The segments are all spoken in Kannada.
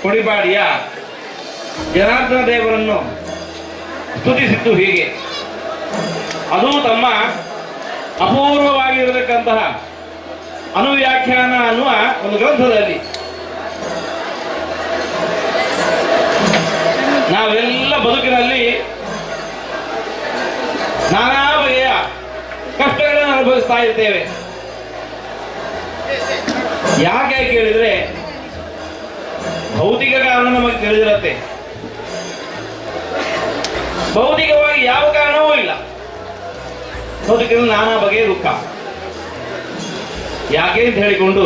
ಕೊಡಿಪಾಡಿಯ ಜನಾರ್ದನ ದೇವರನ್ನು ಸ್ತುತಿಸಿದ್ದು ಹೀಗೆ. ಅದು ತಮ್ಮ ಅಪೂರ್ವವಾಗಿರತಕ್ಕಂತಹ ಅನುವ್ಯಾಖ್ಯಾನ ಅನ್ನುವ ಒಂದು ಗ್ರಂಥದಲ್ಲಿ. ನಾವೆಲ್ಲ ಬದುಕಿನಲ್ಲಿ ನಾನಾ ಬಗೆಯ ಕಷ್ಟಗಳನ್ನು ಅನುಭವಿಸ್ತಾ ಇರ್ತೇವೆ. ಯಾಕೆ ಕೇಳಿದ್ರೆ ಭೌತಿಕ ಕಾರಣ ನಮಗೆ ತಿಳಿದಿರತ್ತೆ. ಭೌತಿಕವಾಗಿ ಯಾವ ಕಾರಣವೂ ಇಲ್ಲ. ಬದುಕಿನಲ್ಲಿ ನಾನಾ ಬಗೆಯ ದುಃಖ. ಯಾಕೆ ಅಂತ ಹೇಳಿಕೊಂಡು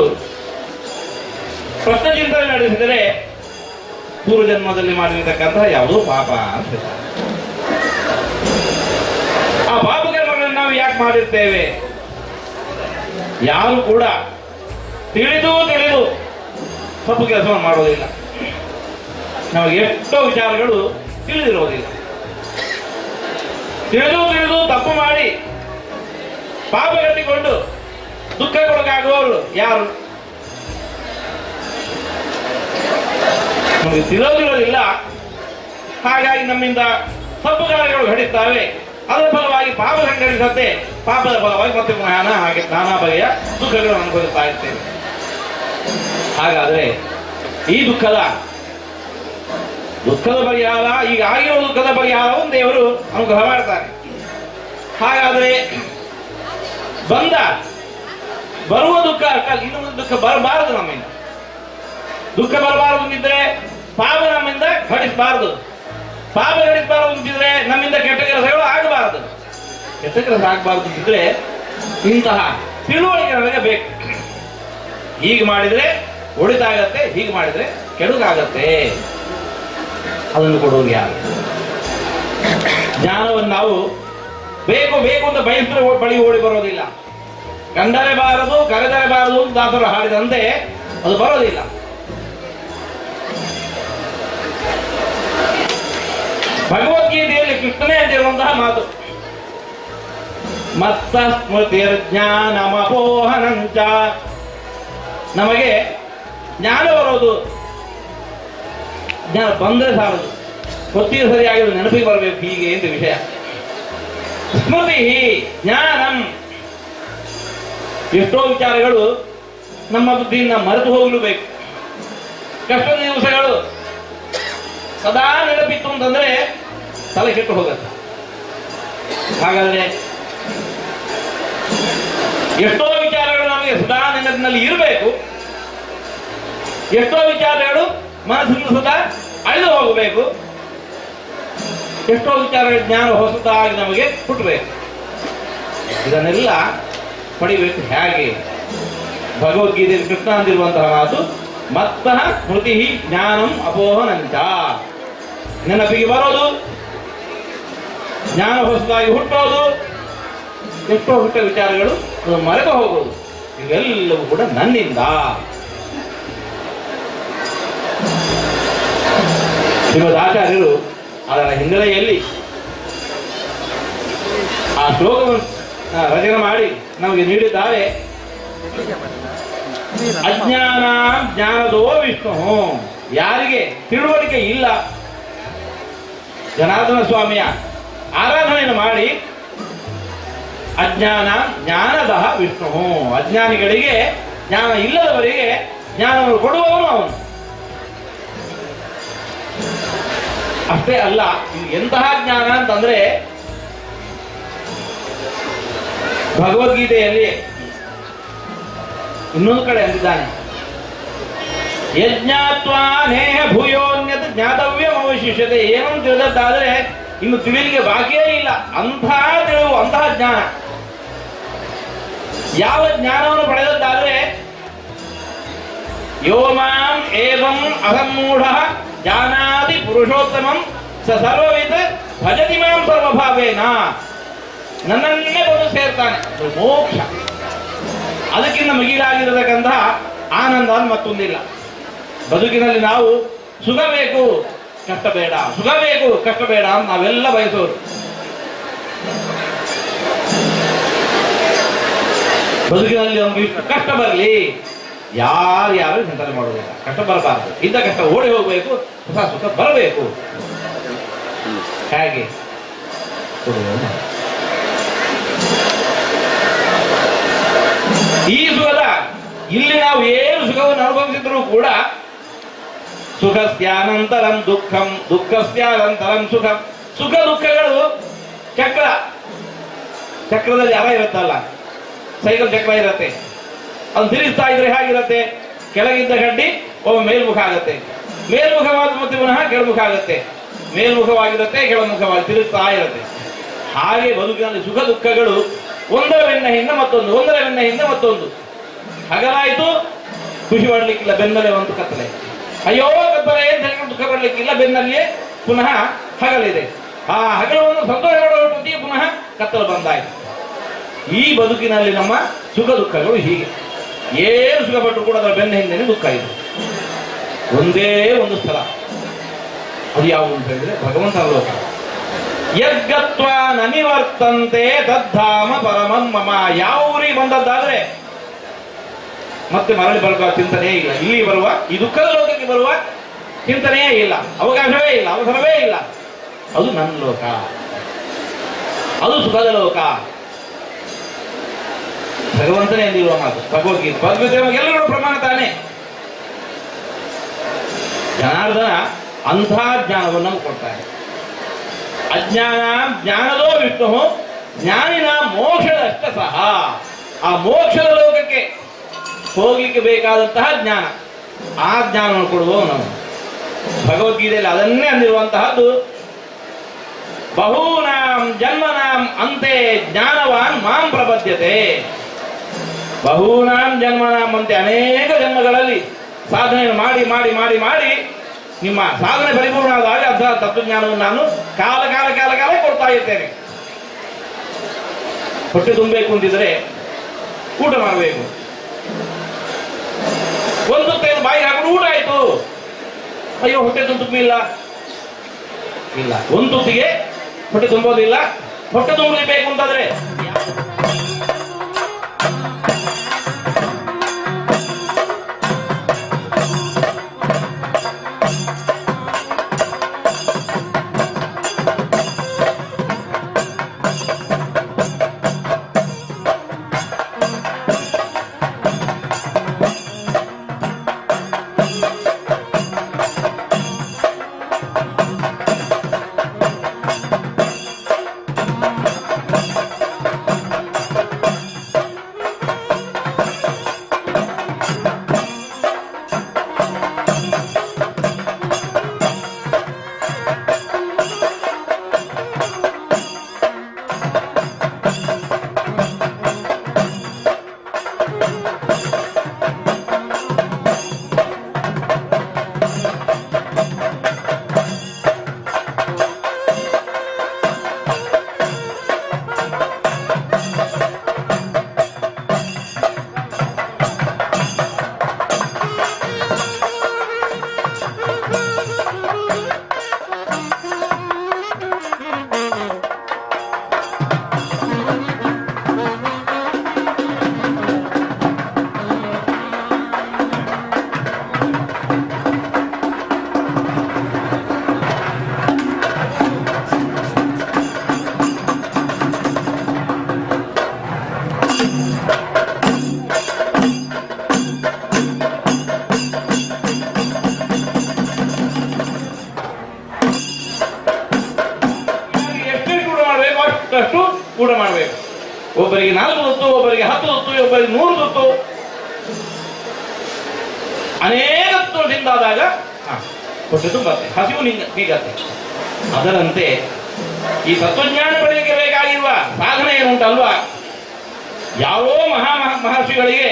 ಪ್ರಶ್ನೆ ಚಿಂತನೆ ನಡೆಸಿದರೆ ಪೂರ್ವ ಜನ್ಮದಲ್ಲಿ ಮಾಡಿರತಕ್ಕಂತಹ ಯಾವುದೋ ಪಾಪ ಅಂತ. ಆ ಪಾಪ ಕರ್ಮಗಳನ್ನು ನಾವು ಯಾಕೆ ಮಾಡಿರ್ತೇವೆ? ಯಾರು ಕೂಡ ತಿಳಿದು ತಪ್ಪು ಕೆಲಸವನ್ನು ಮಾಡೋದಿಲ್ಲ. ನಮಗೆ ಎಷ್ಟೋ ವಿಚಾರಗಳು ತಿಳಿದಿರೋದಿಲ್ಲ. ತಿಳಿದು ತಪ್ಪು ಮಾಡಿ ಪಾಪ ಕಟ್ಟಿಕೊಂಡು ದುಃಖಕ್ಕೊಳಗಾಗುವವರು ಯಾರು? ನಮಗೆ ತಿಳಿದಿರೋದಿಲ್ಲ. ಹಾಗಾಗಿ ನಮ್ಮಿಂದ ತಪ್ಪು ಕಾರ್ಯಗಳು ಘಟಿಸ್ತವೆ. ಅದರ ಫಲವಾಗಿ ಪಾಪ ಸಂಘಟಿಸುತ್ತೆ. ಪಾಪದ ಫಲವಾಗಿ ಮತ್ತೆ ಹಾಗೆ ನಾನಾ ಬಗೆಯ ದುಃಖಗಳನ್ನು ಅನುಭವಿಸ್ತಾ ಇರ್ತೇವೆ. ಹಾಗಾದ್ರೆ ಈ ದುಃಖದ ಪರಿಹಾರ, ಈಗ ಆಗಿರೋ ದುಃಖದ ಪರಿಹಾರವನ್ನು ದೇವರು ಅನುಗ್ರಹ ಮಾಡ್ತಾರೆ. ಹಾಗಾದ್ರೆ ಬರುವ ದುಃಖ ಇನ್ನೊಂದು ದುಃಖ ಬರಬಾರದು. ನಮ್ಮಿಂದ ದುಃಖ ಬರಬಾರದು ಅಂತಿದ್ರೆ ಪಾಪ ನಮ್ಮಿಂದ ಘಟಿಸಬಾರದು. ಪಾಪ ಘಟಿಸಬಾರದು ಅಂತಿದ್ರೆ ನಮ್ಮಿಂದ ಕೆಟ್ಟ ಕೆಲಸಗಳು ಆಗಬಾರದು. ಕೆಟ್ಟ ಕೆಲಸ ಆಗಬಾರದು ಅಂತಿದ್ರೆ ಇಂತಹ ತಿಳುವಳಿಕೆ ನಮಗೆ ಬೇಕು. ಹೀಗೆ ಮಾಡಿದ್ರೆ ಒಳಿತಾಗತ್ತೆ, ಹೀಗೆ ಮಾಡಿದ್ರೆ ಕೆಡುಕಾಗತ್ತೆ. ಅದನ್ನು ಕೊಡೋರು ಯಾರು? ಜ್ಞಾನವನ್ನು ನಾವು ಬೇಕು ಅಂತ ಬಯಸಿದ್ರೆ ಬಳಿ ಓಡಿ ಬರೋದಿಲ್ಲ. ಕಂಡರೆ ಬಾರದು, ಕರೆದರೆ ಬಾರದು ದಾಸರು ಹಾಡಿದಂತೆ ಅದು ಬರೋದಿಲ್ಲ. ಭಗವದ್ಗೀತೆಯಲ್ಲಿ ಕೃಷ್ಣನೇ ಅಂತಿರುವಂತಹ ಮಾತು, ಮತ್ತ ಸ್ಮೃತಿರ್ಜ್ಞಾನಮಪೋಹನಂಚ. ನಮಗೆ ಜ್ಞಾನ ಬರೋದು, ಜ್ಞಾನ ಬಂದರೆ ಸಾರದು, ಗೊತ್ತಿಗೆ ಸರಿಯಾಗಿ ನೆನಪಿಗೆ ಬರಬೇಕು. ಹೀಗೆ ಅಂತ ವಿಷಯ. ಸ್ಮೃತಿ ಜ್ಞಾನಂ. ಎಷ್ಟೋ ವಿಚಾರಗಳು ನಮ್ಮ ಬುದ್ಧಿಯಿಂದ ಮರೆತು ಹೋಗಲು ಬೇಕು. ಕಷ್ಟದ ದಿವಸಗಳು ಸದಾ ನೆನಪಿತ್ತು ಅಂತಂದ್ರೆ ತಲೆ ಕೆಟ್ಟು ಹೋಗುತ್ತೆ. ಹಾಗಾದ್ರೆ ಎಷ್ಟೋ ವಿಚಾರಗಳು ನಮಗೆ ಸದಾ ನೆನಪಿನಲ್ಲಿ ಇರಬೇಕು. ಎಷ್ಟೋ ವಿಚಾರಗಳು ಮನಸ್ಸಿನ ಸದಾ ಅಳಿದು ಹೋಗಬೇಕು. ಎಷ್ಟೋ ವಿಚಾರಗಳ ಜ್ಞಾನ ಹೊಸದಾಗಿ ನಮಗೆ ಹುಟ್ಟಬೇಕು. ಇದನ್ನೆಲ್ಲ ಪಡಿಬೇಕು ಹೇಗೆ? ಭಗವದ್ಗೀತೆಯಲ್ಲಿ ಕೃಷ್ಣ ಅಂದಿರುವಂತಹ ಮಾತು, ಮತ್ತಃ ಸ್ಮೃತಿ ಜ್ಞಾನಂ ಅಪೋಹನಂಚ. ನೆನಪಿಗೆ ಬರೋದು, ಜ್ಞಾನ ಹೊಸದಾಗಿ ಹುಟ್ಟೋದು, ಎಷ್ಟೋ ಹುಟ್ಟ ವಿಚಾರಗಳು ಮರೆತು ಹೋಗೋದು, ಇವೆಲ್ಲವೂ ಕೂಡ ನನ್ನಿಂದ. ಶ್ರೀಮದ್ ಆಚಾರ್ಯರು ಅದರ ಹಿನ್ನೆಲೆಯಲ್ಲಿ ಆ ಶ್ಲೋಕವನ್ನು ರಚನೆ ಮಾಡಿ ನಮಗೆ ನೀಡಿದ್ದಾರೆ. ಅಜ್ಞಾನ ಜ್ಞಾನದೋ ವಿಷ್ಣು. ಯಾರಿಗೆ ತಿಳುವಳಿಕೆ ಇಲ್ಲ, ಜನಾರ್ದನ ಸ್ವಾಮಿಯ ಆರಾಧನೆಯನ್ನು ಮಾಡಿ ಅಜ್ಞಾನ ಜ್ಞಾನದಃ ವಿಷ್ಣು. ಅಜ್ಞಾನಿಗಳಿಗೆ, ಜ್ಞಾನ ಇಲ್ಲದವರಿಗೆ ಜ್ಞಾನವನ್ನು ಕೊಡುವವನು ಅವನು. ಅಷ್ಟೇ ಅಲ್ಲ, ಎಂತಹ ಜ್ಞಾನ ಅಂತಂದ್ರೆ ಭಗವದ್ಗೀತೆಯಲ್ಲಿ ಇನ್ನೊಂದು ಕಡೆ ಅಂದಿದ್ದಾನೆ, ಯಜ್ಞಾತ್ವಾ ನೇಹ ಭೂಯೋನ್ಯತ ಜ್ಞಾತವ್ಯಂ ಅವಶಿಷ್ಯತೆ. ಏನೋ ತಿಳಿದದ್ದಾದ್ರೆ ಇನ್ನು ತಿಳಿಲಿಕ್ಕೆ ಬಾಕಿಯೇ ಇಲ್ಲ. ಅಂತಹ ಜ್ಞಾನ. ಯಾವ ಜ್ಞಾನವನ್ನು ಪಡೆದದ್ದಾದ್ರೆ ಯೋ ಮಾಂ ಏವಂ ಅಸಮ್ಮೂಢ ಜಾನಾತಿ ಪುರುಷೋತ್ತಮಂ ಸ ಸರ್ವವಿದ್ ಭಜತಿ ಮಾಂ ಸರ್ವಭಾವೇನ. ನನ್ನನ್ನೇ ಬಂದು ಸೇರ್ತಾನೆ. ಮೋಕ್ಷ. ಅದಕ್ಕಿಂತ ಮಿಗಿಲಾಗಿರತಕ್ಕಂತಹ ಆನಂದ ಮತ್ತೊಂದಿಲ್ಲ. ಬದುಕಿನಲ್ಲಿ ನಾವು ಸುಖ ಬೇಕು ಕಷ್ಟ ಬೇಡ, ಸುಖ ಬೇಕು ಕಷ್ಟ ಬೇಡ ಅಂತ ನಾವೆಲ್ಲ ಬಯಸೋರು. ಬದುಕಿನಲ್ಲಿ ನಮ್ಗೆ ಇಷ್ಟು ಕಷ್ಟ ಬರಲಿ, ಯಾರು ಚಿಂತನೆ ಮಾಡುವುದಿಲ್ಲ. ಕಷ್ಟ ಬರಬಾರದು, ಇದ್ದ ಕಷ್ಟ ಓಡಿ ಹೋಗಬೇಕು, ಹೊಸ ಸುಖ ಬರಬೇಕು. ಹೇಗೆ ಈ ಸುಖದ ಇಲ್ಲಿ ನಾವು ಏನು ಸುಖವನ್ನು ಅನುಭವಿಸಿದ್ರು ಕೂಡ ಸುಖಸ್ಯಾನಂತರಂ ದುಃಖಂ ದುಃಖಸ್ಯಾನಂತರಂ ಸುಖಂ. ಸುಖ ದುಃಖಗಳು ಚಕ್ರದಲ್ಲಿ ಅರ ಇರುತ್ತಲ್ಲ, ಸೈಕಲ್ ಚಕ್ರ ಇರುತ್ತೆ, ಅದು ತಿರುಗಿಸ್ತಾ ಇದ್ರೆ ಹೇಗಿರುತ್ತೆ, ಕೆಳಗಿದ್ದ ಗಡ್ಡಿ ಒಬ್ಬ ಮೇಲ್ಮುಖ ಆಗುತ್ತೆ, ಮೇಲ್ಮುಖವಾದ ಮತ್ತೆ ಪುನಃ ಕೆಳಮುಖ ಆಗುತ್ತೆ, ಮೇಲ್ಮುಖವಾಗಿರುತ್ತೆ ಕೆಳಮುಖವಾಗಿ ತಿರುಗ್ತಾ ಇರುತ್ತೆ. ಹಾಗೆ ಬದುಕಿನಲ್ಲಿ ಸುಖ ದುಃಖಗಳು ಒಂದರ ಬೆನ್ನ ಹಿಂದೆ ಮತ್ತೊಂದು, ಒಂದರ ಬೆನ್ನ ಹಿಂದೆ ಮತ್ತೊಂದು. ಹಗಲಾಯ್ತು ಖುಷಿ ಪಡ್ಲಿಕ್ಕಿಲ್ಲ, ಬೆನ್ನಲ್ಲೇ ಒಂದು ಕತ್ತಲೆ, ಅಯ್ಯೋ ಕತ್ತಲೆ ಅಂತ ಹೇಳ್ಕೊಂಡು ದುಃಖ ಪಡ್ಲಿಕ್ಕಿಲ್ಲ, ಬೆನ್ನಲ್ಲಿಯೇ ಪುನಃ ಹಗಲಿದೆ. ಆ ಹಗಲವನ್ನು ಸಂತೋಷ ಪುನಃ ಕತ್ತಲು ಬಂದಾಯ್ತು. ಈ ಬದುಕಿನಲ್ಲಿ ನಮ್ಮ ಸುಖ ದುಃಖಗಳು ಹೀಗೆ. ಏನು ಸುಖ ಪಟ್ಟರು ಕೂಡ ಅದರ ಬೆನ್ನ ಹಿಂದೆ ದುಃಖ ಇದೆ. ಒಂದೇ ಒಂದು ಸ್ಥಳ, ಅದು ಯಾವುದು ಅಂತ ಹೇಳಿದ್ರೆ ಭಗವಂತನ ಲೋಕ. ಯದ್ಗತ್ವ ನನಿವರ್ತಂತೆ ತದ್ಧಾಮ ಪರಮಂ ಮಮ. ಯಾವ ಊರಿಗೆ ಬಂದದ್ದಾದ್ರೆ ಮತ್ತೆ ಮರಳಿ ಬರುವ ಚಿಂತನೆಯೇ ಇಲ್ಲ. ಇಲ್ಲಿ ಬರುವ ಈ ದುಃಖದ ಲೋಕಕ್ಕೆ ಬರುವ ಚಿಂತನೆಯೇ ಇಲ್ಲ, ಅವಕಾಶವೇ ಇಲ್ಲ, ಅವಸರವೇ ಇಲ್ಲ. ಅದು ನನ್ನ ಲೋಕ, ಅದು ಸುಖದ ಲೋಕ. ಭಗವಂತನೇ ಎಂದಿರುವ ಮಾತು ಭಗವದ್ಗೀತೆ. ಭಗವದ್ಗೀತೆ ಎಲ್ಲರೂ ಪ್ರಮಾಣ ತಾನೆ. ಜನಾರ್ದನ ಅಂಥ ಜ್ಞಾನವನ್ನು ಕೊಡ್ತಾನೆ. ಅಜ್ಞಾನ ಜ್ಞಾನದೋ ವಿಷ್ಣು ಜ್ಞಾನಿನ ಮೋಕ್ಷದಷ್ಟ ಸಹ. ಆ ಮೋಕ್ಷದ ಲೋಕಕ್ಕೆ ಹೋಗ್ಲಿಕ್ಕೆ ಬೇಕಾದಂತಹ ಜ್ಞಾನ, ಆ ಜ್ಞಾನವನ್ನು ಕೊಡುವವು ನಾವು. ಭಗವದ್ಗೀತೆಯಲ್ಲಿ ಅದನ್ನೇ ಅಂದಿರುವಂತಹದ್ದು, ಬಹೂನಾಂ ಜನ್ಮನಾಂ ಅಂತೆ ಜ್ಞಾನವಾನ್ ಮಾಂ ಪ್ರಪದ್ಯತೆ. ಬಹೂನಾಂ ಜನ್ಮನಾಂ ಅಂತೆ, ಅನೇಕ ಜನ್ಮಗಳಲ್ಲಿ ಸಾಧನೆಯನ್ನು ಮಾಡಿ ಮಾಡಿ ಮಾಡಿ ಮಾಡಿ ನಿಮ್ಮ ಸಾಧನೆ ಪರಿಪೂರ್ಣ ಆದಾಗ ಅಂತಹ ತತ್ವಜ್ಞಾನವನ್ನು ನಾನು ಕಾಲ ಕಾಲ ಕಾಲ ಕಾಲ ಕೊಡ್ತಾ ಇರ್ತೇನೆ. ಹೊಟ್ಟೆ ತುಂಬಬೇಕು ಅಂತಿದ್ರೆ ಊಟ ಮಾಡಬೇಕು. ಒಂದು ತೆಗೆದು ಬಾಯಿಗೆ ಹಾಕೊಂಡು ಊಟ ಆಯ್ತು, ಅಯ್ಯೋ ಹೊಟ್ಟೆ ತುಂಬಿಲ್ಲ ಇಲ್ಲ, ಒಂದು ತುತ್ತಿಗೆ ಹೊಟ್ಟೆ ತುಂಬೋದಿಲ್ಲ. ಹೊಟ್ಟೆ ತುಂಬಬೇಕು ಅಂತಂದ್ರೆ ಊಟ ಮಾಡಬೇಕು. ಒಬ್ಬರಿಗೆ 4 ತುತ್ತು, ಒಬ್ಬರಿಗೆ 10 ತುತ್ತು, ಒಬ್ಬರಿಗೆ 100 ತುತ್ತು, ಅನೇಕ ತುತ್ತು ತಿಂದಾದಾಗ ಹೊಟ್ಟೆ ತುಂಬತ್ತೆ, ಹಸಿವು ನೀಗತ್ತೆ. ಅದರಂತೆ ಈ ತತ್ವಜ್ಞಾನ ಪಡೆಯಲಿಕ್ಕೆ ಬೇಕಾಗಿರುವ ಸಾಧನೆ ಏನುಂಟಲ್ವಾ, ಯಾರೋ ಮಹರ್ಷಿಗಳಿಗೆ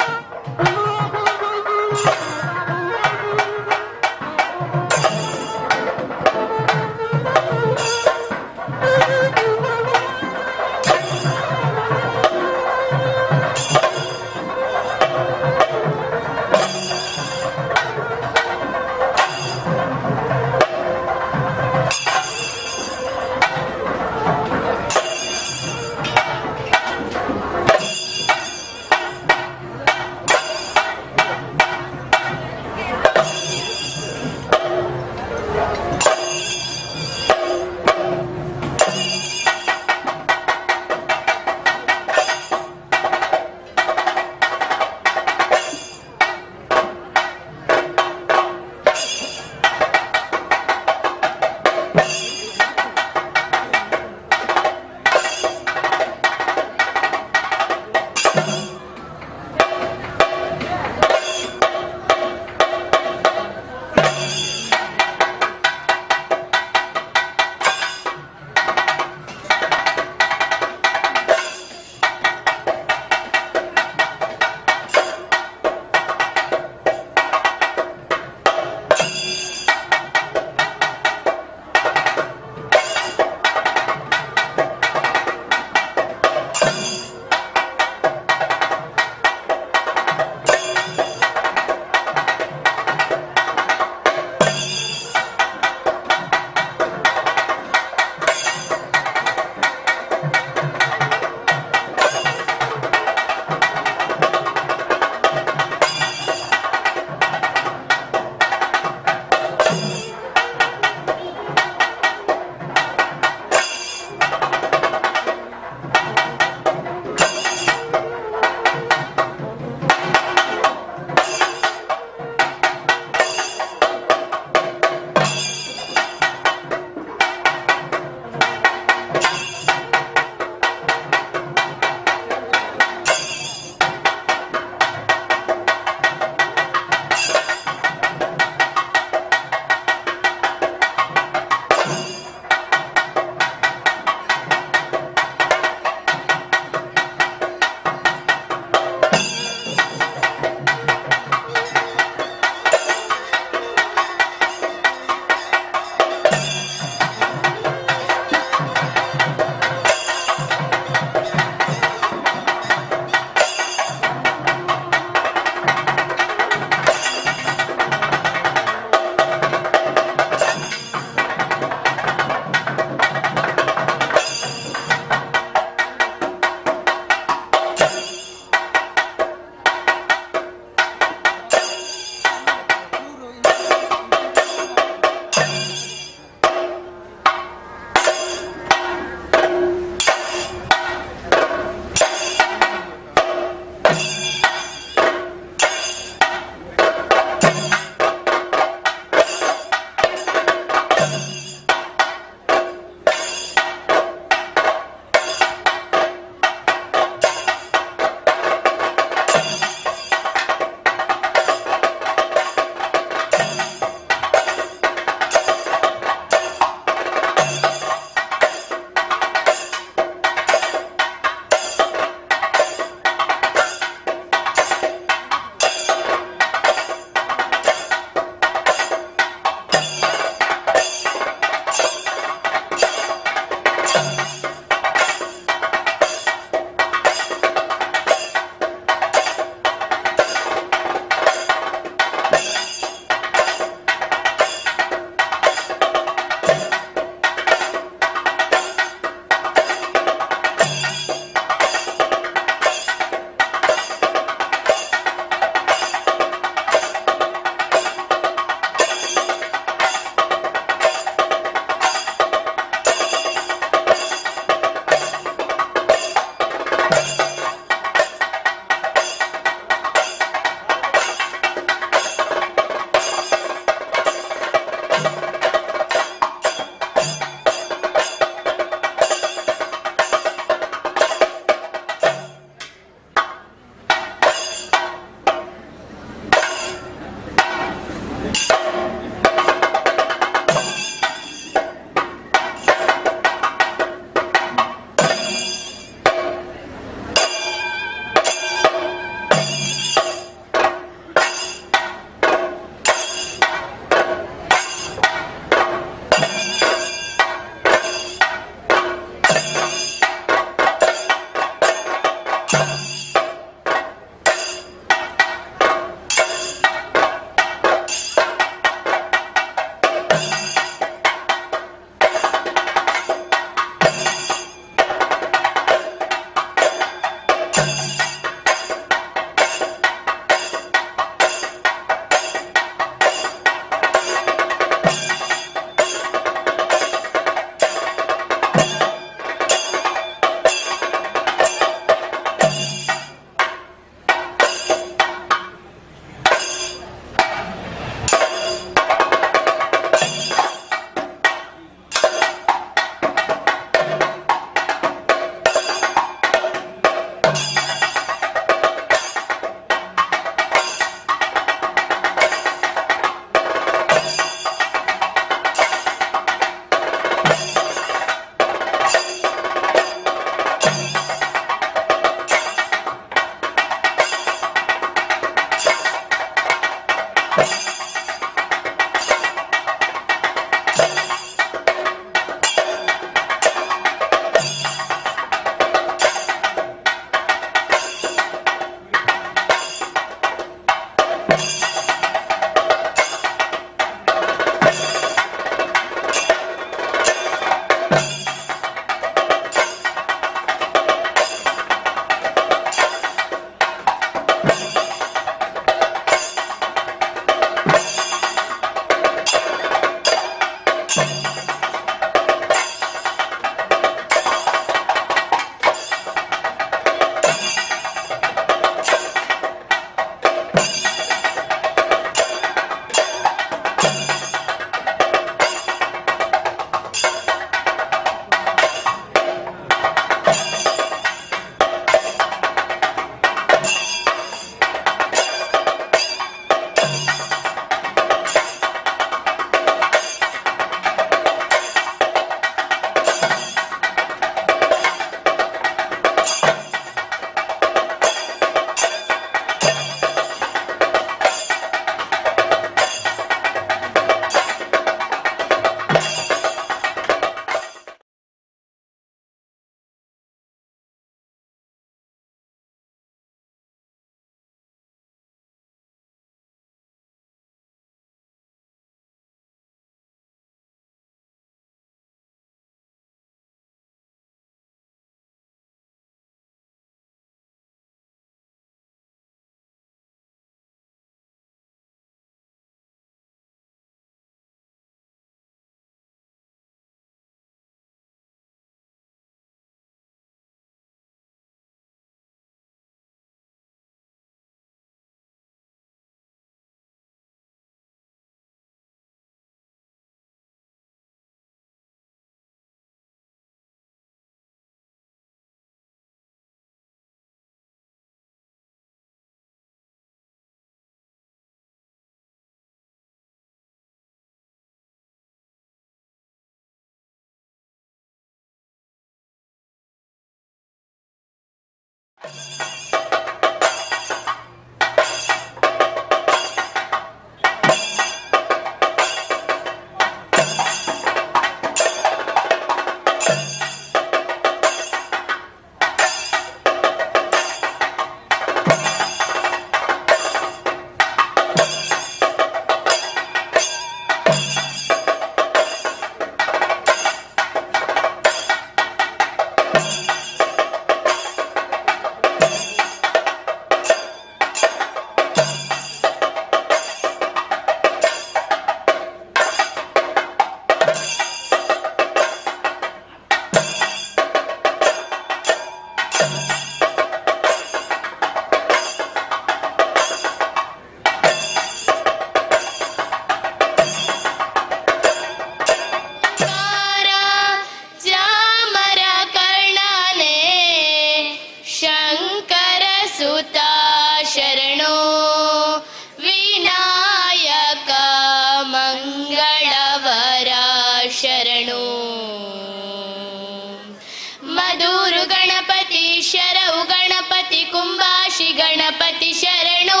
ಶರವು ಗಣಪತಿ ಕುಂಬಾಶಿ ಗಣಪತಿ ಶರಣು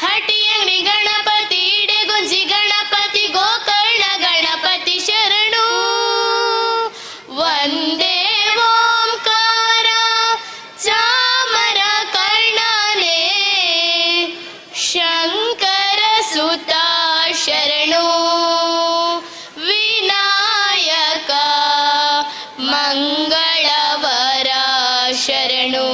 ಹಟಿಯಂಗಡಿ ಗಣಪತಿ ಇಡೆಗುಂಜಿ ಗಣಪತಿ ಗೋಕರ್ಣ ಗಣಪತಿ ಶರಣು ವಂದೇ ಓಂಕಾರ ಚಾಮರ ಕರ್ಣನೆ ಶಂಕರ ಸುತ ಶರಣು ವಿನಾಯಕ ಮಂಗಳವರ ಶರಣು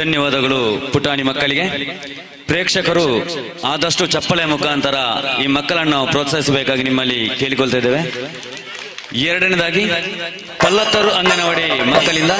ಧನ್ಯವಾದಗಳು ಪುಟಾಣಿ ಮಕ್ಕಳಿಗೆ. ಪ್ರೇಕ್ಷಕರು ಆದಷ್ಟು ಚಪ್ಪಳೆ ಮುಖಾಂತರ ಈ ಮಕ್ಕಳನ್ನು ಪ್ರೋತ್ಸಾಹಿಸಬೇಕಾಗಿ ನಿಮ್ಮಲ್ಲಿ ಕೇಳಿಕೊಳ್ತಾ ಇದ್ದೇವೆ. ಎರಡನೇದಾಗಿ ಪಲ್ಲತ್ತರು ಅಂಗನವಾಡಿ ಮಕ್ಕಳಿಂದ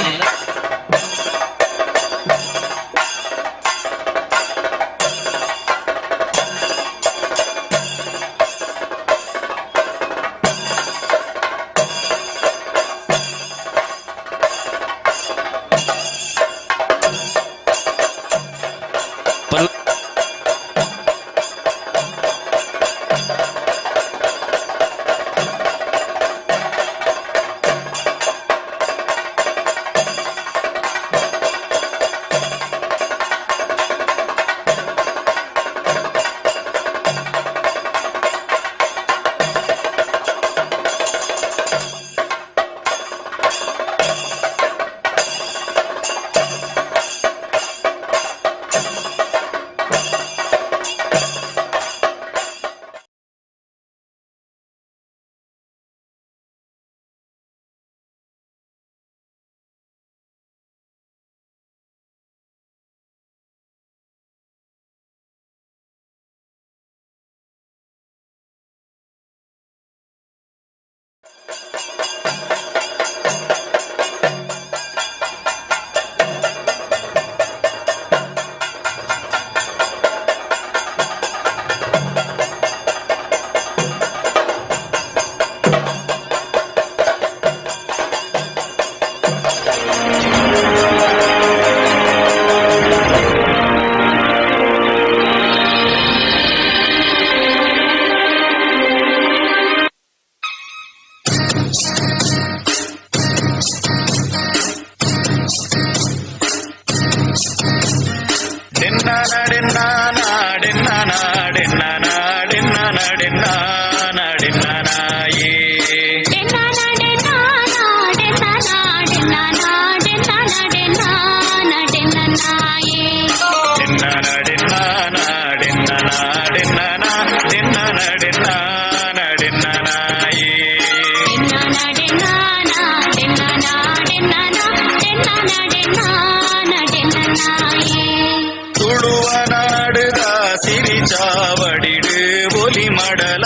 ತುಳುವನಾಡುದ ಸಿರಿ ಚಾವಡಿಡು ಒಲಿ ಮಡಲ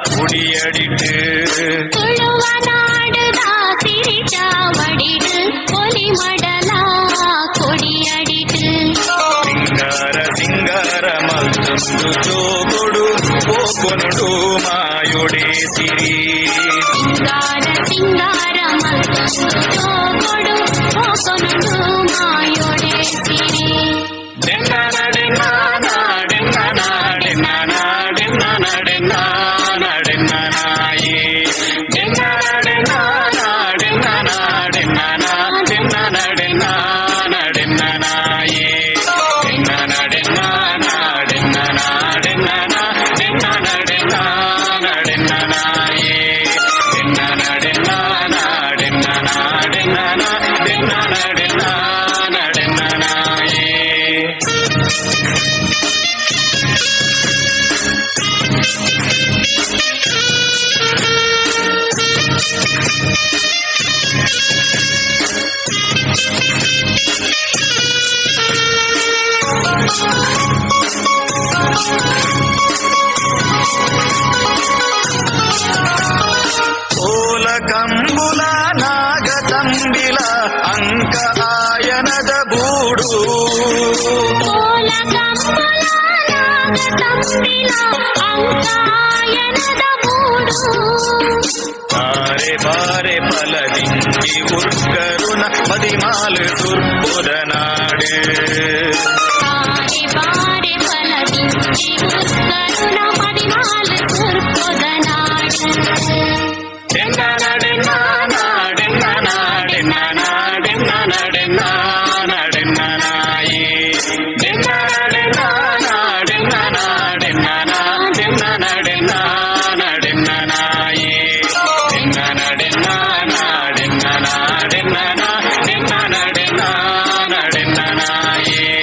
ಕುಡಿಯಡಿಟ್ಟು ತುಳುವನಾಡುದ ಸಿರಿ ಚಾವಡಿಡು ಒಲಿ ಮಡಲ ಕೊಡಿಯಡಿಟ್ಟು ಸಿಂಗಾರ ಸಿಂಗಾರ ಮಲ್ತೊಂದು ಜೋಗೊಡು ಓಕೊನುಡು ಮಾಯೊಡೆ ಸಿರಿ ಸಿಂಗಾರ ಸಿಂಗಾರ ಮಲ್ತೊಂದು ಜೋಗೊಡು ಓಕೊನುಡು ಮಾಯೊಡೆ ಸಿರಿ ಓಲ ಕಂಬುಲ ನಾಗ ತಂಬಿಲ ಅಂಕ ಆಯನದ ಬೂಡು ಓಲ ಕಂಬುಲ ನಾಗ ತಂಬಿಲ ಅಂಕ ಆಯನದ ಬೂಡು ಬಾರೆ ಬಾರೆ ಫಲದಿಂಗಿ ಉರ್ಕರುನ ಮದಿಮಾಲು ಸುರ್ಪುರ ನಾಡು ಬಾರೆ ಬಾರೆ ಫಲದಿಂಗಿ ಉರ್ಕರುನ ಮದಿಮಾಲು ಸುರ್ಪುರ ನಾಡು ನಾಯಿ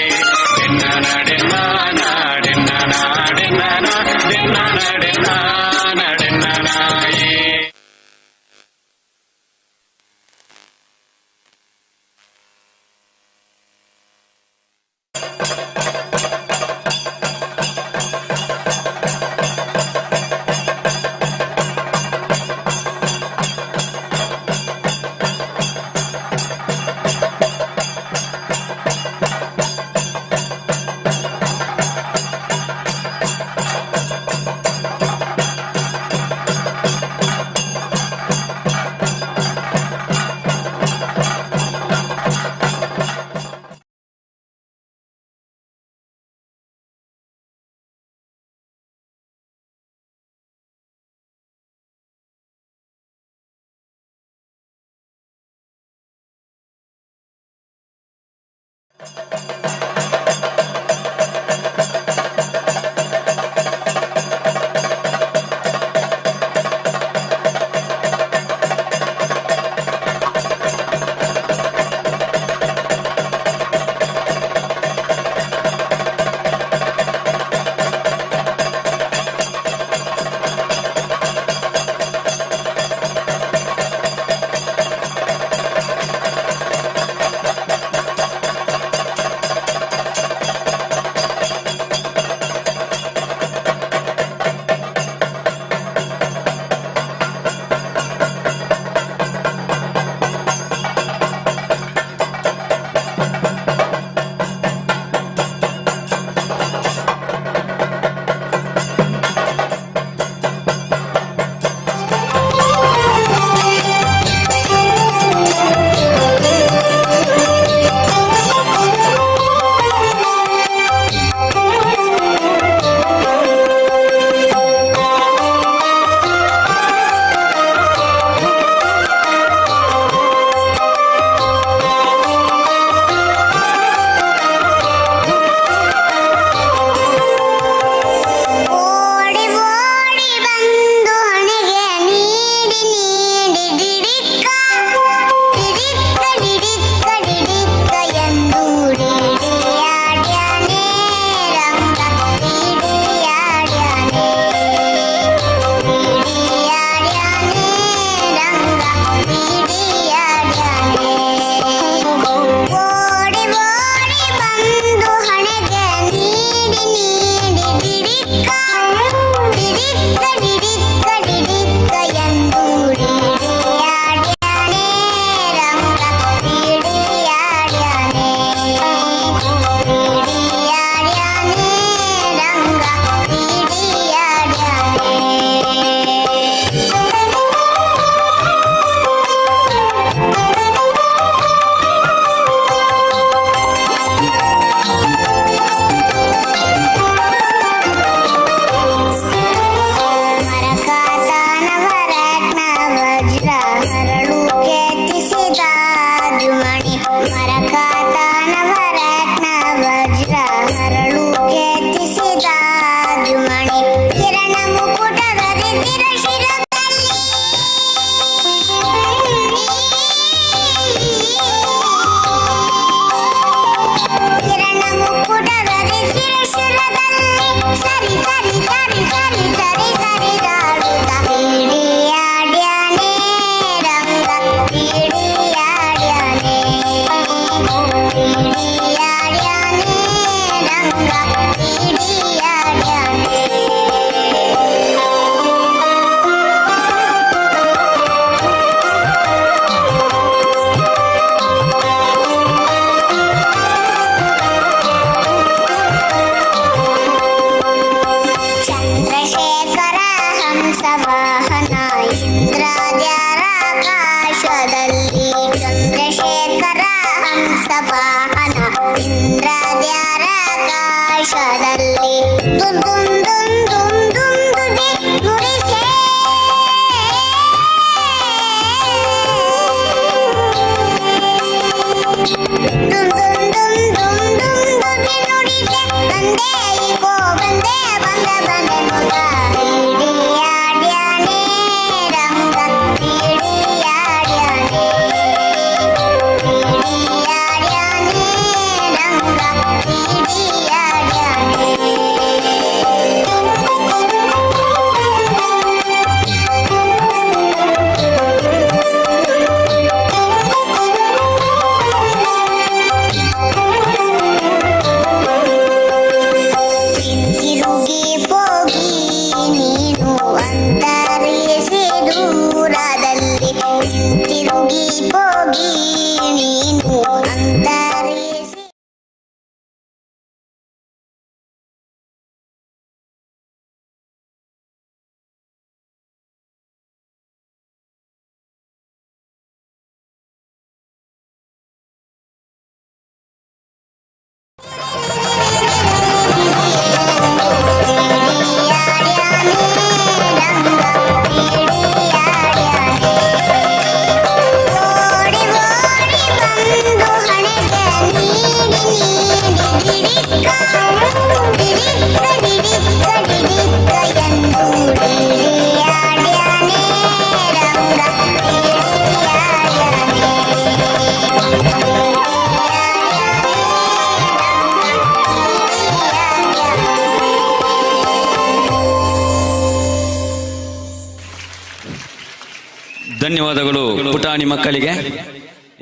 ಧನ್ಯವಾದಗಳು ಪುಟಾಣಿ ಮಕ್ಕಳಿಗೆ.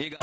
ಈಗ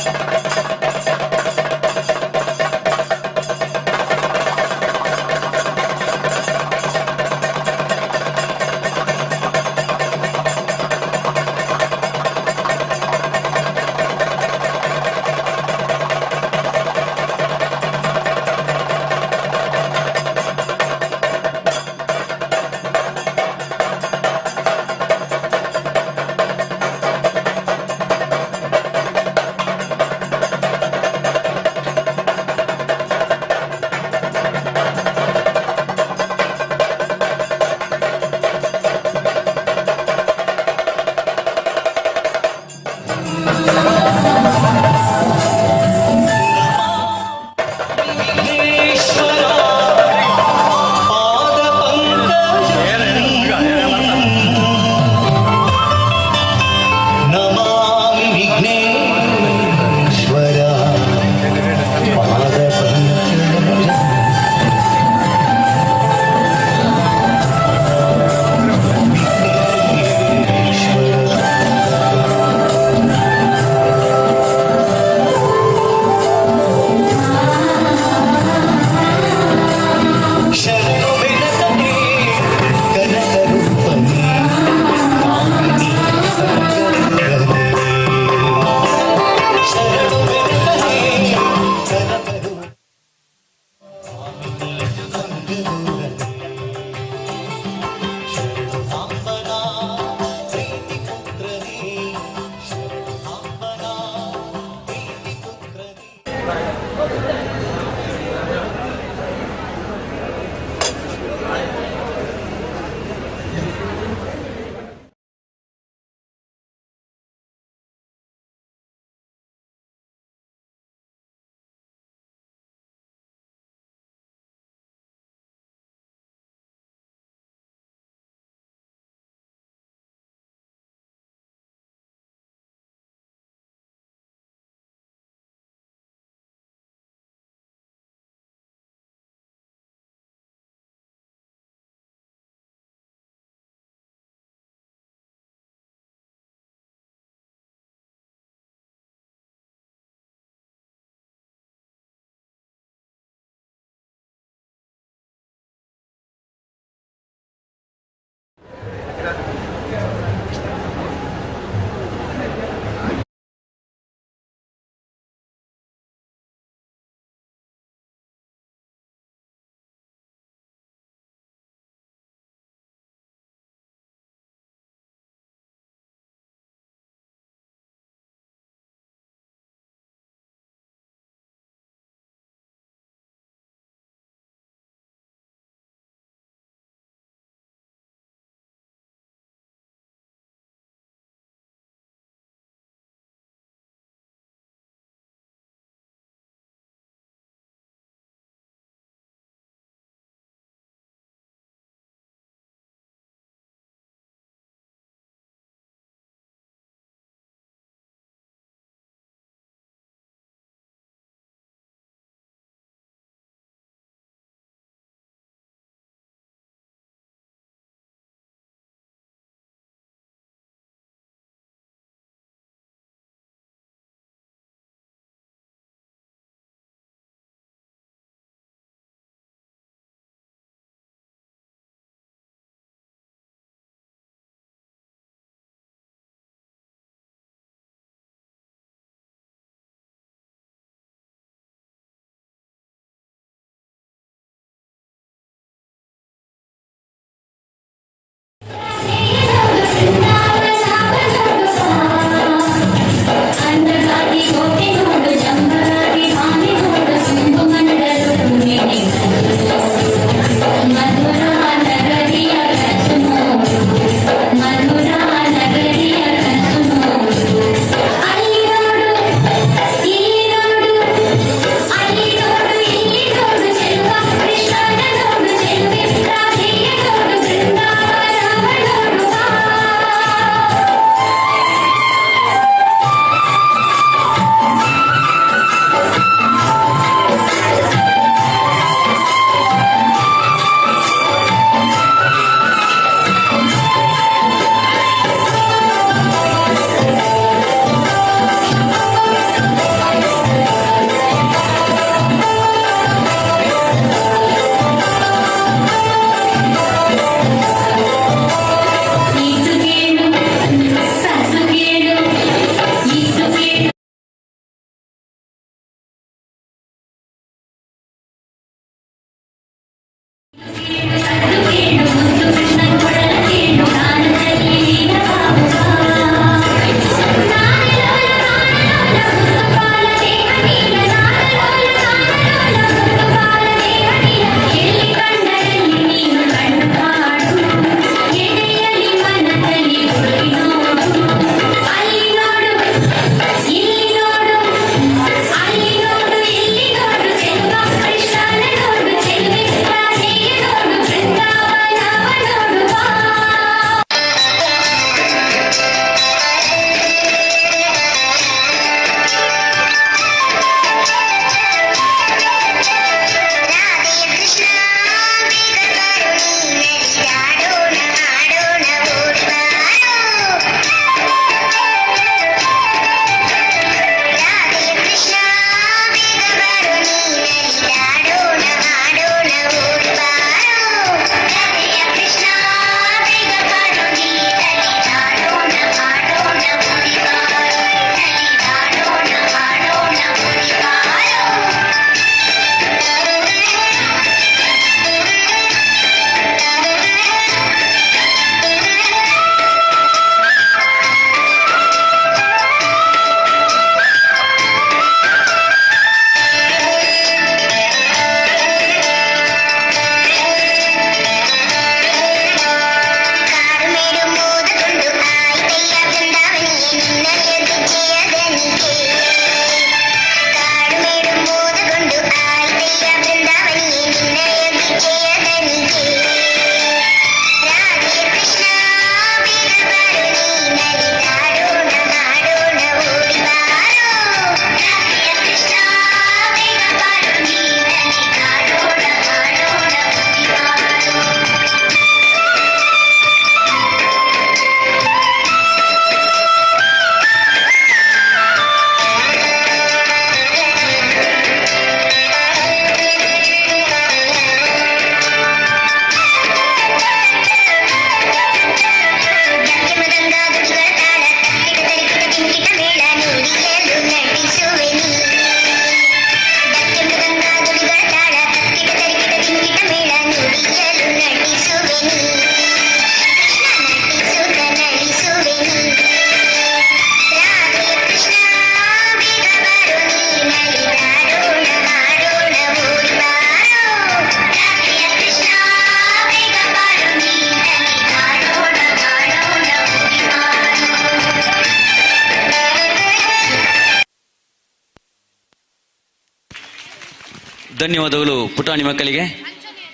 ಧನ್ಯವಾದಗಳು ಪುಟಾಣಿ ಮಕ್ಕಳಿಗೆ.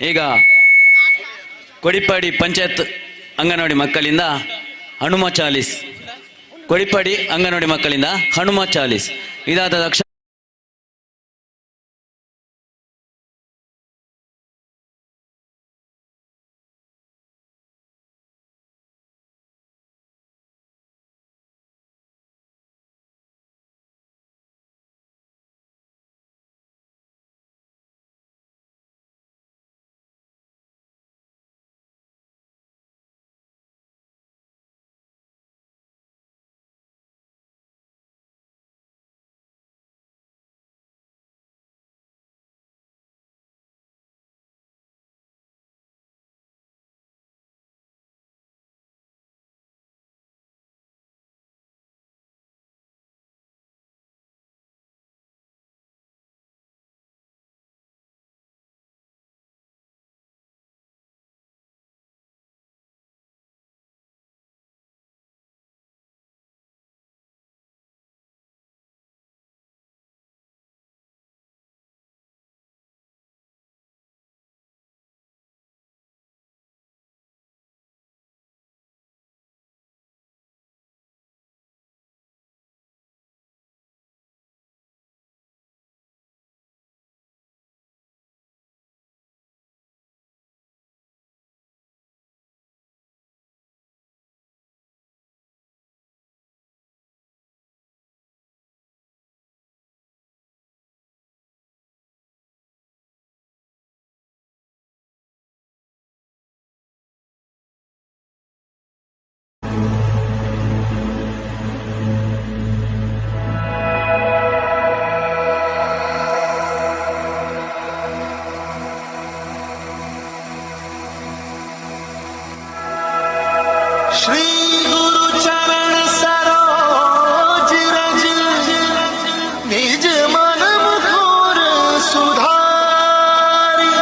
ಈಗ ಕೊಡಿಪಾಡಿ ಪಂಚಾಯತ್ ಅಂಗನವಾಡಿ ಮಕ್ಕಳಿಂದ ಹನುಮ ಚಾಲೀಸ್. ಕೊಡಿಪಾಡಿ ಅಂಗನವಾಡಿ ಮಕ್ಕಳಿಂದ ಹನುಮ ಚಾಲೀಸ್. ಇದಾದ ತಕ್ಷಣ श्री गुरु चरण सरोज रज निज मन मुकुर सुधारि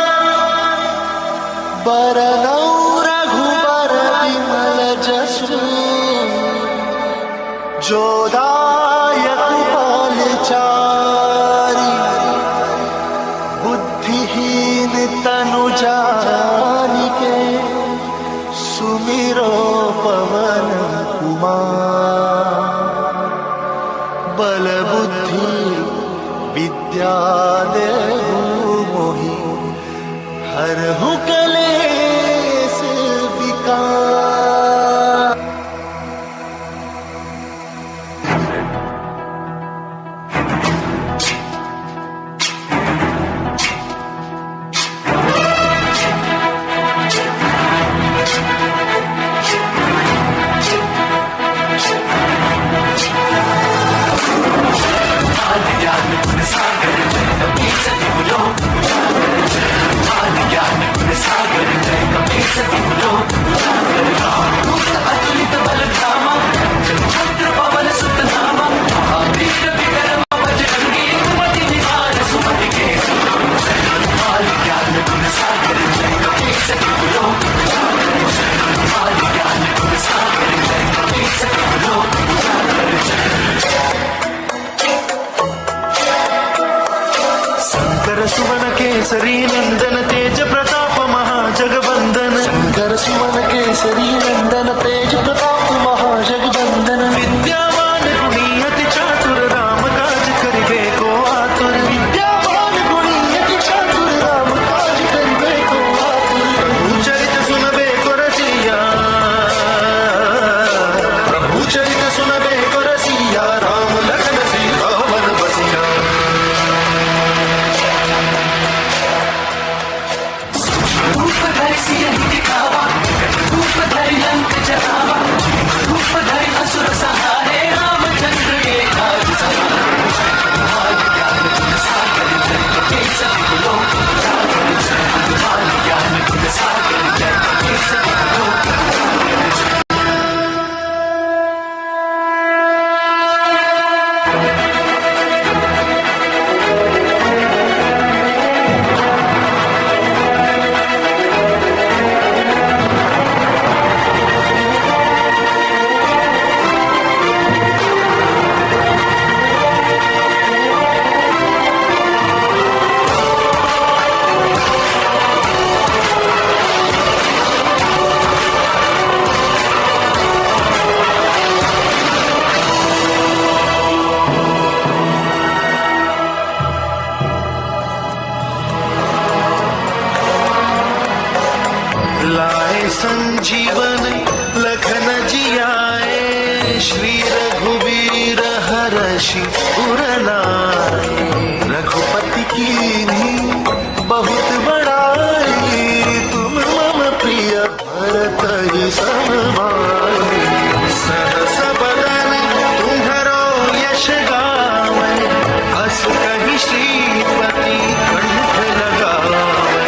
बरनौ रघुबर विमल जसु जोदायक फलचारि बुद्धिहीन तनु जानिके सुमिरो पवन कुमार बल बुद्धि विद्या देहु मोहि हरहु कलेश विकार। सुमन केसरी नंदन तेज प्रताप महाजगवंदन शंकर सुमन केसरी नंदन तेज प्रताप महाजगवंदन विद्यावान गुणी अति चातुर राम काज करिबे को आतुर विद्यावान गुणी अति चातुर राम काज करिबे को आतुर प्रभु चरित सुनबे को रसिया प्रभु चरित सुनबे को रसिया राम लखन सीता मन बसिया। श्री रघुवीर हर्षि उर लाए, रघुपति कीन्ही बहुत बड़ाई, तुम मम प्रिय भरत ही सम भाई। सहस बदन तुम्हरो यश गावै, हस कहि श्रीपति कंठ लगावै।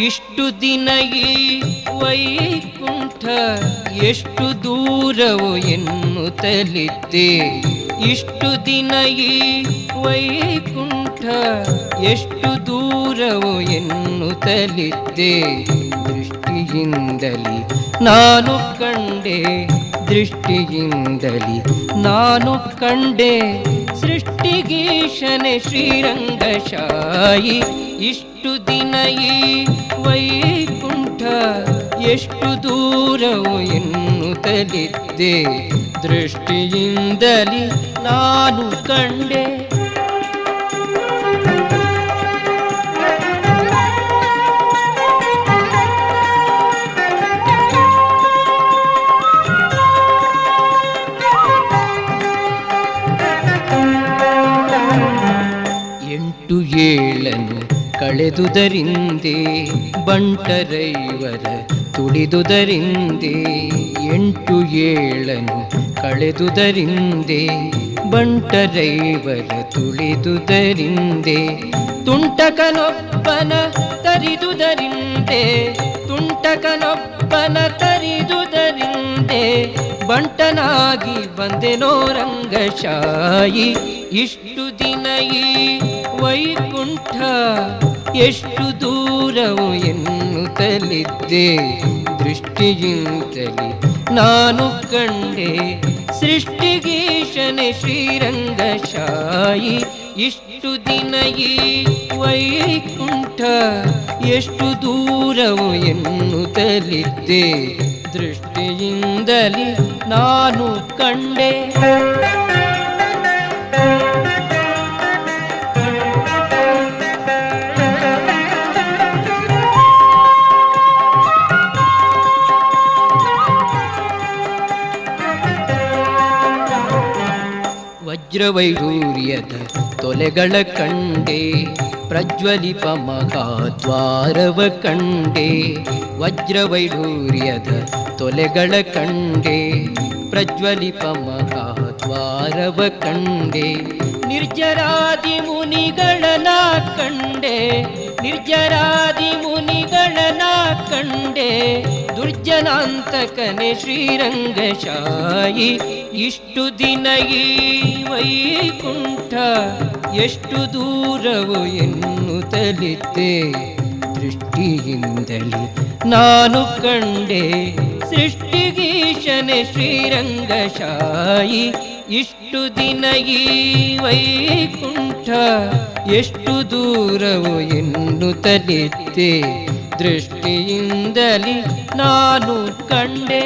ಇಷ್ಟು ದಿನ ಈ ವೈಕುಂಠ ಎಷ್ಟು ದೂರವು ಎನ್ನುತ್ತಲಿದ್ದೆ, ಇಷ್ಟು ದಿನ ಈ ವೈಕುಂಠ ಎಷ್ಟು ದೂರವು ಎನ್ನುತ್ತಲಿದ್ದೆ. ದೃಷ್ಟಿಯಿಂದಲಿ ನಾನು ಕಂಡೆ, ದೃಷ್ಟಿಯಿಂದಲಿ ನಾನು ಕಂಡೆ, ಸೃಷ್ಟಿಗೀಶನೆ ಶ್ರೀರಂಗಶಾಯಿ. ಇಷ್ಟು ದಿನ ಈ ವೈಕುಂಠ ಎಷ್ಟು ದೂರವು ಎನ್ನುತ್ತಲಿದ್ದೆ, ದೃಷ್ಟಿಯಿಂದಲಿ ನಾನು ಕಂಡೆ. ಕಳೆದುದರಿಂದೆ ಬಂಟರೈವರ ತುಳಿದುದರಿಂದೆ 8 7 ಕಳೆದುದರಿಂದೆ ಬಂಟರೈವರ ತುಳಿದುದರಿಂದೆ ತುಂಟಕನೊಬ್ಬನ ತರಿದುದರಿಂದೆ ತುಂಟಕನೊಬ್ಬನ ತರಿದುದರಿಂದೆ ಬಂಟನಾಗಿ ಬಂದೆನೋ ರಂಗಶಾಯಿ ಇಷ್ಟು ದಿನ ಈ ವೈಕುಂಠ ಎಷ್ಟು ದೂರವು ಎನ್ನುತ್ತಲಿದ್ದೆ ದೃಷ್ಟಿಯಿಂದಲೇ ನಾನು ಕಂಡೆ ಸೃಷ್ಟಿಗೀಶನೆ ಶ್ರೀರಂಗಶಾಯಿ ಇಷ್ಟು ದಿನ ಈ ವೈಕುಂಠ ಎಷ್ಟು ದೂರವು ಎನ್ನುತ್ತಲಿದ್ದೆ ದೃಷ್ಟಿಯಿಂದಲೇ ನಾನು ಕಂಡೆ ವಜ್ರವೈಡೂರ್ಯದ ತೊಲೆಗಳ ಕಂಡೆ ಪ್ರಜ್ವಲಿಪ ಮಹಾದ್ವಾರವ ಕಂಡೆ ವಜ್ರವೈಡೂರ್ಯದ ತೊಲೆಗಳ ಕಂಡೆ ಪ್ರಜ್ವಲಿಪ ಮಹಾದ್ವಾರವ ಕಂಡೆ ನಿರ್ಜರಾದಿ ಮುನಿಗಳನ ಕಂಡೆ ನಿರ್ಜರಾದಿ ಮುನಿಗಳನ ಕಂಡೆ ದುರ್ಜನಾಂತಕನೆ ಶ್ರೀರಂಗಶಾಯಿ ಇಷ್ಟು ದಿನ ಈ ವೈಕುಂಠ ಎಷ್ಟು ದೂರವು ಎನ್ನುತ್ತಲಿದ್ದೆ ದೃಷ್ಟಿಯಿಂದಲೇ ನಾನು ಕಂಡೆ ಸೃಷ್ಟಿಗೀಶನೆ ಶ್ರೀರಂಗಶಾಯಿ ಇಷ್ಟು ದಿನ ಈ ವೈಕುಂಠ ಎಷ್ಟು ದೂರವು ಎನ್ನುತ್ತಲಿದ್ದೆ ದೃಷ್ಟಿಯಿಂದಲೇ ನಾನು ಕಂಡೆ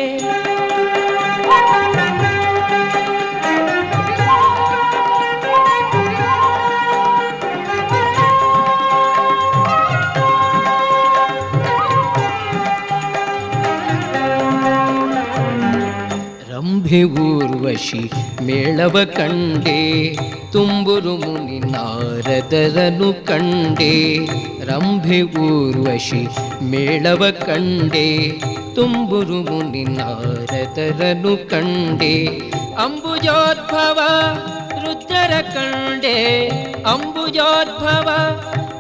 ರಂಭೆ ಊರ್ವಶಿ ಮೇಳವ ಕಂಡೆ ತುಂಬುರು ಮುನಿ ನಾರದರನು ಕಂಡೆ ರಂಭೆ ಊರ್ವಶಿ ಮೇಳವ ಕಂಡೆ ತುಂಬುರು ಮುನಿ ನಾರದರನು ಕಂಡೆ ಅಂಬುಜೋದ್ಭವ ರುದ್ರರ ಕಂಡೆ ಅಂಬುಜೋದ್ಭವ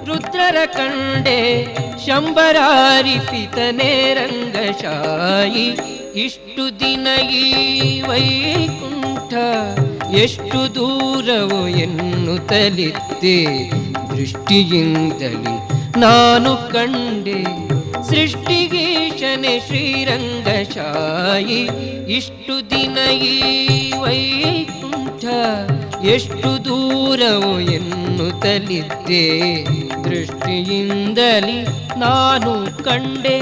ರುದ್ರರ ಕಂಡೆ ಶಂಬರಾರಿ ಪಿತನೇ ರಂಗಶಾಯಿ ಇಷ್ಟು ದಿನ ಈ ವೈಕುಂಠ ಎಷ್ಟು ದೂರವು ಎನ್ನುತ್ತಲಿದ್ದೆ ದೃಷ್ಟಿಯಿಂದಲೇ ನಾನು ಕಂಡೆ ಸೃಷ್ಟಿಗೀಶನೆ ಶ್ರೀರಂಗಶಾಯಿ ಇಷ್ಟು ದಿನ ಈ ವೈಕುಂಠ ಎಷ್ಟು ದೂರವು ಎನ್ನುತ್ತಲಿದ್ದೆ ದೃಷ್ಟಿಯಿಂದಲೇ ನಾನು ಕಂಡೆ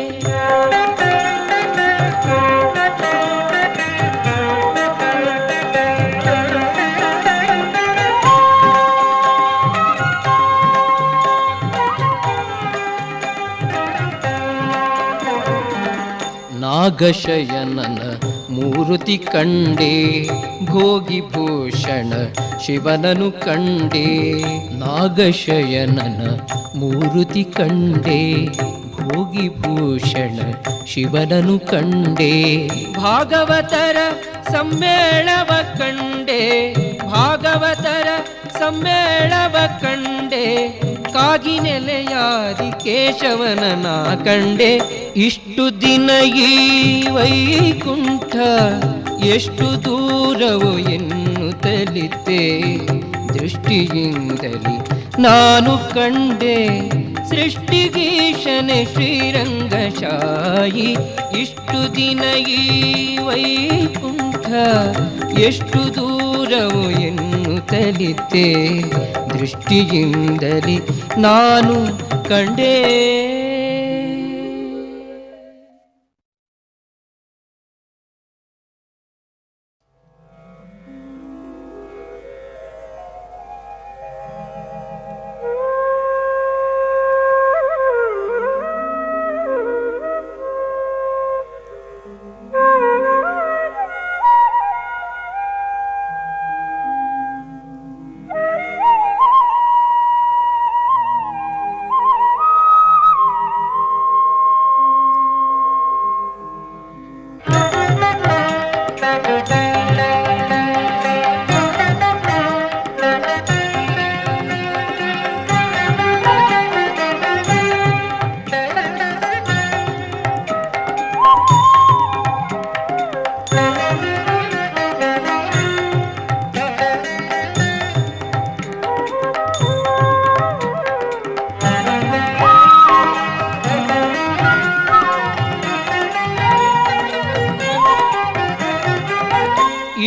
ನಾಗಶಯನನ ಮೂರುತಿ ಕಂಡೆ ಭೋಗಿಭೂಷಣ ಶಿವನನು ಕಂಡೆ ನಾಗಶಯನನ ಮೂರುತಿ ಕಂಡೆ ಭೋಗಿಭೂಷಣ ಶಿವನನು ಕಂಡೆ ಭಾಗವತರ ಸಮ್ಮೇಳವ ಕಂಡೆ ಭಾಗವತರ ಸಮ್ಮೇಳವ ಕಂಡೆ ಕಾಗಿ ನೆಲೆಯಾದಿ ಕೇಶವನನ ಕಂಡೆ ಇಷ್ಟು ದಿನ ಈ ವೈಕುಂಠ ಎಷ್ಟು ದೂರವು ಎನ್ನುತ್ತಲಿದ್ದೆ ದೃಷ್ಟಿಯಿಂದಲೇ ನಾನು ಕಂಡೆ ಸೃಷ್ಟಿಗೀಶನೆ ಶ್ರೀರಂಗಶಾಯಿ ಇಷ್ಟು ದಿನ ಈ ವೈಕುಂಠ ಎಷ್ಟು ದೂರವು ಎನ್ನುತ್ತಲಿದ್ದೆ ದೃಷ್ಟಿಯಿಂದಲೇ ನಾನು ಕಂಡೆ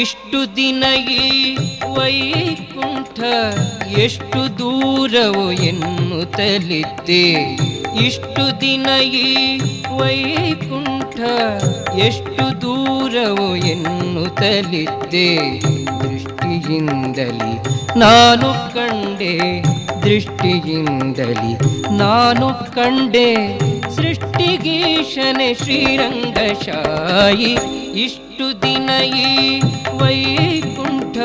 ಇಷ್ಟು ದಿನ ಈ ವೈಕುಂಠ ಎಷ್ಟು ದೂರವು ಎನ್ನುತ್ತಲಿದ್ದೆ. ಇಷ್ಟು ದಿನ ಈ ವೈಕುಂಠ ಎಷ್ಟು ದೂರವು ಎನ್ನುತ್ತಲಿದ್ದೆ. ದೃಷ್ಟಿಯಿಂದಲಿ ನಾನು ಕಂಡೆ, ದೃಷ್ಟಿಯಿಂದಲಿ ನಾನು ಕಂಡೆ ಸೃಷ್ಟಿಗೀಶನೆ ಶ್ರೀರಂಗಶಾಯಿ. ಇಷ್ಟು ದಿನ ಈ ವೈಕುಂಠ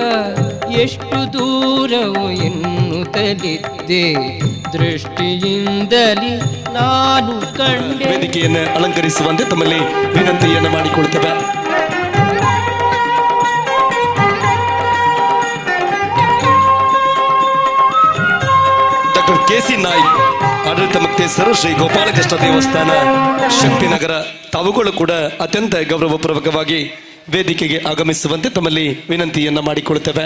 ಎಷ್ಟು ದೂರವು ಎನ್ನುತ್ತಲಿದ್ದೆ. ದೃಷ್ಟಿಯಿಂದಲಿ ನಾನು ಕಂಡೆ. ವೇದಿಕೆಯನ್ನು ಅಲಂಕರಿಸುವಂತೆ ತಮ್ಮಲ್ಲಿ ವಿನಂತಿಯನ್ನು ಮಾಡಿಕೊಳ್ತೇವೆ. Doctor KC. ನಾಯ್ಕ್, ಆಡಳಿತ ಮುಕ್ತೇಶ್ವರ ಶ್ರೀ ಗೋಪಾಲಕೃಷ್ಣ ದೇವಸ್ಥಾನ, ಶಕ್ತಿನಗರ, ತಾವುಗಳು ಕೂಡ ಅತ್ಯಂತ ಗೌರವಪೂರ್ವಕವಾಗಿ ವೇದಿಕೆಗೆ ಆಗಮಿಸುವಂತೆ ತಮ್ಮಲ್ಲಿ ವಿನಂತಿಯನ್ನ ಮಾಡಿಕೊಳ್ತೇವೆ.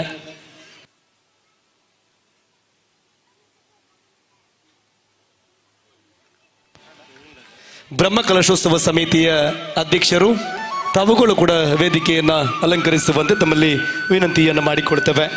ಬ್ರಹ್ಮ ಕಲಶೋತ್ಸವ ಸಮಿತಿಯ ಅಧ್ಯಕ್ಷರು, ತಾವುಗಳು ಕೂಡ ವೇದಿಕೆಯನ್ನ ಅಲಂಕರಿಸುವಂತೆ ತಮ್ಮಲ್ಲಿ ವಿನಂತಿಯನ್ನ ಮಾಡಿಕೊಳ್ತೇವೆ.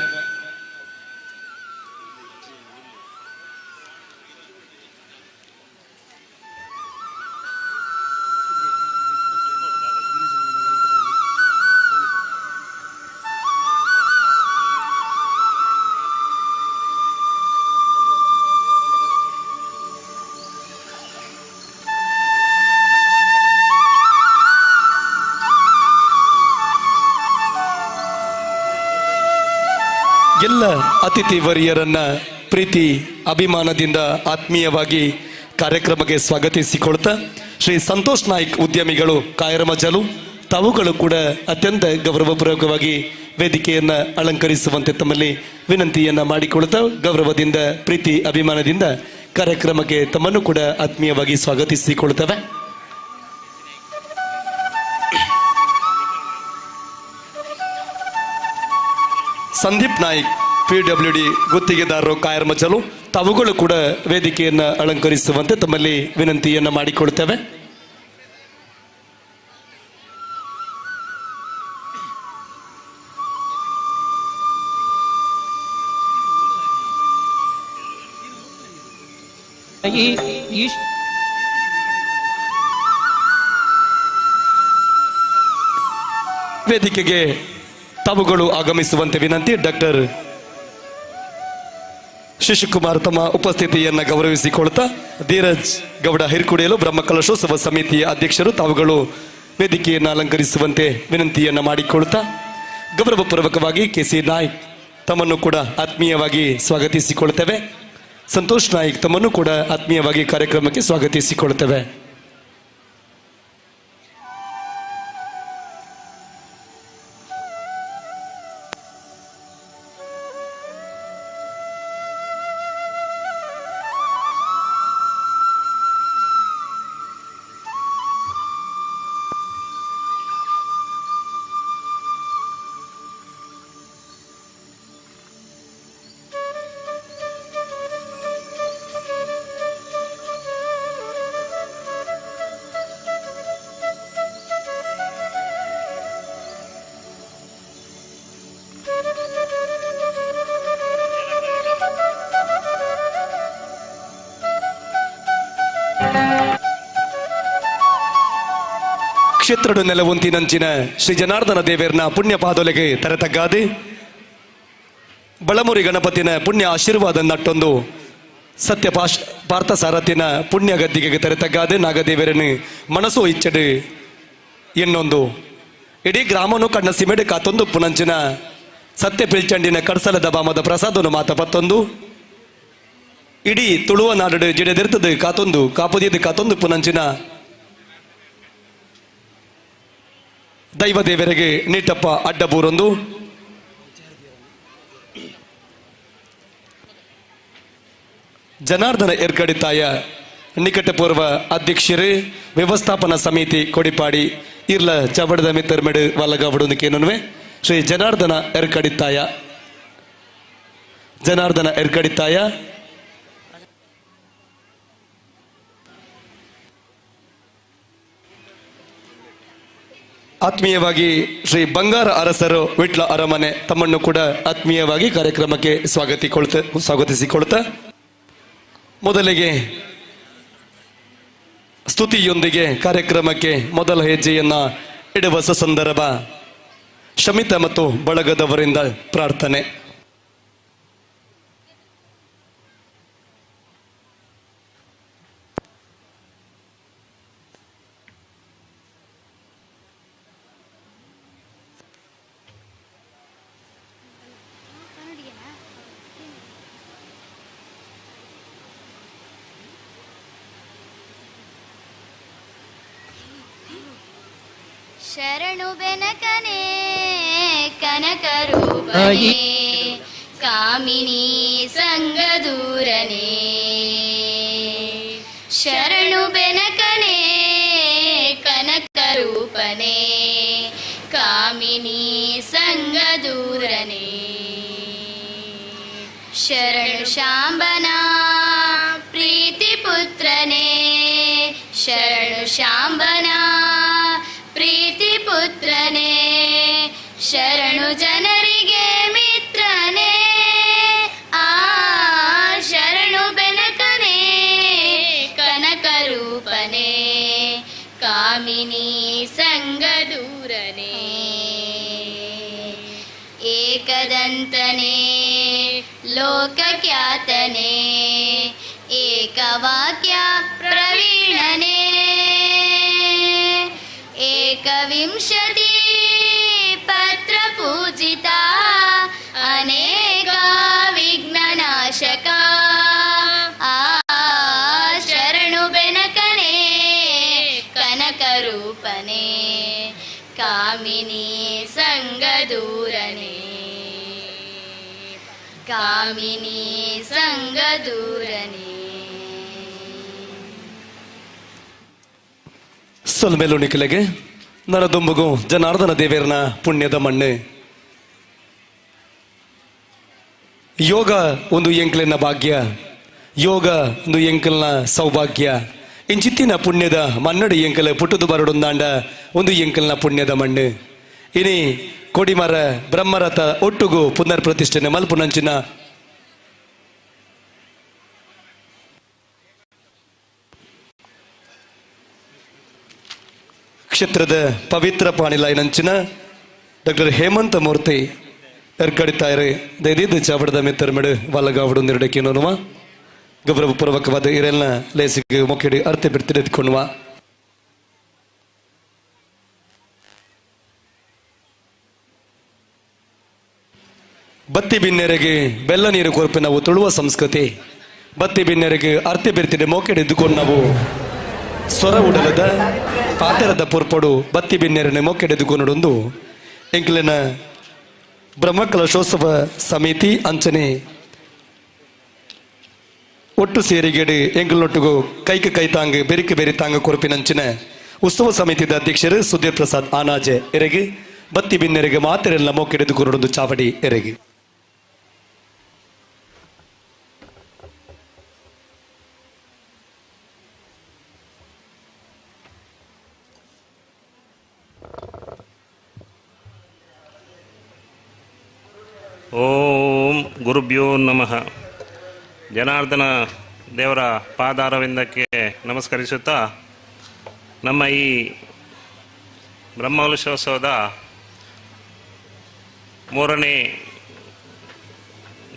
ಎಲ್ಲ ಅತಿಥಿ ವರಿಯರನ್ನ ಪ್ರೀತಿ ಅಭಿಮಾನದಿಂದ ಆತ್ಮೀಯವಾಗಿ ಕಾರ್ಯಕ್ರಮಕ್ಕೆ ಸ್ವಾಗತಿಸಿಕೊಳ್ತಾ ಶ್ರೀ ಸಂತೋಷ್ ನಾಯ್ಕ್ ಉದ್ಯಮಿಗಳು ಕಾಯರಮಜಲು, ತಾವುಗಳು ಕೂಡ ಅತ್ಯಂತ ಗೌರವಪೂರ್ವಕವಾಗಿ ವೇದಿಕೆಯನ್ನ ಅಲಂಕರಿಸುವಂತೆ ತಮ್ಮಲ್ಲಿ ವಿನಂತಿಯನ್ನ ಮಾಡಿಕೊಳ್ತಾ ಗೌರವದಿಂದ ಪ್ರೀತಿ ಅಭಿಮಾನದಿಂದ ಕಾರ್ಯಕ್ರಮಕ್ಕೆ ತಮ್ಮನ್ನು ಕೂಡ ಆತ್ಮೀಯವಾಗಿ ಸ್ವಾಗತಿಸಿಕೊಳ್ತೇವೆ. ಸಂದೀಪ್ ನಾಯ್ಕ್, PWD ಗುತ್ತಿಗೆದಾರರು ಕಾಯರ್ಮಚಲು, ತಾವುಗಳು ಕೂಡ ವೇದಿಕೆಯನ್ನ ಅಲಂಕರಿಸುವಂತೆ ತಮ್ಮಲ್ಲಿ ವಿನಂತಿಯನ್ನ ಮಾಡಿಕೊಳ್ತೇವೆ. ವೇದಿಕೆಗೆ ತಾವುಗಳು ಆಗಮಿಸುವಂತೆ ವಿನಂತಿ. ಡಾಕ್ಟರ್ ಶಿಶುಕುಮಾರ್ ತಮ್ಮ ಉಪಸ್ಥಿತಿಯನ್ನ ಗೌರವಿಸಿಕೊಳ್ತಾ ಧೀರಜ್ ಗೌಡ ಹಿರ್ಕುಡಿಯಲು ಬ್ರಹ್ಮ ಕಲಶೋತ್ಸವ ಸಮಿತಿಯ ಅಧ್ಯಕ್ಷರು, ತಾವುಗಳು ವೇದಿಕೆಯನ್ನು ಅಲಂಕರಿಸುವಂತೆ ವಿನಂತಿಯನ್ನ ಮಾಡಿಕೊಳ್ತಾ ಗೌರವಪೂರ್ವಕವಾಗಿ ಕೆ.ಸಿ. ನಾಯ್ಕ್ ತಮ್ಮನ್ನು ಕೂಡ ಆತ್ಮೀಯವಾಗಿ ಸ್ವಾಗತಿಸಿಕೊಳ್ತೇವೆ. ಸಂತೋಷ್ ನಾಯ್ಕ್ ತಮ್ಮನ್ನು ಕೂಡ ಆತ್ಮೀಯವಾಗಿ ಕಾರ್ಯಕ್ರಮಕ್ಕೆ ಸ್ವಾಗತಿಸಿಕೊಳ್ತೇವೆ. ಕ್ಷೇತ್ರಡು ನೆಲವಂತಿನಂಚಿನ ಶ್ರೀ ಜನಾರ್ದನ ದೇವೇರ್ನ ಪುಣ್ಯ ಪಾದೊಲೆಗೆ ತರೆತಗ್ಗಾದೆ ಬಳಮುರಿ ಗಣಪತಿನ ಪುಣ್ಯ ಆಶೀರ್ವಾದ ನಟ್ಟೊಂದು ಸತ್ಯ ಪಾರ್ಥ ಸಾರಥಿನ ಪುಣ್ಯ ಗದ್ದಿಗೆಗೆ ತರೆತಗ್ಗಾದೆ ನಾಗದೇವರನ್ನು ಮನಸ್ಸು ಇಚ್ಚಡು ಎನ್ನೊಂದು ಇಡೀ ಗ್ರಾಮನು ಕಣ್ಣ ಸಿಮೆಡೆ ಕಾತೊಂದು ಪುನಂಚಿನ ಸತ್ಯ ಪಿಳ್ಚಂಡಿನ ಕಡ್ಸಲದ ಬಾಮದ ಪ್ರಸಾದನು ಮಾತ ಪತ್ತೊಂದು ಇಡೀ ತುಳುವ ನಾಡು ಜಿಡೆದಿರ್ತದೆ ಕಾತೊಂದು ಕಾಪುದಿದ ಕಾತೊಂದು ಪುನಂಚಿನ ದೈವ ದೇವರಿಗೆ ನೀಟಪ್ಪ ಅಡ್ಡಬೂರೊಂದು ಜನಾರ್ದನ ಏರ್ಕಡಿತಾಯ ನಿಕಟಪೂರ್ವ ಅಧ್ಯಕ್ಷರೇ ವ್ಯವಸ್ಥಾಪನಾ ಸಮಿತಿ ಕೊಡಿಪಾಡಿ ಇರ್ಲ ಚಬಡದ ಮಿತ್ತರ್ಮೆಡು ವಲ್ಲಗವಡುನಕೇನುವೆ ಶ್ರೀ ಜನಾರ್ದನ ಏರ್ಕಡಿತಾಯ ಆತ್ಮೀಯವಾಗಿ ಶ್ರೀ ಬಂಗಾರ ಅರಸರು ವಿಟ್ಲ ಅರಮನೆ ತಮ್ಮನ್ನು ಕೂಡ ಆತ್ಮೀಯವಾಗಿ ಕಾರ್ಯಕ್ರಮಕ್ಕೆ ಸ್ವಾಗತಿಸಿಕೊಳ್ತಾ ಮೊದಲಿಗೆ ಸ್ತುತಿಯೊಂದಿಗೆ ಕಾರ್ಯಕ್ರಮಕ್ಕೆ ಮೊದಲ ಹೆಜ್ಜೆಯನ್ನ ಇಡುವ ಸಂದರ್ಭ ಶಮಿತ ಮತ್ತು ಬಳಗದವರಿಂದ ಪ್ರಾರ್ಥನೆ. ಶರಣು ಬೆನಕನೆ ಕನಕರೂಪನೇ ಕಾಮಿನಿ ಸಂಗದೂರನೇ ಶರಣು ಬೆನಕನೆ ಕನಕರೂಪನೇ ಕಾಮಿನಿ ಸಂಗದೂರನೇ ಶರಣು ಶಾಂಬನ ಪ್ರೀತಿ ಪುತ್ರನೇ ಶರಣು ಶಾಂಬನ ಪ್ರೀತಿ ಪುತ್ರನೇ ಶರಣು ಜನರಿಗೆ ಮಿತ್ರನೇ ಆ ಶರಣು ಬೆನಕನೇ ಕನಕರೂಪನೇ ಕಾಮಿನಿ ಸಂಗದೂರನೇ ಏಕದಂತನೇ ಲೋಕಖ್ಯಾತನೇ ಏಕವಾಕ್ಯ ಪ್ರವೀಣನೇ ಏಕವಿಂಶತಿ ಪತ್ರ ಪೂಜಿತ ಅನೇಕ ವಿಘ್ನನಾಶಕ ಆ ಶರಣು ಬೆನಕನೇ ಕನಕರೂಪನೇ ಕಾಮಿನಿ ಸಂಗದೂರನೇ ಕಾಮಿನಿ ಸಂಗದೂರನೇ ಸೊಲ್ಮೆಲುಣಿಕಲೆಗೆ ನರದುಂಬುಗು ಜನಾರ್ದನ ದೇವರನ ಪುಣ್ಯದ ಮಣ್ಣು ಯೋಗ ಒಂದು ಎಂಕಲಿನ ಭಾಗ್ಯ ಯೋಗ ಒಂದು ಎಂಕಲ್ನ ಸೌಭಾಗ್ಯ ಇಂಚಿತ್ತಿನ ಪುಣ್ಯದ ಮನ್ನಡಿ ಎಂಕಲ್ ಪುಟ್ಟದು ಬರಡೊಂದಾಂಡ ಒಂದು ಎಂಕಲ್ನ ಪುಣ್ಯದ ಮಣ್ಣು ಇನಿ ಕೊಡಿಮರ ಬ್ರಹ್ಮರಥ ಒಟ್ಟುಗು ಪುನರ್ ಪ್ರತಿಷ್ಠೆನೆ ಮಲ್ಪುನಂಚಿನ ಕ್ಷೇತ್ರದ ಪವಿತ್ರ ಪಾಣಿಲಾಯನಂಚಿನ ಡಾಕ್ಟರ್ ಹೇಮಂತ ಮೂರ್ತಿ ಏರ್ಕಡಿತಾಯಿರೆ ದೈದಿದ್ದ ಚಾವಡದ ಮಿತ್ತರ್ಮೆಡು ವಲ್ಲಗಾವಡು ನಿರ್ಡಕ್ಕೆ ನೋಡುವ ಗೌರವಪೂರ್ವಕವಾದ ಇರೆಲ್ಲ ಲೇಸಿಗೆ ಮೊಕ್ಕೆಡಿ ಅರ್ಥ ಬಿಡ್ತಿಡೆದುಕೊಳ್ಳುವ ಬತ್ತಿ ಬಿನ್ನೆರೆಗೆ ಬೆಲ್ಲ ನೀರು ಕೊರಪು ನಾವು ತುಳುವ ಸಂಸ್ಕೃತಿ ಬತ್ತಿ ಬಿನ್ನೆರೆಗೆ ಅರ್ಥ ಬಿರ್ತಿಡೆ ಮೊಕ್ಕೆಡೆದುಕೊಂಡು ನಾವು ಸ್ವರ ಉಡಲದ ಪಾತೆರದ ಪೊರ್ಪಡು ಬತ್ತಿ ಬಿನ್ನೆರನೆ ಮೊಕ್ಕೆಡೆದುಕೊಂಡೊಂದು ಎಂಕ್ಲಿನ ಬ್ರಹ್ಮಕಲಶೋತ್ಸವ ಸಮಿತಿ ಅಂಚನೆ ಒಟ್ಟು ಸೇರಿಗೆಡು ಎಂಕಲ್ನೊಟ್ಟಿಗೂ ಕೈಕ ಕೈತಾಂಗ್ ಬೆರಿಕೆ ಬೆರಿತಾಂಗ ಕೊರಪಿನಂಚಿನ ಉತ್ಸವ ಸಮಿತಿದ ಅಧ್ಯಕ್ಷರು ಸುಧೀರ್ ಪ್ರಸಾದ್ ಆನಾಜೆ ಎರೆಗೆ ಬತ್ತಿ ಬಿನ್ನೆರೆಗೆ ಮಾತೆರೆಲ್ಲ ಮೊಕ್ಕೆಡೆದುಕೊಂಡೊಂದು ಚಾವಡಿ ಎರೆಗೆ ಓಂ ಗುರುಭ್ಯೋ ನಮಃ. ಜನಾರ್ದನ ದೇವರ ಪಾದಾರವಿಂದಕ್ಕೆ ನಮಸ್ಕರಿಸುತ್ತಾ ನಮ್ಮ ಈ ಬ್ರಹ್ಮಕಲಶೋತ್ಸವದ 3ನೇ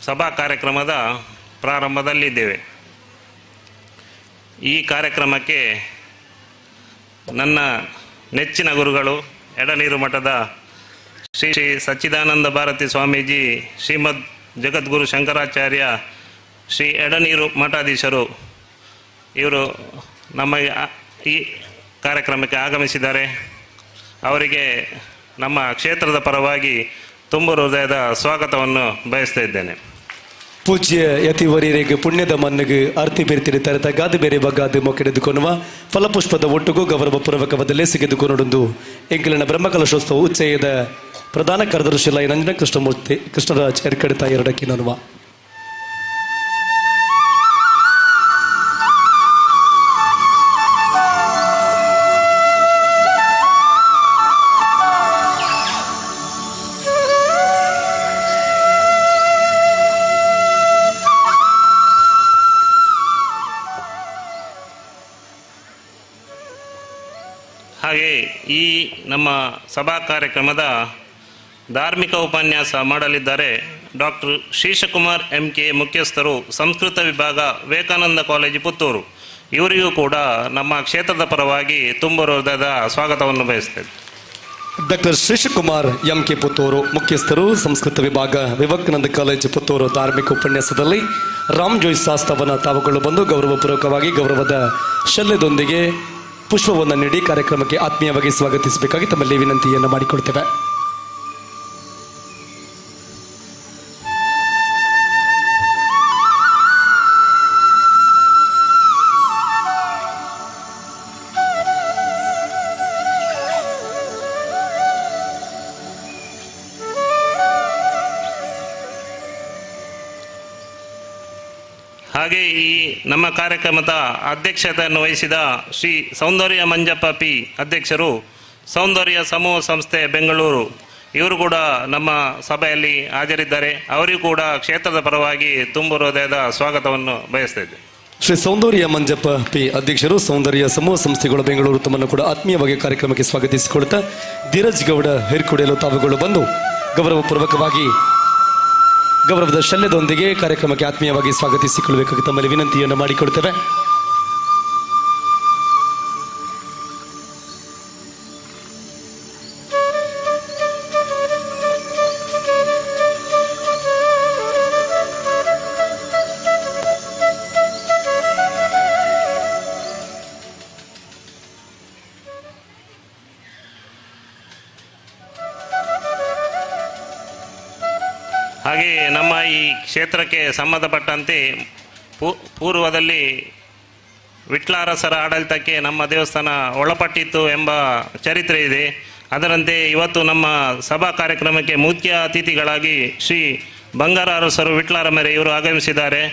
ಸಭಾ ಕಾರ್ಯಕ್ರಮದ ಪ್ರಾರಂಭದಲ್ಲಿದ್ದೇವೆ. ಈ ಕಾರ್ಯಕ್ರಮಕ್ಕೆ ನನ್ನ ನೆಚ್ಚಿನ ಗುರುಗಳು ಎಡನೀರು ಮಠದ ಶ್ರೀ ಶ್ರೀ ಸಚ್ಚಿದಾನಂದ ಭಾರತಿ ಸ್ವಾಮೀಜಿ, ಶ್ರೀಮದ್ ಜಗದ್ಗುರು ಶಂಕರಾಚಾರ್ಯ, ಶ್ರೀ ಎಡನೀರು ಮಠಾಧೀಶರು ಇವರು ನಮ್ಮ ಈ ಕಾರ್ಯಕ್ರಮಕ್ಕೆ ಆಗಮಿಸಿದ್ದಾರೆ. ಅವರಿಗೆ ನಮ್ಮ ಕ್ಷೇತ್ರದ ಪರವಾಗಿ ತುಂಬ ಹೃದಯದ ಸ್ವಾಗತವನ್ನು ಬಯಸ್ತಾ ಇದ್ದೇನೆ. ಪೂಜ್ಯ ಯತಿವರಿಯರಿಗೆ ಪುಣ್ಯದ ಮನ್ನಿಗೆ ಅರ್ತಿ ಬೆರ್ತಿರಿ ತರತ ಗಾದೆ ಬೇರೆ ಬಗಾದೆ ಮೊಕ್ಕೆಡೆದುಕೊಳ್ಳುವ ಫಲಪುಷ್ಪದ ಒಟ್ಟುಗೂ ಗೌರವಪೂರ್ವಕವಾದ ಲೇಸಿಗೆದುಕೊಂಡೊಂದು ಎಂಕಲಿನ ಬ್ರಹ್ಮಕಲಶೋತ್ಸವ ಉಚ್ಚಯದ ಪ್ರಧಾನ ಕಾರ್ಯದರ್ಶಿ ನಂಜನ ಕೃಷ್ಣಮೂರ್ತಿ ಕೃಷ್ಣರಾಜ್ ಎರ್ಕಡಿತ ಎರಡಕ್ಕೆ ನೋಡುವ ಹಾಗೆ ಈ ನಮ್ಮ ಸಭಾ ಕಾರ್ಯಕ್ರಮದ ಧಾರ್ಮಿಕ ಉಪನ್ಯಾಸ ಮಾಡಲಿದ್ದಾರೆ ಡಾಕ್ಟರ್ ಶೇಷಕುಮಾರ್ MK, ಮುಖ್ಯಸ್ಥರು, ಸಂಸ್ಕೃತ ವಿಭಾಗ, ವಿವೇಕಾನಂದ ಕಾಲೇಜು, ಪುತ್ತೂರು. ಇವರಿಗೂ ಕೂಡ ನಮ್ಮ ಕ್ಷೇತ್ರದ ಪರವಾಗಿ ತುಂಬ ಹೃದಯದ ಸ್ವಾಗತವನ್ನು ಬಯಸ್ತೇನೆ. ಡಾಕ್ಟರ್ ಶೇಷಕುಮಾರ್ MK, ಪುತ್ತೂರು, ಮುಖ್ಯಸ್ಥರು, ಸಂಸ್ಕೃತ ವಿಭಾಗ, ವಿವೇಕಾನಂದ ಕಾಲೇಜು, ಪುತ್ತೂರು. ಧಾರ್ಮಿಕ ಉಪನ್ಯಾಸದಲ್ಲಿ ರಾಮ್ ಜೋಯ್ ಶಾಸ್ತ್ರವನ್ನು ತಾವುಗಳು ಬಂದು ಗೌರವಪೂರ್ವಕವಾಗಿ ಗೌರವದ ಶಲ್ಯದೊಂದಿಗೆ ಪುಷ್ಪವನ್ನು ನೀಡಿ ಕಾರ್ಯಕ್ರಮಕ್ಕೆ ಆತ್ಮೀಯವಾಗಿ ಸ್ವಾಗತಿಸಬೇಕಾಗಿ ತಮ್ಮಲ್ಲಿ ವಿನಂತಿಯನ್ನು ಮಾಡಿಕೊಳ್ತೇವೆ. ಹಾಗೆ ಈ ನಮ್ಮ ಕಾರ್ಯಕ್ರಮದ ಅಧ್ಯಕ್ಷತೆಯನ್ನು ವಹಿಸಿದ ಶ್ರೀ ಸೌಂದರ್ಯ ಮಂಜಪ್ಪ P, ಅಧ್ಯಕ್ಷರು, ಸೌಂದರ್ಯ ಸಮೂಹ ಸಂಸ್ಥೆ, ಬೆಂಗಳೂರು. ಇವರು ಕೂಡ ನಮ್ಮ ಸಭೆಯಲ್ಲಿ ಹಾಜರಿದ್ದಾರೆ. ಅವರಿಗೂ ಕೂಡ ಕ್ಷೇತ್ರದ ಪರವಾಗಿ ತುಂಬ ಹೃದಯದ ಸ್ವಾಗತವನ್ನು ಬಯಸ್ತಾ ಇದ್ದೇನೆ. ಶ್ರೀ ಸೌಂದರ್ಯ ಮಂಜಪ್ಪ P, ಅಧ್ಯಕ್ಷರು, ಸೌಂದರ್ಯ ಸಮೂಹ ಸಂಸ್ಥೆಗಳು, ಬೆಂಗಳೂರು. ತಮ್ಮನ್ನು ಕೂಡ ಆತ್ಮೀಯವಾಗಿ ಕಾರ್ಯಕ್ರಮಕ್ಕೆ ಸ್ವಾಗತಿಸಿಕೊಳ್ತಾ ಧೀರಜ್ ಗೌಡ ಹಿರ್ಕುಡಿಯಲು ತಾವುಗಳು ಬಂದು ಗೌರವಪೂರ್ವಕವಾಗಿ ಗೌರವದ ಶಲ್ಯದೊಂದಿಗೆ ಕಾರ್ಯಕ್ರಮಕ್ಕೆ ಆತ್ಮೀಯವಾಗಿ ಸ್ವಾಗತಿಸಿಕೊಳ್ಳಬೇಕಾಗಿ ತಮ್ಮಲ್ಲಿ ವಿನಂತಿಯನ್ನು ಮಾಡಿಕೊಡ್ತೇವೆ. ಹಾಗೆ ನಮ್ಮ ಈ ಕ್ಷೇತ್ರಕ್ಕೆ ಸಂಬಂಧಪಟ್ಟಂತೆ ಪೂರ್ವದಲ್ಲಿ ವಿಟ್ಲಾರಸರ ಆಡಳಿತಕ್ಕೆ ನಮ್ಮ ದೇವಸ್ಥಾನ ಒಳಪಟ್ಟಿತ್ತು ಎಂಬ ಚರಿತ್ರೆ ಇದೆ. ಅದರಂತೆ ಇವತ್ತು ನಮ್ಮ ಸಭಾ ಕಾರ್ಯಕ್ರಮಕ್ಕೆ ಮುಖ್ಯ ಅತಿಥಿಗಳಾಗಿ ಶ್ರೀ ಬಂಗಾರ ಅರಸರು ವಿಟ್ಲಾರಮರೆ ಇವರು ಆಗಮಿಸಿದ್ದಾರೆ.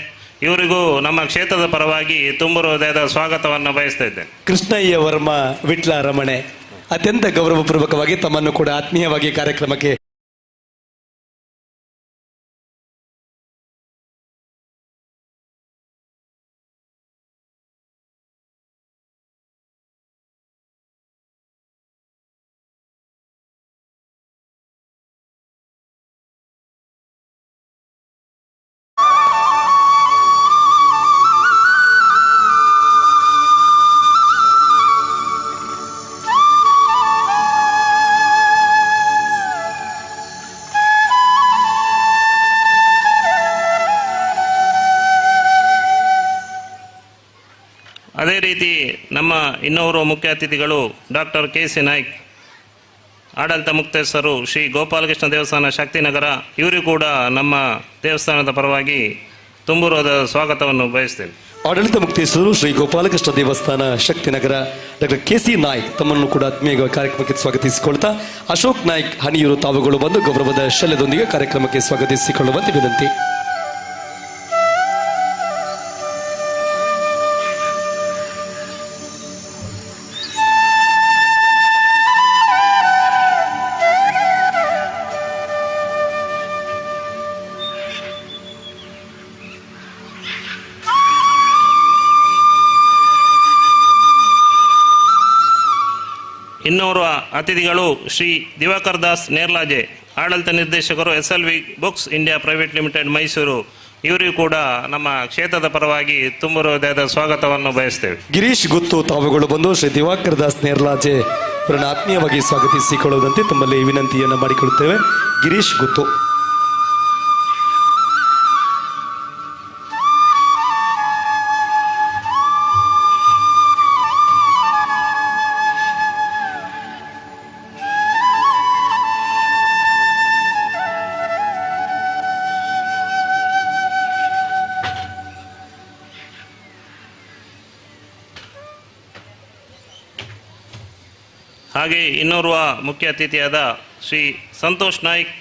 ಇವರಿಗೂ ನಮ್ಮ ಕ್ಷೇತ್ರದ ಪರವಾಗಿ ತುಂಬ ಹೃದಯದ ಸ್ವಾಗತವನ್ನು ಬಯಸ್ತಾ ಇದ್ದೇನೆ. ಕೃಷ್ಣಯ್ಯ ವರ್ಮ ವಿಟ್ಲಾರಮಣೆ ಅತ್ಯಂತ ಗೌರವಪೂರ್ವಕವಾಗಿ ತಮ್ಮನ್ನು ಕೂಡ ಆತ್ಮೀಯವಾಗಿ ಕಾರ್ಯಕ್ರಮಕ್ಕೆ ಅದೇ ರೀತಿ ನಮ್ಮ ಇನ್ನೋರ್ವ ಮುಖ್ಯ ಅತಿಥಿಗಳು ಡಾಕ್ಟರ್ KC ನಾಯ್ಕ್, ಆಡಳಿತ ಮುಕ್ತೇಶ್ವರು, ಶ್ರೀ ಗೋಪಾಲಕೃಷ್ಣ ದೇವಸ್ಥಾನ, ಶಕ್ತಿನಗರ. ಇವರು ಕೂಡ ನಮ್ಮ ದೇವಸ್ಥಾನದ ಪರವಾಗಿ ತುಂಬುರದ ಸ್ವಾಗತವನ್ನು ಬಯಸ್ತೇನೆ. ಆಡಳಿತ ಮುಕ್ತೇಶ್ವರು ಶ್ರೀ ಗೋಪಾಲಕೃಷ್ಣ ದೇವಸ್ಥಾನ, ಶಕ್ತಿನಗರ, ಡಾಕ್ಟರ್ KC ನಾಯ್ಕ್ ತಮ್ಮನ್ನು ಕೂಡ ಆತ್ಮೀಯ ಕಾರ್ಯಕ್ರಮಕ್ಕೆ ಸ್ವಾಗತಿಸಿಕೊಳ್ತಾ ಅಶೋಕ್ ನಾಯ್ಕ್ ಹನಿಯೂರು ತಾವುಗಳು ಬಂದು ಗೌರವದ ಶಲ್ಯದೊಂದಿಗೆ ಕಾರ್ಯಕ್ರಮಕ್ಕೆ ಸ್ವಾಗತಿಸಿಕೊಳ್ಳುವಂತೆ ವಿನಂತಿ. ಇನ್ನೋರ್ವ ಅತಿಥಿಗಳು ಶ್ರೀ ದಿವಾಕರ್ ದಾಸ್ ನೇರ್ಲಾಜೆ, ಆಡಳಿತ ನಿರ್ದೇಶಕರು, SLV books India private limited, Mysuru. ಇವರಿಗೂ ಕೂಡ ನಮ್ಮ ಕ್ಷೇತ್ರದ ಪರವಾಗಿ ತುಂಬ ಹೃದಯದ ಸ್ವಾಗತವನ್ನು ಬಯಸ್ತೇವೆ. ಗಿರೀಶ್ ಗುತ್ತು ತಾವುಗಳು ಬಂದು ಶ್ರೀ ದಿವಾಕರ್ ದಾಸ್ ನೇರ್ಲಾಜೆ ಅವರನ್ನು ಆತ್ಮೀಯವಾಗಿ ಸ್ವಾಗತಿಸಿಕೊಳ್ಳುವಂತೆ ತಮ್ಮಲ್ಲಿ ವಿನಂತಿಯನ್ನು ಮಾಡಿಕೊಳ್ಳುತ್ತೇವೆ. ಗಿರೀಶ್ ಗುತ್ತು. ಹಾಗೆ ಇನ್ನೋರ್ವ ಮುಖ್ಯ ಅತಿಥಿಯಾದ ಶ್ರೀ ಸಂತೋಷ್ ನಾಯ್ಕ್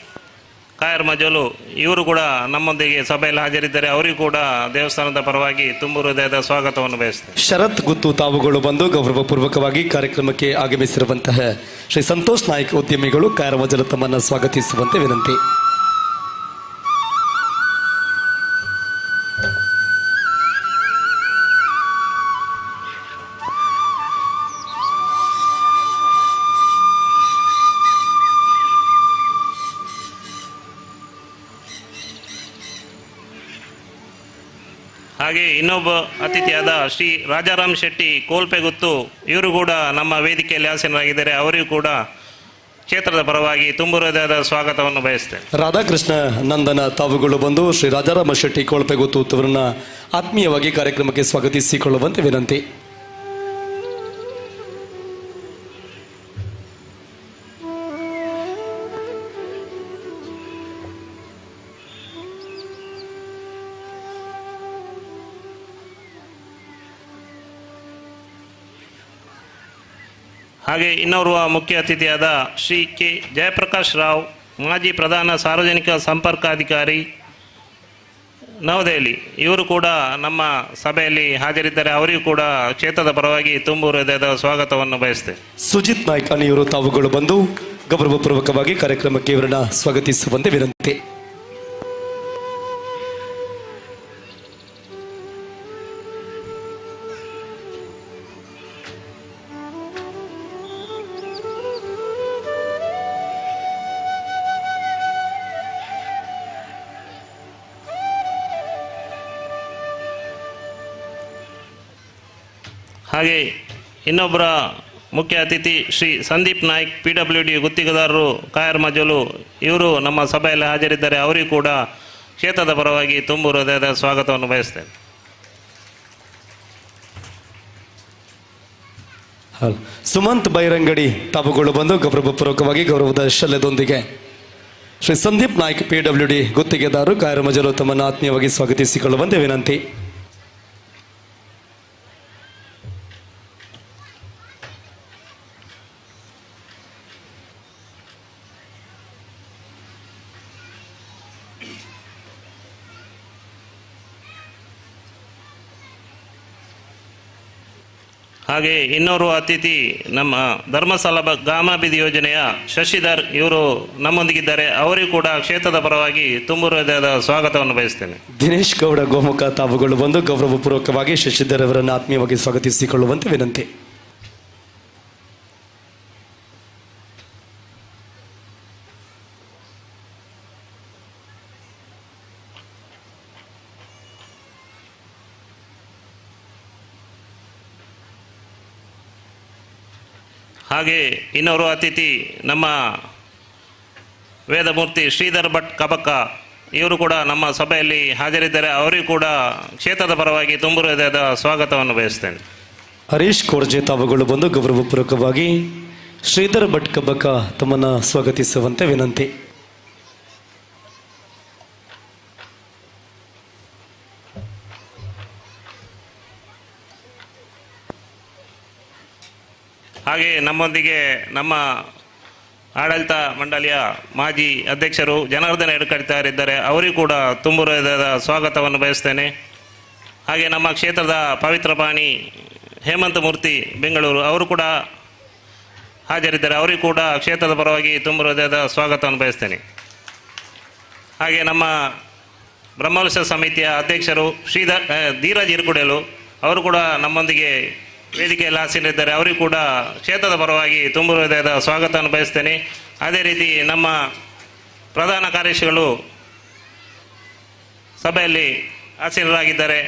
ಕಾಯರ್ ಮಜಲು, ಇವರು ಕೂಡ ನಮ್ಮೊಂದಿಗೆ ಸಭೆಯಲ್ಲಿ ಹಾಜರಿದ್ದಾರೆ. ಅವರಿಗೂ ಕೂಡ ದೇವಸ್ಥಾನದ ಪರವಾಗಿ ತುಂಬ ಹೃದಯದ ಸ್ವಾಗತವನ್ನು ಬಯಸ್ತೇನೆ. ಶರತ್ ಗುತ್ತು ತಾವುಗಳು ಬಂದು ಗೌರವಪೂರ್ವಕವಾಗಿ ಕಾರ್ಯಕ್ರಮಕ್ಕೆ ಆಗಮಿಸಿರುವಂತಹ ಶ್ರೀ ಸಂತೋಷ್ ನಾಯ್ಕ್ ಉದ್ಯಮಿಗಳು ಕಾಯರ್ ಮಜಲು ತಮ್ಮನ್ನು ಸ್ವಾಗತಿಸುವಂತೆ ವಿನಂತಿ. ಹಾಗೆ ಇನ್ನೊಬ್ಬ ಅತಿಥಿಯಾದ ಶ್ರೀ ರಾಜಾರಾಮ್ ಶೆಟ್ಟಿ ಕೋಲ್ಪೆಗುತ್ತು, ಇವರು ಕೂಡ ನಮ್ಮ ವೇದಿಕೆಯಲ್ಲಿ ಆಸೀನರಾಗಿದ್ದಾರೆ. ಅವರಿಗೂ ಕೂಡ ಕ್ಷೇತ್ರದ ಪರವಾಗಿ ತುಂಬು ಹೃದಯದ ಸ್ವಾಗತವನ್ನು ಬಯಸ್ತೇನೆ. ರಾಧಾಕೃಷ್ಣ ನಂದನ ತಾವುಗಳು ಬಂದು ಶ್ರೀ ರಾಜಾರಾಮ ಶೆಟ್ಟಿ ಕೋಳ್ಪೆಗುತ್ತು ಅವರನ್ನ ಆತ್ಮೀಯವಾಗಿ ಕಾರ್ಯಕ್ರಮಕ್ಕೆ ಸ್ವಾಗತಿಸಿಕೊಳ್ಳುವಂತೆ ವಿನಂತಿ. ಹಾಗೆ ಇನ್ನೋರ್ವ ಮುಖ್ಯ ಅತಿಥಿಯಾದ ಶ್ರೀ ಕೆ ಜಯಪ್ರಕಾಶ್ ರಾವ್, ಮಾಜಿ ಪ್ರಧಾನ ಸಾರ್ವಜನಿಕ ಸಂಪರ್ಕಾಧಿಕಾರಿ ನವದೆಹಲಿ, ಇವರು ಕೂಡ ನಮ್ಮ ಸಭೆಯಲ್ಲಿ ಹಾಜರಿದ್ದಾರೆ. ಅವರಿಗೂ ಕೂಡ ಕ್ಷೇತ್ರದ ಪರವಾಗಿ ತುಂಬು ಹೃದಯದ ಸ್ವಾಗತವನ್ನು ಬಯಸ್ತೇನೆ. ಸುಜಿತ್ ನಾಯ್ಕ್ ಅನಿಯವರು ತಾವುಗಳು ಬಂದು ಗೌರವಪೂರ್ವಕವಾಗಿ ಕಾರ್ಯಕ್ರಮಕ್ಕೆ ಇವರನ್ನ ಸ್ವಾಗತಿಸುವಂತೆ ವಿನಂತಿ. ಹಾಗೆ ಇನ್ನೊಬ್ಬರ ಮುಖ್ಯ ಅತಿಥಿ ಶ್ರೀ ಸಂದೀಪ್ ನಾಯ್ಕ್, PWD ಗುತ್ತಿಗೆದಾರರು, ಕಾಯರ್ ಮಜಲು, ಇವರು ನಮ್ಮ ಸಭೆಯಲ್ಲಿ ಹಾಜರಿದ್ದಾರೆ. ಅವರಿಗೂ ಕೂಡ ಕ್ಷೇತ್ರದ ಪರವಾಗಿ ತುಂಬು ಹೃದಯದ ಸ್ವಾಗತವನ್ನು ಬಯಸ್ತೇನೆ. ಸುಮಂತ್ ಬೈರಂಗಡಿ ತಾವುಗಳು ಬಂದು ಗೌರವಪೂರ್ವಕವಾಗಿ ಗೌರವದ ಶಲ್ಯದೊಂದಿಗೆ ಶ್ರೀ ಸಂದೀಪ್ ನಾಯ್ಕ್, PWD ಗುತ್ತಿಗೆದಾರರು, ಕಾಯರ್ ಮಜಲು ತಮ್ಮನ್ನು ಆತ್ಮೀಯವಾಗಿ ಸ್ವಾಗತಿಸಿಕೊಳ್ಳುವಂತೆ ವಿನಂತಿ. ಹಾಗೆ ಇನ್ನೋರ್ವ ಅತಿಥಿ ನಮ್ಮ ಧರ್ಮಸ್ಥಳ ಗ್ರಾಮಾಭಿವೃದ್ಧಿ ಯೋಜನೆಯ ಶಶಿಧರ್, ಇವರು ನಮ್ಮೊಂದಿಗಿದ್ದಾರೆ. ಅವರಿಗೂ ಕೂಡ ಕ್ಷೇತ್ರದ ಪರವಾಗಿ ತುಂಬು ಹೃದಯದ ಸ್ವಾಗತವನ್ನು ಬಯಸ್ತೇನೆ. ದಿನೇಶ್ ಗೌಡ ಗೋಮುಖ ತಾವುಗಳು ಬಂದು ಗೌರವಪೂರ್ವಕವಾಗಿ ಶಶಿಧರ್ ಅವರನ್ನು ಆತ್ಮೀಯವಾಗಿ ಸ್ವಾಗತಿಸಿಕೊಳ್ಳುವಂತೆ ವಿನಂತಿ. ಹಾಗೆ ಇನ್ನೋರ್ವ ಅತಿಥಿ ನಮ್ಮ ವೇದಮೂರ್ತಿ ಶ್ರೀಧರ್ ಭಟ್ ಕಬಕ್ಕ, ಇವರು ಕೂಡ ನಮ್ಮ ಸಭೆಯಲ್ಲಿ ಹಾಜರಿದ್ದಾರೆ. ಅವರಿಗೂ ಕೂಡ ಕ್ಷೇತ್ರದ ಪರವಾಗಿ ತುಂಬು ಹೃದಯದ ಸ್ವಾಗತವನ್ನು ಬಯಸ್ತೇನೆ. ಹರೀಶ್ ಕೋರ್ಜೆ ತಾವುಗಳು ಬಂದು ಗೌರವಪೂರ್ವಕವಾಗಿ ಶ್ರೀಧರ್ ಭಟ್ ಕಬಕ್ಕ ತಮ್ಮನ್ನು ಸ್ವಾಗತಿಸುವಂತೆ ವಿನಂತಿ. ಹಾಗೆ ನಮ್ಮೊಂದಿಗೆ ನಮ್ಮ ಆಡಳಿತ ಮಂಡಳಿಯ ಮಾಜಿ ಅಧ್ಯಕ್ಷರು ಜನಾರ್ದನ ಎಡಕಡಿತಾರಿದ್ದಾರೆ. ಅವರಿಗೂ ಕೂಡ ತುಂಬು ಹೃದಯದ ಸ್ವಾಗತವನ್ನು ಬಯಸ್ತೇನೆ. ಹಾಗೆ ನಮ್ಮ ಕ್ಷೇತ್ರದ ಪವಿತ್ರ ಪಾಣಿ ಹೇಮಂತ ಮೂರ್ತಿ ಬೆಂಗಳೂರು, ಅವರು ಕೂಡ ಹಾಜರಿದ್ದಾರೆ. ಅವರಿಗೂ ಕೂಡ ಕ್ಷೇತ್ರದ ಪರವಾಗಿ ತುಂಬು ಹೃದಯದ ಸ್ವಾಗತವನ್ನು ಬಯಸ್ತೇನೆ. ಹಾಗೆ ನಮ್ಮ ಬ್ರಹ್ಮಲಶ ಸಮಿತಿಯ ಅಧ್ಯಕ್ಷರು ಧೀರಜ್ ಇರ್ಕುಡೆಲು, ಅವರು ಕೂಡ ನಮ್ಮೊಂದಿಗೆ ವೇದಿಕೆಯಲ್ಲಿ ಹಾಸನಿದ್ದಾರೆ. ಅವರಿಗೂ ಕೂಡ ಕ್ಷೇತ್ರದ ಪರವಾಗಿ ತುಂಬು ಹೃದಯದ ಸ್ವಾಗತವನ್ನು ಬಯಸ್ತೇನೆ. ಅದೇ ರೀತಿ ನಮ್ಮ ಪ್ರಧಾನ ಕಾರ್ಯದರ್ಶಿಗಳು ಸಭೆಯಲ್ಲಿ ಹಾಸನರಾಗಿದ್ದಾರೆ.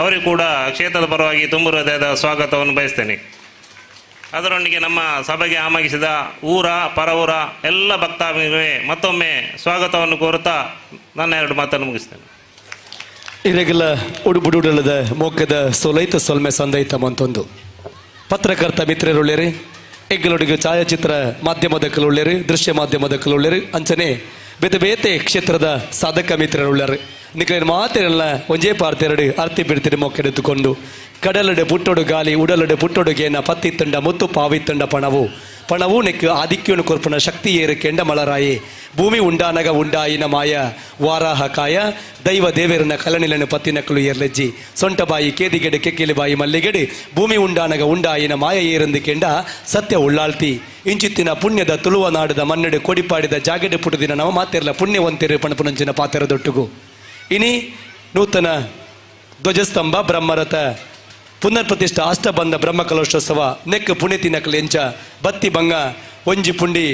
ಅವರಿಗೂ ಕೂಡ ಕ್ಷೇತ್ರದ ಪರವಾಗಿ ತುಂಬು ಹೃದಯದ ಸ್ವಾಗತವನ್ನು ಬಯಸ್ತೇನೆ. ಅದರೊಂದಿಗೆ ನಮ್ಮ ಸಭೆಗೆ ಆಮಂತ್ರಿಸಿದ ಊರ ಪರವೂರ ಎಲ್ಲ ಭಕ್ತಾದಿಗಳಿಗೆ ಮತ್ತೊಮ್ಮೆ ಸ್ವಾಗತವನ್ನು ಕೋರುತ್ತಾ ನನ್ನ 2 ಮಾತನ್ನು ಮುಗಿಸ್ತೇನೆ. ಇರೆಗಲ ಉಡುಬುಡುಡಲದ ಮೊಕ್ಕದ ಸೊಲೈತ ಸೊಲ್ಮೆ ಸಂದೈತ ಮಂತೊಂದು ಪತ್ರಕರ್ತ ಮಿತ್ರರುಳ್ಳೆರಿ, ಎಗ್ಗಲೊಡಿಗೆ ಛಾಯಾಚಿತ್ರ ಮಾಧ್ಯಮದ ಕಲುಳ್ಳೆರು, ದೃಶ್ಯ ಮಾಧ್ಯಮದ ಕಲುಳ್ಳೆರು, ಅಂಚನೆ ಬೇತೆ ಬೇತೆ ಕ್ಷೇತ್ರದ ಸಾಧಕ ಮಿತ್ರರುಳ್ಳರು. ನಿಖಿಲ ಮಾತೆಲ್ಲ ಒಂಜೇ ಪಾರ್ತೆರಡು ಅರ್ತಿ ಬಿಡ್ತಿರಿ ಮೊಕ್ಕೆಡೆತ್ತುಕೊಂಡು ಕಡಲಡೆ ಪುಟ್ಟೊಡು ಗಾಲಿ ಉಡಲಡೆ ಪುಟ್ಟೊಡುಗೇನ ಪತ್ತಿತ್ತಂಡ ಮುತ್ತು ಪಾವಿತ್ತಂಡ ಪಣವು ನೆಕ್ಕು ಆದಿಕ್ಯನು ಕೊರ್ಪಣ ಶಕ್ತಿ ಏರು ಕೆಂಡ ಮಳರಾಯೇ ಭೂಮಿ ಉಂಡಾನಗ ಉಂಡಾಯಿನ ಮಾಯ ವಾರಾಹ ಕಾಯ ದೈವ ದೇವೇರನ ಕಲನಿಲನ ಪತ್ತಿನಕ್ಕಲು ಏರ್ಲೆಜ್ಜಿ ಸೊಂಟ ಬಾಯಿ ಕೇದಿಗೆಡೆ ಕೆಕ್ಕಿಲಿ ಬಾಯಿ ಮಲ್ಲಿಗೆಡೆ ಭೂಮಿ ಉಂಡಾನಗ ಉಂಡಾಯಿನ ಮಾಯ ಏರಂದು ಕೆಂಡ ಸತ್ಯ ಉಳ್ಳಾಳ್ತಿ ಇಂಚಿತ್ತಿನ ಪುಣ್ಯದ ತುಳುವ ನಾಡದ ಮನ್ನಡೆ ಕೊಡಿಪಾಡಿದ ಜಾಗೆಡೆ ಪುಟದಿನ ನವ ಮಾತೆರ್ಲ ಪುಣ್ಯವಂತಿರು ಪಣಪುನಂಚಿನ ಪಾತೆರದೊಟ್ಟುಗು ಇನಿ ನೂತನ ಧ್ವಜಸ್ತಂಭ ಬ್ರಹ್ಮರಥ ಪುನರ್ಪ್ರತಿಷ್ಠಾ ಅಷ್ಟಬಂಧ ಬ್ರಹ್ಮಕಲಶೋತ್ಸವ ನೆಕ್ ಪುಣ್ಯತಿನಕಲ್ ಎಂಚ ಬತ್ತಿ ಬಂಗ ಒಂಜಿ ಪುಂಡಿ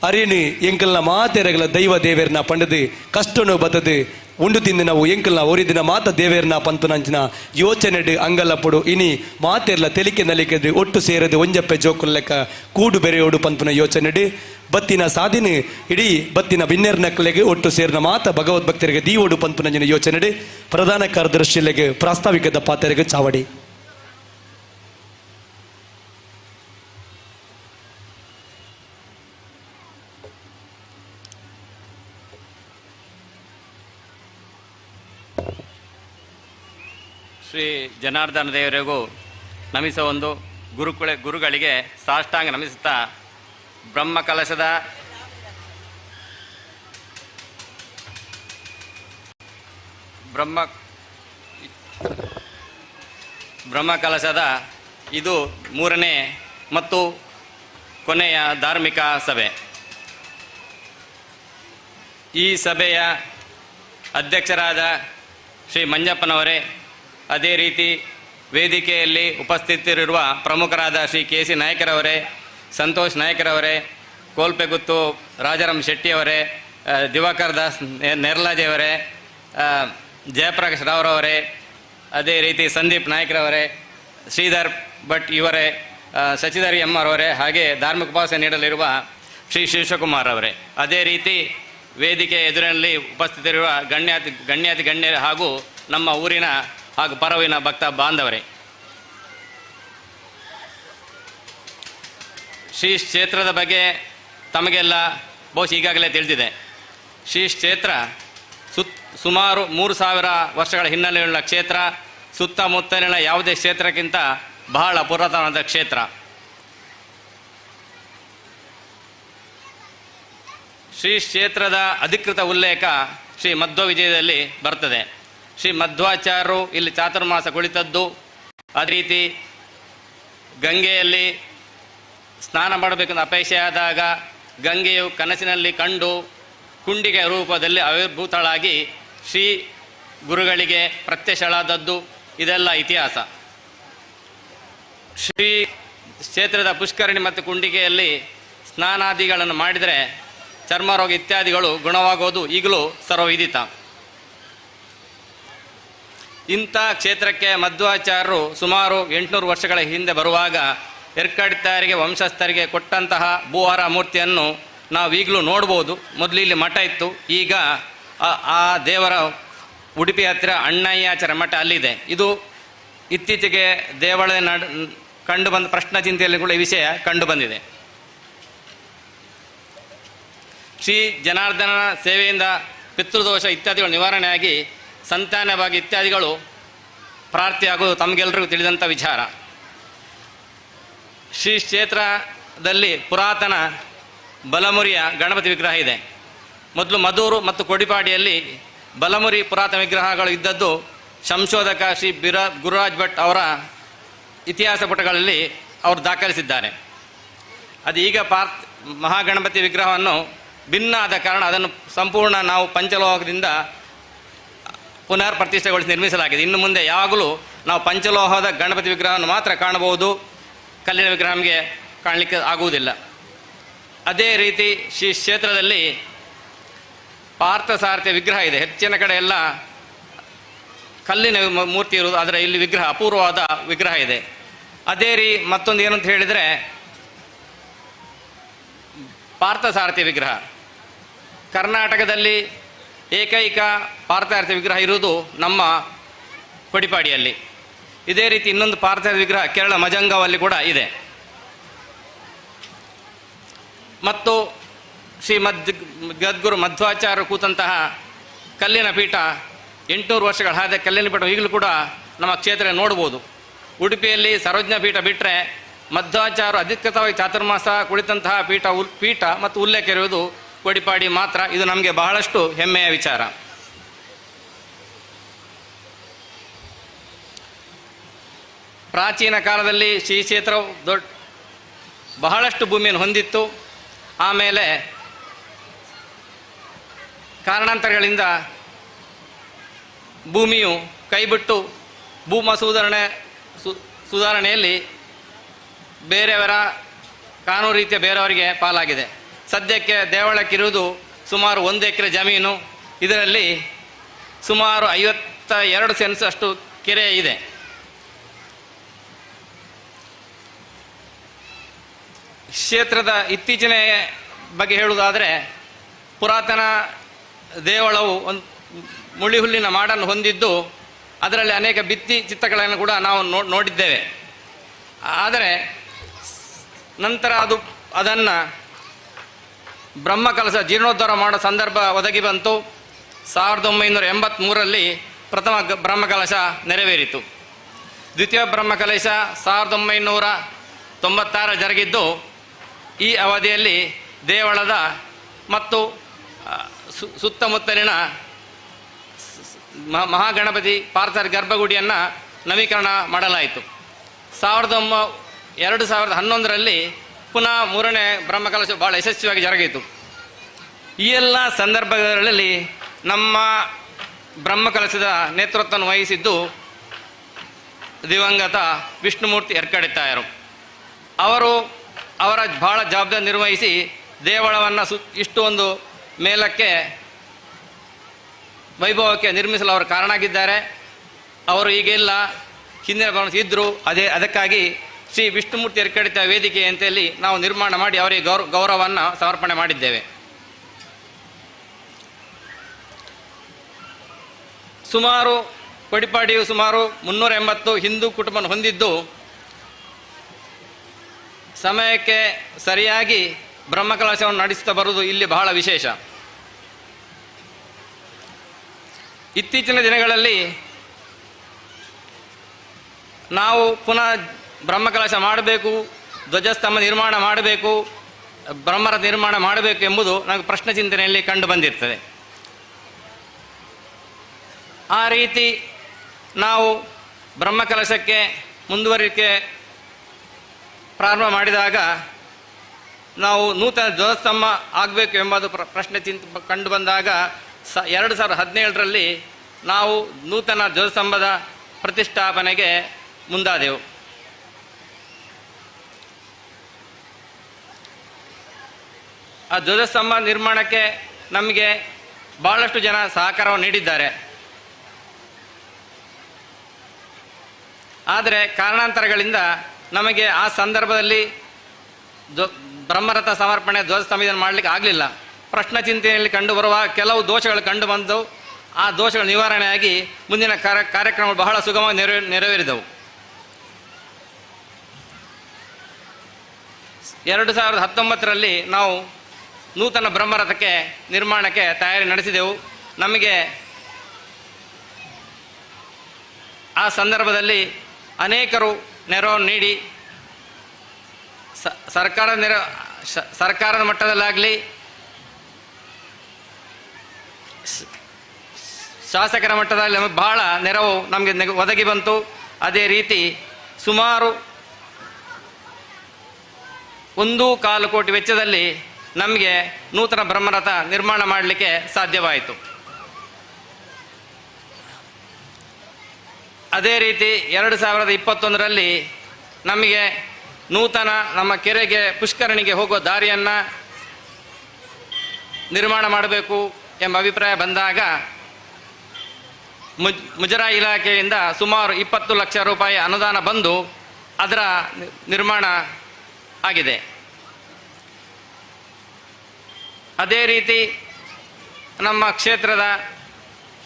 ಅರಿಣಿ ಎಂಕಲ್ನ ಮಾತೆರಗಲ ದೈವ ದೇವೇರ್ನ ಪಂಡದು ಕಷ್ಟನು ಬತದು ಉಂಡು ತಿಂದು ನಾವು ಎಂಕಲ್ನ ಒರಿದಿನ ಮಾತ ದೇವೇರ್ನ ಪಂತು ನಂಚಿನ ಯೋಚನೆ ಅಂಗಲ್ಲಪಡು ಇನಿ ಮಾತೆರ್ಲ ತೆಲಿಕೆ ನಲಿಕೆದು ಒಟ್ಟು ಸೇರದು ಒಂಜಪ್ಪೆ ಜೋಕುಲ್ ಲೆಕ್ಕ ಕೂಡು ಬೆರೆಯೋಡು ಪಂಪುನ ಯೋಚನೆ ಬತ್ತಿನ ಸಾಧಿನ ಇಡೀ ಬತ್ತಿನ ಬಿನ್ನೆರ್ನಕ್ಲೆಗೆ ಒಟ್ಟು ಸೇರಿನ ಮಾತ ಭಗವದ್ಭಕ್ತರಿಗೆ ದೀವೋಡು ಪಂಪುನಂಜಿನ ಯೋಚನೆ ಪ್ರಧಾನ ಕಾರ್ಯದರ್ಶಿಲೆಗೆ ಪ್ರಾಸ್ತಾವಿಕದ ಪಾತ್ರೆಗೆ ಚಾವಡಿ. ಶ್ರೀ ಜನಾರ್ದನ ದೇವರಿಗೂ ನಮಿಸ ಒಂದು ಗುರುಗಳಿಗೆ ಸಾಷ್ಟಾಂಗ ನಮಿಸುತ್ತಾ ಬ್ರಹ್ಮಕಲಶದ ಇದು 3ನೇ ಮತ್ತು ಕೊನೆಯ ಧಾರ್ಮಿಕ ಸಭೆ. ಈ ಸಭೆಯ ಅಧ್ಯಕ್ಷರಾದ ಶ್ರೀ ಮಂಜಪ್ಪನವರೇ, ಅದೇ ರೀತಿ ವೇದಿಕೆಯಲ್ಲಿ ಉಪಸ್ಥಿತರಿರುವ ಪ್ರಮುಖರಾದ ಶ್ರೀ ಕೆ.ಸಿ. ನಾಯಕರವರೇ, ಸಂತೋಷ್ ನಾಯಕರವರೇ, ಕೋಲ್ಪೆಗುತ್ತು ರಾಜಾರಾಮ್ ಶೆಟ್ಟಿಯವರೇ, ದಿವಾಕರ್ ದಾಸ್ ನೆರ್ಲಾಜೆಯವರೇ, ಜಯಪ್ರಕಾಶ್ ರಾವ್ರವರೇ, ಅದೇ ರೀತಿ ಸಂದೀಪ್ ನಾಯಕರವರೇ, ಶ್ರೀಧರ್ ಭಟ್ ಇವರೇ, ಶಶಿಧರ್ ಎಂ ಅವರೇ, ಹಾಗೆ ಧಾರ್ಮಿಕ ಉಪವಾಸ ನೀಡಲಿರುವ ಶ್ರೀ ಶಿವಕುಮಾರ್ ಅವರೇ, ಅದೇ ರೀತಿ ವೇದಿಕೆ ಎದುರಿನಲ್ಲಿ ಉಪಸ್ಥಿತರಿರುವ ಗಣ್ಯರು ಹಾಗೂ ನಮ್ಮ ಊರಿನ ಹಾಗೂ ಪರವಿನ ಭಕ್ತ ಬಾಂಧವರೇ, ಶ್ರೀ ಕ್ಷೇತ್ರದ ಬಗ್ಗೆ ತಮಗೆಲ್ಲ ಬಹುಶಃ ಈಗಾಗಲೇ ತಿಳಿದಿದೆ. ಶ್ರೀ ಕ್ಷೇತ್ರ ಸುಮಾರು 3000 ವರ್ಷಗಳ ಹಿನ್ನೆಲೆಯುಳ್ಳ ಕ್ಷೇತ್ರ. ಸುತ್ತಮುತ್ತಲಿನ ಯಾವುದೇ ಕ್ಷೇತ್ರಕ್ಕಿಂತ ಬಹಳ ಪುರಾತನವಾದ ಕ್ಷೇತ್ರ. ಶ್ರೀ ಕ್ಷೇತ್ರದ ಅಧಿಕೃತ ಉಲ್ಲೇಖ ಶ್ರೀ ಮಧ್ವ ವಿಜಯದಲ್ಲಿ ಬರ್ತದೆ. ಶ್ರೀ ಮಧ್ವಾಚಾರ್ಯರು ಇಲ್ಲಿ ಚಾತುರ್ಮಾಸ ಕುಳಿತದ್ದು, ಅದೇ ರೀತಿ ಗಂಗೆಯಲ್ಲಿ ಸ್ನಾನ ಮಾಡಬೇಕೆಂದು ಅಪೇಕ್ಷೆಯಾದಾಗ ಗಂಗೆಯು ಕನಸಿನಲ್ಲಿ ಕಂಡು ಕುಂಡಿಗೆ ರೂಪದಲ್ಲಿ ಆವಿರ್ಭೂತಳಾಗಿ ಶ್ರೀ ಗುರುಗಳಿಗೆ ಪ್ರತ್ಯಕ್ಷಳಾದದ್ದು, ಇದೆಲ್ಲ ಇತಿಹಾಸ. ಶ್ರೀ ಕ್ಷೇತ್ರದ ಪುಷ್ಕರಣಿ ಮತ್ತು ಕುಂಡಿಗೆಯಲ್ಲಿ ಸ್ನಾನಾದಿಗಳನ್ನು ಮಾಡಿದರೆ ಚರ್ಮರೋಗ ಇತ್ಯಾದಿಗಳು ಗುಣವಾಗುವುದು ಈಗಲೂ ಸರ್ವವಿದಿತ. ಇಂಥ ಕ್ಷೇತ್ರಕ್ಕೆ ಮಧ್ವಾಚಾರ್ಯರು ಸುಮಾರು 800 ವರ್ಷಗಳ ಹಿಂದೆ ಬರುವಾಗ ಎರ್ಕಡಿತಾರಿಗೆ ವಂಶಸ್ಥರಿಗೆ ಕೊಟ್ಟಂತಹ ಭೂಹಾರ ಮೂರ್ತಿಯನ್ನು ನಾವು ಈಗಲೂ ನೋಡ್ಬೋದು. ಮೊದಲು ಇಲ್ಲಿ ಮಠ ಇತ್ತು, ಈಗ ಆ ದೇವರ ಉಡುಪಿ ಹತ್ತಿರ ಅಣ್ಣಯ್ಯಾಚಾರ ಮಠ ಅಲ್ಲಿದೆ. ಇದು ಇತ್ತೀಚೆಗೆ ದೇವಳ ಕಂಡು ಬಂದ ಪ್ರಶ್ನ ಚಿಂತೆಯಲ್ಲಿ ಕೂಡ ಈ ವಿಷಯ ಕಂಡು ಬಂದಿದೆ. ಶ್ರೀ ಜನಾರ್ದನ ಸೇವೆಯಿಂದ ಪಿತೃದೋಷ ಇತ್ಯಾದಿಗಳು ನಿವಾರಣೆಯಾಗಿ ಸಂತಾನವಾಗಿ ಇತ್ಯಾದಿಗಳು ಪ್ರಾರ್ಥಿಯಾಗುವುದು ತಮಗೆಲ್ಲರಿಗೂ ತಿಳಿದಂಥ ವಿಚಾರ. ಶ್ರೀ ಕ್ಷೇತ್ರದಲ್ಲಿ ಪುರಾತನ ಬಲಮುರಿಯ ಗಣಪತಿ ವಿಗ್ರಹ ಇದೆ. ಮೊದಲು ಮಧೂರು ಮತ್ತು ಕೊಡಿಪಾಡಿಯಲ್ಲಿ ಬಲಮುರಿ ಪುರಾತನ ವಿಗ್ರಹಗಳು ಇದ್ದದ್ದು ಸಂಶೋಧಕ ಶ್ರೀ ಗುರುರಾಜ್ ಭಟ್ ಅವರ ಇತಿಹಾಸ ಪುಟಗಳಲ್ಲಿ ಅವರು ದಾಖಲಿಸಿದ್ದಾರೆ. ಅದು ಈಗ ಮಹಾಗಣಪತಿ ವಿಗ್ರಹವನ್ನು ಭಿನ್ನ ಆದ ಕಾರಣ ಅದನ್ನು ಸಂಪೂರ್ಣ ನಾವು ಪಂಚಲೋಹದಿಂದ ಪುನರ್ ಪ್ರತಿಷ್ಠೆಗೊಳಿಸಿ ನಿರ್ಮಿಸಲಾಗಿದೆ. ಇನ್ನು ಮುಂದೆ ಯಾವಾಗಲೂ ನಾವು ಪಂಚಲೋಹದ ಗಣಪತಿ ವಿಗ್ರಹವನ್ನು ಮಾತ್ರ ಕಾಣಬಹುದು, ಕಲ್ಲಿನ ವಿಗ್ರಹ ನಮಗೆ ಕಾಣಲಿಕ್ಕೆ ಆಗುವುದಿಲ್ಲ. ಅದೇ ರೀತಿ ಶ್ರೀ ಕ್ಷೇತ್ರದಲ್ಲಿ ಪಾರ್ಥಸಾರಥಿಯ ವಿಗ್ರಹ ಇದೆ. ಹೆಚ್ಚಿನ ಕಡೆ ಎಲ್ಲ ಕಲ್ಲಿನ ಮೂರ್ತಿ ಇರುವುದು, ಆದರೆ ಇಲ್ಲಿ ವಿಗ್ರಹ ಅಪೂರ್ವವಾದ ವಿಗ್ರಹ ಇದೆ. ಅದೇ ಮತ್ತೊಂದು ಏನು ಅಂತ ಹೇಳಿದರೆ ಪಾರ್ಥಸಾರಥಿ ವಿಗ್ರಹ ಕರ್ನಾಟಕದಲ್ಲಿ ಏಕೈಕ ಪಾರ್ಥಸಾರಥಿ ವಿಗ್ರಹ ಇರುವುದು ನಮ್ಮ ಕೊಡಿಪಾಡಿಯಲ್ಲಿ. ಇದೇ ರೀತಿ ಇನ್ನೊಂದು ಪಾರ್ಥಸಾರಥಿ ವಿಗ್ರಹ ಕೇರಳ ಮಜಂಗಾವಲ್ಲಿ ಕೂಡ ಇದೆ. ಮತ್ತು ಶ್ರೀ ಗದ್ಗುರು ಮಧ್ವಾಚಾರ್ಯರು ಕೂತಂತಹ ಕಲ್ಲಿನ ಪೀಠ 800 ವರ್ಷಗಳ ಹಾಗೆ ಕಲ್ಲಿನ ಪೀಠ ಈಗಲೂ ಕೂಡ ನಮ್ಮ ಕ್ಷೇತ್ರ ನೋಡ್ಬೋದು. ಉಡುಪಿಯಲ್ಲಿ ಸರ್ವಜ್ಞ ಪೀಠ ಬಿಟ್ಟರೆ ಮಧ್ವಾಚಾರ್ಯರು ಅಧಿಕೃತವಾಗಿ ಚಾತುರ್ಮಾಸ ಕುಳಿತಂತಹ ಪೀಠ ಮತ್ತು ಉಲ್ಲೇಖ ಇರುವುದು ಕೊಡಿಪಾಡಿ ಮಾತ್ರ. ಇದು ನಮಗೆ ಬಹಳಷ್ಟು ಹೆಮ್ಮೆಯ ವಿಚಾರ. ಪ್ರಾಚೀನ ಕಾಲದಲ್ಲಿ ಶ್ರೀ ಕ್ಷೇತ್ರವು ಬಹಳಷ್ಟು ಭೂಮಿಯನ್ನು ಹೊಂದಿತ್ತು. ಆಮೇಲೆ ಕಾರಣಾಂತರಗಳಿಂದ ಭೂಮಿಯು ಕೈಬಿಟ್ಟು ಭೂಮ ಸುಧಾರಣೆಯಲ್ಲಿ ಬೇರೆಯವರ ಕಾನೂನು ರೀತಿಯ ಬೇರೆಯವರಿಗೆ ಪಾಲಾಗಿದೆ. ಸದ್ಯಕ್ಕೆ ದೇವಳಕ್ಕಿರುವುದು ಸುಮಾರು 1 ಎಕರೆ ಜಮೀನು. ಇದರಲ್ಲಿ ಸುಮಾರು 52 ಸೆನ್ಸ್ ಅಷ್ಟು ಕೆರೆ ಇದೆ. ಕ್ಷೇತ್ರದ ಇತ್ತೀಚಿನ ಬಗ್ಗೆ ಹೇಳುವುದಾದರೆ, ಪುರಾತನ ದೇವಳವು ಒಂದು ಮುಳಿ ಹುಲ್ಲಿನ ಮಾಡನ್ನು ಹೊಂದಿದ್ದು ಅದರಲ್ಲಿ ಅನೇಕ ಭಿತ್ತಿ ಚಿತ್ರಗಳನ್ನು ಕೂಡ ನಾವು ನೋಡಿದ್ದೇವೆ. ಆದರೆ ನಂತರ ಅದನ್ನು ಬ್ರಹ್ಮಕಲಶ ಜೀರ್ಣೋದ್ಧಾರ ಮಾಡೋ ಸಂದರ್ಭ ಒದಗಿ ಬಂತು. 1983ರಲ್ಲಿ ಪ್ರಥಮ ಬ್ರಹ್ಮಕಲಶ ನೆರವೇರಿತು. ದ್ವಿತೀಯ ಬ್ರಹ್ಮಕಲಶ 1996 ಜರುಗಿದ್ದು, ಈ ಅವಧಿಯಲ್ಲಿ ದೇವಳದ ಮತ್ತು ಸುತ್ತಮುತ್ತಲಿನ ಮಹಾಗಣಪತಿ ಪಾರ್ಥರ ಗರ್ಭಗುಡಿಯನ್ನು ನವೀಕರಣ ಮಾಡಲಾಯಿತು. 2011ರಲ್ಲಿ ಪುನಃ 3ನೇ ಬ್ರಹ್ಮಕಲಶ ಭಾಳ ಯಶಸ್ವಿಯಾಗಿ ಜರುಗಿತು. ಈ ಎಲ್ಲ ಸಂದರ್ಭಗಳಲ್ಲಿ ನಮ್ಮ ಬ್ರಹ್ಮಕಲಶದ ನೇತೃತ್ವವನ್ನು ವಹಿಸಿದ್ದು ದಿವಂಗತ ವಿಷ್ಣುಮೂರ್ತಿ ಯರ್ಕಡಿತಾಯರು. ಅವರ ಬಹಳ ಜವಾಬ್ದಾರಿ ನಿರ್ವಹಿಸಿ ದೇವಳವನ್ನು ಇಷ್ಟು ಒಂದು ಮೇಲಕ್ಕೆ ವೈಭವಕ್ಕೆ ನಿರ್ಮಿಸಲು ಅವರು ಕಾರಣ ಆಗಿದ್ದಾರೆ. ಅವರು ಈಗೆಲ್ಲ ಹಿಂದಿನ ಇದ್ದರು. ಅದಕ್ಕಾಗಿ ಶ್ರೀ ವಿಷ್ಣುಮೂರ್ತಿ ಯರ್ಕಡಿತ ವೇದಿಕೆ ಅಂತೇಳಿ ನಾವು ನಿರ್ಮಾಣ ಮಾಡಿ ಅವರಿಗೆ ಗೌರವವನ್ನು ಸಮರ್ಪಣೆ ಮಾಡಿದ್ದೇವೆ. ಕೊಡಿಪಾಡಿಯು ಸುಮಾರು 380 ಹಿಂದೂ ಕುಟುಂಬ ಹೊಂದಿದ್ದು, ಸಮಯಕ್ಕೆ ಸರಿಯಾಗಿ ಬ್ರಹ್ಮಕಲಶವನ್ನು ನಡೆಸುತ್ತಾ ಬರುವುದು ಇಲ್ಲಿ ಬಹಳ ವಿಶೇಷ. ಇತ್ತೀಚಿನ ದಿನಗಳಲ್ಲಿ ನಾವು ಪುನಃ ಬ್ರಹ್ಮಕಲಶ ಮಾಡಬೇಕು, ಧ್ವಜಸ್ತಂಭ ನಿರ್ಮಾಣ ಮಾಡಬೇಕು, ಬ್ರಹ್ಮರಥ ನಿರ್ಮಾಣ ಮಾಡಬೇಕು ಎಂಬುದು ನಮಗೆ ಪ್ರಶ್ನೆ ಚಿಂತನೆಯಲ್ಲಿ ಕಂಡು ಬಂದಿರ್ತದೆ. ಆ ರೀತಿ ನಾವು ಬ್ರಹ್ಮಕಲಶಕ್ಕೆ ಮುಂದುವರಿಕೆ ಪ್ರಾರಂಭ ಮಾಡಿದಾಗ ನಾವು ನೂತನ ಧ್ವಜಸ್ತಂಭ ಆಗಬೇಕು ಎಂಬುದು ಪ್ರಶ್ನೆ ಕಂಡು ಬಂದಾಗ 2017ರಲ್ಲಿ ನಾವು ನೂತನ ಧ್ವಜಸ್ತಂಭದ ಪ್ರತಿಷ್ಠಾಪನೆಗೆ ಮುಂದಾದೆವು. ಆ ಧ್ವಜಸ್ತಂಭ ನಿರ್ಮಾಣಕ್ಕೆ ನಮಗೆ ಬಹಳಷ್ಟು ಜನ ಸಹಕಾರವನ್ನು ನೀಡಿದ್ದಾರೆ. ಆದರೆ ಕಾರಣಾಂತರಗಳಿಂದ ನಮಗೆ ಆ ಸಂದರ್ಭದಲ್ಲಿ ಬ್ರಹ್ಮರಥ ಸಮರ್ಪಣೆ ಧ್ವಜಸ್ತಂಭ ಮಾಡಲಿಕ್ಕೆ ಆಗಲಿಲ್ಲ. ಪ್ರಶ್ನೆ ಚಿಂತನೆಯಲ್ಲಿ ಕಂಡುಬರುವ ಕೆಲವು ದೋಷಗಳು ಕಂಡು ಬಂದು ಆ ದೋಷಗಳು ನಿವಾರಣೆಯಾಗಿ ಮುಂದಿನ ಕಾರ್ಯಕ್ರಮಗಳು ಬಹಳ ಸುಗಮವಾಗಿ ನೆರವೇರಿದವು. 2019ರಲ್ಲಿ ನಾವು ನೂತನ ಬ್ರಹ್ಮರಥಕ್ಕೆ ನಿರ್ಮಾಣಕ್ಕೆ ತಯಾರಿ ನಡೆಸಿದೆವು. ನಮಗೆ ಆ ಸಂದರ್ಭದಲ್ಲಿ ಅನೇಕರು ನೆರವನ್ನು ನೀಡಿ ಸರ್ಕಾರದ ಮಟ್ಟದಲ್ಲಾಗಲಿ ಶಾಸಕರ ಮಟ್ಟದಲ್ಲಿ ಬಹಳ ನೆರವು ನಮಗೆ ಒದಗಿ ಬಂತು. ಅದೇ ರೀತಿ ಸುಮಾರು 1.25 ಕೋಟಿ ವೆಚ್ಚದಲ್ಲಿ ನಮಗೆ ನೂತನ ಬ್ರಹ್ಮರಥ ನಿರ್ಮಾಣ ಮಾಡಲಿಕ್ಕೆ ಸಾಧ್ಯವಾಯಿತು. ಅದೇ ರೀತಿ 2021ರಲ್ಲಿ ನಮಗೆ ನೂತನ ನಮ್ಮ ಕೆರೆಗೆ ಪುಷ್ಕರಣಿಗೆ ಹೋಗುವ ದಾರಿಯನ್ನು ನಿರ್ಮಾಣ ಮಾಡಬೇಕು ಎಂಬ ಅಭಿಪ್ರಾಯ ಬಂದಾಗ ಮುಜರಾಯಿ ಇಲಾಖೆಯಿಂದ ಸುಮಾರು 20 ಲಕ್ಷ ರೂಪಾಯಿ ಅನುದಾನ ಬಂದು ಅದರ ನಿರ್ಮಾಣ ಆಗಿದೆ. ಅದೇ ರೀತಿ ನಮ್ಮ ಕ್ಷೇತ್ರದ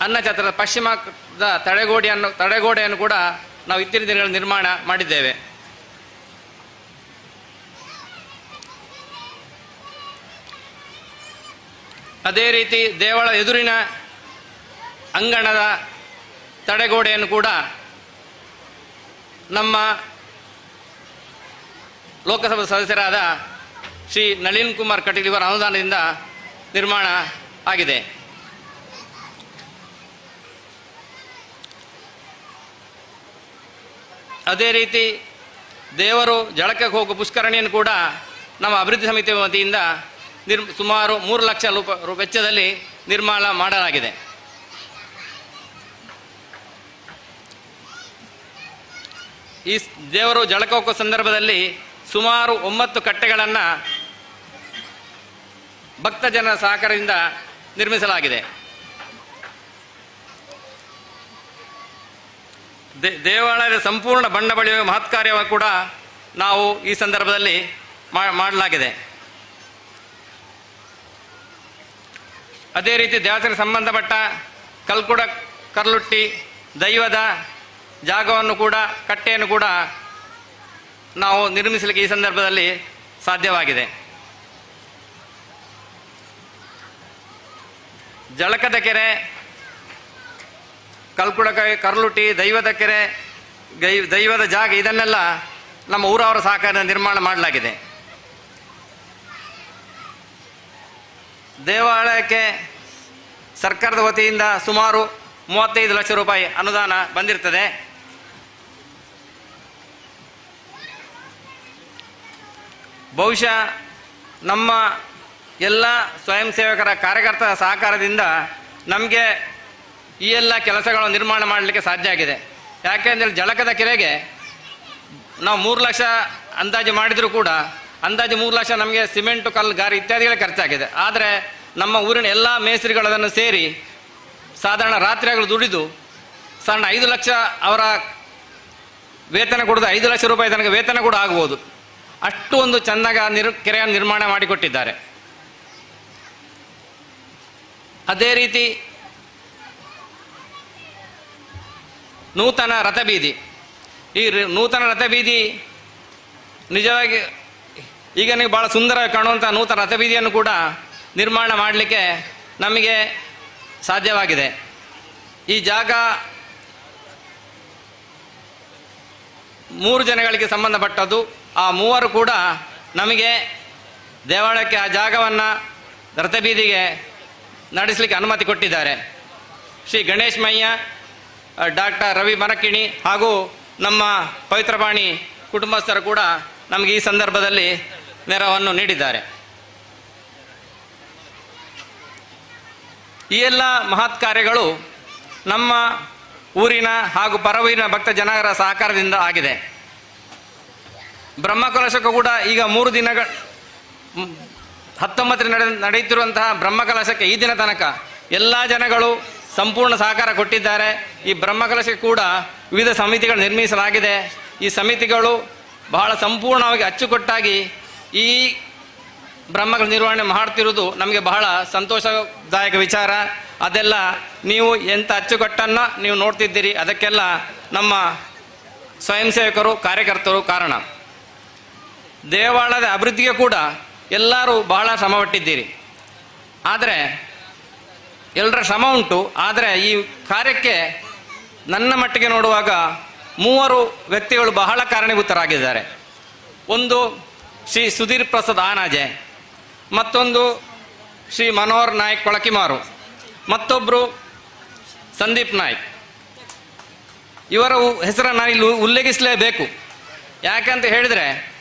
ಅನ್ನಛತ್ರದ ಪಶ್ಚಿಮದ ತಡೆಗೋಡೆಯನ್ನು ಕೂಡ ನಾವು ಇತ್ತೀಚಿನ ದಿನಗಳಲ್ಲಿ ನಿರ್ಮಾಣ ಮಾಡಿದ್ದೇವೆ. ಅದೇ ರೀತಿ ದೇವಳ ಎದುರಿನ ಅಂಗಣದ ತಡೆಗೋಡೆಯನ್ನು ಕೂಡ ನಮ್ಮ ಲೋಕಸಭಾ ಸದಸ್ಯರಾದ ಶ್ರೀ ನಳಿನ್ ಕುಮಾರ್ ಕಟೀಲ್ ಇವರ ಅನುದಾನದಿಂದ ನಿರ್ಮಾಣ ಆಗಿದೆ. ಅದೇ ರೀತಿ ದೇವರು ಜಳಕಕ್ಕೆ ಹೋಗುವ ಪುಷ್ಕರಣಿಯನ್ನು ಕೂಡ ನಮ್ಮ ಅಭಿವೃದ್ಧಿ ಸಮಿತಿ ವತಿಯಿಂದ ಸುಮಾರು 3 ಲಕ್ಷ ವೆಚ್ಚದಲ್ಲಿ ನಿರ್ಮಾಣ ಮಾಡಲಾಗಿದೆ. ಈ ದೇವರು ಜಳಕ ಹೋಗುವ ಸಂದರ್ಭದಲ್ಲಿ ಸುಮಾರು 9 ಕಟ್ಟೆಗಳನ್ನು ಭಕ್ತಜನ ಸಹಕಾರದಿಂದ ನಿರ್ಮಿಸಲಾಗಿದೆ. ದೇವಾಲಯದ ಸಂಪೂರ್ಣ ಬಣ್ಣ ಬಳಿಯುವ ಮಹತ್ ಕಾರ್ಯವನ್ನು ಕೂಡ ನಾವು ಈ ಸಂದರ್ಭದಲ್ಲಿ ಮಾಡಲಾಗಿದೆ. ಅದೇ ರೀತಿ ದೇವಸ್ಥಾನಕ್ಕೆ ಸಂಬಂಧಪಟ್ಟ ಕಲ್ಕುಡ ಕರ್ಲುಟ್ಟಿ ದೈವದ ಜಾಗವನ್ನು ಕೂಡ ಕಟ್ಟೆಯನ್ನು ಕೂಡ ನಾವು ನಿರ್ಮಿಸಲಿಕ್ಕೆ ಈ ಸಂದರ್ಭದಲ್ಲಿ ಸಾಧ್ಯವಾಗಿದೆ. ಜಳಕದ ಕೆರೆ, ಕಲ್ಕುಡ ಕರ್ಲುಟ್ಟಿ, ದೈವದ ಕೆರೆ, ದೈವದ ಜಾಗ ಇದನ್ನೆಲ್ಲ ನಮ್ಮ ಊರವರ ಸಹಕಾರ ನಿರ್ಮಾಣ ಮಾಡಲಾಗಿದೆ. ದೇವಾಲಯಕ್ಕೆ ಸರ್ಕಾರದ ವತಿಯಿಂದ ಸುಮಾರು 35 ಲಕ್ಷ ರೂಪಾಯಿ ಅನುದಾನ ಬಂದಿರ್ತದೆ. ಬಹುಶಃ ನಮ್ಮ ಎಲ್ಲ ಸ್ವಯಂ ಸೇವಕರ ಕಾರ್ಯಕರ್ತರ ಸಹಕಾರದಿಂದ ನಮಗೆ ಈ ಎಲ್ಲ ಕೆಲಸಗಳು ನಿರ್ಮಾಣ ಮಾಡಲಿಕ್ಕೆ ಸಾಧ್ಯ ಆಗಿದೆ. ಯಾಕೆಂದರೆ ಜಳಕದ ಕೆರೆಗೆ ನಾವು 3 ಲಕ್ಷ ಅಂದಾಜು ಮಾಡಿದರೂ ಕೂಡ ಅಂದಾಜು 3 ಲಕ್ಷ ನಮಗೆ ಸಿಮೆಂಟು, ಕಲ್ಲು, ಗಾರಿ ಇತ್ಯಾದಿಗಳ ಖರ್ಚಾಗಿದೆ. ಆದರೆ ನಮ್ಮ ಊರಿನ ಎಲ್ಲ ಮೇಸ್ತ್ರಿಗಳು ಅದನ್ನು ಸೇರಿ ಸಾಧಾರಣ ರಾತ್ರಿಗಳು ದುಡಿದು ಸಣ್ಣ 5 ಲಕ್ಷ ಅವರ ವೇತನ ಕೊಡೋದು 5 ಲಕ್ಷ ರೂಪಾಯಿ ತನಕ ವೇತನ ಕೂಡ ಆಗ್ಬೋದು. ಅಷ್ಟು ಒಂದು ಚೆಂದಾಗ ಕೆರೆಯನ್ನು ನಿರ್ಮಾಣ ಮಾಡಿಕೊಟ್ಟಿದ್ದಾರೆ. ಅದೇ ರೀತಿ ನೂತನ ರಥಬೀದಿ, ಈ ನೂತನ ರಥಬೀದಿ ನಿಜವಾಗಿ ಈಗ ನೀವು ಭಾಳ ಸುಂದರವಾಗಿ ಕಾಣುವಂಥ ನೂತನ ರಥಬೀದಿಯನ್ನು ಕೂಡ ನಿರ್ಮಾಣ ಮಾಡಲಿಕ್ಕೆ ನಮಗೆ ಸಾಧ್ಯವಾಗಿದೆ. ಈ ಜಾಗ 3 ಜನಗಳಿಗೆ ಸಂಬಂಧಪಟ್ಟದ್ದು. ಆ 3 ಕೂಡ ನಮಗೆ ದೇವಾಲಯಕ್ಕೆ ಆ ಜಾಗವನ್ನು ರಥಬೀದಿಗೆ ನಡೆಸಲಿಕ್ಕೆ ಅನುಮತಿ ಕೊಟ್ಟಿದ್ದಾರೆ. ಶ್ರೀ ಗಣೇಶ್ ಮಯ್ಯ, ಡಾಕ್ಟರ್ ರವಿ ಮರಕಿಣಿ ಹಾಗೂ ನಮ್ಮ ಪವಿತ್ರಪಾಣಿ ಕುಟುಂಬಸ್ಥರು ಕೂಡ ನಮಗೆ ಈ ಸಂದರ್ಭದಲ್ಲಿ ನೆರವನ್ನು ನೀಡಿದ್ದಾರೆ. ಈ ಎಲ್ಲ ಮಹತ್ ಕಾರ್ಯಗಳು ನಮ್ಮ ಊರಿನ ಹಾಗೂ ಪರವೂರಿನ ಭಕ್ತ ಜನರ ಸಹಕಾರದಿಂದ ಆಗಿದೆ. ಬ್ರಹ್ಮಕಲಶಕ್ಕೂ ಕೂಡ ಈಗ 3 ದಿನಗಳ 19 ನಡೆಯುತ್ತಿರುವಂತಹ ಬ್ರಹ್ಮಕಲಶಕ್ಕೆ ಈ ದಿನ ತನಕ ಎಲ್ಲ ಜನಗಳು ಸಂಪೂರ್ಣ ಸಹಕಾರ ಕೊಟ್ಟಿದ್ದಾರೆ. ಈ ಬ್ರಹ್ಮಕಲಶಕ್ಕೆ ಕೂಡ ವಿವಿಧ ಸಮಿತಿಗಳು ನಿರ್ಮಿಸಲಾಗಿದೆ. ಈ ಸಮಿತಿಗಳು ಬಹಳ ಸಂಪೂರ್ಣವಾಗಿ ಅಚ್ಚುಕಟ್ಟಾಗಿ ಈ ಬ್ರಹ್ಮಗಳ ನಿರ್ವಹಣೆ ಮಾಡ್ತಿರುವುದು ನಮಗೆ ಬಹಳ ಸಂತೋಷದಾಯಕ ವಿಚಾರ. ಅದೆಲ್ಲ ನೀವು ಎಂಥ ಅಚ್ಚುಕಟ್ಟನ್ನು ನೀವು ನೋಡ್ತಿದ್ದೀರಿ, ಅದಕ್ಕೆಲ್ಲ ನಮ್ಮ ಸ್ವಯಂ ಸೇವಕರು, ಕಾರ್ಯಕರ್ತರು ಕಾರಣ. ದೇವಾಲಯದ ಅಭಿವೃದ್ಧಿಗೆ ಕೂಡ ಎಲ್ಲರೂ ಬಹಳ ಶ್ರಮಪಟ್ಟಿದ್ದೀರಿ. ಆದರೆ ಎಲ್ಲರ ಶ್ರಮ ಉಂಟು. ಆದರೆ ಈ ಕಾರ್ಯಕ್ಕೆ ನನ್ನ ಮಟ್ಟಿಗೆ ನೋಡುವಾಗ 3 ವ್ಯಕ್ತಿಗಳು ಬಹಳ ಕಾರಣೀಭೂತರಾಗಿದ್ದಾರೆ. ಒಂದು ಶ್ರೀ ಸುಧೀರ್ ಪ್ರಸಾದ್ ಆನಾಜೆ, ಮತ್ತೊಂದು ಶ್ರೀ ಮನೋಹರ್ ನಾಯ್ಕ್ ಕೊಳಕಿಮಾರು, ಮತ್ತೊಬ್ಬರು ಸಂದೀಪ್ ನಾಯ್ಕ್. ಇವರ ಹೆಸರನ್ನು ಇಲ್ಲಿ ಉಲ್ಲೇಖಿಸಲೇಬೇಕು. ಯಾಕಂತ ಹೇಳಿದರೆ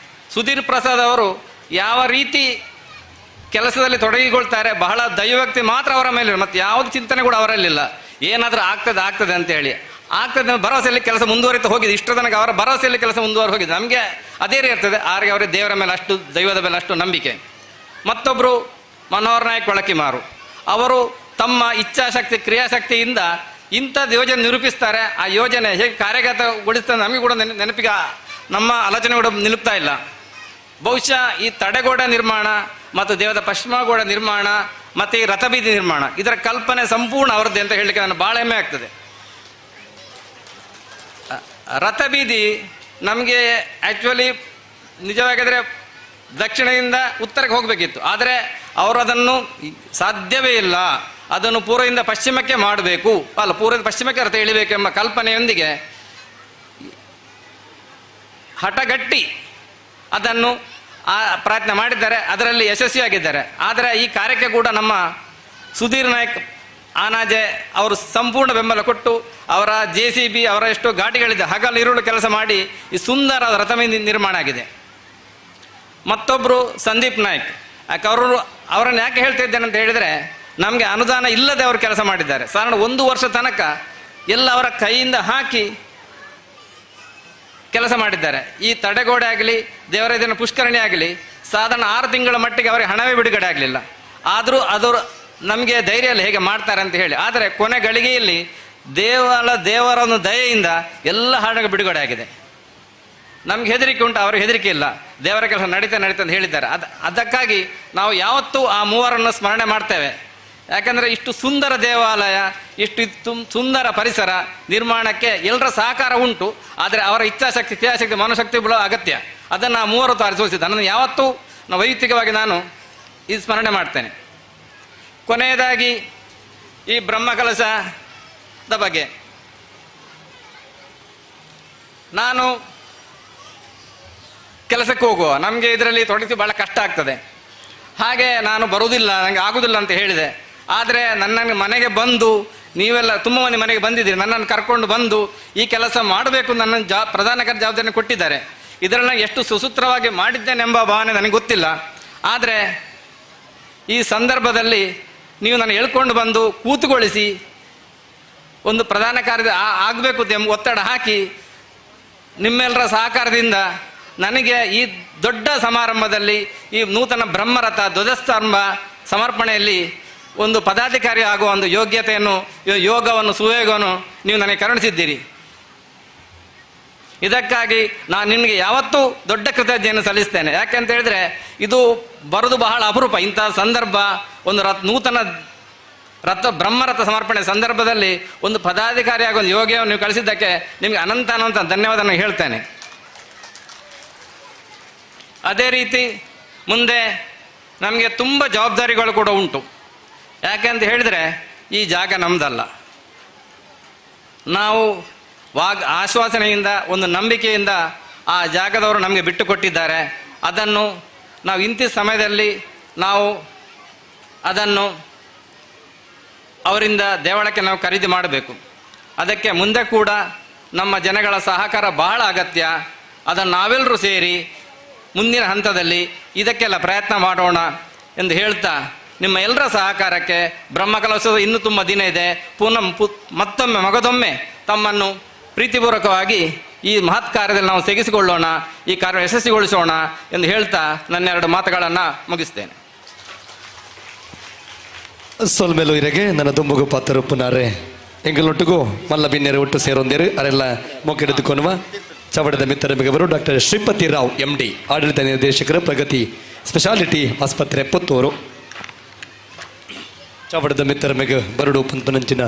ಸುಧೀರ್ ಪ್ರಸಾದ್ ಅವರು ಯಾವ ರೀತಿ ಕೆಲಸದಲ್ಲಿ ತೊಡಗಿಕೊಳ್ತಾರೆ, ಬಹಳ ದೈವಭಕ್ತಿ ಮಾತ್ರ ಅವರ ಮೇಲೆ, ಮತ್ತು ಯಾವುದು ಚಿಂತನೆ ಕೂಡ ಅವರಲ್ಲಿಲ್ಲ. ಏನಾದರೂ ಆಗ್ತದೆ ಅಂತೇಳಿ ಆಗ್ತದೆ ಭರವಸೆಯಲ್ಲಿ ಕೆಲಸ ಮುಂದುವರಿತಾ ಹೋಗಿದೆ. ಇಷ್ಟು ತನಕ ಅವರ ಭರವಸೆಯಲ್ಲಿ ಕೆಲಸ ಮುಂದುವರಿ ಹೋಗಿದೆ. ನಮಗೆ ಅದೇ ಇರ್ತದೆ. ಆರಿಗೆ ಅವರಿಗೆ ದೇವರ ಮೇಲೆ ಅಷ್ಟು, ದೈವದ ಮೇಲೆ ಅಷ್ಟು ನಂಬಿಕೆ. ಮತ್ತೊಬ್ಬರು ಮನೋಹರ್ ನಾಯ್ಕ್ ಕೊಳಕಿಮಾರು, ಅವರು ತಮ್ಮ ಇಚ್ಛಾಶಕ್ತಿ, ಕ್ರಿಯಾಶಕ್ತಿಯಿಂದ ಇಂಥದ್ದು ಯೋಜನೆ ನಿರೂಪಿಸ್ತಾರೆ. ಆ ಯೋಜನೆ ಹೇಗೆ ಕಾರ್ಯಗತಗೊಳಿಸ್ತಾರೆ ನಮಗೆ ಕೂಡ ನೆನಪಿಗೆ ನಮ್ಮ ಆಲೋಚನೆ ಕೂಡ ನಿಲುಪ್ತಾ ಇಲ್ಲ. ಬಹುಶಃ ಈ ತಡೆಗೋಡೆ ನಿರ್ಮಾಣ ಮತ್ತು ದೇವದ ಪಶ್ಚಿಮಗೋಡೆ ನಿರ್ಮಾಣ ಮತ್ತು ಈ ರಥಬೀದಿ ನಿರ್ಮಾಣ, ಇದರ ಕಲ್ಪನೆ ಸಂಪೂರ್ಣ ಅವರದ್ದೇ ಅಂತ ಹೇಳಲಿಕ್ಕೆ ನನಗೆ ಭಾಳ ಹೆಮ್ಮೆ ಆಗ್ತದೆ. ರಥಬೀದಿ ನಮಗೆ ಆ್ಯಕ್ಚುಲಿ ನಿಜವಾಗಿದ್ರೆ ದಕ್ಷಿಣದಿಂದ ಉತ್ತರಕ್ಕೆ ಹೋಗಬೇಕಿತ್ತು. ಆದರೆ ಅವರು ಅದನ್ನು ಸಾಧ್ಯವೇ ಇಲ್ಲ, ಅದನ್ನು ಪೂರ್ವದಿಂದ ಪಶ್ಚಿಮಕ್ಕೆ ಮಾಡಬೇಕು, ಅಲ್ಲ ಪೂರ್ವದಿಂದ ಪಶ್ಚಿಮಕ್ಕೆ ರಥ ಎಳಿಬೇಕು ಎಂಬ ಕಲ್ಪನೆಯೊಂದಿಗೆ ಹಠಗಟ್ಟಿ ಅದನ್ನು ಪ್ರಯತ್ನ ಮಾಡಿದ್ದಾರೆ. ಅದರಲ್ಲಿ ಯಶಸ್ವಿಯಾಗಿದ್ದಾರೆ. ಆದರೆ ಈ ಕಾರ್ಯಕ್ಕೆ ಕೂಡ ನಮ್ಮ ಸುಧೀರ್ ನಾಯ್ಕ್ ಆನಾಜೆ ಅವರು ಸಂಪೂರ್ಣ ಬೆಂಬಲ ಕೊಟ್ಟು ಅವರ JCB, ಅವರ ಎಷ್ಟು ಗಾಡಿಗಳಿದೆ, ಹಗಲು ಇರುಳು ಕೆಲಸ ಮಾಡಿ ಈ ಸುಂದರ ರಥಬೀದಿ ನಿರ್ಮಾಣ ಆಗಿದೆ. ಮತ್ತೊಬ್ಬರು ಸಂದೀಪ್ ನಾಯ್ಕ್, ಅವರನ್ನು ಯಾಕೆ ಹೇಳ್ತಾ ಇದ್ದೇನೆ ಅಂತ ಹೇಳಿದರೆ, ನಮಗೆ ಅನುದಾನ ಇಲ್ಲದೆ ಅವರು ಕೆಲಸ ಮಾಡಿದ್ದಾರೆ. ಸಾಧಾರಣ 1 ವರ್ಷ ತನಕ ಎಲ್ಲ ಅವರ ಕೈಯಿಂದ ಹಾಕಿ ಕೆಲಸ ಮಾಡಿದ್ದಾರೆ. ಈ ತಡೆಗೋಡೆ ಆಗಲಿ, ದೇವರ ದಿನ ಪುಷ್ಕರಣಿ ಆಗಲಿ, ಸಾಧಾರಣ 6 ತಿಂಗಳ ಮಟ್ಟಿಗೆ ಅವರಿಗೆ ಹಣವೇ ಬಿಡುಗಡೆ ಆಗಲಿಲ್ಲ. ಆದರೂ ಅದು ನಮಗೆ ಧೈರ್ಯ ಇಲ್ಲ ಹೇಗೆ ಮಾಡ್ತಾರೆ ಅಂತ ಹೇಳಿ. ಆದರೆ ಕೊನೆ ಗಳಿಗೆಯಲ್ಲಿ ದೇವರ ಒಂದು ದಯೆಯಿಂದ ಎಲ್ಲ ಹಾಡುಗಳು ಬಿಡುಗಡೆ ಆಗಿದೆ. ನಮ್ಗೆ ಹೆದರಿಕೆ ಉಂಟು, ಅವ್ರಿಗೆ ಹೆದರಿಕೆ ಇಲ್ಲ. ದೇವರ ಕೆಲಸ ನಡೀತಾ ಅಂತ ಹೇಳಿದ್ದಾರೆ. ಅದಕ್ಕಾಗಿ ನಾವು ಯಾವತ್ತೂ ಆ ಮೂವರನ್ನು ಸ್ಮರಣೆ ಮಾಡ್ತೇವೆ. ಯಾಕಂದರೆ ಇಷ್ಟು ಸುಂದರ ದೇವಾಲಯ, ಇಷ್ಟು ಸುಂದರ ಪರಿಸರ ನಿರ್ಮಾಣಕ್ಕೆ ಎಲ್ಲರ ಸಹಕಾರ ಉಂಟು. ಆದರೆ ಅವರ ಇಚ್ಛಾಶಕ್ತಿ, ಕ್ರಿಯಾಶಕ್ತಿ, ಮನೋಶಕ್ತಿಗಳು ಅಗತ್ಯ. ಅದನ್ನು ಆ ಮೂವರು ತೋರಿಸಿದ್ದು ನನ್ನನ್ನು ಯಾವತ್ತೂ ವೈಯಕ್ತಿಕವಾಗಿ ನಾನು ಇದು ಸ್ಮರಣೆ ಮಾಡ್ತೇನೆ. ಕೊನೆಯದಾಗಿ ಈ ಬ್ರಹ್ಮಕಲಶದ ಬಗ್ಗೆ ನಾನು ಕೆಲಸಕ್ಕೆ ಹೋಗುವ, ನಮಗೆ ಇದರಲ್ಲಿ ತೊಡಗಿ ಭಾಳ ಕಷ್ಟ ಆಗ್ತದೆ. ಹಾಗೆ ನಾನು ಬರುವುದಿಲ್ಲ, ನನಗೆ ಆಗುವುದಿಲ್ಲ ಅಂತ ಹೇಳಿದೆ. ಆದರೆ ನನ್ನ ಮನೆಗೆ ಬಂದು ನೀವೆಲ್ಲ ತುಂಬ ಮಂದಿ ಮನೆಗೆ ಬಂದಿದ್ದೀರಿ, ನನ್ನನ್ನು ಕರ್ಕೊಂಡು ಬಂದು ಈ ಕೆಲಸ ಮಾಡಬೇಕು ನನ್ನ ಪ್ರಧಾನ ಜವಾಬ್ದಾರಿಯನ್ನು ಕೊಟ್ಟಿದ್ದಾರೆ. ಇದರಲ್ಲಿ ಎಷ್ಟು ಸುಸೂತ್ರವಾಗಿ ಮಾಡಿದ್ದೇನೆಂಬ ಭಾವನೆ ನನಗೆ ಗೊತ್ತಿಲ್ಲ. ಆದರೆ ಈ ಸಂದರ್ಭದಲ್ಲಿ ನೀವು ನಾನು ಹೇಳ್ಕೊಂಡು ಬಂದು ಕೂತುಗೊಳಿಸಿ ಒಂದು ಪ್ರಧಾನ ಕಾರ್ಯ ಆಗಬೇಕು ಎಂಬ ಒತ್ತಡ ಹಾಕಿ ನಿಮ್ಮೆಲ್ಲರ ಸಹಕಾರದಿಂದ ನನಗೆ ಈ ದೊಡ್ಡ ಸಮಾರಂಭದಲ್ಲಿ ಈ ನೂತನ ಬ್ರಹ್ಮರಥ ಧ್ವಜಸ್ತಂಭ ಸಮರ್ಪಣೆಯಲ್ಲಿ ಒಂದು ಪದಾಧಿಕಾರಿ ಆಗುವ ಒಂದು ಯೋಗ್ಯತೆಯನ್ನು, ಯೋಗವನ್ನು, ಸುಯೋಗವನ್ನು ನೀವು ನನಗೆ ಕರುಣಿಸಿದ್ದೀರಿ. ಇದಕ್ಕಾಗಿ ನಾನು ನಿಮಗೆ ಯಾವತ್ತೂ ದೊಡ್ಡ ಕೃತಜ್ಞತೆಯನ್ನು ಸಲ್ಲಿಸ್ತೇನೆ. ಯಾಕೆಂತ ಹೇಳಿದ್ರೆ ಇದು ಬರೋದು ಬಹಳ ಅಪರೂಪ. ಇಂತಹ ಸಂದರ್ಭ ಒಂದು ನೂತನ ಬ್ರಹ್ಮರಥ ಸಮರ್ಪಣೆ ಸಂದರ್ಭದಲ್ಲಿ ಒಂದು ಪದಾಧಿಕಾರಿಯಾಗಿ ಒಂದು ಯೋಗ್ಯವನ್ನು ನೀವು ಕಳಿಸಿದ್ದಕ್ಕೆ ನಿಮಗೆ ಅನಂತ ಧನ್ಯವಾದವನ್ನು ಹೇಳ್ತೇನೆ. ಅದೇ ರೀತಿ ಮುಂದೆ ನಮಗೆ ತುಂಬ ಜವಾಬ್ದಾರಿಗಳು ಕೂಡ ಉಂಟು. ಯಾಕೆಂತ ಹೇಳಿದರೆ ಈ ಜಾಗ ನಮ್ಮದಲ್ಲ. ನಾವು ಆಶ್ವಾಸನೆಯಿಂದ, ಒಂದು ನಂಬಿಕೆಯಿಂದ ಆ ಜಾಗದವರು ನಮಗೆ ಬಿಟ್ಟು ಕೊಟ್ಟಿದ್ದಾರೆ. ಅದನ್ನು ನಾವು ಇಂಥ ಸಮಯದಲ್ಲಿ ನಾವು ಅದನ್ನು ಅವರಿಂದ ದೇವಳಕ್ಕೆ ನಾವು ಖರೀದಿ ಮಾಡಬೇಕು. ಅದಕ್ಕೆ ಮುಂದೆ ಕೂಡ ನಮ್ಮ ಜನಗಳ ಸಹಕಾರ ಬಹಳ ಅಗತ್ಯ. ಅದನ್ನು ನಾವೆಲ್ಲರೂ ಸೇರಿ ಮುಂದಿನ ಹಂತದಲ್ಲಿ ಇದಕ್ಕೆಲ್ಲ ಪ್ರಯತ್ನ ಮಾಡೋಣ ಎಂದು ಹೇಳ್ತಾ, ನಿಮ್ಮ ಎಲ್ಲರ ಸಹಕಾರಕ್ಕೆ ಬ್ರಹ್ಮಕಲಶದ ಇನ್ನೂ ತುಂಬ ದಿನ ಇದೆ. ಮತ್ತೊಮ್ಮೆ ಮಗದೊಮ್ಮೆ ತಮ್ಮನ್ನು ಪ್ರೀತಿಪೂರ್ವಕವಾಗಿ ಈ ಮಹತ್ ಕಾರ್ಯದಲ್ಲಿ ನಾವು ತೆಗೆಸಿಕೊಳ್ಳೋಣ, ಈ ಕಾರ್ಯ ಯಶಸ್ವಿಗೊಳಿಸೋಣ ಎಂದು ಹೇಳ್ತಾ ನನ್ನೆರಡು ಮಾತುಗಳನ್ನು ಮುಗಿಸ್ತೇನೆ. ಸೊಲ್ಮೆಲು ಇರೆಗೆ ನನ್ನ ದುಂಬುಗು ಪಾತ್ರ ಪುನಾರೆ ಎಂಗಳೊಟ್ಟಿಗೂ ಮಲ್ಲ ಬಿನ್ನೆರೆ ಒಟ್ಟು ಸೇರೊಂದೇರು ಅರೆಲ್ಲ ಮೊಕ್ಕೆಡೆದುಕೊನ್ನುವ ಚವಡದ ಮಿತ್ರ ಮಿಗವರು ಡಾಕ್ಟರ್ ಶ್ರೀಪತಿ ರಾವ್ MD, ಆಡಳಿತ ನಿರ್ದೇಶಕರು, ಪ್ರಗತಿ ಸ್ಪೆಷಾಲಿಟಿ ಆಸ್ಪತ್ರೆ, ಪುತ್ತೂರು. ಚವಡದ ಮಿತ್ರ ಮಿಗ ಬರಡು ಪಂಪನಂಚಿನ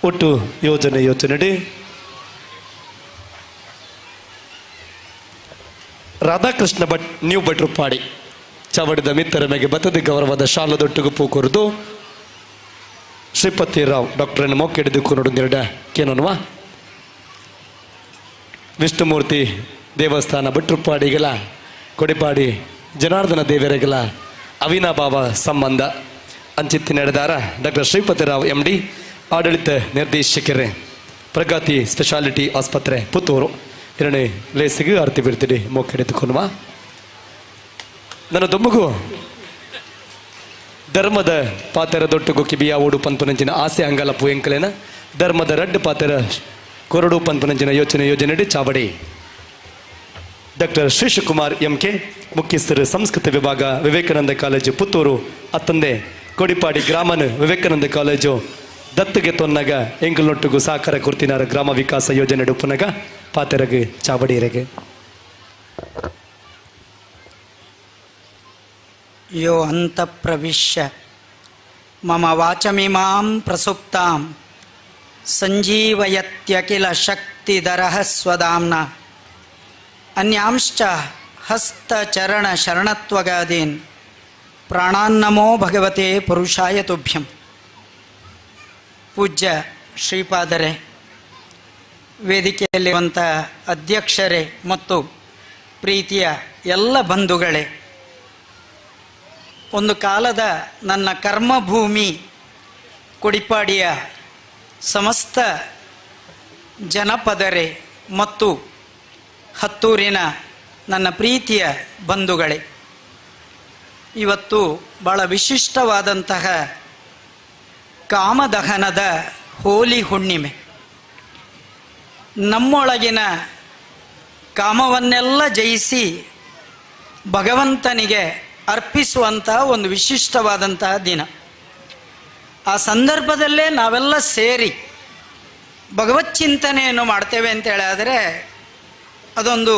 ಒಟ್ಟು ಯೋಜನೆ ರಾಧಾಕೃಷ್ಣ ಭಟ್ ನ್ಯೂ ಭಟ್ರುಪಾಡಿ ಚವಡದ ಮಿತ್ರ ಮೆಗೆ ಬತ್ತದ ಗೌರವದ ಶಾಲದೊಟ್ಟಿಗೂ ಪೂಕೂರುದು ಶ್ರೀಪತಿ ರಾವ್ ಡಾಕ್ಟರನ್ನು ಮೊಕ್ಕೆಡಿದು ನೋಡು ನಿರಡ ಕೇನೋನ್ವಾ ವಿಷ್ಣುಮೂರ್ತಿ ದೇವಸ್ಥಾನ ಭಟ್ರುಪಾಡಿಗಳ ಕೊಡಿಪಾಡಿ ಜನಾರ್ದನ ದೇವರಿಗಳ ಅವಿನಾಭಾವ ಸಂಬಂಧ ಅಂಚಿತ್ತಿ ನಡೆದಾರ ಡಾಕ್ಟರ್ ಶ್ರೀಪತಿ ರಾವ್ MD, ಆಡಳಿತ ನಿರ್ದೇಶಕರೇ, ಪ್ರಗತಿ ಸ್ಪೆಷಾಲಿಟಿ ಆಸ್ಪತ್ರೆ, ಪುತ್ತೂರು. ಎರಡನೇ ಲೇಸಿಗೆ ಆರತಿ ಬಿಡ್ತಿಡಿ ಮೊಕ್ಕೆಡೆದುಕೊನ್ನುವ ನನ್ನ ದೊಮ್ಮಗು ಧರ್ಮದ ಪಾತೆರ ದೊಟ್ಟುಗು ಕಿಬಿಯ ಓಡು ಪಂಪನಂಚಿನ ಆಸೆ ಅಂಗಲಪು ಎಂಕಲೇನ ಧರ್ಮದ ರಡ್ಡು ಪಾತೆರ ಕೊರಡು ಪಂಪನಂಚಿನ ಯೋಜನೆ ಚಾವಡಿ ಡಾಕ್ಟರ್ ಶ್ರೀಶಕುಮಾರ್ MK, ಮುಖ್ಯಸ್ಥರು ಸಂಸ್ಕೃತ ವಿಭಾಗ, ವಿವೇಕಾನಂದ ಕಾಲೇಜು, ಪುತ್ತೂರು. ಅತ್ತಂದೆ ಕೊಡಿಪಾಡಿ ಗ್ರಾಮನ ವಿವೇಕಾನಂದ ಕಾಲೇಜು ದತ್ತಗೆ ತೊನ್ನಗ ಎಂಗಲ್ನೊಟ್ಟಿಗೂ ಸಹಕಾರ ಕುರ್ತಿನಾರ ಗ್ರಾಮ ವಿಕಾಸ ಯೋಜನೆ ಉಪನಗ ಪಾತೆರಗೆ ಚಾವಡಿಯರೆಗೆ ಯೋ ಅಂತಃಪ್ರವಿಶ್ಯ ಮಮ ವಾಚಮಿಮಾಂ ಪ್ರಸುಪ್ತಾಂ ಸಂಜೀವಯತ್ಯಖಿಲ ಶಕ್ತಿಧರಃ ಸ್ವಧಾಮ್ನ ಅನ್ಯಾಂಶ್ಚ ಹಸ್ತಚರಣ ಶರಣತ್ವಗಾದೀನ್ ಪ್ರಾಣಾನ್ನಮೋ ಭಗವತೆ ಪುರುಷಾಯ ತುಭ್ಯಂ. ಪೂಜ್ಯ ಶ್ರೀಪಾದರೇ, ವೇದಿಕೆಯಲ್ಲಿರುವಂಥ ಅಧ್ಯಕ್ಷರೇ ಮತ್ತು ಪ್ರೀತಿಯ ಎಲ್ಲ ಬಂಧುಗಳೇ, ಒಂದು ಕಾಲದ ನನ್ನ ಕರ್ಮಭೂಮಿ ಕೊಡಿಪಾಡಿಯ ಸಮಸ್ತ ಜನಪದರೇ ಮತ್ತು ಹತ್ತೂರಿನ ನನ್ನ ಪ್ರೀತಿಯ ಬಂಧುಗಳೇ, ಇವತ್ತು ಭಾಳ ವಿಶಿಷ್ಟವಾದಂತಹ ಕಾಮದಹನದ ಹೋಲಿ ಹುಣ್ಣಿಮೆ. ನಮ್ಮೊಳಗಿನ ಕಾಮವನ್ನೆಲ್ಲ ಜಯಿಸಿ ಭಗವಂತನಿಗೆ ಅರ್ಪಿಸುವಂಥ ಒಂದು ವಿಶಿಷ್ಟವಾದಂತಹ ದಿನ. ಆ ಸಂದರ್ಭದಲ್ಲೇ ನಾವೆಲ್ಲ ಸೇರಿ ಭಗವತ್ ಚಿಂತನೆಯನ್ನು ಮಾಡ್ತೇವೆ ಅಂತ ಹೇಳಿದರೆ ಅದೊಂದು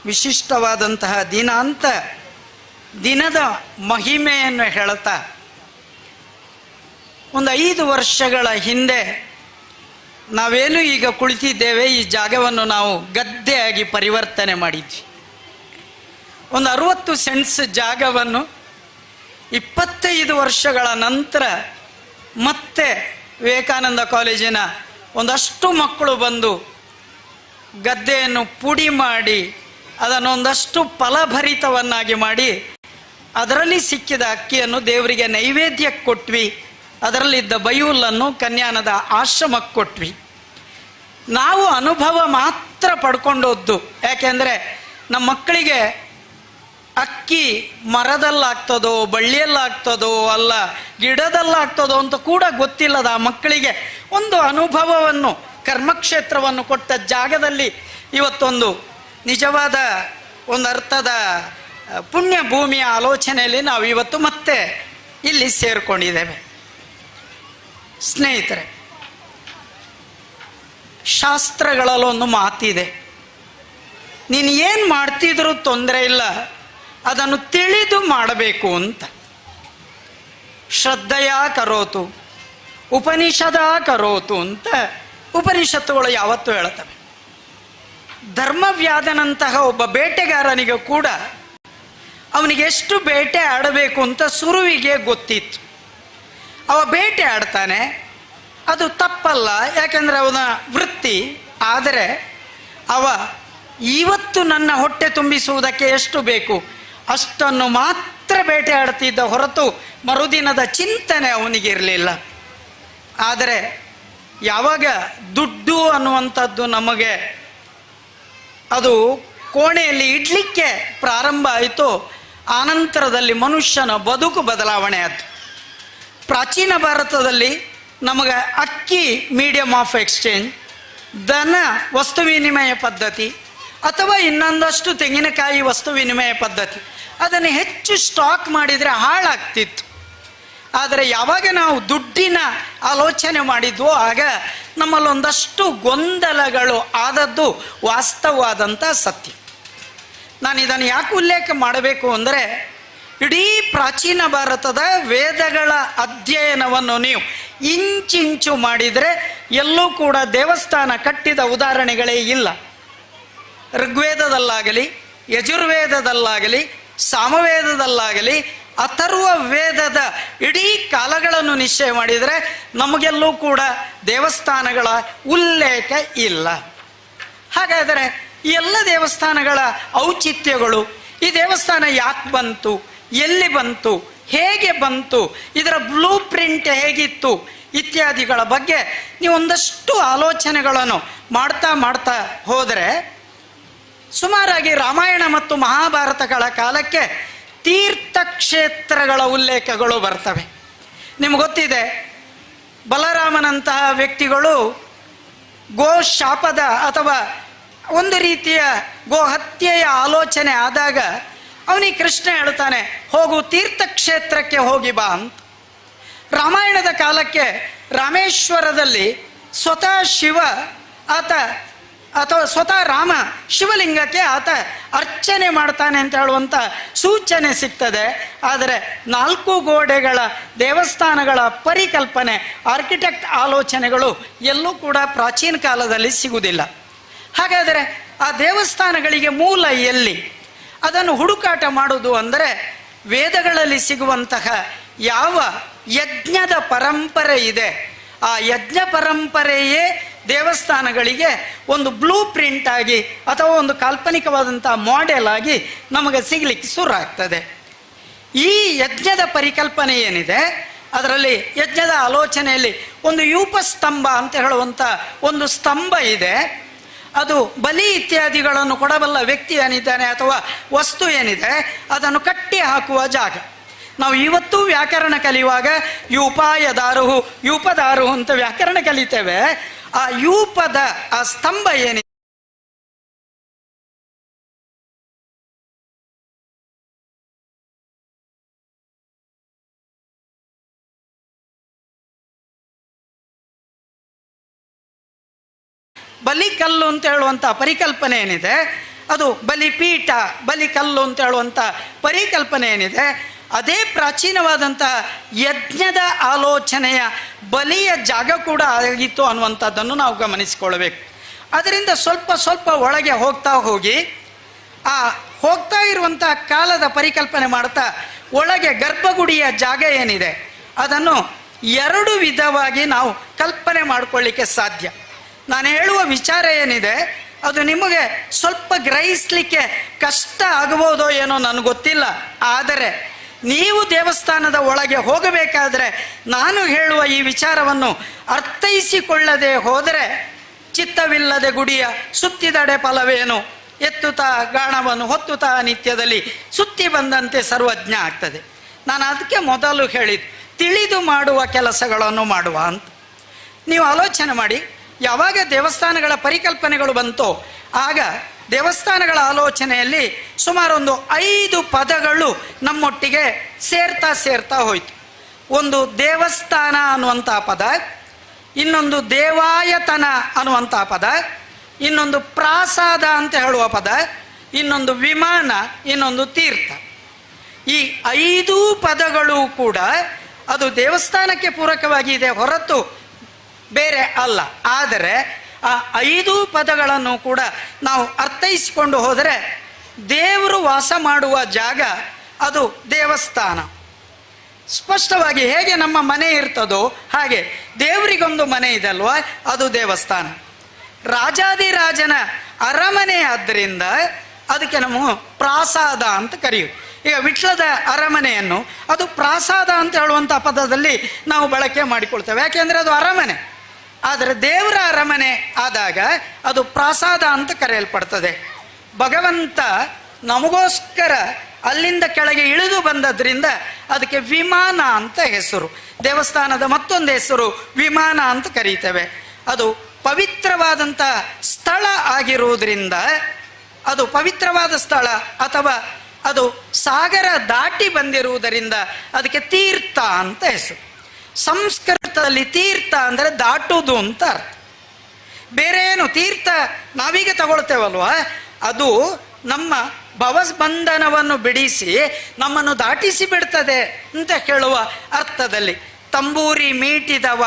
ವಿಶಿಷ್ಟವಾದಂತಹ ದಿನ ಅಂತ ದಿನದ ಮಹಿಮೆಯನ್ನು ಹೇಳುತ್ತಾ, ಒಂದು 5 ವರ್ಷಗಳ ಹಿಂದೆ ನಾವೇನು ಈಗ ಕುಳಿತಿದ್ದೇವೆ ಈ ಜಾಗವನ್ನು ನಾವು ಗದ್ದೆಯಾಗಿ ಪರಿವರ್ತನೆ ಮಾಡಿದ್ವಿ. ಒಂದು 60 ಸೆಂಟ್ಸ್ ಜಾಗವನ್ನು 25 ವರ್ಷಗಳ ನಂತರ ಮತ್ತೆ ವಿವೇಕಾನಂದ ಕಾಲೇಜಿನ ಒಂದಷ್ಟು ಮಕ್ಕಳು ಬಂದು ಗದ್ದೆಯನ್ನು ಪುಡಿ ಮಾಡಿ ಅದನ್ನು ಒಂದಷ್ಟು ಫಲಭರಿತವನ್ನಾಗಿ ಮಾಡಿ ಅದರಲ್ಲಿ ಸಿಕ್ಕಿದ ಅಕ್ಕಿಯನ್ನು ದೇವರಿಗೆ ನೈವೇದ್ಯಕ್ಕೆ ಕೊಟ್ವಿ. ಅದರಲ್ಲಿದ್ದ ಬೈಹುಲ್ಲನ್ನು ಕನ್ಯಾನದ ಆಶ್ರಮಕ್ಕೆ ಕೊಟ್ವಿ. ನಾವು ಅನುಭವ ಮಾತ್ರ ಪಡ್ಕೊಂಡೋದ್ದು. ಯಾಕೆಂದರೆ ನಮ್ಮ ಮಕ್ಕಳಿಗೆ ಅಕ್ಕಿ ಮರದಲ್ಲಾಗ್ತದೋ ಬಳ್ಳಿಯಲ್ಲಾಗ್ತದೋ ಅಲ್ಲ ಗಿಡದಲ್ಲಾಗ್ತದೋ ಅಂತ ಕೂಡ ಗೊತ್ತಿಲ್ಲದ ಆ ಮಕ್ಕಳಿಗೆ ಒಂದು ಅನುಭವವನ್ನು ಕರ್ಮಕ್ಷೇತ್ರವನ್ನು ಕೊಟ್ಟ ಜಾಗದಲ್ಲಿ ಇವತ್ತೊಂದು ನಿಜವಾದ ಒಂದು ಅರ್ಥದ ಪುಣ್ಯ ಭೂಮಿಯ ಆಲೋಚನೆಯಲ್ಲಿ ನಾವು ಇವತ್ತು ಮತ್ತೆ ಇಲ್ಲಿ ಸೇರಿಕೊಂಡಿದ್ದೇವೆ. ಸ್ನೇಹಿತರೆ, ಶಾಸ್ತ್ರಗಳಲ್ಲೊಂದು ಮಾತಿದೆ, ನೀನು ಏನು ಮಾಡ್ತಿದ್ರೂ ತೊಂದರೆ ಇಲ್ಲ, ಅದನ್ನು ತಿಳಿದು ಮಾಡಬೇಕು ಅಂತ. ಶ್ರದ್ಧೆಯ ಕರೋತು ಉಪನಿಷದ ಕರೋತು ಅಂತ ಉಪನಿಷತ್ತುಗಳು ಯಾವತ್ತೂ ಹೇಳ್ತವೆ. ಧರ್ಮವ್ಯಾಧನಂತಹ ಒಬ್ಬ ಬೇಟೆಗಾರನಿಗೆ ಕೂಡ ಅವನಿಗೆ ಎಷ್ಟು ಬೇಟೆ ಆಡಬೇಕು ಅಂತ ಸುರುವಿಗೆ ಗೊತ್ತಿತ್ತು. ಅವ ಬೇಟೆ ಆಡ್ತಾನೆ, ಅದು ತಪ್ಪಲ್ಲ, ಯಾಕೆಂದರೆ ಅವನ ವೃತ್ತಿ. ಆದರೆ ಅವ ಇವತ್ತು ನನ್ನ ಹೊಟ್ಟೆ ತುಂಬಿಸುವುದಕ್ಕೆ ಎಷ್ಟು ಬೇಕು ಅಷ್ಟನ್ನು ಮಾತ್ರ ಬೇಟೆ ಆಡ್ತಿದ್ದ ಹೊರತು ಮರುದಿನದ ಚಿಂತನೆ ಅವನಿಗಿರಲಿಲ್ಲ. ಆದರೆ ಯಾವಾಗ ದುಡ್ಡು ಅನ್ನುವಂಥದ್ದು ನಮಗೆ ಅದು ಕೋಣೆಯಲ್ಲಿ ಇಡ್ಲಿಕ್ಕೆ ಪ್ರಾರಂಭ ಆಯಿತು, ಆನಂತರದಲ್ಲಿ ಮನುಷ್ಯನ ಬದುಕು ಬದಲಾವಣೆ ಆಯಿತು. ಪ್ರಾಚೀನ ಭಾರತದಲ್ಲಿ ನಮಗೆ ಅಕ್ಕಿ ಮೀಡಿಯಮ್ ಆಫ್ ಎಕ್ಸ್ಚೇಂಜ್, ದನ ವಸ್ತು ವಿನಿಮಯ ಪದ್ಧತಿ ಅಥವಾ ಇನ್ನೊಂದಷ್ಟು ತೆಂಗಿನಕಾಯಿ ವಸ್ತು ವಿನಿಮಯ ಪದ್ಧತಿ, ಅದನ್ನು ಹೆಚ್ಚು ಸ್ಟಾಕ್ ಮಾಡಿದರೆ ಹಾಳಾಗ್ತಿತ್ತು. ಆದರೆ ಯಾವಾಗ ನಾವು ದುಡ್ಡಿನ ಆಲೋಚನೆ ಮಾಡಿದ್ವೋ ಆಗ ನಮ್ಮಲ್ಲೊಂದಷ್ಟು ಗೊಂದಲಗಳು ಆದದ್ದು ವಾಸ್ತವವಾದಂಥ ಸತ್ಯ. ನಾನು ಇದನ್ನು ಯಾಕೆ ಉಲ್ಲೇಖ ಮಾಡಬೇಕು ಅಂದರೆ, ಇಡೀ ಪ್ರಾಚೀನ ಭಾರತದ ವೇದಗಳ ಅಧ್ಯಯನವನ್ನು ನೀವು ಇಂಚಿಂಚು ಮಾಡಿದರೆ ಎಲ್ಲೂ ಕೂಡ ದೇವಸ್ಥಾನ ಕಟ್ಟಿದ ಉದಾಹರಣೆಗಳೇ ಇಲ್ಲ. ಋಗ್ವೇದದಲ್ಲಾಗಲಿ, ಯಜುರ್ವೇದದಲ್ಲಾಗಲಿ, ಸಾಮವೇದದಲ್ಲಾಗಲಿ, ಅಥರ್ವ ವೇದದ ಇಡೀ ಕಾಲಗಳನ್ನು ನಿಶ್ಚಯ ಮಾಡಿದರೆ ನಮಗೆಲ್ಲೂ ಕೂಡ ದೇವಸ್ಥಾನಗಳ ಉಲ್ಲೇಖ ಇಲ್ಲ. ಹಾಗಾದರೆ ಈ ಎಲ್ಲ ದೇವಸ್ಥಾನಗಳ ಔಚಿತ್ಯಗಳು, ಈ ದೇವಸ್ಥಾನ ಯಾಕೆ ಬಂತು, ಎಲ್ಲಿ ಬಂತು, ಹೇಗೆ ಬಂತು, ಇದರ ಬ್ಲೂ ಪ್ರಿಂಟ್ ಹೇಗಿತ್ತು ಇತ್ಯಾದಿಗಳ ಬಗ್ಗೆ ನೀವು ಒಂದಷ್ಟು ಆಲೋಚನೆಗಳನ್ನು ಮಾಡ್ತಾ ಮಾಡ್ತಾ ಹೋದರೆ ಸುಮಾರಾಗಿ ರಾಮಾಯಣ ಮತ್ತು ಮಹಾಭಾರತಗಳ ಕಾಲಕ್ಕೆ ತೀರ್ಥಕ್ಷೇತ್ರಗಳ ಉಲ್ಲೇಖಗಳು ಬರ್ತವೆ. ನಿಮ್ಗೆ ಗೊತ್ತಿದೆ, ಬಲರಾಮನಂತಹ ವ್ಯಕ್ತಿಗಳು ಗೋ ಶಾಪದ ಅಥವಾ ಒಂದು ರೀತಿಯ ಗೋ ಹತ್ಯೆಯ ಆಲೋಚನೆ ಆದಾಗ ಅವನಿಗೆ ಕೃಷ್ಣ ಹೇಳ್ತಾನೆ, ಹೋಗು ತೀರ್ಥಕ್ಷೇತ್ರಕ್ಕೆ ಹೋಗಿ ಬಾ ಅಂತ. ರಾಮಾಯಣದ ಕಾಲಕ್ಕೆ ರಾಮೇಶ್ವರದಲ್ಲಿ ಸ್ವತಃ ಶಿವ ಆತ ಅಥವಾ ಸ್ವತಃ ರಾಮ ಶಿವಲಿಂಗಕ್ಕೆ ಆತ ಅರ್ಚನೆ ಮಾಡ್ತಾನೆ ಅಂತ ಹೇಳುವಂಥ ಸೂಚನೆ ಸಿಗ್ತದೆ. ಆದರೆ 4 ಗೋಡೆಗಳ ದೇವಸ್ಥಾನಗಳ ಪರಿಕಲ್ಪನೆ, ಆರ್ಕಿಟೆಕ್ಟ್ ಆಲೋಚನೆಗಳು ಎಲ್ಲೂ ಕೂಡ ಪ್ರಾಚೀನ ಕಾಲದಲ್ಲಿ ಸಿಗುವುದಿಲ್ಲ. ಹಾಗಾದರೆ ಆ ದೇವಸ್ಥಾನಗಳಿಗೆ ಮೂಲ ಎಲ್ಲಿ? ಅದನ್ನು ಹುಡುಕಾಟ ಮಾಡುವುದು ಅಂದರೆ ವೇದಗಳಲ್ಲಿ ಸಿಗುವಂತಹ ಯಾವ ಯಜ್ಞದ ಪರಂಪರೆ ಇದೆ, ಆ ಯಜ್ಞ ಪರಂಪರೆಯೇ ದೇವಸ್ಥಾನಗಳಿಗೆ ಒಂದು ಬ್ಲೂ ಪ್ರಿಂಟ್ ಆಗಿ ಅಥವಾ ಒಂದು ಕಾಲ್ಪನಿಕವಾದಂಥ ಮಾಡೆಲ್ ಆಗಿ ನಮಗೆ ಸಿಗಲಿಕ್ಕೆ ಶುರು ಆಗ್ತದೆ. ಈ ಯಜ್ಞದ ಪರಿಕಲ್ಪನೆ ಏನಿದೆ, ಅದರಲ್ಲಿ ಯಜ್ಞದ ಆಲೋಚನೆಯಲ್ಲಿ ಒಂದು ಯೂಪಸ್ತಂಭ ಅಂತ ಹೇಳುವಂಥ ಒಂದು ಸ್ತಂಭ ಇದೆ. ಅದು ಬಲಿ ಇತ್ಯಾದಿಗಳನ್ನು ಕೊಡಬಲ್ಲ ವ್ಯಕ್ತಿ ಏನಿದ್ದಾನೆ ಅಥವಾ ವಸ್ತು ಏನಿದೆ ಅದನ್ನು ಕಟ್ಟಿ ಹಾಕುವ ಜಾಗ. ನಾವು ಇವತ್ತು ವ್ಯಾಕರಣ ಕಲಿಯುವಾಗ ಯೂಪಾಯದಾರುಹು ಯೂಪದಾರುಹು ಅಂತ ವ್ಯಾಕರಣ ಕಲಿತೇವೆ. ಆ ಯೂಪದ ಆ ಸ್ತಂಭ ಏನಿದೆ ಬಲಿಕಲ್ಲು ಅಂತ ಹೇಳುವಂಥ ಪರಿಕಲ್ಪನೆ ಏನಿದೆ, ಅದು ಬಲಿಪೀಠ, ಬಲಿಕಲ್ಲು ಅಂತ ಹೇಳುವಂಥ ಪರಿಕಲ್ಪನೆ ಏನಿದೆ, ಅದೇ ಪ್ರಾಚೀನವಾದಂಥ ಯಜ್ಞದ ಆಲೋಚನೆಯ ಬಲಿಯ ಜಾಗ ಕೂಡ ಆಗಿತ್ತು ಅನ್ನುವಂಥದ್ದನ್ನು ನಾವು ಗಮನಿಸಿಕೊಳ್ಬೇಕು. ಅದರಿಂದ ಸ್ವಲ್ಪ ಸ್ವಲ್ಪ ಒಳಗೆ ಹೋಗ್ತಾ ಹೋಗಿ ಆ ಹೋಗ್ತಾ ಇರುವಂಥ ಕಾಲದ ಪರಿಕಲ್ಪನೆ ಮಾಡ್ತಾ ಒಳಗೆ ಗರ್ಭಗುಡಿಯ ಜಾಗ ಏನಿದೆ ಅದನ್ನು ಎರಡು ವಿಧವಾಗಿ ನಾವು ಕಲ್ಪನೆ ಮಾಡಿಕೊಳ್ಳಿಕ್ಕೆ ಸಾಧ್ಯ. ನಾನು ಹೇಳುವ ವಿಚಾರ ಏನಿದೆ ಅದು ನಿಮಗೆ ಸ್ವಲ್ಪ ಗ್ರಹಿಸಲಿಕ್ಕೆ ಕಷ್ಟ ಆಗಬಹುದೋ ಏನೋ ನನಗೆ ಗೊತ್ತಿಲ್ಲ. ಆದರೆ ನೀವು ದೇವಸ್ಥಾನದ ಒಳಗೆ ಹೋಗಬೇಕಾದ್ರೆ ನಾನು ಹೇಳುವ ಈ ವಿಚಾರವನ್ನು ಅರ್ಥೈಸಿಕೊಳ್ಳದೆ ಹೋದರೆ ಚಿತ್ತವಿಲ್ಲದೆ ಗುಡಿಯ ಸುತ್ತಿದಡೆ ಫಲವೇನು, ಎತ್ತುತ್ತಾ ಗಾಣವನ್ನು ಹೊತ್ತುತ್ತಾ ನಿತ್ಯದಲ್ಲಿ ಸುತ್ತಿ ಬಂದಂತೆ ಸರ್ವಜ್ಞ ಆಗ್ತದೆ. ನಾನು ಅದಕ್ಕೆ ಮೊದಲು ಹೇಳಿದ್ದು ತಿಳಿದು ಮಾಡುವ ಕೆಲಸಗಳನ್ನು ಮಾಡುವ ಅಂತ. ನೀವು ಆಲೋಚನೆ ಮಾಡಿ, ಯಾವಾಗ ದೇವಸ್ಥಾನಗಳ ಪರಿಕಲ್ಪನೆಗಳು ಬಂತೋ ಆಗ ದೇವಸ್ಥಾನಗಳ ಆಲೋಚನೆಯಲ್ಲಿ ಸುಮಾರೊಂದು 5 ಪದಗಳು ನಮ್ಮೊಟ್ಟಿಗೆ ಸೇರ್ತಾ ಹೋಯಿತು. ಒಂದು ದೇವಸ್ಥಾನ ಅನ್ನುವಂಥ ಪದ, ಇನ್ನೊಂದು ದೇವಾಯತನ ಅನ್ನುವಂಥ ಪದ, ಇನ್ನೊಂದು ಪ್ರಾಸಾದ ಅಂತ ಹೇಳುವ ಪದ, ಇನ್ನೊಂದು ವಿಮಾನ, ಇನ್ನೊಂದು ತೀರ್ಥ. ಈ 5 ಪದಗಳು ಕೂಡ ಅದು ದೇವಸ್ಥಾನಕ್ಕೆ ಪೂರಕವಾಗಿದೆ ಹೊರತು ಬೇರೆ ಅಲ್ಲ. ಆದರೆ ಆ 5 ಪದಗಳನ್ನು ಕೂಡ ನಾವು ಅರ್ಥೈಸಿಕೊಂಡು ಹೋದರೆ ದೇವರು ವಾಸ ಮಾಡುವ ಜಾಗ ಅದು ದೇವಸ್ಥಾನ. ಸ್ಪಷ್ಟವಾಗಿ ಹೇಗೆ ನಮ್ಮ ಮನೆ ಇರ್ತದೋ ಹಾಗೆ ದೇವರಿಗೊಂದು ಮನೆ ಇದೆ ಅಲ್ವಾ, ಅದು ದೇವಸ್ಥಾನ. ರಾಜಾದಿರಾಜನ ಅರಮನೆ ಆದ್ದರಿಂದ ಅದಕ್ಕೆ ನಾವು ಪ್ರಾಸಾದ ಅಂತ ಕರೆಯುವುದು. ಈಗ ವಿಟ್ಲದ ಅರಮನೆಯನ್ನು ಅದು ಪ್ರಾಸಾದ ಅಂತ ಹೇಳುವಂಥ ಪದದಲ್ಲಿ ನಾವು ಬಳಕೆ ಮಾಡಿಕೊಳ್ತೇವೆ, ಯಾಕೆಂದರೆ ಅದು ಅರಮನೆ. ಆದರೆ ದೇವರ ಅರಮನೆ ಆದಾಗ ಅದು ಪ್ರಾಸಾದ ಅಂತ ಕರೆಯಲ್ಪಡ್ತದೆ. ಭಗವಂತ ನಮಗೋಸ್ಕರ ಅಲ್ಲಿಂದ ಕೆಳಗೆ ಇಳಿದು ಬಂದದ್ರಿಂದ ಅದಕ್ಕೆ ವಿಮಾನ ಅಂತ ಹೆಸರು. ದೇವಸ್ಥಾನದ ಮತ್ತೊಂದು ಹೆಸರು ವಿಮಾನ ಅಂತ ಕರೀತೇವೆ. ಅದು ಪವಿತ್ರವಾದಂಥ ಸ್ಥಳ ಆಗಿರುವುದರಿಂದ, ಅದು ಪವಿತ್ರವಾದ ಸ್ಥಳ ಅಥವಾ ಅದು ಸಾಗರ ದಾಟಿ ಬಂದಿರುವುದರಿಂದ ಅದಕ್ಕೆ ತೀರ್ಥ ಅಂತ ಹೆಸರು. ಸಂಸ್ಕೃತದಲ್ಲಿ ತೀರ್ಥ ಅಂದರೆ ದಾಟುವುದು ಅಂತ ಅರ್ಥ. ಬೇರೆ ಏನು ತೀರ್ಥ ನಾವೀಗ ತಗೊಳ್ತೇವಲ್ವ, ಅದು ನಮ್ಮ ಭವಬಂಧನವನ್ನು ಬಿಡಿಸಿ ನಮ್ಮನ್ನು ದಾಟಿಸಿ ಬಿಡ್ತದೆ ಅಂತ ಹೇಳುವ ಅರ್ಥದಲ್ಲಿ. ತಂಬೂರಿ ಮೀಟಿದವ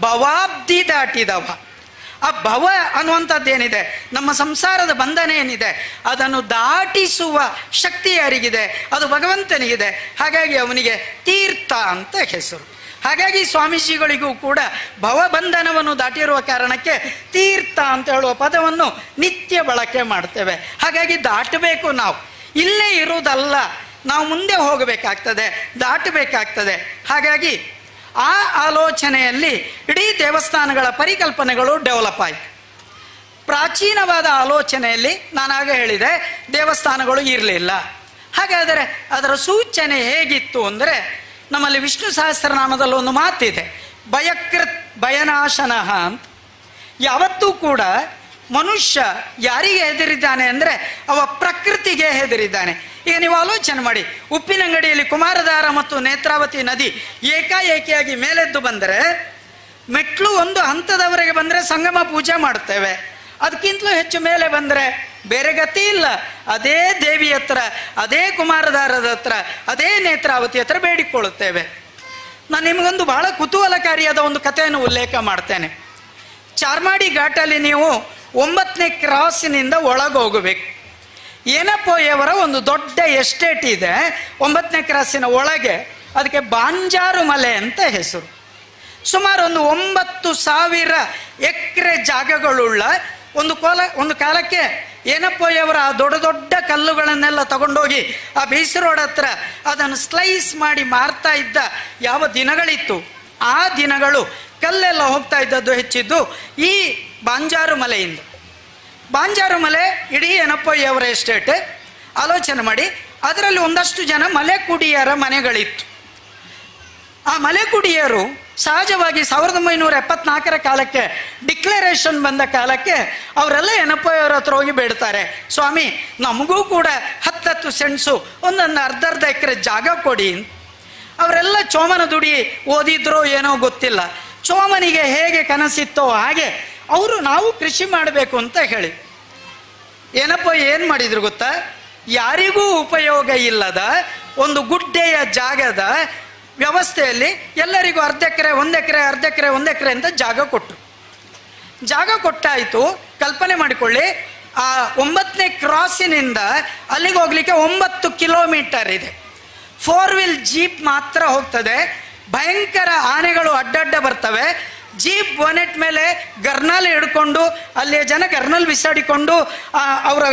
ಭವಾಬ್ದಿ ದಾಟಿದವ. ಆ ಭವ ಅನ್ನುವಂಥದ್ದೇನಿದೆ, ನಮ್ಮ ಸಂಸಾರದ ಬಂಧನ ಏನಿದೆ ಅದನ್ನು ದಾಟಿಸುವ ಶಕ್ತಿ ಯಾರಿಗಿದೆ, ಅದು ಭಗವಂತನಿಗಿದೆ. ಹಾಗಾಗಿ ಅವನಿಗೆ ತೀರ್ಥ ಅಂತ ಹೆಸರು. ಹಾಗಾಗಿ ಸ್ವಾಮೀಜಿಗಳಿಗೂ ಕೂಡ ಭವಬಂಧನವನ್ನು ದಾಟಿರುವ ಕಾರಣಕ್ಕೆ ತೀರ್ಥ ಅಂತ ಹೇಳುವ ಪದವನ್ನು ನಿತ್ಯ ಬಳಕೆ ಮಾಡ್ತೇವೆ. ಹಾಗಾಗಿ ದಾಟಬೇಕು, ನಾವು ಇಲ್ಲೇ ಇರುವುದಲ್ಲ, ನಾವು ಮುಂದೆ ಹೋಗಬೇಕಾಗ್ತದೆ, ದಾಟಬೇಕಾಗ್ತದೆ. ಹಾಗಾಗಿ ಆ ಆಲೋಚನೆಯಲ್ಲಿ ಇಡೀ ದೇವಸ್ಥಾನಗಳ ಪರಿಕಲ್ಪನೆಗಳು ಡೆವಲಪ್ ಆಯಿತು. ಪ್ರಾಚೀನವಾದ ಆಲೋಚನೆಯಲ್ಲಿ ನಾನಾಗ ಹೇಳಿದೆ ದೇವಸ್ಥಾನಗಳು ಇರಲಿಲ್ಲ. ಹಾಗಾದರೆ ಅದರ ಸೂಚನೆ ಹೇಗಿತ್ತು ಅಂದರೆ, ನಮ್ಮಲ್ಲಿ ವಿಷ್ಣು ಸಹಸ್ರನಾಮದಲ್ಲಿ ಒಂದು ಮಾತಿದೆ, ಭಯಕೃತ್ ಭಯನಾಶನಃ ಅಂತ. ಯಾವತ್ತೂ ಕೂಡ ಮನುಷ್ಯ ಯಾರಿಗೆ ಹೆದರಿದ್ದಾನೆ ಅಂದರೆ ಅವ ಪ್ರಕೃತಿಗೆ ಹೆದರಿದ್ದಾನೆ. ಈಗ ನೀವು ಆಲೋಚನೆ ಮಾಡಿ, ಉಪ್ಪಿನಂಗಡಿಯಲ್ಲಿ ಕುಮಾರಧಾರ ಮತ್ತು ನೇತ್ರಾವತಿ ನದಿ ಏಕಾಏಕಿಯಾಗಿ ಮೇಲೆದ್ದು ಬಂದರೆ, ಮೆಟ್ಲು ಒಂದು ಹಂತದವರೆಗೆ ಬಂದರೆ ಸಂಗಮ ಪೂಜೆ ಮಾಡ್ತೇವೆ. ಅದಕ್ಕಿಂತಲೂ ಹೆಚ್ಚು ಮೇಲೆ ಬಂದರೆ ಬೇರೆ ಗತಿ ಇಲ್ಲ. ಅದೇ ದೇವಿ ಹತ್ರ, ಅದೇ ಕುಮಾರಧಾರದ ಹತ್ರ, ಅದೇ ನೇತ್ರಾವತಿ ಹತ್ರ ಬೇಡಿಕೊಳ್ಳುತ್ತೇವೆ. ನಾನು ನಿಮಗೊಂದು ಬಹಳ ಕುತೂಹಲಕಾರಿಯಾದ ಒಂದು ಕಥೆಯನ್ನು ಉಲ್ಲೇಖ ಮಾಡ್ತೇನೆ. ಚಾರ್ಮಾಡಿ ಘಾಟಲ್ಲಿ ನೀವು 9ನೇ ಕ್ರಾಸಿನಿಂದ ಒಳಗೆ ಹೋಗಬೇಕು. ಏನಪ್ಪಯ್ಯವರ ಒಂದು ದೊಡ್ಡ ಎಸ್ಟೇಟ್ ಇದೆ 9ನೇ ಕ್ರಾಸಿನ ಒಳಗೆ. ಅದಕ್ಕೆ ಬಾಂಜಾರು ಮಲೆ ಅಂತ ಹೆಸರು. ಸುಮಾರು ಒಂದು 9,000 ಎಕರೆ ಜಾಗಗಳುಳ್ಳ ಒಂದು ಕಾಲಕ್ಕೆ ಏನಪ್ಪಯ್ಯವರ ಆ ದೊಡ್ಡ ದೊಡ್ಡ ಕಲ್ಲುಗಳನ್ನೆಲ್ಲ ತಗೊಂಡೋಗಿ ಆ ಬೀಚ್ ರೋಡ್ ಹತ್ರ ಅದನ್ನು ಸ್ಲೈಸ್ ಮಾಡಿ ಮಾರ್ತಾ ಇದ್ದ ಯಾವ ದಿನಗಳಿತ್ತು, ಆ ದಿನಗಳು ಕಲ್ಲೆಲ್ಲ ಹೋಗ್ತಾ ಇದ್ದದ್ದು ಹೆಚ್ಚಿದ್ದು ಈ ಬಾಂಜಾರು ಮಲೆಯಿಂದ. ಬಾಂಜಾರು ಮಲೆ ಇಡೀ ಏನಪ್ಪಯ್ಯವರ ಎಸ್ಟೇಟ್. ಆಲೋಚನೆ ಮಾಡಿ, ಅದರಲ್ಲಿ ಒಂದಷ್ಟು ಜನ ಮಲೆಕುಡಿಯರ ಮನೆಗಳಿತ್ತು. ಆ ಮಲೆಕುಡಿಯರು ಸಹಜವಾಗಿ 1974 ಕಾಲಕ್ಕೆ ಡಿಕ್ಲರೇಷನ್ ಬಂದ ಕಾಲಕ್ಕೆ ಅವರೆಲ್ಲ ಏನಪ್ಪಯ್ಯವರ ಹತ್ರ ಹೋಗಿ ಬೇಡ್ತಾರೆ, ಸ್ವಾಮಿ ನಮಗೂ ಕೂಡ 10 ಸೆಂಟ್ಸು ಒಂದೊಂದು ಅರ್ಧ ಎಕರೆ ಜಾಗ ಕೊಡಿ. ಅವರೆಲ್ಲ ಚೋಮನ ದುಡಿ ಓದಿದ್ರೋ ಏನೋ ಗೊತ್ತಿಲ್ಲ. ಚೋಮನಿಗೆ ಹೇಗೆ ಕನಸಿತ್ತೋ ಹಾಗೆ ಅವರು ನಾವು ಕೃಷಿ ಮಾಡಬೇಕು ಅಂತ ಹೇಳಿ ಏನಪ್ಪ ಏನು ಮಾಡಿದ್ರು ಗೊತ್ತಾ, ಯಾರಿಗೂ ಉಪಯೋಗ ಇಲ್ಲದ ಒಂದು ಗುಡ್ಡೆಯ ಜಾಗದ ವ್ಯವಸ್ಥೆಯಲ್ಲಿ ಎಲ್ಲರಿಗೂ ಅರ್ಧ ಎಕರೆ 1 ಎಕರೆ ಅರ್ಧ ಎಕರೆ 1 ಎಕರೆ ಅಂತ ಜಾಗ ಕೊಟ್ಟರು. ಜಾಗ ಕೊಟ್ಟಾಯಿತು. ಕಲ್ಪನೆ ಮಾಡಿಕೊಳ್ಳಿ, ಆ 9ನೇ ಕ್ರಾಸಿನಿಂದ ಅಲ್ಲಿಗೆ ಹೋಗ್ಲಿಕ್ಕೆ 9 ಕಿಲೋಮೀಟರ್ ಇದೆ. 4 ವೀಲ್ ಜೀಪ್ ಮಾತ್ರ ಹೋಗ್ತದೆ. ಭಯಂಕರ ಆನೆಗಳು ಅಡ್ಡಡ್ಡ ಬರ್ತವೆ. ಜೀಪ್ ಬೋನೆಟ್ ಮೇಲೆ ಗರ್ನಲ್ ಹಿಡ್ಕೊಂಡು ಅಲ್ಲಿಯ ಜನ ಗರ್ನಲ್ ಬಿಸಾಡಿಕೊಂಡು ಅವರ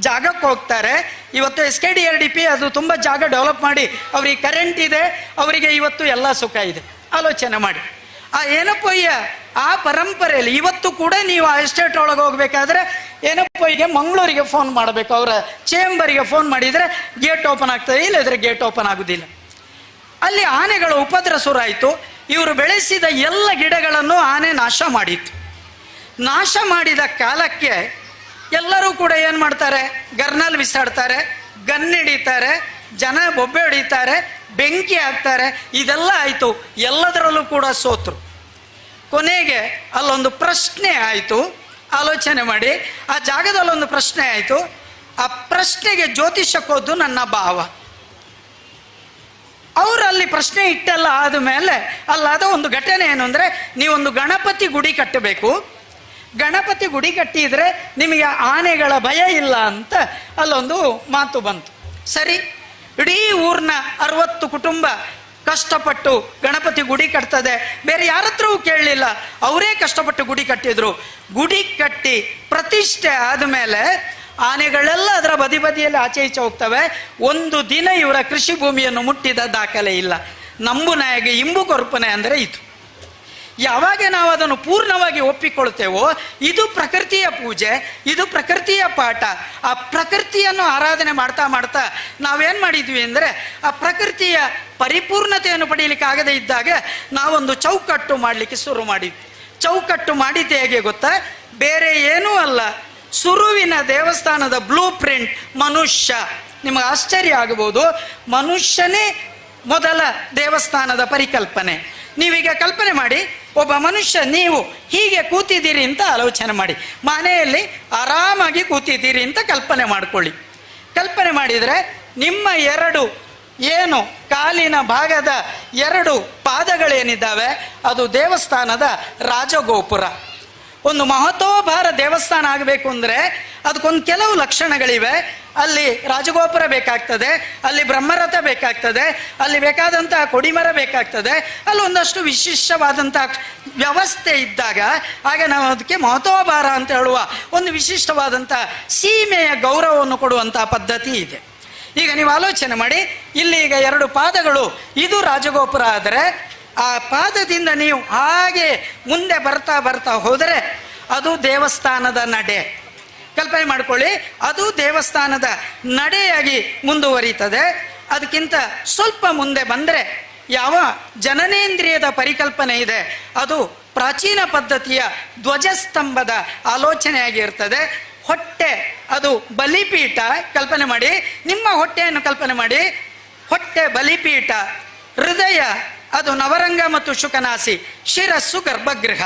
ಜಾಗಕ್ಕೆ ಹೋಗ್ತಾರೆ. ಇವತ್ತು SKDRDP ಅದು ತುಂಬ ಜಾಗ ಡೆವಲಪ್ ಮಾಡಿ ಅವ್ರಿಗೆ ಕರೆಂಟ್ ಇದೆ, ಅವರಿಗೆ ಇವತ್ತು ಎಲ್ಲ ಸುಖ ಇದೆ. ಆಲೋಚನೆ ಮಾಡಿ, ಏನಪ್ಪಯ್ಯ ಆ ಪರಂಪರೆಯಲ್ಲಿ ಇವತ್ತು ಕೂಡ ನೀವು ಆ ಎಸ್ಟೇಟ್ ಒಳಗೆ ಹೋಗ್ಬೇಕಾದ್ರೆ ಏನಪ್ಪಯ್ಯಗೆ ಮಂಗಳೂರಿಗೆ ಫೋನ್ ಮಾಡಬೇಕು, ಅವರ ಚೇಂಬರಿಗೆ ಫೋನ್ ಮಾಡಿದರೆ ಗೇಟ್ ಓಪನ್ ಆಗ್ತದೆ, ಇಲ್ಲದ್ರೆ ಗೇಟ್ ಓಪನ್ ಆಗುದಿಲ್ಲ. ಅಲ್ಲಿ ಆನೆಗಳ ಉಪದ್ರ ಶುರುವಾಯಿತು. ಇವರು ಬೆಳೆಸಿದ ಎಲ್ಲ ಗಿಡಗಳನ್ನು ಆನೆ ನಾಶ ಮಾಡಿತ್ತು. ನಾಶ ಮಾಡಿದ ಕಾಲಕ್ಕೆ ಎಲ್ಲರೂ ಕೂಡ ಏನು ಮಾಡ್ತಾರೆ, ಗರ್ನಲ್ ಬಿಸಾಡ್ತಾರೆ, ಗನ್ ಹಿಡಿತಾರೆ, ಜನ ಬೊಬ್ಬೆ ಹೊಡಿತಾರೆ, ಬೆಂಕಿ ಹಾಕ್ತಾರೆ. ಇದೆಲ್ಲ ಆಯಿತು. ಎಲ್ಲದರಲ್ಲೂ ಕೂಡ ಸೋತರು. ಕೊನೆಗೆ ಅಲ್ಲೊಂದು ಪ್ರಶ್ನೆ ಆಯಿತು. ಆಲೋಚನೆ ಮಾಡಿ, ಆ ಜಾಗದಲ್ಲೊಂದು ಪ್ರಶ್ನೆ ಆಯಿತು. ಆ ಪ್ರಶ್ನೆಗೆ ಜ್ಯೋತಿಷಕ್ಕೋದು ನನ್ನ ಭಾವ. ಅವರು ಅಲ್ಲಿ ಪ್ರಶ್ನೆ ಇಟ್ಟೆಲ್ಲ ಆದಮೇಲೆ ಅಲ್ಲಾದ ಒಂದು ಘಟನೆ ಏನು ಅಂದರೆ, ನೀವೊಂದು ಗಣಪತಿ ಗುಡಿ ಕಟ್ಟಬೇಕು, ಗಣಪತಿ ಗುಡಿ ಕಟ್ಟಿದರೆ ನಿಮಗೆ ಆನೆಗಳ ಭಯ ಇಲ್ಲ ಅಂತ ಅಲ್ಲೊಂದು ಮಾತು ಬಂತು. ಸರಿ, ಇಡೀ ಊರಿನ 60 ಕುಟುಂಬ ಕಷ್ಟಪಟ್ಟು ಗಣಪತಿ ಗುಡಿ ಕಟ್ತದೆ, ಬೇರೆ ಯಾರ ಹತ್ರವೂ ಕೇಳಲಿಲ್ಲ, ಅವರೇ ಕಷ್ಟಪಟ್ಟು ಗುಡಿ ಕಟ್ಟಿದ್ರು. ಗುಡಿ ಕಟ್ಟಿ ಪ್ರತಿಷ್ಠೆ ಆದಮೇಲೆ ಆನೆಗಳೆಲ್ಲ ಅದರ ಬದಿಯಲ್ಲಿ ಆಚೆ ಈಚೆ ಹೋಗ್ತವೆ. ಒಂದು ದಿನ ಇವರ ಕೃಷಿ ಭೂಮಿಯನ್ನು ಮುಟ್ಟಿದ ದಾಖಲೆ ಇಲ್ಲ. ನಂಬುನಾಯಿಗೆ ಇಂಬು ಕೊರ್ಪನೆ ಅಂದರೆ ಇದು. ಯಾವಾಗ ನಾವು ಅದನ್ನು ಪೂರ್ಣವಾಗಿ ಒಪ್ಪಿಕೊಳ್ತೇವೋ, ಇದು ಪ್ರಕೃತಿಯ ಪೂಜೆ, ಇದು ಪ್ರಕೃತಿಯ ಪಾಠ. ಆ ಪ್ರಕೃತಿಯನ್ನು ಆರಾಧನೆ ಮಾಡ್ತಾ ಮಾಡ್ತಾ ನಾವೇನು ಮಾಡಿದ್ವಿ ಅಂದರೆ, ಆ ಪ್ರಕೃತಿಯ ಪರಿಪೂರ್ಣತೆಯನ್ನು ಪಡೀಲಿಕ್ಕೆ ಆಗದೇ ಇದ್ದಾಗ ನಾವೊಂದು ಚೌಕಟ್ಟು ಮಾಡಲಿಕ್ಕೆ ಶುರು ಮಾಡಿದ್ವಿ. ಚೌಕಟ್ಟು ಮಾಡಿದ್ದು ಹೇಗೆ ಗೊತ್ತಾ, ಬೇರೆ ಏನೂ ಅಲ್ಲ, ಸುರುವಿನ ದೇವಸ್ಥಾನದ ಬ್ಲೂ ಪ್ರಿಂಟ್ ಮನುಷ್ಯ. ನಿಮಗೆ ಆಶ್ಚರ್ಯ ಆಗಬಹುದು, ಮನುಷ್ಯನೇ ಮೊದಲ ದೇವಸ್ಥಾನದ ಪರಿಕಲ್ಪನೆ. ನೀವೀಗ ಕಲ್ಪನೆ ಮಾಡಿ, ಒಬ್ಬ ಮನುಷ್ಯ ನೀವು ಹೀಗೆ ಕೂತಿದ್ದೀರಿ ಅಂತ ಆಲೋಚನೆ ಮಾಡಿ, ಮನೆಯಲ್ಲಿ ಆರಾಮಾಗಿ ಕೂತಿದ್ದೀರಿ ಅಂತ ಕಲ್ಪನೆ ಮಾಡಿಕೊಳ್ಳಿ. ಕಲ್ಪನೆ ಮಾಡಿದರೆ ನಿಮ್ಮ 2 ಏನು ಕಾಲಿನ ಭಾಗದ 2 ಪಾದಗಳೇನಿದ್ದಾವೆ ಅದು ದೇವಸ್ಥಾನದ ರಾಜಗೋಪುರ. ಒಂದು ಮಹತ್ವಭಾರ ದೇವಸ್ಥಾನ ಆಗಬೇಕು ಅಂದರೆ ಅದಕ್ಕೊಂದು ಕೆಲವು ಲಕ್ಷಣಗಳಿವೆ. ಅಲ್ಲಿ ರಾಜಗೋಪುರ ಬೇಕಾಗ್ತದೆ, ಅಲ್ಲಿ ಬ್ರಹ್ಮರಥ ಬೇಕಾಗ್ತದೆ, ಅಲ್ಲಿ ಬೇಕಾದಂತಹ ಕೊಡಿಮರ ಬೇಕಾಗ್ತದೆ, ಅಲ್ಲಿ ಒಂದಷ್ಟು ವಿಶಿಷ್ಟವಾದಂತಹ ವ್ಯವಸ್ಥೆ ಇದ್ದಾಗ ಆಗ ನಾವು ಅದಕ್ಕೆ ಮಹತ್ವಭಾರ ಅಂತ ಹೇಳುವ ಒಂದು ವಿಶಿಷ್ಟವಾದಂತಹ ಸೀಮೆಯ ಗೌರವವನ್ನು ಕೊಡುವಂತಹ ಪದ್ಧತಿ ಇದೆ. ಈಗ ನೀವು ಆಲೋಚನೆ ಮಾಡಿ, ಇಲ್ಲಿ ಈಗ 2 ಪಾದಗಳು, ಇದು ರಾಜಗೋಪುರ ಆದರೆ ಆ ಪಾದದಿಂದ ನೀವು ಹಾಗೆ ಮುಂದೆ ಬರ್ತಾ ಬರ್ತಾ ಹೋದರೆ ಅದು ದೇವಸ್ಥಾನದ ನಡೆ. ಕಲ್ಪನೆ ಮಾಡಿಕೊಳ್ಳಿ, ಅದು ದೇವಸ್ಥಾನದ ನಡೆಯಾಗಿ ಮುಂದುವರಿತದೆ. ಅದಕ್ಕಿಂತ ಸ್ವಲ್ಪ ಮುಂದೆ ಬಂದರೆ ಯಾವ ಜನನೇಂದ್ರಿಯದ ಪರಿಕಲ್ಪನೆ ಇದೆ ಅದು ಪ್ರಾಚೀನ ಪದ್ಧತಿಯ ಧ್ವಜಸ್ತಂಭದ ಆಲೋಚನೆಯಾಗಿರ್ತದೆ. ಹೊಟ್ಟೆ ಅದು ಬಲಿಪೀಠ. ಕಲ್ಪನೆ ಮಾಡಿ, ನಿಮ್ಮ ಹೊಟ್ಟೆಯನ್ನು ಕಲ್ಪನೆ ಮಾಡಿ, ಹೊಟ್ಟೆ ಬಲಿಪೀಠ, ಹೃದಯ ಅದು ನವರಂಗ ಮತ್ತು ಶುಕನಾಸಿ, ಶಿರಸ್ಸು ಗರ್ಭಗೃಹ.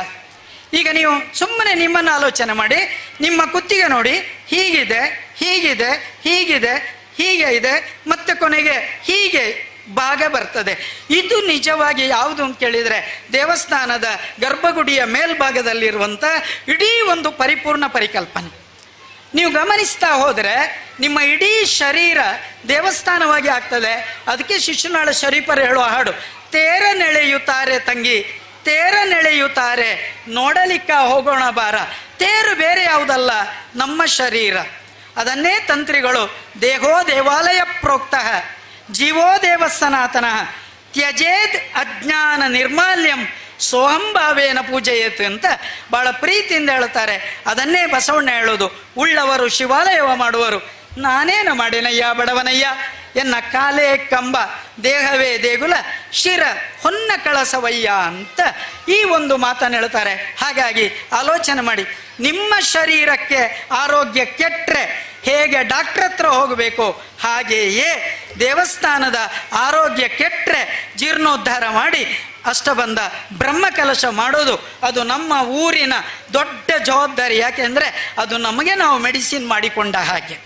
ಈಗ ನೀವು ಸುಮ್ಮನೆ ನಿಮ್ಮನ್ನು ಆಲೋಚನೆ ಮಾಡಿ, ನಿಮ್ಮ ಕುತ್ತಿಗೆ ನೋಡಿ, ಹೀಗಿದೆ ಹೀಗಿದೆ ಹೀಗಿದೆ ಹೀಗೆ ಇದೆ, ಮತ್ತೆ ಕೊನೆಗೆ ಹೀಗೆ ಭಾಗ ಬರ್ತದೆ. ಇದು ನಿಜವಾಗಿ ಯಾವುದು ಅಂತ ಕೇಳಿದರೆ ದೇವಸ್ಥಾನದ ಗರ್ಭಗುಡಿಯ ಮೇಲ್ಭಾಗದಲ್ಲಿರುವಂಥ ಇಡೀ ಒಂದು ಪರಿಪೂರ್ಣ ಪರಿಕಲ್ಪನೆ. ನೀವು ಗಮನಿಸ್ತಾ ಹೋದರೆ ನಿಮ್ಮ ಇಡೀ ಶರೀರ ದೇವಸ್ಥಾನವಾಗಿ ಆಗ್ತದೆ. ಅದಕ್ಕೆ ಶಿಶುನಾಳ ಶರೀಫರು ಹೇಳುವ ಹಾಡು, ತೇರ ನೆಳೆಯುತ್ತಾರೆ ತಂಗಿ, ತೇರ ನೆಳೆಯುತ್ತಾರೆ ನೋಡಲಿಕ್ಕ ಹೋಗೋಣ ಬಾರ. ತೇರು ಬೇರೆ ಯಾವುದಲ್ಲ, ನಮ್ಮ ಶರೀರ. ಅದನ್ನೇ ತಂತ್ರಿಗಳು ದೇಹೋ ದೇವಾಲಯ ಪ್ರೋಕ್ತ ಜೀವೋ ದೇವ ಸನಾತನ ತ್ಯಜೇದ್ ಅಜ್ಞಾನ ನಿರ್ಮಾಲ್ಯಂ ಸೋಹಂಭಾವೇನ ಪೂಜೆಯೇತು ಅಂತ ಬಹಳ ಪ್ರೀತಿಯಿಂದ ಹೇಳ್ತಾರೆ. ಅದನ್ನೇ ಬಸವಣ್ಣ ಹೇಳೋದು, ಉಳ್ಳವರು ಶಿವಾಲಯವ ಮಾಡುವರು, ನಾನೇನು ಮಾಡಿನಯ್ಯ ಬಡವನಯ್ಯ, ಎನ್ನ ಕಾಲೇ ಕಂಬ ದೇಹವೇ ದೇಗುಲ ಶಿರ ಹೊನ್ನ ಕಳಸವಯ್ಯ ಅಂತ ಈ ಒಂದು ಮಾತನ್ನು ಹೇಳ್ತಾರೆ. ಹಾಗಾಗಿ ಆಲೋಚನೆ ಮಾಡಿ, ನಿಮ್ಮ ಶರೀರಕ್ಕೆ ಆರೋಗ್ಯ ಕೆಟ್ಟರೆ ಹೇಗೆ ಡಾಕ್ಟರ್ ಹತ್ರ ಹೋಗಬೇಕು, ಹಾಗೆಯೇ ದೇವಸ್ಥಾನದ ಆರೋಗ್ಯ ಕೆಟ್ಟರೆ ಜೀರ್ಣೋದ್ಧಾರ ಮಾಡಿ ಅಷ್ಟಬಂಧ ಬ್ರಹ್ಮಕಲಶ ಮಾಡೋದು ಅದು ನಮ್ಮ ಊರಿನ ದೊಡ್ಡ ಜವಾಬ್ದಾರಿ. ಯಾಕೆಂದರೆ ಅದು ನಮಗೆ ನಾವು ಮೆಡಿಸಿನ್ ಮಾಡಿಕೊಂಡ ಹಾಗೆ.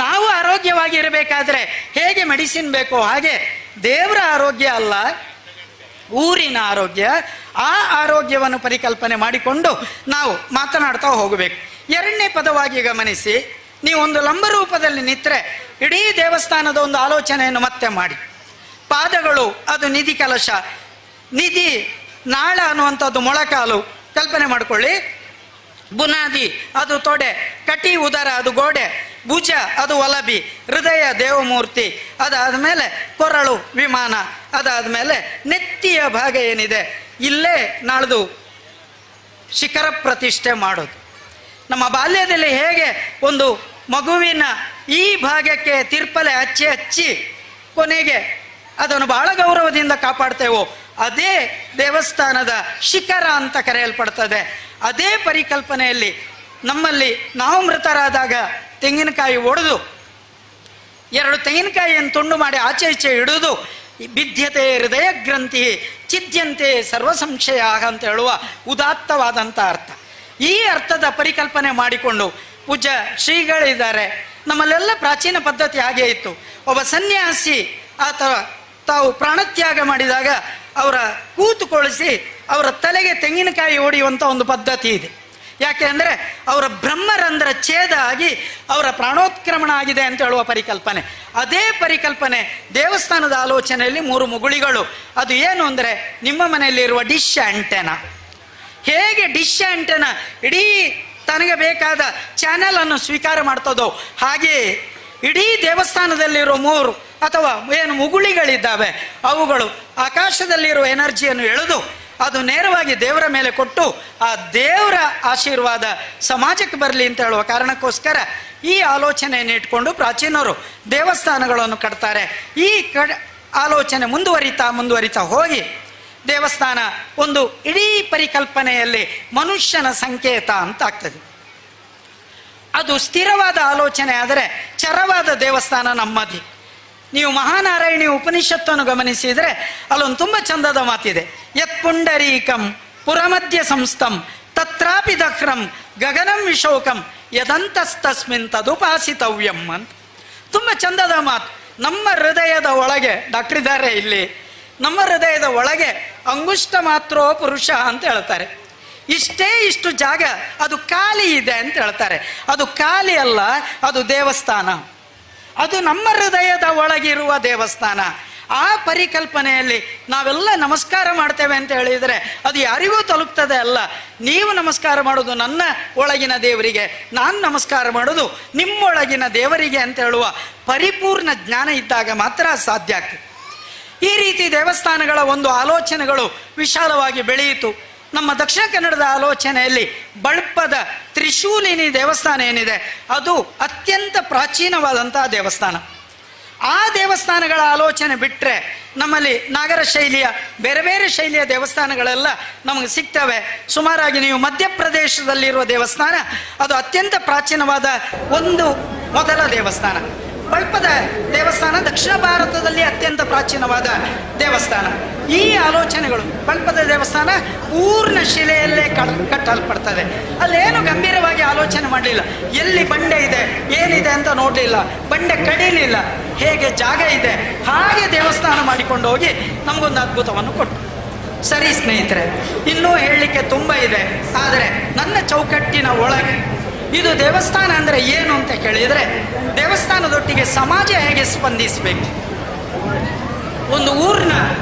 ನಾವು ಆರೋಗ್ಯವಾಗಿರಬೇಕಾದ್ರೆ ಹೇಗೆ ಮೆಡಿಸಿನ್ ಬೇಕೋ ಹಾಗೆ ದೇವರ ಆರೋಗ್ಯ ಅಲ್ಲ, ಊರಿನ ಆರೋಗ್ಯ, ಆ ಆರೋಗ್ಯವನ್ನು ಪರಿಕಲ್ಪನೆ ಮಾಡಿಕೊಂಡು ನಾವು ಮಾತನಾಡ್ತಾ ಹೋಗಬೇಕು. ಎರಡನೇ ಪದವಾಗಿ ಗಮನಿಸಿ, ನೀವು ಒಂದು ಲಂಬ ರೂಪದಲ್ಲಿ ನಿಂತರೆ ಇಡೀ ದೇವಸ್ಥಾನದ ಒಂದು ಆಲೋಚನೆಯನ್ನು ಮತ್ತೆ ಮಾಡಿ. ಪಾದಗಳು ಅದು ನಿಧಿ ಕಲಶ, ನಿಧಿ ನಾಳ ಅನ್ನುವಂಥದ್ದು ಮೊಳಕಾಲು ಕಲ್ಪನೆ ಮಾಡಿಕೊಳ್ಳಿ. ಬುನಾದಿ ಅದು ತೊಡೆ, ಕಟಿ ಉದರ ಅದು ಗೋಡೆ, ಭುಜ ಅದು ಒಲಬಿ, ಹೃದಯ ದೇವಮೂರ್ತಿ, ಅದಾದ ಮೇಲೆ ಕೊರಳು ವಿಮಾನ, ಅದಾದ ಮೇಲೆ ನೆತ್ತಿಯ ಭಾಗ ಏನಿದೆ ಇಲ್ಲೇ ನಾಳ್ದು ಶಿಖರ ಪ್ರತಿಷ್ಠೆ ಮಾಡೋದು. ನಮ್ಮ ಬಾಲ್ಯದಲ್ಲಿ ಹೇಗೆ ಒಂದು ಮಗುವಿನ ಈ ಭಾಗಕ್ಕೆ ತಿರ್ಪಲೆ ಹಚ್ಚಿ ಹಚ್ಚಿ ಕೊನೆಗೆ ಅದನ್ನು ಬಹಳ ಗೌರವದಿಂದ ಕಾಪಾಡ್ತೇವೋ ಅದೇ ದೇವಸ್ಥಾನದ ಶಿಖರ ಅಂತ ಕರೆಯಲ್ಪಡ್ತದೆ. ಅದೇ ಪರಿಕಲ್ಪನೆಯಲ್ಲಿ ನಮ್ಮಲ್ಲಿ ನಾವು ಮೃತರಾದಾಗ ತೆಂಗಿನಕಾಯಿ ಒಡೆದು 2 ತೆಂಗಿನಕಾಯಿಯನ್ನು ತುಂಡು ಮಾಡಿ ಆಚೆ ಈಚೆ ಇಡುವುದು ಬಿದ್ಯತೆ ಹೃದಯ ಗ್ರಂಥಿ ಚಿದ್ಯಂತೆ ಸರ್ವ ಸಂಶಯ ಅಂತ ಹೇಳುವ ಉದಾತ್ತವಾದಂಥ ಅರ್ಥ. ಈ ಅರ್ಥದ ಪರಿಕಲ್ಪನೆ ಮಾಡಿಕೊಂಡು ಪೂಜ್ಯ ಶ್ರೀಗಳಿದ್ದಾರೆ. ನಮ್ಮಲ್ಲೆಲ್ಲ ಪ್ರಾಚೀನ ಪದ್ಧತಿ ಹಾಗೆ ಇತ್ತು. ಒಬ್ಬ ಸನ್ಯಾಸಿ ಅಥವಾ ತಾವು ಪ್ರಾಣತ್ಯಾಗ ಮಾಡಿದಾಗ ಅವರ ಕೂತುಕೊಳಿಸಿ ಅವರ ತಲೆಗೆ ತೆಂಗಿನಕಾಯಿ ಹೊಡೆಯುವಂಥ ಒಂದು ಪದ್ಧತಿ ಇದೆ. ಯಾಕೆ ಅಂದರೆ ಅವರ ಬ್ರಹ್ಮರಂಧ್ರ ಛೇದ ಆಗಿ ಅವರ ಪ್ರಾಣೋತ್ಕ್ರಮಣ ಆಗಿದೆ ಅಂತ ಹೇಳುವ ಪರಿಕಲ್ಪನೆ. ಅದೇ ಪರಿಕಲ್ಪನೆ ದೇವಸ್ಥಾನದ ಆಲೋಚನೆಯಲ್ಲಿ 3 ಮುಗುಳಿಗಳು. ಅದು ಏನು ಅಂದರೆ ನಿಮ್ಮ ಮನೆಯಲ್ಲಿರುವ ಡಿಶ್ ಆಂಟೆನಾ. ಹೇಗೆ ಡಿಶ್ ಆಂಟೆನಾ ಇಡೀ ತನಗೆ ಬೇಕಾದ ಚಾನೆಲ್ ಅನ್ನು ಸ್ವೀಕಾರ ಮಾಡ್ತದೋ ಹಾಗೆ ಇಡೀ ದೇವಸ್ಥಾನದಲ್ಲಿರೋ 3 ಅಥವಾ ಏನು ಮುಗುಳಿಗಳಿದ್ದಾವೆ ಅವುಗಳು ಆಕಾಶದಲ್ಲಿರುವ ಎನರ್ಜಿಯನ್ನು ಎಳೆದು ಅದು ನೇರವಾಗಿ ದೇವರ ಮೇಲೆ ಕೊಟ್ಟು ಆ ದೇವರ ಆಶೀರ್ವಾದ ಸಮಾಜಕ್ಕೆ ಬರಲಿ ಅಂತ ಹೇಳುವ ಕಾರಣಕ್ಕೋಸ್ಕರ ಈ ಆಲೋಚನೆಯನ್ನು ಇಟ್ಕೊಂಡು ಪ್ರಾಚೀನರು ದೇವಸ್ಥಾನಗಳನ್ನು ಕಟ್ತಾರೆ. ಈ ಆಲೋಚನೆ ಮುಂದುವರಿತಾ ಹೋಗಿ ದೇವಸ್ಥಾನ ಒಂದು ಇಡೀ ಪರಿಕಲ್ಪನೆಯಲ್ಲಿ ಮನುಷ್ಯನ ಸಂಕೇತ ಅಂತ ಆಗ್ತದೆ. ಅದು ಸ್ಥಿರವಾದ ಆಲೋಚನೆ ಆದರೆ ಚರವಾದ ದೇವಸ್ಥಾನ ನಮ್ಮದಿ. ನೀವು ಮಹಾನಾರಾಯಣಿ ಉಪನಿಷತ್ತನ್ನು ಗಮನಿಸಿದರೆ ಅಲ್ಲೊಂದು ತುಂಬ ಚಂದದ ಮಾತಿದೆ. ಯತ್ ಪುಂಡರೀಕಂ ಪುರಮಧ್ಯ ಸಂಸ್ಥಂ ತತ್ರಾಪಿ ದಕ್ರಂ ಗಗನಂ ವಿಶೋಕಂ ಯದಂತಸ್ತಸ್ಮಿನ್ ತದುಪಾಸಿತವ್ಯಂ ಅಂತ ತುಂಬ ಚಂದದ ಮಾತು. ನಮ್ಮ ಹೃದಯದ ಒಳಗೆ ಡಾಕ್ಟ್ರಿದ್ದಾರೆ ಇಲ್ಲಿ, ನಮ್ಮ ಹೃದಯದ ಒಳಗೆ ಅಂಗುಷ್ಟ ಮಾತ್ರೋ ಪುರುಷ ಅಂತ ಹೇಳ್ತಾರೆ. ಇಷ್ಟು ಜಾಗ ಅದು ಖಾಲಿ ಇದೆ ಅಂತ ಹೇಳ್ತಾರೆ. ಅದು ಖಾಲಿ ಅಲ್ಲ, ಅದು ದೇವಸ್ಥಾನ. ಅದು ನಮ್ಮ ಹೃದಯದ ಒಳಗಿರುವ ದೇವಸ್ಥಾನ. ಆ ಪರಿಕಲ್ಪನೆಯಲ್ಲಿ ನಾವೆಲ್ಲ ನಮಸ್ಕಾರ ಮಾಡ್ತೇವೆ ಅಂತ ಹೇಳಿದರೆ ಅದು ಯಾರಿಗೂ ತಲುಪ್ತದೆ ಅಲ್ಲ. ನೀವು ನಮಸ್ಕಾರ ಮಾಡೋದು ನನ್ನ ಒಳಗಿನ ದೇವರಿಗೆ, ನಾನು ನಮಸ್ಕಾರ ಮಾಡೋದು ನಿಮ್ಮೊಳಗಿನ ದೇವರಿಗೆ ಅಂತ ಹೇಳುವ ಪರಿಪೂರ್ಣ ಜ್ಞಾನ ಇದ್ದಾಗ ಮಾತ್ರ ಸಾಧ್ಯ ಆಗ್ತದೆ. ಈ ರೀತಿ ದೇವಸ್ಥಾನಗಳ ಒಂದು ಆಲೋಚನೆಗಳು ವಿಶಾಲವಾಗಿ ಬೆಳೆಯಿತು. ನಮ್ಮ ದಕ್ಷಿಣ ಕನ್ನಡದ ಆಲೋಚನೆಯಲ್ಲಿ ಬಳ್ಪದ ತ್ರಿಶೂಲಿನಿ ದೇವಸ್ಥಾನ ಏನಿದೆ ಅದು ಅತ್ಯಂತ ಪ್ರಾಚೀನವಾದಂತಹ ದೇವಸ್ಥಾನ. ಆ ದೇವಸ್ಥಾನಗಳ ಆಲೋಚನೆ ಬಿಟ್ಟರೆ ನಮ್ಮಲ್ಲಿ ನಾಗರ ಶೈಲಿಯ ಬೇರೆ ಬೇರೆ ಶೈಲಿಯ ದೇವಸ್ಥಾನಗಳೆಲ್ಲ ನಮಗೆ ಸಿಗ್ತವೆ. ಸುಮಾರಾಗಿ ನೀವು ಮಧ್ಯಪ್ರದೇಶದಲ್ಲಿರುವ ದೇವಸ್ಥಾನ ಅದು ಅತ್ಯಂತ ಪ್ರಾಚೀನವಾದ ಒಂದು ಮೊದಲ ದೇವಸ್ಥಾನ. ಬಳ್ಪದ ದೇವಸ್ಥಾನ ದಕ್ಷಿಣ ಭಾರತದಲ್ಲಿ ಅತ್ಯಂತ ಪ್ರಾಚೀನವಾದ ದೇವಸ್ಥಾನ. ಈ ಆಲೋಚನೆಗಳು ಬಳ್ಪದ ದೇವಸ್ಥಾನ ಪೂರ್ಣ ಶಿಲೆಯಲ್ಲೇ ಕಟ್ಟಲ್ಪಡ್ತದೆ. ಅಲ್ಲೇನು ಗಂಭೀರವಾಗಿ ಆಲೋಚನೆ ಮಾಡಲಿಲ್ಲ. ಎಲ್ಲಿ ಬಂಡೆ ಇದೆ ಏನಿದೆ ಅಂತ ನೋಡಲಿಲ್ಲ, ಬಂಡೆ ಕಡಿಲಿಲ್ಲ, ಹೇಗೆ ಜಾಗ ಇದೆ ಹಾಗೆ ದೇವಸ್ಥಾನ ಮಾಡಿಕೊಂಡು ಹೋಗಿ ನಮಗೊಂದು ಅದ್ಭುತವನ್ನು ಕೊಟ್ಟು. ಸರಿ ಸ್ನೇಹಿತರೆ, ಇನ್ನೂ ಹೇಳಲಿಕ್ಕೆ ತುಂಬ ಇದೆ. ಆದರೆ ನನ್ನ ಚೌಕಟ್ಟಿನ ಒಳಗೆ ಇದು ದೇವಸ್ಥಾನ ಅಂದರೆ ಏನು ಅಂತ ಕೇಳಿದರೆ ದೇವಸ್ಥಾನದೊಟ್ಟಿಗೆ ಸಮಾಜ ಹೇಗೆ ಸ್ಪಂದಿಸಬೇಕು, ಒಂದು ಊರಿನ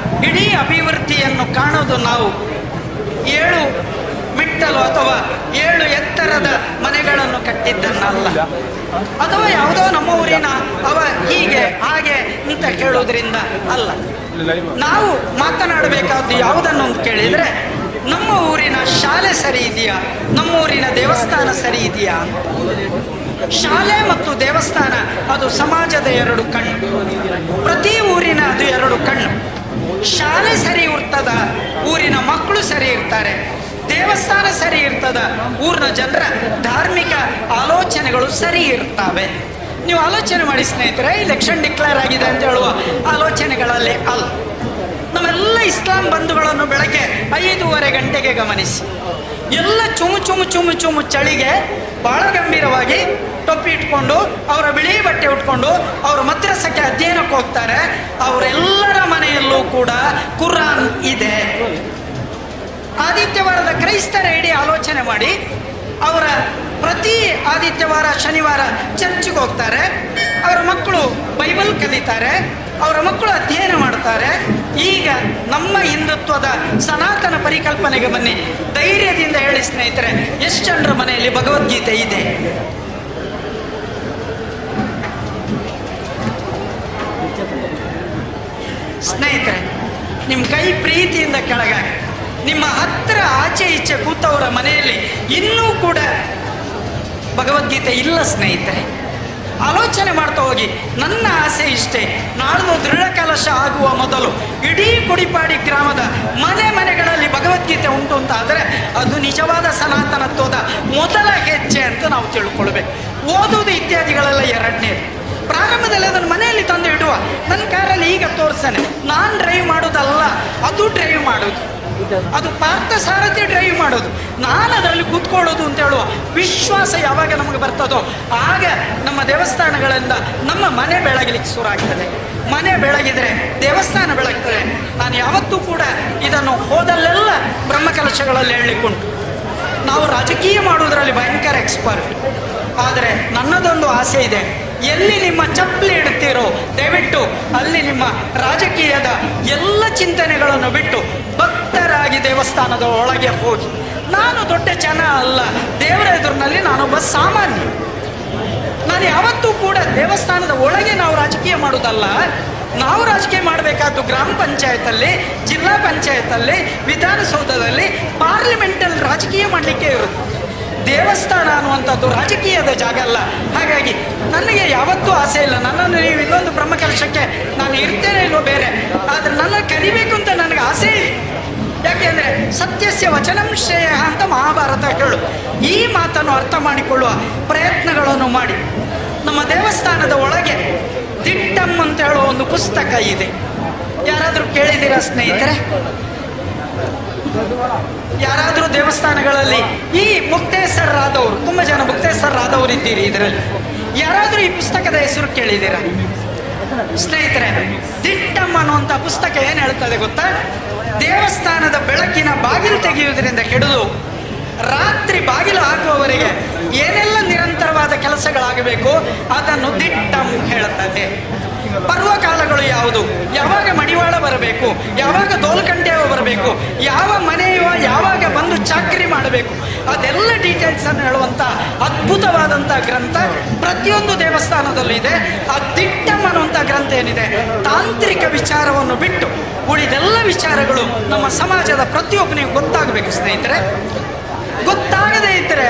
ಇಡೀ ಅಭಿವೃದ್ಧಿಯನ್ನು ಕಾಣೋದು ನಾವು 7 ಮೆಟ್ಟಲು ಅಥವಾ 7 ಎತ್ತರದ ಮನೆಗಳನ್ನು ಕಟ್ಟಿದ್ದನ್ನಲ್ಲ, ಅಥವಾ ಯಾವುದೋ ನಮ್ಮ ಊರಿನ ಅವ ಹೀಗೆ ಹಾಗೆ ಅಂತ ಕೇಳೋದ್ರಿಂದ ಅಲ್ಲ. ನಾವು ಮಾತನಾಡಬೇಕಾದ್ದು ಯಾವುದನ್ನು ಅಂತ ಕೇಳಿದರೆ ನಮ್ಮ ಊರಿನ ಶಾಲೆ ಸರಿ ಇದೆಯಾ, ನಮ್ಮ ಊರಿನ ದೇವಸ್ಥಾನ ಸರಿ ಇದೆಯಾ. ಶಾಲೆ ಮತ್ತು ದೇವಸ್ಥಾನ ಅದು ಸಮಾಜದ 2 ಕಣ್ಣು. ಪ್ರತಿ ಊರಿನ ಅದು 2 ಕಣ್ಣು. ಶಾಲೆ ಸರಿ ಇರ್ತದ, ಊರಿನ ಮಕ್ಕಳು ಸರಿ ಇರ್ತಾರೆ. ದೇವಸ್ಥಾನ ಸರಿ ಇರ್ತದ, ಊರಿನ ಜನರ ಧಾರ್ಮಿಕ ಆಲೋಚನೆಗಳು ಸರಿ ಇರ್ತವೆ. ನೀವು ಆಲೋಚನೆ ಮಾಡಿ ಸ್ನೇಹಿತರೆ, ಇಲೆಕ್ಷನ್ ಡಿಕ್ಲೇರ್ ಆಗಿದೆ ಅಂತ ಹೇಳುವ ಆಲೋಚನೆಗಳಲ್ಲಿ ಅಲ್ಲ. ನಮ್ಮೆಲ್ಲ ಇಸ್ಲಾಂ ಬಂಧುಗಳನ್ನು ಬೆಳಗ್ಗೆ 5:30 ಗಂಟೆಗೆ ಗಮನಿಸಿ, ಎಲ್ಲ ಚುಮು ಚಳಿಗೆ ಬಹಳ ಗಂಭೀರವಾಗಿ ಟೊಪ್ಪಿ ಇಟ್ಕೊಂಡು, ಅವರ ಬಿಳಿ ಬಟ್ಟೆ ಉಟ್ಕೊಂಡು ಅವರ ಮದ್ರಸಕ್ಕೆ ಅಧ್ಯಯನಕ್ಕೆ ಹೋಗ್ತಾರೆ. ಅವರೆಲ್ಲರ ಮನೆಯಲ್ಲೂ ಕೂಡ ಕುರಾನ್ ಇದೆ. ಆದಿತ್ಯವಾರದ ಕ್ರೈಸ್ತರ ಇಡೀ ಆಲೋಚನೆ ಮಾಡಿ, ಅವರ ಪ್ರತಿ ಆದಿತ್ಯವಾರ ಶನಿವಾರ ಚರ್ಚ್ಗೆ ಹೋಗ್ತಾರೆ. ಅವರ ಮಕ್ಕಳು ಬೈಬಲ್ ಕಲಿತಾರೆ, ಅವರ ಮಕ್ಕಳು ಅಧ್ಯಯನ ಮಾಡ್ತಾರೆ. ಈಗ ನಮ್ಮ ಹಿಂದುತ್ವದ ಸನಾತನ ಪರಿಕಲ್ಪನೆಗೆ ಬನ್ನಿ, ಧೈರ್ಯದಿಂದ ಹೇಳಿ ಸ್ನೇಹಿತರೆ, ಎಷ್ಟು ಜನರ ಮನೆಯಲ್ಲಿ ಭಗವದ್ಗೀತೆ ಇದೆ? ಸ್ನೇಹಿತರೆ, ನಿಮ್ಮ ಕೈ ಪ್ರೀತಿಯಿಂದ ಕೆಳಗಾಗಿ, ನಿಮ್ಮ ಹತ್ತಿರ ಆಚೆ ಈಚೆ ಕೂತವರ ಮನೆಯಲ್ಲಿ ಇನ್ನೂ ಕೂಡ ಭಗವದ್ಗೀತೆ ಇಲ್ಲ ಸ್ನೇಹಿತರೆ. ಆಲೋಚನೆ ಮಾಡ್ತಾ ಹೋಗಿ. ನನ್ನ ಆಸೆ ಇಷ್ಟೇ, ನಾಳ್ದು ದೃಢ ಕಲಶ ಆಗುವ ಮೊದಲು ಇಡೀ ಕುಡಿಪಾಡಿ ಗ್ರಾಮದ ಮನೆಗಳಲ್ಲಿ ಭಗವದ್ಗೀತೆ ಉಂಟು ಅಂತ ಆದರೆ ಅದು ನಿಜವಾದ ಸನಾತನತ್ವದ ಮೊದಲ ಹೆಜ್ಜೆ ಅಂತ ನಾವು ತಿಳ್ಕೊಳ್ಬೇಕು. ಓದುವುದು ಇತ್ಯಾದಿಗಳೆಲ್ಲ ಎರಡನೇದು. ಪ್ರಾರಂಭದಲ್ಲಿ ಅದನ್ನು ಮನೆಯಲ್ಲಿ ತಂದು ಇಡುವ. ನನ್ನ ಕಾರಲ್ಲಿ ಈಗ ತೋರಿಸ್ತಾನೆ, ನಾನು ಡ್ರೈವ್ ಮಾಡೋದಲ್ಲ, ಅದು ಡ್ರೈವ್ ಮಾಡೋದು, ಅದು ಪಾರ್ಥ ಸಾರಥಿ ಡ್ರೈವ್ ಮಾಡೋದು, ನಾನು ಅದರಲ್ಲಿ ಕೂತ್ಕೊಳ್ಳೋದು ಅಂತ ಹೇಳುವ ವಿಶ್ವಾಸ ಯಾವಾಗ ನಮಗೆ ಬರ್ತದೋ ಆಗ ನಮ್ಮ ದೇವಸ್ಥಾನಗಳಿಂದ ನಮ್ಮ ಮನೆ ಬೆಳಗಲಿಕ್ಕೆ ಶುರು ಆಗ್ತದೆ. ಮನೆ ಬೆಳಗಿದ್ರೆ ದೇವಸ್ಥಾನ ಬೆಳಗ್ತದೆ. ನಾನು ಯಾವತ್ತೂ ಕೂಡ ಇದನ್ನು ಹೋದಲ್ಲೆಲ್ಲ ಬ್ರಹ್ಮಕಲಶಗಳಲ್ಲಿ ಹೇಳಿಕೊಂಡು, ನಾವು ರಾಜಕೀಯ ಮಾಡುವುದರಲ್ಲಿ ಭಯಂಕರ ಎಕ್ಸ್ಪರ್ಟ್. ಆದರೆ ನನ್ನದೊಂದು ಆಸೆ ಇದೆ, ಎಲ್ಲಿ ನಿಮ್ಮ ಚಪ್ಪಲಿ ಇಡ್ತೀರೋ ದಯವಿಟ್ಟು ಅಲ್ಲಿ ನಿಮ್ಮ ರಾಜಕೀಯದ ಎಲ್ಲ ಚಿಂತನೆಗಳನ್ನು ಬಿಟ್ಟು ಭಕ್ತರಾಗಿ ದೇವಸ್ಥಾನದ ಒಳಗೆ ಹೋಗಿ. ನಾನು ದೊಡ್ಡ ಜನ ಅಲ್ಲ, ದೇವರ ಎದುರಿನಲ್ಲಿ ನಾನೊಬ್ಬ ಸಾಮಾನ್ಯ. ನಾನು ಯಾವತ್ತೂ ಕೂಡ ದೇವಸ್ಥಾನದ ಒಳಗೆ ನಾವು ರಾಜಕೀಯ ಮಾಡೋದಲ್ಲ. ನಾವು ರಾಜಕೀಯ ಮಾಡಬೇಕಾದ್ದು ಗ್ರಾಮ ಪಂಚಾಯತಲ್ಲಿ, ಜಿಲ್ಲಾ ಪಂಚಾಯತಲ್ಲಿ, ವಿಧಾನಸೌಧದಲ್ಲಿ, ಪಾರ್ಲಿಮೆಂಟಲ್ಲಿ ರಾಜಕೀಯ ಮಾಡಲಿಕ್ಕೆ ಇರುತ್ತೆ. ದೇವಸ್ಥಾನ ಅನ್ನುವಂಥದ್ದು ರಾಜಕೀಯದ ಜಾಗ ಅಲ್ಲ. ಹಾಗಾಗಿ ನನಗೆ ಯಾವತ್ತೂ ಆಸೆ ಇಲ್ಲ, ನನ್ನನ್ನು ನೀವು ಇನ್ನೊಂದು ಬ್ರಹ್ಮಕಲಶಕ್ಕೆ ನಾನು ಇರ್ತೇನೆ ಇಲ್ಲೋ ಬೇರೆ, ಆದರೆ ನನ್ನ ಕರಿಬೇಕು ಅಂತ ನನಗೆ ಆಸೆ ಇದೆ. ಯಾಕೆಂದರೆ ಸತ್ಯಸ್ಯ ವಚನಂ ಶ್ರೇಯ ಅಂತ ಮಹಾಭಾರತ ಹೇಳು. ಈ ಮಾತನ್ನು ಅರ್ಥ ಮಾಡಿಕೊಳ್ಳುವ ಪ್ರಯತ್ನಗಳನ್ನು ಮಾಡಿ. ನಮ್ಮ ದೇವಸ್ಥಾನದ ಒಳಗೆ ದಿಟ್ಟಂ ಅಂತ ಹೇಳುವ ಒಂದು ಪುಸ್ತಕ ಇದೆ. ಯಾರಾದರೂ ಕೇಳಿದ್ದೀರಾ ಸ್ನೇಹಿತರೆ? ಯಾರಾದರೂ ದೇವಸ್ಥಾನಗಳಲ್ಲಿ ಈ ಮುಕ್ತೇಶ್ವರರಾದವರು, ತುಂಬ ಜನ ಮುಕ್ತೇಶ್ವರರಾದವರು ಇದ್ದೀರಿ ಇದರಲ್ಲಿ, ಯಾರಾದರೂ ಈ ಪುಸ್ತಕದ ಹೆಸರು ಕೇಳಿದ್ದೀರಾ ಸ್ನೇಹಿತರೆ? ದಿಟ್ಟಂ ಅನ್ನುವಂಥ ಪುಸ್ತಕ ಏನು ಹೇಳ್ತದೆ ಗೊತ್ತಾ? ದೇವಸ್ಥಾನದ ಬೆಳಕಿನ ಬಾಗಿಲು ತೆಗೆಯುವುದರಿಂದ ಹಿಡಿದು ರಾತ್ರಿ ಬಾಗಿಲು ಹಾಕುವವರೆಗೆ ಏನೆಲ್ಲ ನಿರಂತರವಾದ ಕೆಲಸಗಳಾಗಬೇಕು ಅದನ್ನು ದಿಟ್ಟಂ ಹೇಳುತ್ತದೆ. ಪರ್ವಕಾಲಗಳು ಯಾವುದು, ಯಾವಾಗ ಮಡಿವಾಳ ಬರಬೇಕು, ಯಾವಾಗ ದೋಲ್ಕಂಟೆಯವ ಬರಬೇಕು, ಯಾವ ಮನೆಯವ ಯಾವಾಗ ಬಂದು ಚಾಕರಿ ಮಾಡಬೇಕು, ಅದೆಲ್ಲ ಡೀಟೇಲ್ಸ್ ಅನ್ನು ಹೇಳುವಂಥ ಅದ್ಭುತವಾದಂಥ ಗ್ರಂಥ ಪ್ರತಿಯೊಂದು ದೇವಸ್ಥಾನದಲ್ಲೂ ಇದೆ. ಆ ದಿಟ್ಟಂ ಅನ್ನುವಂಥ ಗ್ರಂಥ ಏನಿದೆ, ತಾಂತ್ರಿಕ ವಿಚಾರವನ್ನು ಬಿಟ್ಟು ಉಳಿದೆಲ್ಲ ವಿಚಾರಗಳು ನಮ್ಮ ಸಮಾಜದ ಪ್ರತಿಯೊಬ್ಬನಿಗೂ ಗೊತ್ತಾಗಬೇಕು ಸ್ನೇಹಿತರೆ. ಗೊತ್ತಾಗದೇ ಇದ್ದರೆ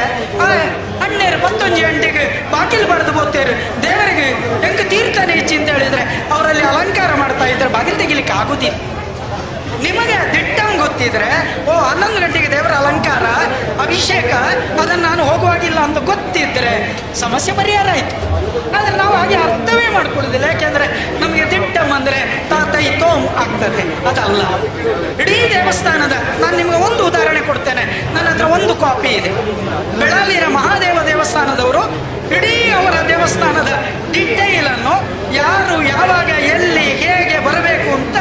ಅಣ್ಣೇರು 11 ಗಂಟೆಗೆ ಬಾಗಿಲು ಬರೆದು ಬೋಗ್ತೇರು, ದೇವರಿಗೆ ಹೆಂಗೆ ತೀರ್ಥನೆ ಇಚ್ಚಿ ಅಂತ ಹೇಳಿದರೆ ಅವರಲ್ಲಿ ಅಲಂಕಾರ ಮಾಡ್ತಾ ಇದ್ರೆ ಬಾಗಿಲು ತೆಗಿಲಿಕ್ಕೆ ಆಗುದಿಲ್ಲ. ನಿಮಗೆ ದಿಟ್ಟಂ ಗೊತ್ತಿದ್ರೆ 11 ಗಂಟೆಗೆ ದೇವರ ಅಲಂಕಾರ, ಅಭಿಷೇಕ, ಅದನ್ನು ನಾನು ಹೋಗುವಾಗಿಲ್ಲ ಅಂತ ಗೊತ್ತಿದ್ರೆ ಸಮಸ್ಯೆ ಪರಿಹಾರ ಆಯಿತು. ಆದರೆ ನಾವು ಹಾಗೆ ಅರ್ಥವೇ ಮಾಡ್ಕೊಳ್ಳೋದಿಲ್ಲ. ಯಾಕೆಂದರೆ ನಮಗೆ ದಿಟ್ಟಂ ಅಂದರೆ ತಾತೈ ತೋಮ್ ಆಗ್ತದೆ, ಅದಲ್ಲ. ಇಡೀ ದೇವಸ್ಥಾನದ ನಾನು ನಿಮಗೆ ಒಂದು ಉದಾಹರಣೆ ಕೊಡ್ತೇನೆ. ನನ್ನ ಹತ್ರ ಒಂದು ಕಾಪಿ ಇದೆ. ಬೆಳಾಲಿನ ಮಹಾದೇವ ದೇವಸ್ಥಾನದವರು ಇಡೀ ಅವರ ದೇವಸ್ಥಾನದ ಡಿಟೇಲನ್ನು ಯಾರು ಯಾವಾಗ ಎಲ್ಲಿ ಹೇಗೆ ಬರಬೇಕು ಅಂತ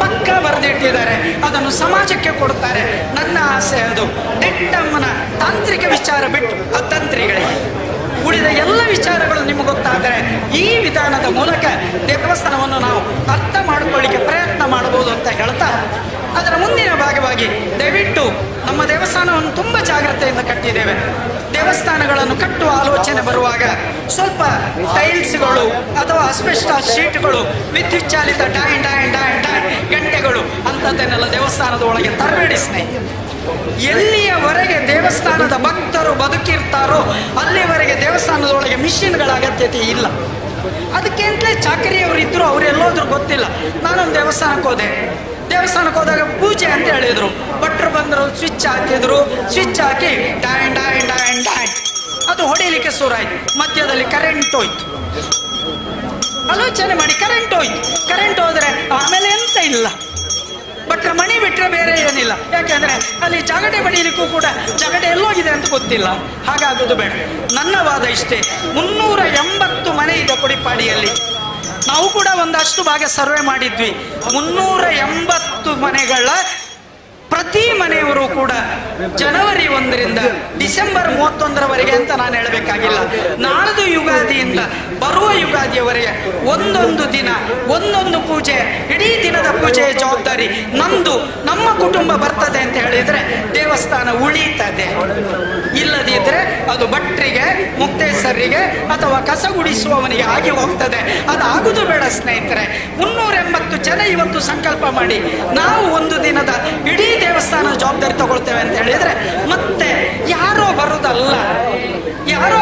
ಪಕ್ಕ ಬರೆದಿಟ್ಟಿದ್ದಾರೆ. ಅದನ್ನು ಸಮಾಜಕ್ಕೆ ಕೊಡ್ತಾರೆ. ನನ್ನ ಆಸೆ ಅದು ದಿಟ್ಟಮ್ಮನ ತಾಂತ್ರಿಕ ವಿಚಾರ ಬಿಟ್ಟು ಅತಂತ್ರಿಗಳಿಗೆ ಉಳಿದ ಎಲ್ಲ ವಿಚಾರಗಳು ನಿಮಗೆ ಗೊತ್ತಾದರೆ ಈ ವಿಧಾನದ ಮೂಲಕ ದೇವಸ್ಥಾನವನ್ನು ನಾವು ಅರ್ಥ ಮಾಡಿಕೊಳ್ಳಿಕ್ಕೆ ಪ್ರಯತ್ನ ಮಾಡಬಹುದು ಅಂತ ಹೇಳ್ತಾ, ಅದರ ಮುಂದಿನ ಭಾಗವಾಗಿ ದಯವಿಟ್ಟು ನಮ್ಮ ದೇವಸ್ಥಾನವನ್ನು ತುಂಬ ಜಾಗ್ರತೆಯಿಂದ ಕಟ್ಟಿದ್ದೇವೆ. ದೇವಸ್ಥಾನಗಳನ್ನು ಕಟ್ಟುವ ಆಲೋಚನೆ ಬರುವಾಗ ಸ್ವಲ್ಪ ಟೈಲ್ಸ್ಗಳು ಅಥವಾ ಅಸ್ಬೆಸ್ಟಾಸ್ ಶೀಟ್ಗಳು, ವಿದ್ಯುತ್ ಚಾಲಿತ ಡಾಯ್ ಡಾಯ್ ಡಾಯ್ ಡಾಯ್ ಗಂಟೆಗಳು ಅಂಥದ್ದನ್ನೆಲ್ಲ ದೇವಸ್ಥಾನದ ಒಳಗೆ ತರಬೇಡಿ ಸ್ನೇಹಿತರೆ. ಎಲ್ಲಿಯವರೆಗೆ ದೇವಸ್ಥಾನದ ಭಕ್ತರು ಬದುಕಿರ್ತಾರೋ ಅಲ್ಲಿವರೆಗೆ ದೇವಸ್ಥಾನದೊಳಗೆ ಮಿಷಿನ್ಗಳ ಅಗತ್ಯತೆ ಇಲ್ಲ. ಅದಕ್ಕೆ ಅಂತಲೇ ಚಾಕರಿಯವರು ಇದ್ದರು, ಅವರೆಲ್ಲೋದ್ರೂ ಗೊತ್ತಿಲ್ಲ. ನಾನೊಂದು ದೇವಸ್ಥಾನಕ್ಕೆ ಹೋದಾಗ ಪೂಜೆ ಅಂತ ಹೇಳಿದರು. ಭಟ್ರು ಬಂದರು, ಸ್ವಿಚ್ ಹಾಕಿದ್ರು, ಸ್ವಿಚ್ ಹಾಕಿ ಡಾಯ್ ಡಾಯ್ ಡಾಯ್ ಡಾಯ್ ಅದು ಹೊಡಿಲಿಕ್ಕೆ ಶುರುವಾಯಿತು. ಮಧ್ಯದಲ್ಲಿ ಕರೆಂಟ್ ಹೋಯ್ತು. ಆಲೋಚನೆ ಮಾಡಿ, ಕರೆಂಟ್ ಹೋಯ್ತು. ಕರೆಂಟ್ ಹೋದ್ರೆ ಆಮೇಲೆ ಎಂತ ಇಲ್ಲ, ಭಟ್ರ ಮಣಿ ಬಿಟ್ಟರೆ ಬೇರೆ ಏನಿಲ್ಲ. ಯಾಕೆಂದ್ರೆ ಅಲ್ಲಿ ಜಾಗಟೆ ಬಡಿಲಿಕ್ಕೂ ಕೂಡ ಜಾಗಟೆ ಎಲ್ಲೋಗಿದೆ ಅಂತ ಗೊತ್ತಿಲ್ಲ. ಹಾಗಾಗೋದು ಬೇಡ. ನನ್ನ ವಾದ ಇಷ್ಟೇ, 380 ಮನೆ ಇದೆ ಕೊಡಿಪಾಡಿಯಲ್ಲಿ. ನಾವು ಕೂಡ ಒಂದಷ್ಟು ಭಾಗ ಸರ್ವೆ ಮಾಡಿದ್ವಿ. 380 ಮನೆಗಳ ಪ್ರತಿ ಮನೆಯವರು ಕೂಡ ಜನವರಿ 1ರಿಂದ ಡಿಸೆಂಬರ್ 31ರವರೆಗೆ ಅಂತ ನಾನು ಹೇಳಬೇಕಾಗಿಲ್ಲ, ನಾಳ್ದು ಯುಗಾದಿಯಿಂದ ಬರುವ ಯುಗಾದಿಯವರೆಗೆ ಒಂದೊಂದು ದಿನ ಒಂದೊಂದು ಪೂಜೆ, ಇಡೀ ದಿನದ ಪೂಜೆಯ ಜವಾಬ್ದಾರಿ ನಮ್ದು, ನಮ್ಮ ಕುಟುಂಬ ಬರ್ತದೆ ಅಂತ ಹೇಳಿದ್ರೆ ದೇವಸ್ಥಾನ ಉಳಿತದೆ. ಇಲ್ಲದಿದ್ರೆ ಅದು ಭಟ್ರಿಗೆ, ಮುಕ್ತೇಸರಿಗೆ ಅಥವಾ ಕಸ ಗುಡಿಸುವವನಿಗೆ ಆಗಿ ಹೋಗ್ತದೆ. ಅದಾಗುದು ಬೇಡ ಸ್ನೇಹಿತರೆ. 380 ಜನ ಇವತ್ತು ಸಂಕಲ್ಪ ಮಾಡಿ ನಾವು ಒಂದು ದಿನದ ಇಡೀ ದೇವಸ್ಥಾನ ಜವಾಬ್ದಾರಿ ತಗೊಳ್ತೇವೆ ಅಂತ ಹೇಳಿದ್ರೆ ಮತ್ತೆ ಯಾರೋ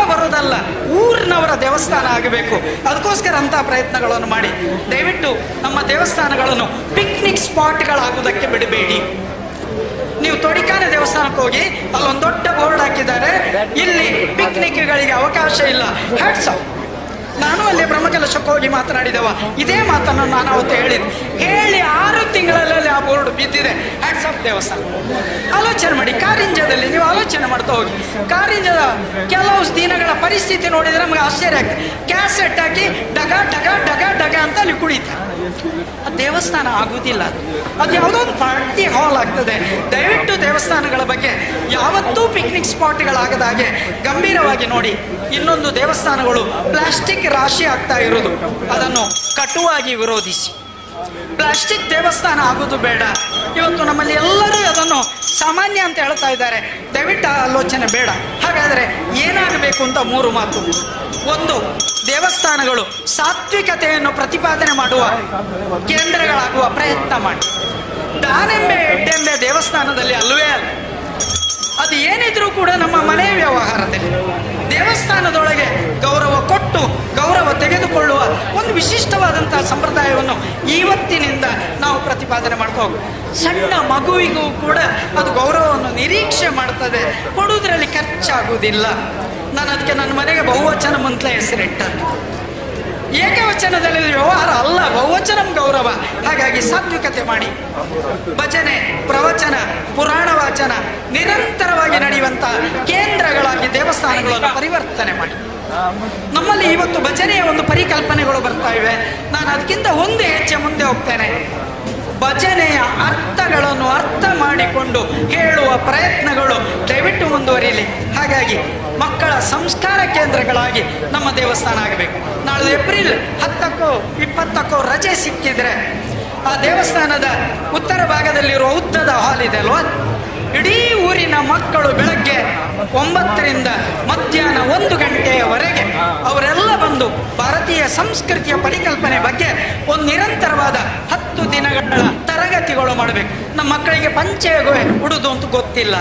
ಬರೋದಲ್ಲ, ಊರಿನವರ ದೇವಸ್ಥಾನ ಆಗಬೇಕು. ಅದಕ್ಕೋಸ್ಕರ ಅಂತ ಪ್ರಯತ್ನಗಳನ್ನು ಮಾಡಿ ದಯವಿಟ್ಟು ನಮ್ಮ ದೇವಸ್ಥಾನಗಳನ್ನು ಪಿಕ್ನಿಕ್ ಸ್ಪಾಟ್ಗಳಾಗುವುದಕ್ಕೆ ಬಿಡಬೇಡಿ. ನೀವು ತೊಡಿಕಾನೆ ದೇವಸ್ಥಾನಕ್ಕೆ ಹೋಗಿ, ಅಲ್ಲೊಂದು ದೊಡ್ಡ ಬೋರ್ಡ್ ಹಾಕಿದ್ದಾರೆ, ಇಲ್ಲಿ ಪಿಕ್ನಿಕ್ಗಳಿಗೆ ಅವಕಾಶ ಇಲ್ಲ. Hats off. ನಾನು ಅಲ್ಲಿ ಬ್ರಹ್ಮಕಲಶಕ್ಕೆ ಹೋಗಿ ಮಾತನಾಡಿದವ, ಇದೇ ಮಾತನ್ನು ನಾನು ಅವತ್ತು ಹೇಳಿ 6 ತಿಂಗಳಲ್ಲಿ ಆ ಬೋರ್ಡ್ ಬಿದ್ದಿದೆ. ಹ್ಯಾಟ್ಸ್ ಆಫ್ ದೇವಸ್ಥಾನ. ಆಲೋಚನೆ ಮಾಡಿ, ಕಾರಿಂಜದಲ್ಲಿ ನೀವು ಆಲೋಚನೆ ಮಾಡ್ತಾ ಹೋಗಿ. ಕಾರಿಂಜದ ಕೆಲವು ದಿನಗಳ ಪರಿಸ್ಥಿತಿ ನೋಡಿದ್ರೆ ನಮಗೆ ಆಶ್ಚರ್ಯ ಆಗ್ತದೆ. ಕ್ಯಾಸೆಟ್ ಹಾಕಿ ಡಗ ಡಗ ಡಗ ಡಗ ಅಂತ ಅಲ್ಲಿ ಕುಡಿತಾರೆ. ಆ ದೇವಸ್ಥಾನ ಆಗುವುದಿಲ್ಲ, ಅದು ಯಾವುದೋ ಒಂದು ಪಾರ್ಟಿ ಹಾಲ್ ಆಗ್ತದೆ. ದಯವಿಟ್ಟು ದೇವಸ್ಥಾನಗಳ ಬಗ್ಗೆ ಯಾವತ್ತೂ ಪಿಕ್ನಿಕ್ ಸ್ಪಾಟ್ಗಳಾಗದ ಹಾಗೆ ಗಂಭೀರವಾಗಿ ನೋಡಿ. ಇನ್ನೊಂದು, ದೇವಸ್ಥಾನಗಳು ಪ್ಲಾಸ್ಟಿಕ್ ರಾಶಿ ಆಗ್ತಾ ಇರೋದು, ಅದನ್ನು ಕಟುವಾಗಿ ವಿರೋಧಿಸಿ. ಪ್ಲಾಸ್ಟಿಕ್ ದೇವಸ್ಥಾನ ಆಗೋದು ಬೇಡ. ಇವತ್ತು ನಮ್ಮಲ್ಲಿ ಎಲ್ಲರೂ ಅದನ್ನು ಸಾಮಾನ್ಯ ಅಂತ ಹೇಳ್ತಾ ಇದ್ದಾರೆ. ದಯವಿಟ್ಟು ಆಲೋಚನೆ ಬೇಡ. ಹಾಗಾದರೆ ಏನಾಗಬೇಕು ಅಂತ 3 ಮಾತು. 1, ದೇವಸ್ಥಾನಗಳು ಸಾತ್ವಿಕತೆಯನ್ನು ಪ್ರತಿಪಾದನೆ ಮಾಡುವ ಕೇಂದ್ರಗಳಾಗುವ ಪ್ರಯತ್ನ ಮಾಡಿ. ದಾನೆಂಬೆ ಎಡ್ಡೆಂಬೆ ದೇವಸ್ಥಾನದಲ್ಲಿ ಅಲ್ವೇ ಅಲ್ಲ. ಅದು ಏನಿದ್ರೂ ಕೂಡ ನಮ್ಮ ಮನೆಯ ವ್ಯವಹಾರದಲ್ಲಿ ದೇವಸ್ಥಾನದೊಳಗೆ ಗೌರವ ಕೊಟ್ಟು ಗೌರವ ತೆಗೆದುಕೊಳ್ಳುವ ಒಂದು ವಿಶಿಷ್ಟವಾದಂತಹ ಸಂಪ್ರದಾಯವನ್ನು ಇವತ್ತಿನಿಂದ ನಾವು ಪ್ರತಿಪಾದನೆ ಮಾಡ್ತಾ ಹೋಗ್ತೀವಿ. ಸಣ್ಣ ಮಗುವಿಗೂ ಕೂಡ ಅದು ಗೌರವವನ್ನು ನಿರೀಕ್ಷೆ ಮಾಡ್ತದೆ. ಕೊಡುವುದರಲ್ಲಿ ಖರ್ಚಾಗುವುದಿಲ್ಲ. ನಾನು ಅದಕ್ಕೆ ನನ್ನ ಮನೆಗೆ ಬಹುವಚನ ಮಂತ್ಲ ಹೆಸರಿಟ್ಟದ್ದು. ಏಕವಚನದಲ್ಲಿ ವ್ಯವಹಾರ ಅಲ್ಲ, ಬಹುವಚನಂ ಗೌರವ. ಹಾಗಾಗಿ ಸಾತ್ವಿಕತೆ ಮಾಡಿ. ಭಜನೆ, ಪ್ರವಚನ, ಪುರಾಣ ವಾಚನ ನಿರಂತರವಾಗಿ ನಡೆಯುವಂತಹ ಕೇಂದ್ರಗಳಾಗಿ ದೇವಸ್ಥಾನಗಳನ್ನು ಪರಿವರ್ತನೆ ಮಾಡಿ. ನಮ್ಮಲ್ಲಿ ಇವತ್ತು ಭಜನೆಯ ಒಂದು ಪರಿಕಲ್ಪನೆಗಳು ಬರ್ತಾ ಇವೆ. ನಾನು ಅದಕ್ಕಿಂತ ಒಂದು ಹೆಜ್ಜೆ ಮುಂದೆ ಹೋಗ್ತೇನೆ. ಭಜನೆಯ ಅರ್ಥಗಳನ್ನು ಅರ್ಥ ಮಾಡಿಕೊಂಡು ಹೇಳುವ ಪ್ರಯತ್ನಗಳು ದಯವಿಟ್ಟು ಮುಂದುವರಿಯಲಿ. ಹಾಗಾಗಿ ಮಕ್ಕಳ ಸಂಸ್ಕಾರ ಕೇಂದ್ರಗಳಾಗಿ ನಮ್ಮ ದೇವಸ್ಥಾನ ಆಗಬೇಕು. ನಾಳೆ ಏಪ್ರಿಲ್ 10ಕ್ಕೋ 20ಕ್ಕೋ ರಜೆ ಸಿಕ್ಕಿದ್ರೆ ಆ ದೇವಸ್ಥಾನದ ಉತ್ತರ ಭಾಗದಲ್ಲಿರುವ ಉದ್ದದ ಹಾಲ್ ಇದೆ ಅಲ್ವಾ, ಇಡೀ ಊರಿನ ಮಕ್ಕಳು ಬೆಳಗ್ಗೆ 9ರಿಂದ ಮಧ್ಯಾಹ್ನ 1 ಗಂಟೆಯವರೆಗೆ ಅವರೆಲ್ಲ ಬಂದು ಭಾರತೀಯ ಸಂಸ್ಕೃತಿಯ ಪರಿಕಲ್ಪನೆ ಬಗ್ಗೆ ಒಂದು ನಿರಂತರವಾದ 10 ದಿನಗಳ ತರಗತಿಗಳು ಮಾಡಬೇಕು. ನಮ್ಮ ಮಕ್ಕಳಿಗೆ ಪಂಚೆಗೆ ಉಡುದು ಅಂತ ಗೊತ್ತಿಲ್ಲ,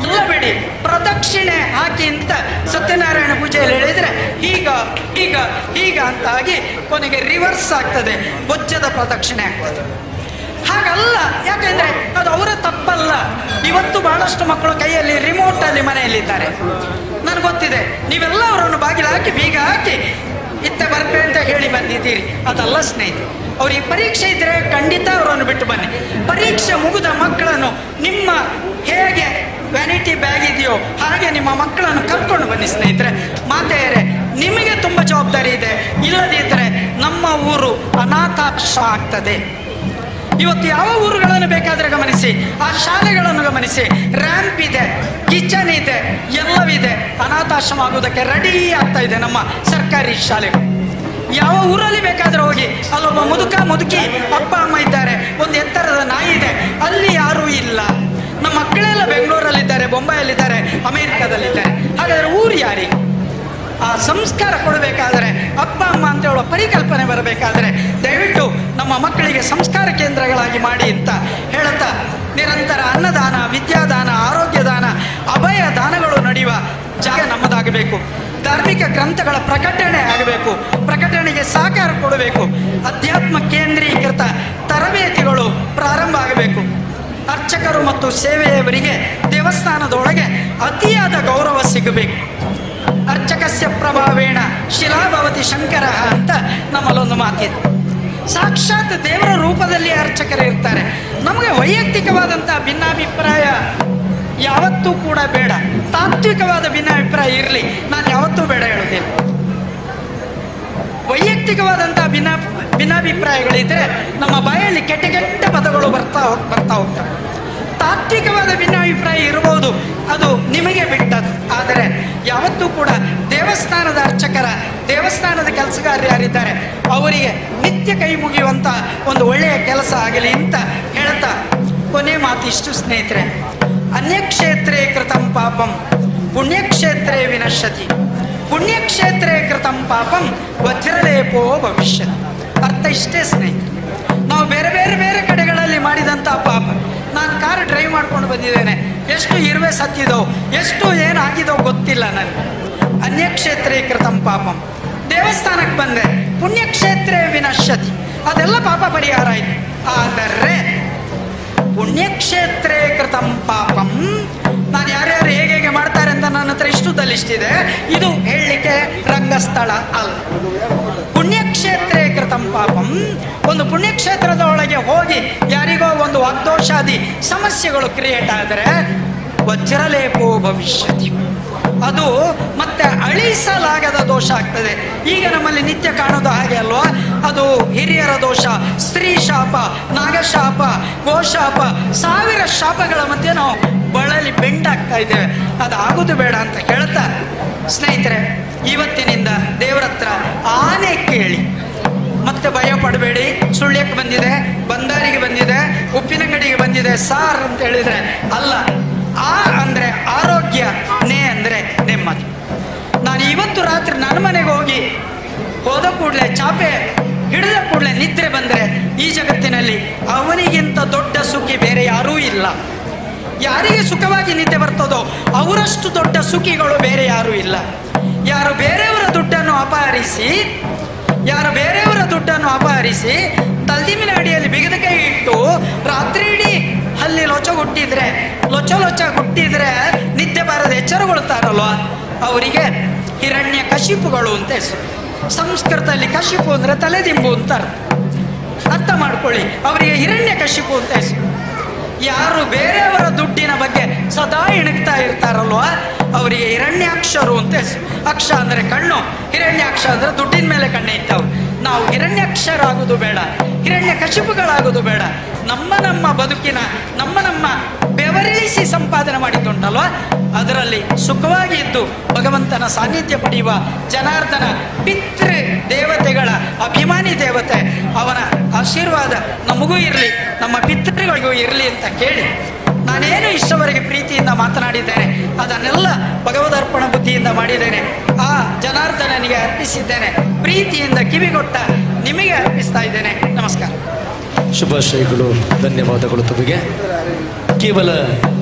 ಇಲ್ಲ ಬಿಡಿ, ಪ್ರದಕ್ಷಿಣೆ ಹಾಕಿ ಅಂತ ಸತ್ಯನಾರಾಯಣ ಪೂಜೆಯಲ್ಲಿ ಹೇಳಿದ್ರೆ ಈಗ ಈಗ ಈಗ ಅಂತ ಆಗಿ ಕೊನೆಗೆ ರಿವರ್ಸ್ ಆಗ್ತದೆ, ಬೊಜ್ಜದ ಪ್ರದಕ್ಷಿಣೆ ಆಗ್ತದೆ. ಹಾಗಲ್ಲ, ಯಾಕೆಂದ್ರೆ ಅದು ಅವರ ತಪ್ಪಲ್ಲ. ಇವತ್ತು ಬಹಳಷ್ಟು ಮಕ್ಕಳು ಕೈಯಲ್ಲಿ ರಿಮೋಟ್ ಅಲ್ಲಿ ಮನೆಯಲ್ಲಿದ್ದಾರೆ. ನನಗೆ ಗೊತ್ತಿದೆ, ನೀವೆಲ್ಲ ಅವರನ್ನು ಬಾಗಿಲು ಹಾಕಿ ಬೀಗ ಹಾಕಿ ಇತ್ತೆ ಬರ್ಬೇ ಅಂತ ಹೇಳಿ ಬಂದಿದ್ದೀರಿ. ಅದಲ್ಲ ಸ್ನೇಹಿತರೆ, ಅವ್ರಿಗೆ ಪರೀಕ್ಷೆ ಇದ್ರೆ ಖಂಡಿತ ಅವರನ್ನು ಬಿಟ್ಟು ಬನ್ನಿ. ಪರೀಕ್ಷೆ ಮುಗಿದ ಮಕ್ಕಳನ್ನು ನಿಮ್ಮ ಹೇಗೆ ವ್ಯಾನಿಟಿ ಬ್ಯಾಗ್ ಇದೆಯೋ ಹಾಗೆ ನಿಮ್ಮ ಮಕ್ಕಳನ್ನು ಕರ್ಕೊಂಡು ಬನ್ನಿ ಸ್ನೇಹಿತರೆ. ಮಾತೆಯರೇ, ನಿಮಗೆ ತುಂಬ ಜವಾಬ್ದಾರಿ ಇದೆ. ಇಲ್ಲದಿದ್ದರೆ ನಮ್ಮ ಊರು ಅನಾಥಾಶ್ರಮ ಆಗ್ತದೆ. ಇವತ್ತು ಯಾವ ಊರುಗಳನ್ನು ಬೇಕಾದರೆ ಗಮನಿಸಿ, ಆ ಶಾಲೆಗಳನ್ನು ಗಮನಿಸಿ, ರ್ಯಾಂಪ್ ಇದೆ, ಕಿಚನ್ ಇದೆ, ಎಲ್ಲವಿದೆ. ಅನಾಥಾಶ್ರಮ ಆಗುವುದಕ್ಕೆ ರೆಡಿ ಆಗ್ತಾ ಇದೆ ನಮ್ಮ ಸರ್ಕಾರಿ ಶಾಲೆಗಳು. ಯಾವ ಊರಲ್ಲಿ ಬೇಕಾದ್ರೆ ಹೋಗಿ, ಅಲ್ಲೊಬ್ಬ ಮುದುಕಿ ಅಪ್ಪ ಅಮ್ಮ ಇದ್ದಾರೆ, ಒಂದು ಎತ್ತರದ ನಾಯಿ ಇದೆ, ಅಲ್ಲಿ ಯಾರೂ ಇಲ್ಲ. ನಮ್ಮ ಮಕ್ಕಳೆಲ್ಲ ಬೆಂಗಳೂರಲ್ಲಿದ್ದಾರೆ, ಬೊಂಬೈಯಲ್ಲಿದ್ದಾರೆ, ಅಮೆರಿಕದಲ್ಲಿದ್ದಾರೆ. ಹಾಗಾದರೆ ಊರು ಯಾರಿಗೆ? ಆ ಸಂಸ್ಕಾರ ಕೊಡಬೇಕಾದರೆ, ಅಪ್ಪ ಅಮ್ಮ ಅಂತ ಹೇಳೋ ಪರಿಕಲ್ಪನೆ ಬರಬೇಕಾದರೆ ದಯವಿಟ್ಟು ನಮ್ಮ ಮಕ್ಕಳಿಗೆ ಸಂಸ್ಕಾರ ಕೇಂದ್ರಗಳಾಗಿ ಮಾಡಿ ಅಂತ ಹೇಳುತ್ತಾ, ನಿರಂತರ ಅನ್ನದಾನ, ವಿದ್ಯಾದಾನ, ಆರೋಗ್ಯ ದಾನ, ಅಭಯ ದಾನಗಳು ನಡೆಯುವ ಜಾಗ ನಮ್ಮದಾಗಬೇಕು. ಧಾರ್ಮಿಕ ಗ್ರಂಥಗಳ ಪ್ರಕಟಣೆ ಆಗಬೇಕು, ಪ್ರಕಟಣೆಗೆ ಸಹಕಾರ ಕೊಡಬೇಕು. ಅಧ್ಯಾತ್ಮ ಕೇಂದ್ರೀಕೃತ ತರಬೇತಿಗಳು ಪ್ರಾರಂಭ ಆಗಬೇಕು. ಅರ್ಚಕರು ಮತ್ತು ಸೇವೆಯವರಿಗೆ ದೇವಸ್ಥಾನದೊಳಗೆ ಅತಿಯಾದ ಗೌರವ ಸಿಗಬೇಕು. ಅರ್ಚಕಸ್ಯ ಪ್ರಭಾವೇಣ ಶಿಲಾಭವತಿ ಶಂಕರ ಅಂತ ನಮ್ಮಲ್ಲೊಂದು ಮಾತಿದೆ. ಸಾಕ್ಷಾತ್ ದೇವರ ರೂಪದಲ್ಲಿ ಅರ್ಚಕರು ಇರ್ತಾರೆ. ನಮಗೆ ವೈಯಕ್ತಿಕವಾದಂಥ ಭಿನ್ನಾಭಿಪ್ರಾಯ ಯಾವತ್ತೂ ಕೂಡ ಬೇಡ. ತಾತ್ವಿಕವಾದ ಭಿನ್ನಾಭಿಪ್ರಾಯ ಇರಲಿ, ನಾನು ಯಾವತ್ತೂ ಬೇಡ ಹೇಳೋದಿಲ್ಲ. ವೈಯಕ್ತಿಕವಾದಂಥ ಭಿನ್ನಾಭಿಪ್ರಾಯಗಳಿದ್ರೆ ನಮ್ಮ ಬಾಯಲ್ಲಿ ಕೆಟ್ಟ ಕೆಟ್ಟ ಪದಗಳು ಬರ್ತಾ ಹೋಗ್ತವೆ. ತಾತ್ವಿಕವಾದ ಭಿನ್ನಾಭಿಪ್ರಾಯ ಇರಬಹುದು, ಅದು ನಿಮಗೆ ಬಿಟ್ಟದ್ದು. ಆದರೆ ಯಾವತ್ತೂ ಕೂಡ ದೇವಸ್ಥಾನದ ಅರ್ಚಕರ, ದೇವಸ್ಥಾನದ ಕೆಲಸಗಾರರು ಯಾರಿದ್ದಾರೆ ಅವರಿಗೆ ನಿತ್ಯ ಕೈ ಮುಗಿಯುವಂಥ ಒಂದು ಒಳ್ಳೆಯ ಕೆಲಸ ಆಗಲಿ ಅಂತ ಹೇಳ್ತಾ ಕೊನೆ ಮಾತು ಇಷ್ಟು ಸ್ನೇಹಿತರೆ. ಅನ್ಯಕ್ಷೇತ್ರೇ ಕೃತಂ ಪಾಪಂ ಪುಣ್ಯಕ್ಷೇತ್ರೇ ವಿನಶ್ಯತಿ, ಪುಣ್ಯಕ್ಷೇತ್ರೇ ಕೃತಂ ಪಾಪಂ ವಜ್ರಲೇಪೋ ಭವಿಷ್ಯತ್. ಅರ್ಥ ಇಷ್ಟೇ ಸ್ನೇಹಿತರೆ. ನಾವು ಬೇರೆ ಬೇರೆ ಬೇರೆ ಕಡೆಗಳಲ್ಲಿ ಮಾಡಿದಂಥ ಪಾಪ, ನಾನು ಕಾರ್ ಡ್ರೈವ್ ಮಾಡ್ಕೊಂಡು ಬಂದಿದ್ದೇನೆ, ಎಷ್ಟು ಇರುವೆ ಸತ್ತಿದೋ, ಎಷ್ಟು ಏನಾಗಿದೋ ಗೊತ್ತಿಲ್ಲ ನನಗೆ. ಅನ್ಯಕ್ಷೇತ್ರೇ ಕೃತಂ ಪಾಪಂ, ದೇವಸ್ಥಾನಕ್ಕೆ ಬಂದೆ, ಪುಣ್ಯಕ್ಷೇತ್ರೇ ವಿನಶ್ಯತಿ, ಅದೆಲ್ಲ ಪಾಪ ಪರಿಹಾರ ಆಯಿತು. ಆದರೆ ಪುಣ್ಯಕ್ಷೇತ್ರೇ ಕೃತಂ ಪಾಪಂ, ನಾನು ಯಾರ್ಯಾರು ಹೇಗೆ ಮಾಡ್ತಾರೆ ಅಂತ ನನ್ನ ಹತ್ರ ಇಷ್ಟುದಲ್ಲಿಷ್ಟಿದೆ, ಇದು ಹೇಳಲಿಕ್ಕೆ ರಂಗಸ್ಥಳ ಅಲ್ಲ. ಪುಣ್ಯಕ್ಷೇತ್ರೇ ಕೃತಂ ಪಾಪಂ, ಒಂದು ಪುಣ್ಯಕ್ಷೇತ್ರದ ಒಳಗೆ ಹೋಗಿ ಯಾರಿಗೋ ಒಂದು ವಾಗ್ದೋಷಾದಿ ಸಮಸ್ಯೆಗಳು ಕ್ರಿಯೇಟ್ ಆದರೆ ವಜ್ರಲೇಪೋ ಭವಿಷ್ಯತಿ, ಅದು ಮತ್ತೆ ಅಳಿಸಲಾಗದ ದೋಷ ಆಗ್ತದೆ. ಈಗ ನಮ್ಮಲ್ಲಿ ನಿತ್ಯ ಕಾಣೋದು ಹಾಗೆ ಅಲ್ವಾ, ಅದು ಹಿರಿಯರ ದೋಷ, ಸ್ತ್ರೀ ಶಾಪ, ನಾಗಶಾಪ, ಗೋಶಾಪ, 1000 ಶಾಪಗಳ ಮಧ್ಯೆ ನಾವು ಬಳಲಿ ಬೆಂಡಾಗ್ತಾ ಇದ್ದೇವೆ. ಅದು ಆಗೋದು ಬೇಡ ಅಂತ ಹೇಳ್ತಾ ಸ್ನೇಹಿತರೆ, ಇವತ್ತಿನಿಂದ ದೇವರ ಹತ್ರ ಆನೆ ಕೇಳಿ, ಮತ್ತೆ ಭಯ ಪಡಬೇಡಿ. ಸುಳ್ಯಕ್ಕೆ ಬಂದಿದೆ, ಬಂದಾರಿಗೆ ಬಂದಿದೆ, ಉಪ್ಪಿನಂಗಡಿಗೆ ಬಂದಿದೆ ಸಾರ್ ಅಂತ ಹೇಳಿದ್ರೆ ಅಲ್ಲ. ಆ ಅಂದರೆ ಆರೋಗ್ಯ, ನೇ ಅಂದರೆ ನೆಮ್ಮದಿ. ನಾನು ಇವತ್ತು ರಾತ್ರಿ ನನ್ನ ಮನೆಗೆ ಹೋದ ಕೂಡಲೇ ಚಾಪೆ ಹಿಡಿದ ಕೂಡಲೇ ನಿದ್ರೆ ಬಂದರೆ ಈ ಜಗತ್ತಿನಲ್ಲಿ ಅವನಿಗಿಂತ ದೊಡ್ಡ ಸುಖಿ ಬೇರೆ ಯಾರೂ ಇಲ್ಲ. ಯಾರಿಗೆ ಸುಖವಾಗಿ ನಿದ್ದೆ ಬರ್ತದೋ ಅವರಷ್ಟು ದೊಡ್ಡ ಸುಖಿಗಳು ಬೇರೆ ಯಾರೂ ಇಲ್ಲ. ಯಾರು ಬೇರೆಯವರ ದುಡ್ಡನ್ನು ಅಪಹರಿಸಿ ತಲ್ದಿಮಿನ ಅಡಿಯಲ್ಲಿ ಬಿಗದ ಕೈ ಇಟ್ಟು ರಾತ್ರಿ ಇಡೀ ಅಲ್ಲಿ ಲೊಚ ಗುಟ್ಟಿದ್ರೆ ನಿದ್ದೆ ಬಾರದ ಎಚ್ಚರಗೊಳ್ತಾರಲ್ವ, ಅವರಿಗೆ ಹಿರಣ್ಯ ಕಶಿಪುಗಳು ಅಂತ ಹೆಸರು. ಸಂಸ್ಕೃತದಲ್ಲಿ ಕಶಿಪು ಅಂದರೆ ತಲೆದಿಂಬು ಅಂತ ಅರ್ಥ ಮಾಡ್ಕೊಳ್ಳಿ. ಅವರಿಗೆ ಹಿರಣ್ಯ ಕಶಿಪು ಅಂತ ಹೆಸರು. ಯಾರು ಬೇರೆಯವರ ದುಡ್ಡಿನ ಬಗ್ಗೆ ಸದಾ ಇಣಗ್ತಾ ಇರ್ತಾರಲ್ವ ಅವರಿಗೆ ಹಿರಣ್ಯಾಕ್ಷರು ಅಂತ ಹೆಸರು. ಅಕ್ಷ ಅಂದರೆ ಕಣ್ಣು, ಹಿರಣ್ಯಾಕ್ಷ ಅಂದರೆ ದುಡ್ಡಿನ ಮೇಲೆ ಕಣ್ಣೆ ಇಟ್ಟವು. ನಾವು ಹಿರಣ್ಯಾಕ್ಷರಾಗೋದು ಬೇಡ, ಹಿರಣ್ಯ ಕಶಿಪುಗಳಾಗೋದು ಬೇಡ. ನಮ್ಮ ಬದುಕಿನ ನಮ್ಮ ಬೆವರಿಸಿ ಸಂಪಾದನೆ ಮಾಡಿದ್ದುಂಟಲ್ವ ಅದರಲ್ಲಿ ಸುಖವಾಗಿ ಇದ್ದು ಭಗವಂತನ ಸಾನ್ನಿಧ್ಯ ಪಡೆಯುವ ಜನಾರ್ದನ ಪಿತೃ ದೇವತೆಗಳ ಅಭಿಮಾನಿ ದೇವತೆ, ಅವನ ಆಶೀರ್ವಾದ ನಮಗೂ ಇರಲಿ, ನಮ್ಮ ಪಿತೃಗಳಿಗೂ ಇರಲಿ ಅಂತ ಕೇಳಿ ನಾನೇನು ಇಷ್ಟವರೆಗೆ ಪ್ರೀತಿಯಿಂದ ಮಾತನಾಡಿದ್ದೇನೆ ಅದನ್ನೆಲ್ಲ ಭಗವದರ್ಪಣ ಬುದ್ಧಿಯಿಂದ ಮಾಡಿದ್ದೇನೆ. ಆ ಜನಾರ್ದನನಿಗೆ ಅರ್ಪಿಸಿದ್ದೇನೆ. ಪ್ರೀತಿಯಿಂದ ಕಿವಿಗೊಟ್ಟ ನಿಮಗೆ ಅರ್ಪಿಸ್ತಾ ಇದ್ದೇನೆ. ನಮಸ್ಕಾರ. ಶುಭಾಶಯಗಳು, ಧನ್ಯವಾದಗಳು ತಮಗೆ. ಕೇವಲ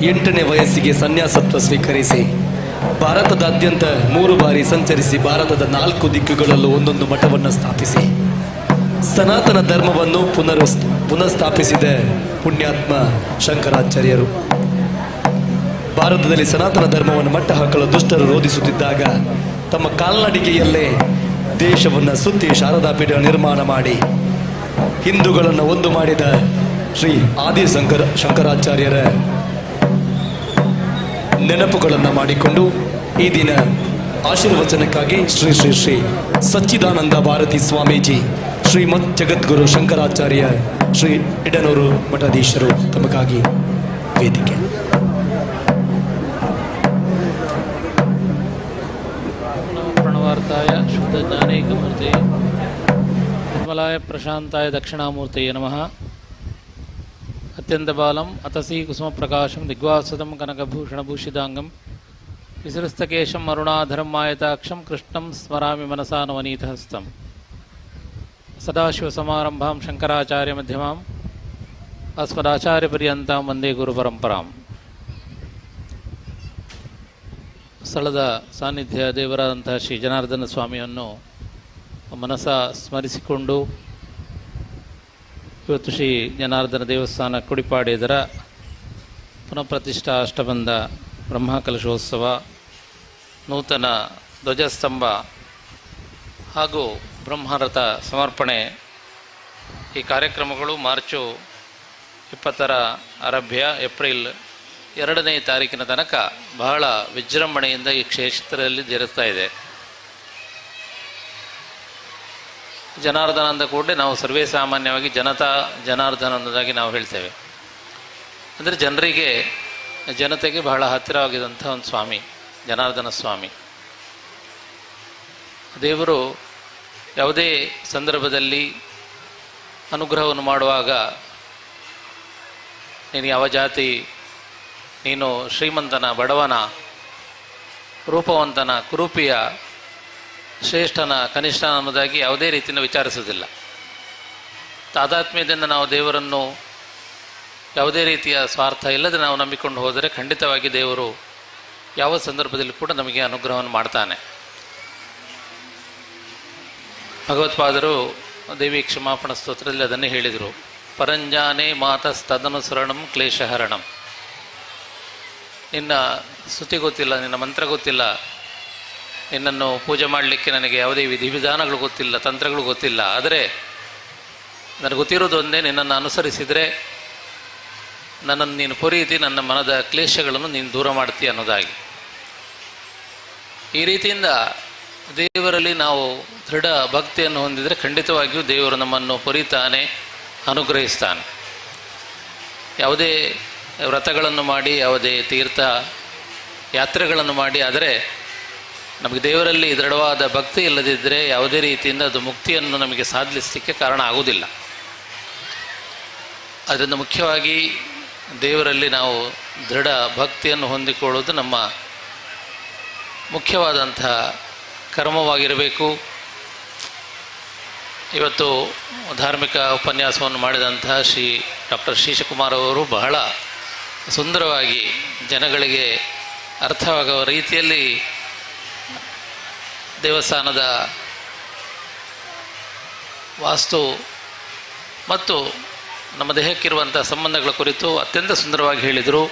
8ನೇ ವಯಸ್ಸಿಗೆ ಸನ್ಯಾಸತ್ವ ಸ್ವೀಕರಿಸಿ ಭಾರತದಾದ್ಯಂತ 3 ಬಾರಿ ಸಂಚರಿಸಿ ಭಾರತದ 4 ದಿಕ್ಕುಗಳಲ್ಲೂ ಒಂದೊಂದು ಮಠವನ್ನು ಸ್ಥಾಪಿಸಿ ಸನಾತನ ಧರ್ಮವನ್ನು ಪುನಃಸ್ಥಾಪಿಸಿದ ಪುಣ್ಯಾತ್ಮ ಶಂಕರಾಚಾರ್ಯರು. ಭಾರತದಲ್ಲಿ ಸನಾತನ ಧರ್ಮವನ್ನು ಮಟ್ಟ ಹಾಕಲು ದುಷ್ಟರು ರೋಧಿಸುತ್ತಿದ್ದಾಗ ತಮ್ಮ ಕಾಲ್ನಡಿಗೆಯಲ್ಲೇ ದೇಶವನ್ನು ಸುತ್ತಿ ಶಾರದಾ ಪೀಠ ನಿರ್ಮಾಣ ಮಾಡಿ ಹಿಂದೂಗಳನ್ನು ಒಂದು ಮಾಡಿದ ಶ್ರೀ ಆದಿ ಶಂಕರಾಚಾರ್ಯರ ನೆನಪುಗಳನ್ನು ಮಾಡಿಕೊಂಡು ಈ ದಿನ ಆಶೀರ್ವಚನಕ್ಕಾಗಿ ಶ್ರೀ ಶ್ರೀ ಶ್ರೀ ಸಚ್ಚಿದಾನಂದ ಭಾರತಿ ಸ್ವಾಮೀಜಿ, ಶ್ರೀಮದ್ ಜಗದ್ಗುರು ಶಂಕರಾಚಾರ್ಯ ಶ್ರೀ ಇಡನೂರು ಮಠಾಧೀಶರು ತಮಗಾಗಿ ವೇದಿಕೆ. ಪ್ರಣವಾರ್ಥಾಯ ಶುದ್ಧ ಜ್ಞಾನೈಕಮೂರ್ತಿಯೇ ನಿರ್ಮಲಾಯ ಪ್ರಶಾಂತಾಯ ದಕ್ಷಿಣಾಮೂರ್ತಿಯೇ ನಮಃ. ಅತ್ಯಂತ ಬಾಲಂ ಅತಸಿ ಕುಸುಮ ಪ್ರಕಾಶಂ ದಿಗ್ವಾಸದಂ ಕನಕಭೂಷಣಭೂಷಿತಾಂಗಂ ವಿಸೃಸ್ತಕೇಶಂ ಅರುಣಾಧರಂ ಮಾಯತಾಕ್ಷಂ ಕೃಷ್ಣಂ ಸ್ಮರಾಮಿ ಮನಸಾ ನವನೀತಹಸ್ತಂ. ಸದಾಶಿವಸಮಾರಂಭಾಂ ಶಂಕರಾಚಾರ್ಯ ಮಧ್ಯಮಾಂ ಅಸ್ಮದಾಚಾರ್ಯಪರ್ಯಂತಾಂ ವಂದೇ ಗುರುಪರಂಪರಾಂ. ಸ್ಥಳದ ಸಾನ್ನಿಧ್ಯ ದೇವರಾದಂತಹ ಶ್ರೀ ಜನಾರ್ದನ ಸ್ವಾಮಿಯನ್ನು ಮನಸ ಸ್ಮರಿಸಿಕೊಂಡು ಇವತ್ತು ಶ್ರೀ ಜನಾರ್ದನ ದೇವಸ್ಥಾನ ಕುಡಿಪಾಡಿ ಇದರ ಪುನಃ ಪ್ರತಿಷ್ಠಾ ಅಷ್ಟಬಂಧ ಬ್ರಹ್ಮಕಲಶೋತ್ಸವ ನೂತನ ಧ್ವಜಸ್ತಂಭ ಹಾಗೂ ಬ್ರಹ್ಮರಥ ಸಮರ್ಪಣೆ ಈ ಕಾರ್ಯಕ್ರಮಗಳು ಮಾರ್ಚು 20 ಆರಭ್ಯ ಏಪ್ರಿಲ್ 2ನೇ ತಾರೀಕಿನ ತನಕ ಬಹಳ ವಿಜೃಂಭಣೆಯಿಂದ ಈ ಕ್ಷೇತ್ರದಲ್ಲಿ ಜರುಗ್ತಾ ಇದೆ. ಜನಾರ್ದನ ಅಂದ ಕೂಡಲೇ ನಾವು ಸರ್ವೇ ಸಾಮಾನ್ಯವಾಗಿ ಜನಾರ್ದನ ಅನ್ನೋದಾಗಿ ನಾವು ಹೇಳ್ತೇವೆ. ಅಂದರೆ ಜನತೆಗೆ ಬಹಳ ಹತ್ತಿರವಾಗಿದ್ದಂಥ ಒಂದು ಸ್ವಾಮಿ ಜನಾರ್ದನ ಸ್ವಾಮಿ. ದೇವರು ಯಾವುದೇ ಸಂದರ್ಭದಲ್ಲಿ ಅನುಗ್ರಹವನ್ನು ಮಾಡುವಾಗ ನೀನು ಯಾವ ಜಾತಿ, ನೀನು ಶ್ರೀಮಂತನ, ಬಡವನ, ರೂಪವಂತನ, ಕುರೂಪಿಯ, ಶ್ರೇಷ್ಠನ, ಕನಿಷ್ಠನ ಅನ್ನೋದಾಗಿ ಯಾವುದೇ ರೀತಿಯಿಂದ ವಿಚಾರಿಸುವುದಿಲ್ಲ. ತಾದಾತ್ಮ್ಯದಿಂದ ನಾವು ದೇವರನ್ನು ಯಾವುದೇ ರೀತಿಯ ಸ್ವಾರ್ಥ ಇಲ್ಲದೆ ನಾವು ನಂಬಿಕೊಂಡು ಹೋದರೆ ಖಂಡಿತವಾಗಿ ದೇವರು ಯಾವ ಸಂದರ್ಭದಲ್ಲಿ ಕೂಡ ನಮಗೆ ಅನುಗ್ರಹವನ್ನು ಮಾಡ್ತಾನೆ. ಭಗವತ್ಪಾದರು ದೇವಿ ಕ್ಷಮಾಪಣ ಸ್ತೋತ್ರದಲ್ಲಿ ಅದನ್ನೇ ಹೇಳಿದರು. ಪರಂಜಾನೆ ಮಾತಸ್ತದನುಸರಣಂ ಕ್ಲೇಶಹರಣಂ. ನಿನ್ನ ಸ್ತುತಿ ಗೊತ್ತಿಲ್ಲ, ನಿನ್ನ ಮಂತ್ರ ಗೊತ್ತಿಲ್ಲ, ನಿನ್ನನ್ನು ಪೂಜೆ ಮಾಡಲಿಕ್ಕೆ ನನಗೆ ಯಾವುದೇ ವಿಧಿವಿಧಾನಗಳು ಗೊತ್ತಿಲ್ಲ, ತಂತ್ರಗಳು ಗೊತ್ತಿಲ್ಲ. ಆದರೆ ನನಗೆ ಗೊತ್ತಿರೋದು ಒಂದೇ, ನಿನ್ನನ್ನು ಅನುಸರಿಸಿದರೆ ನನ್ನನ್ನು ನೀನು ಪೊರೀತಿ, ನನ್ನ ಮನದ ಕ್ಲೇಶಗಳನ್ನು ನೀನು ದೂರ ಮಾಡ್ತೀಯ ಅನ್ನೋದಾಗಿ. ಈ ರೀತಿಯಿಂದ ದೇವರಲ್ಲಿ ನಾವು ದೃಢ ಭಕ್ತಿಯನ್ನು ಹೊಂದಿದರೆ ಖಂಡಿತವಾಗಿಯೂ ದೇವರು ನಮ್ಮನ್ನು ಪೊರೀತಾನೆ, ಅನುಗ್ರಹಿಸ್ತಾನೆ. ಯಾವುದೇ ವ್ರತಗಳನ್ನು ಮಾಡಿ, ಯಾವುದೇ ತೀರ್ಥ ಯಾತ್ರೆಗಳನ್ನು ಮಾಡಿ, ಆದರೆ ನಮಗೆ ದೇವರಲ್ಲಿ ದೃಢವಾದ ಭಕ್ತಿ ಇಲ್ಲದಿದ್ದರೆ ಯಾವುದೇ ರೀತಿಯಿಂದ ಅದು ಮುಕ್ತಿಯನ್ನು ನಮಗೆ ಸಾಧಿಸಲಿಕ್ಕೆ ಕಾರಣ ಆಗುವುದಿಲ್ಲ. ಅದರಿಂದ ಮುಖ್ಯವಾಗಿ ದೇವರಲ್ಲಿ ನಾವು ದೃಢ ಭಕ್ತಿಯನ್ನು ಹೊಂದಿಕೊಳ್ಳುವುದು ನಮ್ಮ ಮುಖ್ಯವಾದಂಥ ಕರ್ಮವಾಗಿರಬೇಕು. ಇವತ್ತು ಧಾರ್ಮಿಕ ಉಪನ್ಯಾಸವನ್ನು ಮಾಡಿದಂತಹ ಡಾಕ್ಟರ್ ಶ್ರೀಶಕುಮಾರ್ ಅವರು ಬಹಳ ಸುಂದರವಾಗಿ ಜನಗಳಿಗೆ ಅರ್ಥವಾಗುವ ರೀತಿಯಲ್ಲಿ ದೇವಸ್ಥಾನದ ವಾಸ್ತು ಮತ್ತು ನಮ್ಮ ದೇಹಕ್ಕಿರುವಂಥ ಸಂಬಂಧಗಳ ಕುರಿತು ಅತ್ಯಂತ ಸುಂದರವಾಗಿ ಹೇಳಿದರು.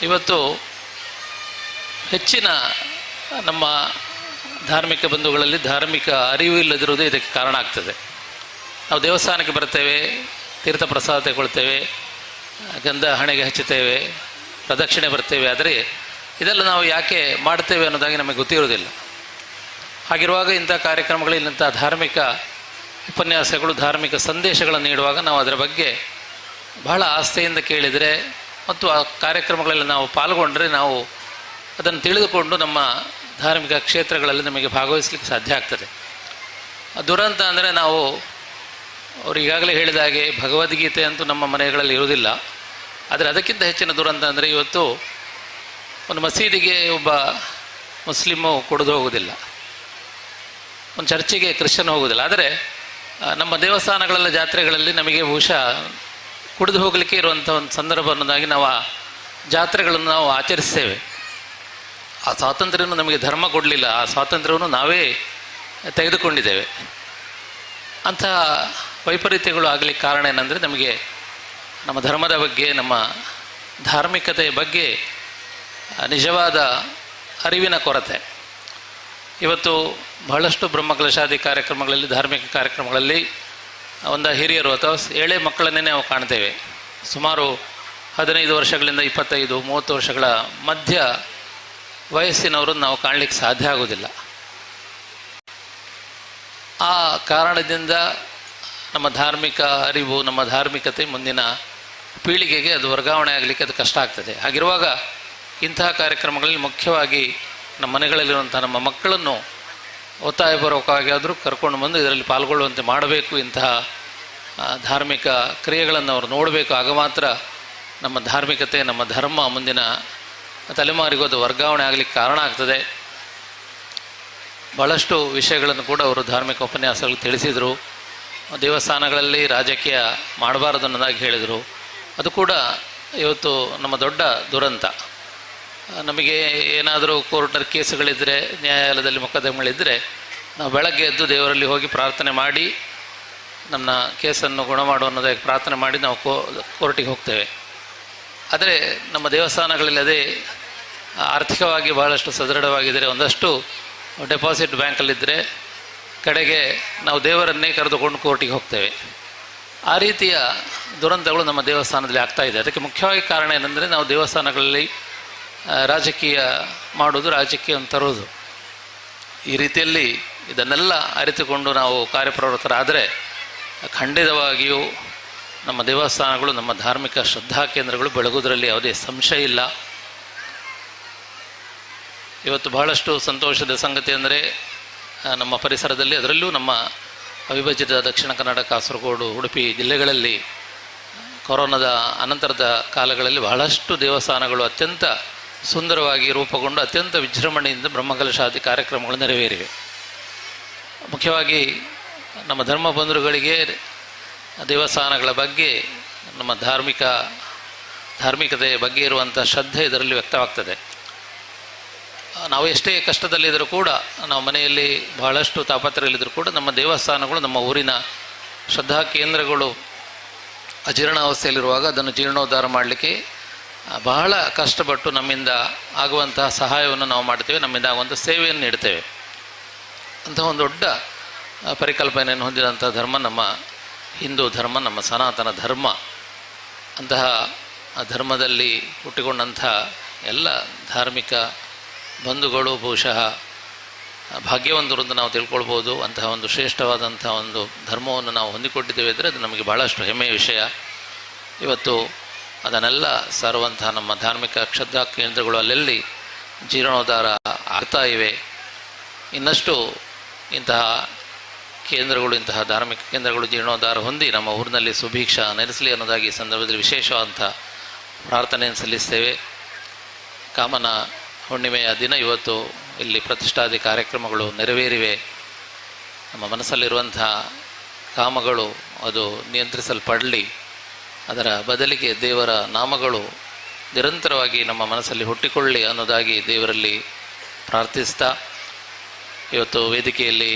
ಇವತ್ತು ಹೆಚ್ಚಿನ ನಮ್ಮ ಧಾರ್ಮಿಕ ಬಂಧುಗಳಲ್ಲಿ ಧಾರ್ಮಿಕ ಅರಿವು ಇಲ್ಲದಿರುವುದೇ ಇದಕ್ಕೆ ಕಾರಣ ಆಗ್ತದೆ. ನಾವು ದೇವಸ್ಥಾನಕ್ಕೆ ಬರ್ತೇವೆ, ತೀರ್ಥ ಪ್ರಸಾದ ತಗೊಳ್ತೇವೆ, ಗಂಧ ಹಣೆಗೆ ಹಚ್ಚುತ್ತೇವೆ, ಪ್ರದಕ್ಷಿಣೆ ಬರ್ತೇವೆ. ಆದರೆ ಇದೆಲ್ಲ ನಾವು ಯಾಕೆ ಮಾಡ್ತೇವೆ ಅನ್ನೋದಾಗಿ ನಮಗೆ ಗೊತ್ತಿರೋದಿಲ್ಲ. ಹಾಗಿರುವಾಗ ಇಂಥ ಕಾರ್ಯಕ್ರಮಗಳಲ್ಲಿ ಇಂಥ ಧಾರ್ಮಿಕ ಉಪನ್ಯಾಸಗಳು, ಧಾರ್ಮಿಕ ಸಂದೇಶಗಳನ್ನು ನೀಡುವಾಗ ನಾವು ಅದರ ಬಗ್ಗೆ ಬಹಳ ಆಸ್ಥೆಯಿಂದ ಕೇಳಿದರೆ ಮತ್ತು ಆ ಕಾರ್ಯಕ್ರಮಗಳಲ್ಲಿ ನಾವು ಪಾಲ್ಗೊಂಡ್ರೆ ನಾವು ಅದನ್ನು ತಿಳಿದುಕೊಂಡು ನಮ್ಮ ಧಾರ್ಮಿಕ ಕ್ಷೇತ್ರಗಳಲ್ಲಿ ನಮಗೆ ಭಾಗವಹಿಸಲಿಕ್ಕೆ ಸಾಧ್ಯ ಆಗ್ತದೆ. ದುರಂತ ಅಂದರೆ ನಾವು ಅವರು ಈಗಾಗಲೇ ಹೇಳಿದ ಹಾಗೆ ಭಗವದ್ಗೀತೆ ಅಂತೂ ನಮ್ಮ ಮನೆಗಳಲ್ಲಿ ಇರುವುದಿಲ್ಲ. ಆದರೆ ಅದಕ್ಕಿಂತ ಹೆಚ್ಚಿನ ದುರಂತ ಅಂದರೆ ಇವತ್ತು ಒಂದು ಮಸೀದಿಗೆ ಒಬ್ಬ ಮುಸ್ಲಿಮು ಕುಡಿದು ಹೋಗೋದಿಲ್ಲ, ಒಂದು ಚರ್ಚಿಗೆ ಕ್ರಿಶ್ಚಿಯನ್ ಹೋಗೋದಿಲ್ಲ. ಆದರೆ ನಮ್ಮ ದೇವಸ್ಥಾನಗಳೆಲ್ಲ ಜಾತ್ರೆಗಳಲ್ಲಿ ನಮಗೆ ಬಹುಶಃ ಕುಡಿದು ಹೋಗಲಿಕ್ಕೆ ಇರುವಂಥ ಒಂದು ಸಂದರ್ಭ ಅನ್ನೋದಾಗಿ ನಾವು ಆ ಜಾತ್ರೆಗಳನ್ನು ನಾವು ಆಚರಿಸ್ತೇವೆ. ಆ ಸ್ವಾತಂತ್ರ್ಯವನ್ನು ನಮಗೆ ಧರ್ಮ ಕೊಡಲಿಲ್ಲ, ಆ ಸ್ವಾತಂತ್ರ್ಯವನ್ನು ನಾವೇ ತೆಗೆದುಕೊಂಡಿದ್ದೇವೆ. ಅಂಥ ವೈಪರೀತ್ಯಗಳು ಆಗಲಿಕ್ಕೆ ಕಾರಣ ಏನಂದರೆ ನಮಗೆ ನಮ್ಮ ಧರ್ಮದ ಬಗ್ಗೆ, ನಮ್ಮ ಧಾರ್ಮಿಕತೆಯ ಬಗ್ಗೆ ನಿಜವಾದ ಅರಿವಿನ ಕೊರತೆ. ಇವತ್ತು ಬಹಳಷ್ಟು ಬ್ರಹ್ಮಕಲಶಾದಿ ಕಾರ್ಯಕ್ರಮಗಳಲ್ಲಿ, ಧಾರ್ಮಿಕ ಕಾರ್ಯಕ್ರಮಗಳಲ್ಲಿ ಒಂದು ಹಿರಿಯರು ಅಥವಾ ಎಳೆ ಮಕ್ಕಳನ್ನೇ ನಾವು ಕಾಣ್ತೇವೆ. ಸುಮಾರು 15 ವರ್ಷಗಳಿಂದ 25-30 ವರ್ಷಗಳ ಮಧ್ಯ ವಯಸ್ಸಿನವರನ್ನು ನಾವು ಕಾಣಲಿಕ್ಕೆ ಸಾಧ್ಯ ಆಗೋದಿಲ್ಲ. ಆ ಕಾರಣದಿಂದ ನಮ್ಮ ಧಾರ್ಮಿಕ ಅರಿವು, ನಮ್ಮ ಧಾರ್ಮಿಕತೆ ಮುಂದಿನ ಪೀಳಿಗೆಗೆ ಅದು ವರ್ಗಾವಣೆ ಆಗಲಿಕ್ಕೆ ಅದು ಕಷ್ಟ ಆಗ್ತದೆ. ಹಾಗಿರುವಾಗ ಇಂತಹ ಕಾರ್ಯಕ್ರಮಗಳಲ್ಲಿ ಮುಖ್ಯವಾಗಿ ನಮ್ಮ ಮನೆಗಳಲ್ಲಿರುವಂಥ ನಮ್ಮ ಮಕ್ಕಳನ್ನು ಒತ್ತಾಯಪೂರ್ವಕವಾಗಿ ಆದರೂ ಕರ್ಕೊಂಡು ಬಂದು ಇದರಲ್ಲಿ ಪಾಲ್ಗೊಳ್ಳುವಂತೆ ಮಾಡಬೇಕು. ಇಂತಹ ಧಾರ್ಮಿಕ ಕ್ರಿಯೆಗಳನ್ನು ಅವರು ನೋಡಬೇಕು. ಆಗ ಮಾತ್ರ ನಮ್ಮ ಧಾರ್ಮಿಕತೆ, ನಮ್ಮ ಧರ್ಮ ಮುಂದಿನ ತಲೆಮಾರಿಗೂ ಅದು ವರ್ಗಾವಣೆ ಆಗಲಿಕ್ಕೆ ಕಾರಣ ಆಗ್ತದೆ. ಭಾಳಷ್ಟು ವಿಷಯಗಳನ್ನು ಕೂಡ ಅವರು ಧಾರ್ಮಿಕ ಉಪನ್ಯಾಸಗಳು ತಿಳಿಸಿದರು. ದೇವಸ್ಥಾನಗಳಲ್ಲಿ ರಾಜಕೀಯ ಮಾಡಬಾರದು ಅನ್ನೋದಾಗಿ ಹೇಳಿದರು. ಅದು ಕೂಡ ಇವತ್ತು ನಮ್ಮ ದೊಡ್ಡ ದುರಂತ. ನಮಗೆ ಏನಾದರೂ ಕೋರ್ಟರ್ ಕೇಸುಗಳಿದ್ದರೆ, ನ್ಯಾಯಾಲಯದಲ್ಲಿ ಮೊಕದ್ದಮೆಗಳಿದ್ದರೆ ನಾವು ಬೆಳಗ್ಗೆ ಎದ್ದು ದೇವರಲ್ಲಿ ಹೋಗಿ ಪ್ರಾರ್ಥನೆ ಮಾಡಿ ನಮ್ಮ ಕೇಸನ್ನು ಗುಣ ಮಾಡು ಅನ್ನೋದಕ್ಕೆ ಪ್ರಾರ್ಥನೆ ಮಾಡಿ ನಾವು ಕೋರ್ಟಿಗೆ ಹೋಗ್ತೇವೆ. ಆದರೆ ನಮ್ಮ ದೇವಸ್ಥಾನಗಳಲ್ಲಿ ಅದೇ ಆರ್ಥಿಕವಾಗಿ ಬಹಳಷ್ಟು ಸದೃಢವಾಗಿದ್ದರೆ, ಒಂದಷ್ಟು ಡೆಪಾಸಿಟ್ ಬ್ಯಾಂಕಲ್ಲಿದ್ದರೆ ಕಡೆಗೆ ನಾವು ದೇವರನ್ನೇ ಕರೆದುಕೊಂಡು ಕೋರ್ಟಿಗೆ ಹೋಗ್ತೇವೆ. ಆ ರೀತಿಯ ದುರಂತಗಳು ನಮ್ಮ ದೇವಸ್ಥಾನದಲ್ಲಿ ಆಗ್ತಾ ಇದೆ. ಅದಕ್ಕೆ ಮುಖ್ಯವಾಗಿ ಕಾರಣ ಏನಂದರೆ, ನಾವು ದೇವಸ್ಥಾನಗಳಲ್ಲಿ ರಾಜಕೀಯ ಮಾಡೋದು, ರಾಜಕೀಯವನ್ನು ತರೋದು. ಈ ರೀತಿಯಲ್ಲಿ ಇದನ್ನೆಲ್ಲ ಅರಿತುಕೊಂಡು ನಾವು ಕಾರ್ಯಪ್ರವೃತ್ತರಾದರೆ ಖಂಡಿತವಾಗಿಯೂ ನಮ್ಮ ದೇವಸ್ಥಾನಗಳು, ನಮ್ಮ ಧಾರ್ಮಿಕ ಶ್ರದ್ಧಾ ಕೇಂದ್ರಗಳು ಬೆಳಗುವುದರಲ್ಲಿ ಯಾವುದೇ ಸಂಶಯ ಇಲ್ಲ. ಇವತ್ತು ಬಹಳಷ್ಟು ಸಂತೋಷದ ಸಂಗತಿ ಅಂದರೆ, ನಮ್ಮ ಪರಿಸರದಲ್ಲಿ, ಅದರಲ್ಲೂ ನಮ್ಮ ಅವಿಭಜಿತ ದಕ್ಷಿಣ ಕನ್ನಡ, ಕಾಸರಗೋಡು, ಉಡುಪಿ ಜಿಲ್ಲೆಗಳಲ್ಲಿ ಕೊರೋನಾದ ಅನಂತರದ ಕಾಲಗಳಲ್ಲಿ ಬಹಳಷ್ಟು ದೇವಸ್ಥಾನಗಳು ಅತ್ಯಂತ ಸುಂದರವಾಗಿ ರೂಪುಗೊಂಡು ಅತ್ಯಂತ ವಿಜೃಂಭಣೆಯಿಂದ ಬ್ರಹ್ಮಕಲಶಾದಿ ಕಾರ್ಯಕ್ರಮಗಳು ನೆರವೇರಿವೆ. ಮುಖ್ಯವಾಗಿ ನಮ್ಮ ಧರ್ಮ ಬಂಧುಗಳಿಗೆ ದೇವಸ್ಥಾನಗಳ ಬಗ್ಗೆ, ನಮ್ಮ ಧಾರ್ಮಿಕತೆಯ ಬಗ್ಗೆ ಇರುವಂಥ ಶ್ರದ್ಧೆ ಇದರಲ್ಲಿ ವ್ಯಕ್ತವಾಗ್ತದೆ. ನಾವು ಎಷ್ಟೇ ಕಷ್ಟದಲ್ಲಿದ್ದರೂ ಕೂಡ, ನಾವು ಮನೆಯಲ್ಲಿ ಬಹಳಷ್ಟು ತಾಪತ್ರಯಲ್ಲಿದ್ದರೂ ಕೂಡ, ನಮ್ಮ ದೇವಸ್ಥಾನಗಳು, ನಮ್ಮ ಊರಿನ ಶ್ರದ್ಧಾ ಕೇಂದ್ರಗಳು ಅಜೀರ್ಣಾವಸ್ಥೆಯಲ್ಲಿರುವಾಗ ಅದನ್ನು ಜೀರ್ಣೋದ್ಧಾರ ಮಾಡಲಿಕ್ಕೆ ಬಹಳ ಕಷ್ಟಪಟ್ಟು ನಮ್ಮಿಂದ ಆಗುವಂತಹ ಸಹಾಯವನ್ನು ನಾವು ಮಾಡ್ತೇವೆ, ನಮ್ಮಿಂದ ಆಗುವಂಥ ಸೇವೆಯನ್ನು ನೀಡ್ತೇವೆ. ಅಂತಹ ಒಂದು ದೊಡ್ಡ ಪರಿಕಲ್ಪನೆಯನ್ನು ಹೊಂದಿದಂಥ ಧರ್ಮ ನಮ್ಮ ಹಿಂದೂ ಧರ್ಮ, ನಮ್ಮ ಸನಾತನ ಧರ್ಮ. ಅಂತಹ ಧರ್ಮದಲ್ಲಿ ಹುಟ್ಟಿಕೊಂಡಂಥ ಎಲ್ಲ ಧಾರ್ಮಿಕ ಬಂಧುಗಳು ಬಹುಶಃ ಭಾಗ್ಯವಂತರು ಅಂತ ನಾವು ತಿಳ್ಕೊಳ್ಬೋದು. ಅಂತಹ ಒಂದು ಶ್ರೇಷ್ಠವಾದಂಥ ಒಂದು ಧರ್ಮವನ್ನು ನಾವು ಹೊಂದಿಕೊಟ್ಟಿದ್ದೇವೆ ಅಂದರೆ ಅದು ನಮಗೆ ಬಹಳಷ್ಟು ಹೆಮ್ಮೆಯ ವಿಷಯ. ಇವತ್ತು ಅದನ್ನೆಲ್ಲ ಸಾರುವಂತಹ ನಮ್ಮ ಧಾರ್ಮಿಕ ಶ್ರದ್ಧಾ ಕೇಂದ್ರಗಳು ಅಲ್ಲೆಲ್ಲಿ ಜೀರ್ಣೋದ್ಧಾರ ಆಗ್ತಾ ಇವೆ. ಇನ್ನಷ್ಟು ಇಂತಹ ಕೇಂದ್ರಗಳು, ಇಂತಹ ಧಾರ್ಮಿಕ ಕೇಂದ್ರಗಳು ಜೀರ್ಣೋದ್ಧಾರ ಹೊಂದಿ ನಮ್ಮ ಊರಿನಲ್ಲಿ ಸುಭೀಕ್ಷ ನೆಲೆಸಲಿ ಅನ್ನೋದಾಗಿ ಈ ಸಂದರ್ಭದಲ್ಲಿ ವಿಶೇಷವಾದಂಥ ಪ್ರಾರ್ಥನೆಯನ್ನು ಸಲ್ಲಿಸ್ತೇವೆ. ಕಾಮನ ಹುಣ್ಣಿಮೆಯ ದಿನ ಇವತ್ತು ಇಲ್ಲಿ ಪ್ರತಿಷ್ಠಾದಿ ಕಾರ್ಯಕ್ರಮಗಳು ನೆರವೇರಿವೆ. ನಮ್ಮ ಮನಸ್ಸಲ್ಲಿರುವಂಥ ಕಾಮಗಳು ಅದು ನಿಯಂತ್ರಿಸಲ್ಪಡಲಿ, ಅದರ ಬದಲಿಗೆ ದೇವರ ನಾಮಗಳು ನಿರಂತರವಾಗಿ ನಮ್ಮ ಮನಸ್ಸಲ್ಲಿ ಹುಟ್ಟಿಕೊಳ್ಳಿ ಅನ್ನೋದಾಗಿ ದೇವರಲ್ಲಿ ಪ್ರಾರ್ಥಿಸ್ತಾ, ಇವತ್ತು ವೇದಿಕೆಯಲ್ಲಿ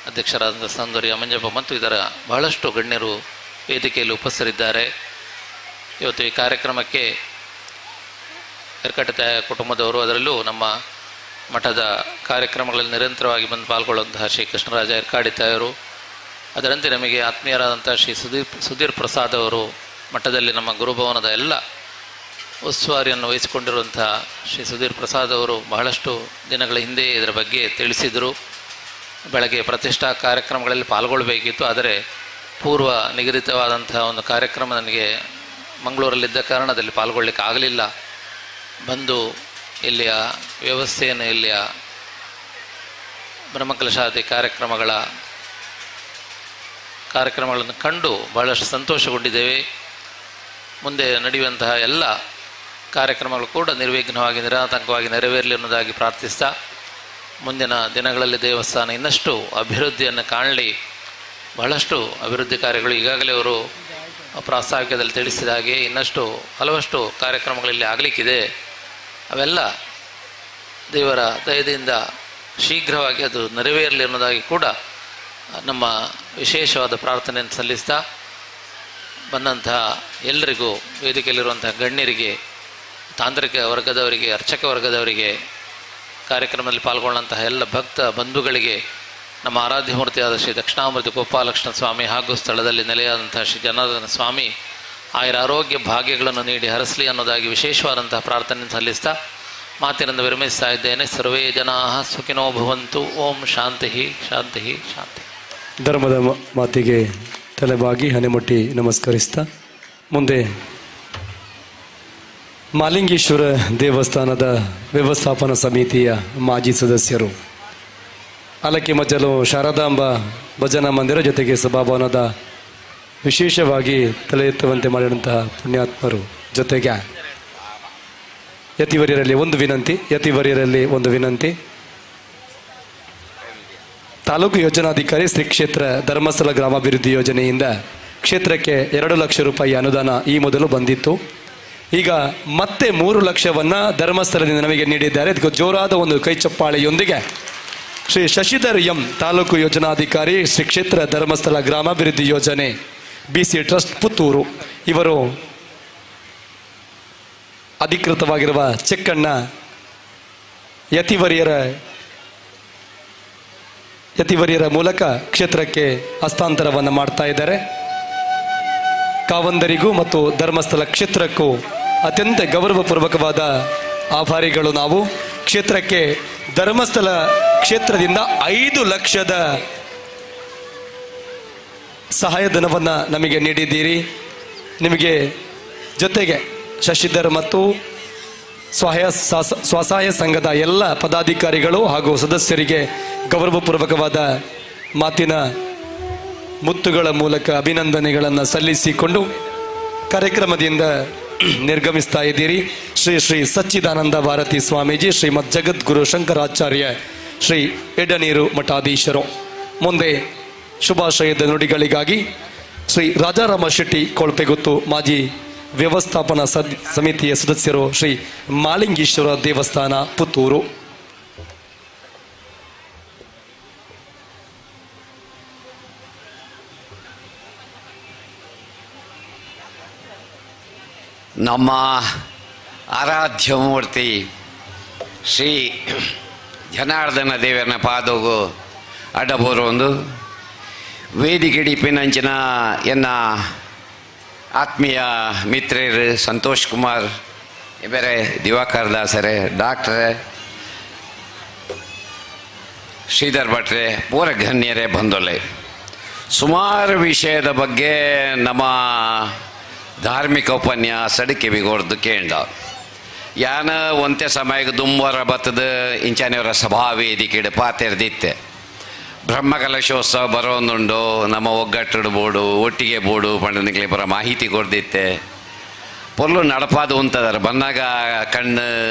ಅಧ್ಯಕ್ಷರಾದ ಸೌಂದರ್ಯ ಮಂಜಪ್ಪ ಮತ್ತು ಇದರ ಬಹಳಷ್ಟು ಗಣ್ಯರು ವೇದಿಕೆಯಲ್ಲಿ ಉಪಸ್ಥಿತರಿದ್ದಾರೆ. ಇವತ್ತು ಈ ಕಾರ್ಯಕ್ರಮಕ್ಕೆ ಎರ್ಕಟ್ಟೆ ಕುಟುಂಬದವರು, ಅದರಲ್ಲೂ ನಮ್ಮ ಮಠದ ಕಾರ್ಯಕ್ರಮಗಳಲ್ಲಿ ನಿರಂತರವಾಗಿ ಬಂದು ಪಾಲ್ಗೊಳ್ಳುವಂತಹ ಶ್ರೀ ಕೃಷ್ಣರಾಜ ಎರ್ಕಾಡಿ ತಾಯರು, ಅದರಂತೆ ನಮಗೆ ಆತ್ಮೀಯರಾದಂಥ ಶ್ರೀ ಸುಧೀರ್ ಪ್ರಸಾದ್ ಅವರು, ಮಠದಲ್ಲಿ ನಮ್ಮ ಗುರುಭವನದ ಎಲ್ಲ ಉಸ್ತುವಾರಿಯನ್ನು ವಹಿಸಿಕೊಂಡಿರುವಂಥ ಶ್ರೀ ಸುಧೀರ್ ಪ್ರಸಾದ್ ಅವರು ಬಹಳಷ್ಟು ದಿನಗಳ ಹಿಂದೆ ಇದರ ಬಗ್ಗೆ ತಿಳಿಸಿದರು. ಬೆಳಗ್ಗೆ ಪ್ರತಿಷ್ಠಾ ಕಾರ್ಯಕ್ರಮಗಳಲ್ಲಿ ಪಾಲ್ಗೊಳ್ಳಬೇಕಿತ್ತು, ಆದರೆ ಪೂರ್ವ ನಿಗದಿತವಾದಂಥ ಒಂದು ಕಾರ್ಯಕ್ರಮ ನನಗೆ ಮಂಗಳೂರಲ್ಲಿದ್ದ ಕಾರಣ ಅದರಲ್ಲಿ ಪಾಲ್ಗೊಳ್ಳಿಕ್ಕೆ ಆಗಲಿಲ್ಲ. ಬಂದು ಇಲ್ಲಿಯ ವ್ಯವಸ್ಥೆಯನ್ನು, ಇಲ್ಲಿಯ ಬ್ರಹ್ಮಕಲಶಾದಿ ಕಾರ್ಯಕ್ರಮಗಳನ್ನು ಕಂಡು ಬಹಳಷ್ಟು ಸಂತೋಷಗೊಂಡಿದ್ದೇವೆ. ಮುಂದೆ ನಡೆಯುವಂತಹ ಎಲ್ಲ ಕಾರ್ಯಕ್ರಮಗಳು ಕೂಡ ನಿರ್ವಿಘ್ನವಾಗಿ, ನಿರಾತಂಕವಾಗಿ ನೆರವೇರಲಿ ಅನ್ನೋದಾಗಿ ಪ್ರಾರ್ಥಿಸ್ತಾ, ಮುಂದಿನ ದಿನಗಳಲ್ಲಿ ದೇವಸ್ಥಾನ ಇನ್ನಷ್ಟು ಅಭಿವೃದ್ಧಿಯನ್ನು ಕಾಣಲಿ. ಬಹಳಷ್ಟು ಅಭಿವೃದ್ಧಿ ಕಾರ್ಯಗಳು ಈಗಾಗಲೇ ಅವರು ಪ್ರಾಸ್ತಾವಿಕದಲ್ಲಿ ತಿಳಿಸಿದ ಹಾಗೆ ಇನ್ನಷ್ಟು ಹಲವಷ್ಟು ಕಾರ್ಯಕ್ರಮಗಳಲ್ಲಿ ಆಗಲಿಕ್ಕಿದೆ. ಅವೆಲ್ಲ ದೇವರ ದಯದಿಂದ ಶೀಘ್ರವಾಗಿ ಅದು ನೆರವೇರಲಿ ಅನ್ನೋದಾಗಿ ಕೂಡ ನಮ್ಮ ವಿಶೇಷವಾದ ಪ್ರಾರ್ಥನೆಯನ್ನು ಸಲ್ಲಿಸ್ತಾ, ಬಂದಂತಹ ಎಲ್ಲರಿಗೂ, ವೇದಿಕೆಯಲ್ಲಿರುವಂತಹ ಗಣ್ಯರಿಗೆ, ತಾಂತ್ರಿಕ ವರ್ಗದವರಿಗೆ, ಅರ್ಚಕ ವರ್ಗದವರಿಗೆ, ಕಾರ್ಯಕ್ರಮದಲ್ಲಿ ಪಾಲ್ಗೊಳ್ಳುವಂತಹ ಎಲ್ಲ ಭಕ್ತ ಬಂಧುಗಳಿಗೆ, ನಮ್ಮ ಆರಾಧ್ಯ ಮೂರ್ತಿಯಾದ ಶ್ರೀ ದಕ್ಷಿಣಾಮೂರ್ತಿ ಗೋಪಾಲಕೃಷ್ಣ ಸ್ವಾಮಿ ಹಾಗೂ ಸ್ಥಳದಲ್ಲಿ ನೆಲೆಯಾದಂತಹ ಶ್ರೀ ಜನಾರ್ದನ ಸ್ವಾಮಿ ಆಯುರ ಆರೋಗ್ಯ ಭಾಗ್ಯಗಳನ್ನು ನೀಡಿ ಹರಸಲಿ ಅನ್ನೋದಾಗಿ ವಿಶೇಷವಾದಂತಹ ಪ್ರಾರ್ಥನೆಯನ್ನು ಸಲ್ಲಿಸ್ತಾ ಮಾತಿನಿಂದ ವಿರಮಿಸ್ತಾ ಇದ್ದೇನೆ. ಸರ್ವೇ ಜನಾ ಸುಖಿನೋ ಭವಂತು. ಓಂ ಶಾಂತಿ ಶಾಂತಿ ಶಾಂತಿ. ಧರ್ಮದ ಮಾತಿಗೆ ತಲೆಬಾಗಿ ಹಣೆಮುಟ್ಟಿ ನಮಸ್ಕರಿಸ್ತಾ ಮುಂದೆ ಮಾಲಿಂಗೇಶ್ವರ ದೇವಸ್ಥಾನದ ವ್ಯವಸ್ಥಾಪನಾ ಸಮಿತಿಯ ಮಾಜಿ ಸದಸ್ಯರು, ಅಲಕ್ಕಿ ಮಜ್ಜಲು ಶಾರದಾಂಬ ಭಜನಾ ಮಂದಿರ ಜೊತೆಗೆ ಸಭಾಭವನದ ವಿಶೇಷವಾಗಿ ತಲೆ ಎತ್ತುವಂತೆ ಮಾಡಿದಂತಹ ಪುಣ್ಯಾತ್ಮರು, ಜೊತೆಗೆ ಯತಿವರ್ಯರಲ್ಲಿ ಒಂದು ವಿನಂತಿ. ತಾಲೂಕು ಯೋಜನಾಧಿಕಾರಿ ಶ್ರೀ ಕ್ಷೇತ್ರ ಧರ್ಮಸ್ಥಳ ಗ್ರಾಮಾಭಿವೃದ್ಧಿ ಯೋಜನೆಯಿಂದ ಕ್ಷೇತ್ರಕ್ಕೆ 2 ಲಕ್ಷ ರೂಪಾಯಿ ಅನುದಾನ ಈ ಮೊದಲು ಬಂದಿತ್ತು. ಈಗ ಮತ್ತೆ 3 ಲಕ್ಷವನ್ನು ಧರ್ಮಸ್ಥಳದಿಂದ ನಮಗೆ ನೀಡಿದ್ದಾರೆ. ಇದಕ್ಕೆ ಜೋರಾದ ಒಂದು ಕೈ ಚಪ್ಪಾಳೆಯೊಂದಿಗೆ ಶ್ರೀ ಶಶಿಧರ್ ಎಂ, ತಾಲೂಕು ಯೋಜನಾಧಿಕಾರಿ, ಶ್ರೀ ಕ್ಷೇತ್ರ ಧರ್ಮಸ್ಥಳ ಗ್ರಾಮಾಭಿವೃದ್ಧಿ ಯೋಜನೆ, BC ಟ್ರಸ್ಟ್ ಪುತ್ತೂರು, ಇವರು ಅಧಿಕೃತವಾಗಿರುವ ಚೆಕ್ಕನ್ನು ಯತಿವರಿಯರ ಮೂಲಕ ಕ್ಷೇತ್ರಕ್ಕೆ ಹಸ್ತಾಂತರವನ್ನು ಮಾಡ್ತಾ ಇದ್ದಾರೆ. ಕಾವಂದರಿಗೂ ಮತ್ತು ಧರ್ಮಸ್ಥಳ ಕ್ಷೇತ್ರಕ್ಕೂ ಅತ್ಯಂತ ಗೌರವಪೂರ್ವಕವಾದ ಆಭಾರಿಗಳು ನಾವು. ಕ್ಷೇತ್ರಕ್ಕೆ ಧರ್ಮಸ್ಥಳ ಕ್ಷೇತ್ರದಿಂದ 5 ಲಕ್ಷದ ಸಹಾಯಧನವನ್ನು ನಮಗೆ ನೀಡಿದ್ದೀರಿ. ನಿಮಗೆ ಜೊತೆಗೆ ಶಶಿಧರ್ ಮತ್ತು ಸ್ವಸಹಾಯ ಸಂಘದ ಎಲ್ಲ ಪದಾಧಿಕಾರಿಗಳು ಹಾಗೂ ಸದಸ್ಯರಿಗೆ ಗೌರವಪೂರ್ವಕವಾದ ಮಾತಿನ ಮುತ್ತುಗಳ ಮೂಲಕ ಅಭಿನಂದನೆಗಳನ್ನು ಸಲ್ಲಿಸಿಕೊಂಡು ಕಾರ್ಯಕ್ರಮದಿಂದ ನಿರ್ಗಮಿಸ್ತಾ ಇದ್ದೀರಿ. ಶ್ರೀ ಶ್ರೀ ಸಚ್ಚಿದಾನಂದ ಭಾರತಿ ಸ್ವಾಮೀಜಿ, ಶ್ರೀಮದ್ ಜಗದ್ಗುರು ಶಂಕರಾಚಾರ್ಯ, ಶ್ರೀ ಎಡನೀರು ಮಠಾಧೀಶರು. ಮುಂದೆ ಶುಭಾಶಯದ ನುಡಿಗಳಿಗಾಗಿ ಶ್ರೀ ರಾಜಾರಾಮ ಶೆಟ್ಟಿ ಕೊಳ್ಪೆಗುತ್ತು, ಮಾಜಿ ವ್ಯವಸ್ಥಾಪನಾ ಸಮಿತಿಯ ಸದಸ್ಯರು, ಶ್ರೀ ಮಾಲಿಂಗೇಶ್ವರ ದೇವಸ್ಥಾನ, ಪುತ್ತೂರು. ನಮ್ಮ ಆರಾಧ್ಯ ಮೂರ್ತಿ ಶ್ರೀ ಜನಾರ್ದನ ದೇವರನ ಪಾದೋಗು ಅಡ್ಡಬೋರು ಒಂದು ವೇದಿಕೆಡಿಪಿನಂಚಿನ ಎನ್ನ ಆತ್ಮೀಯ ಮಿತ್ರರು ಸಂತೋಷ್ ಕುಮಾರ್, ಬೇರೆ ದಿವಾಕರ್ ದಾಸರೇ, ಡಾಕ್ಟ್ರೇ, ಶ್ರೀಧರ್ ಭಟ್ರೆ, ಪೂರ ಗಣ್ಯರೇ ಬಂದೊಲೆ. ಸುಮಾರು ವಿಷಯದ ಬಗ್ಗೆ ನಮ್ಮ ಧಾರ್ಮಿಕ ಉಪನ್ಯಾಸ ಕಿವಿಗೊಡ್ದು ಕೇಂಡ ಯಾನ ಒಂತೆ ಸಮಯಕ್ಕೆ ದುಂಬರ ಬತ್ತದ ಇಂಚಾನೆಯವರ ಸಭಾವೇದಿಕೆಡು ಪಾತೆರ್ದಿತ್ತೆ. ಬ್ರಹ್ಮಕಲಶೋತ್ಸವ ಬರೋದುಂಡು, ನಮ್ಮ ಒಗ್ಗಟ್ಟು ಬೋಡು, ಒಟ್ಟಿಗೆ ಬೋಡು ಪಂಡನಿಗೆ ಬರೋ ಮಾಹಿತಿ ಕೊಡ್ದಿತ್ತೆ. ಪೊರ್ಲು ನಡಪಾದು ಉಂಟದಾರ ಬಂದಾಗ ಕಣ್ಣು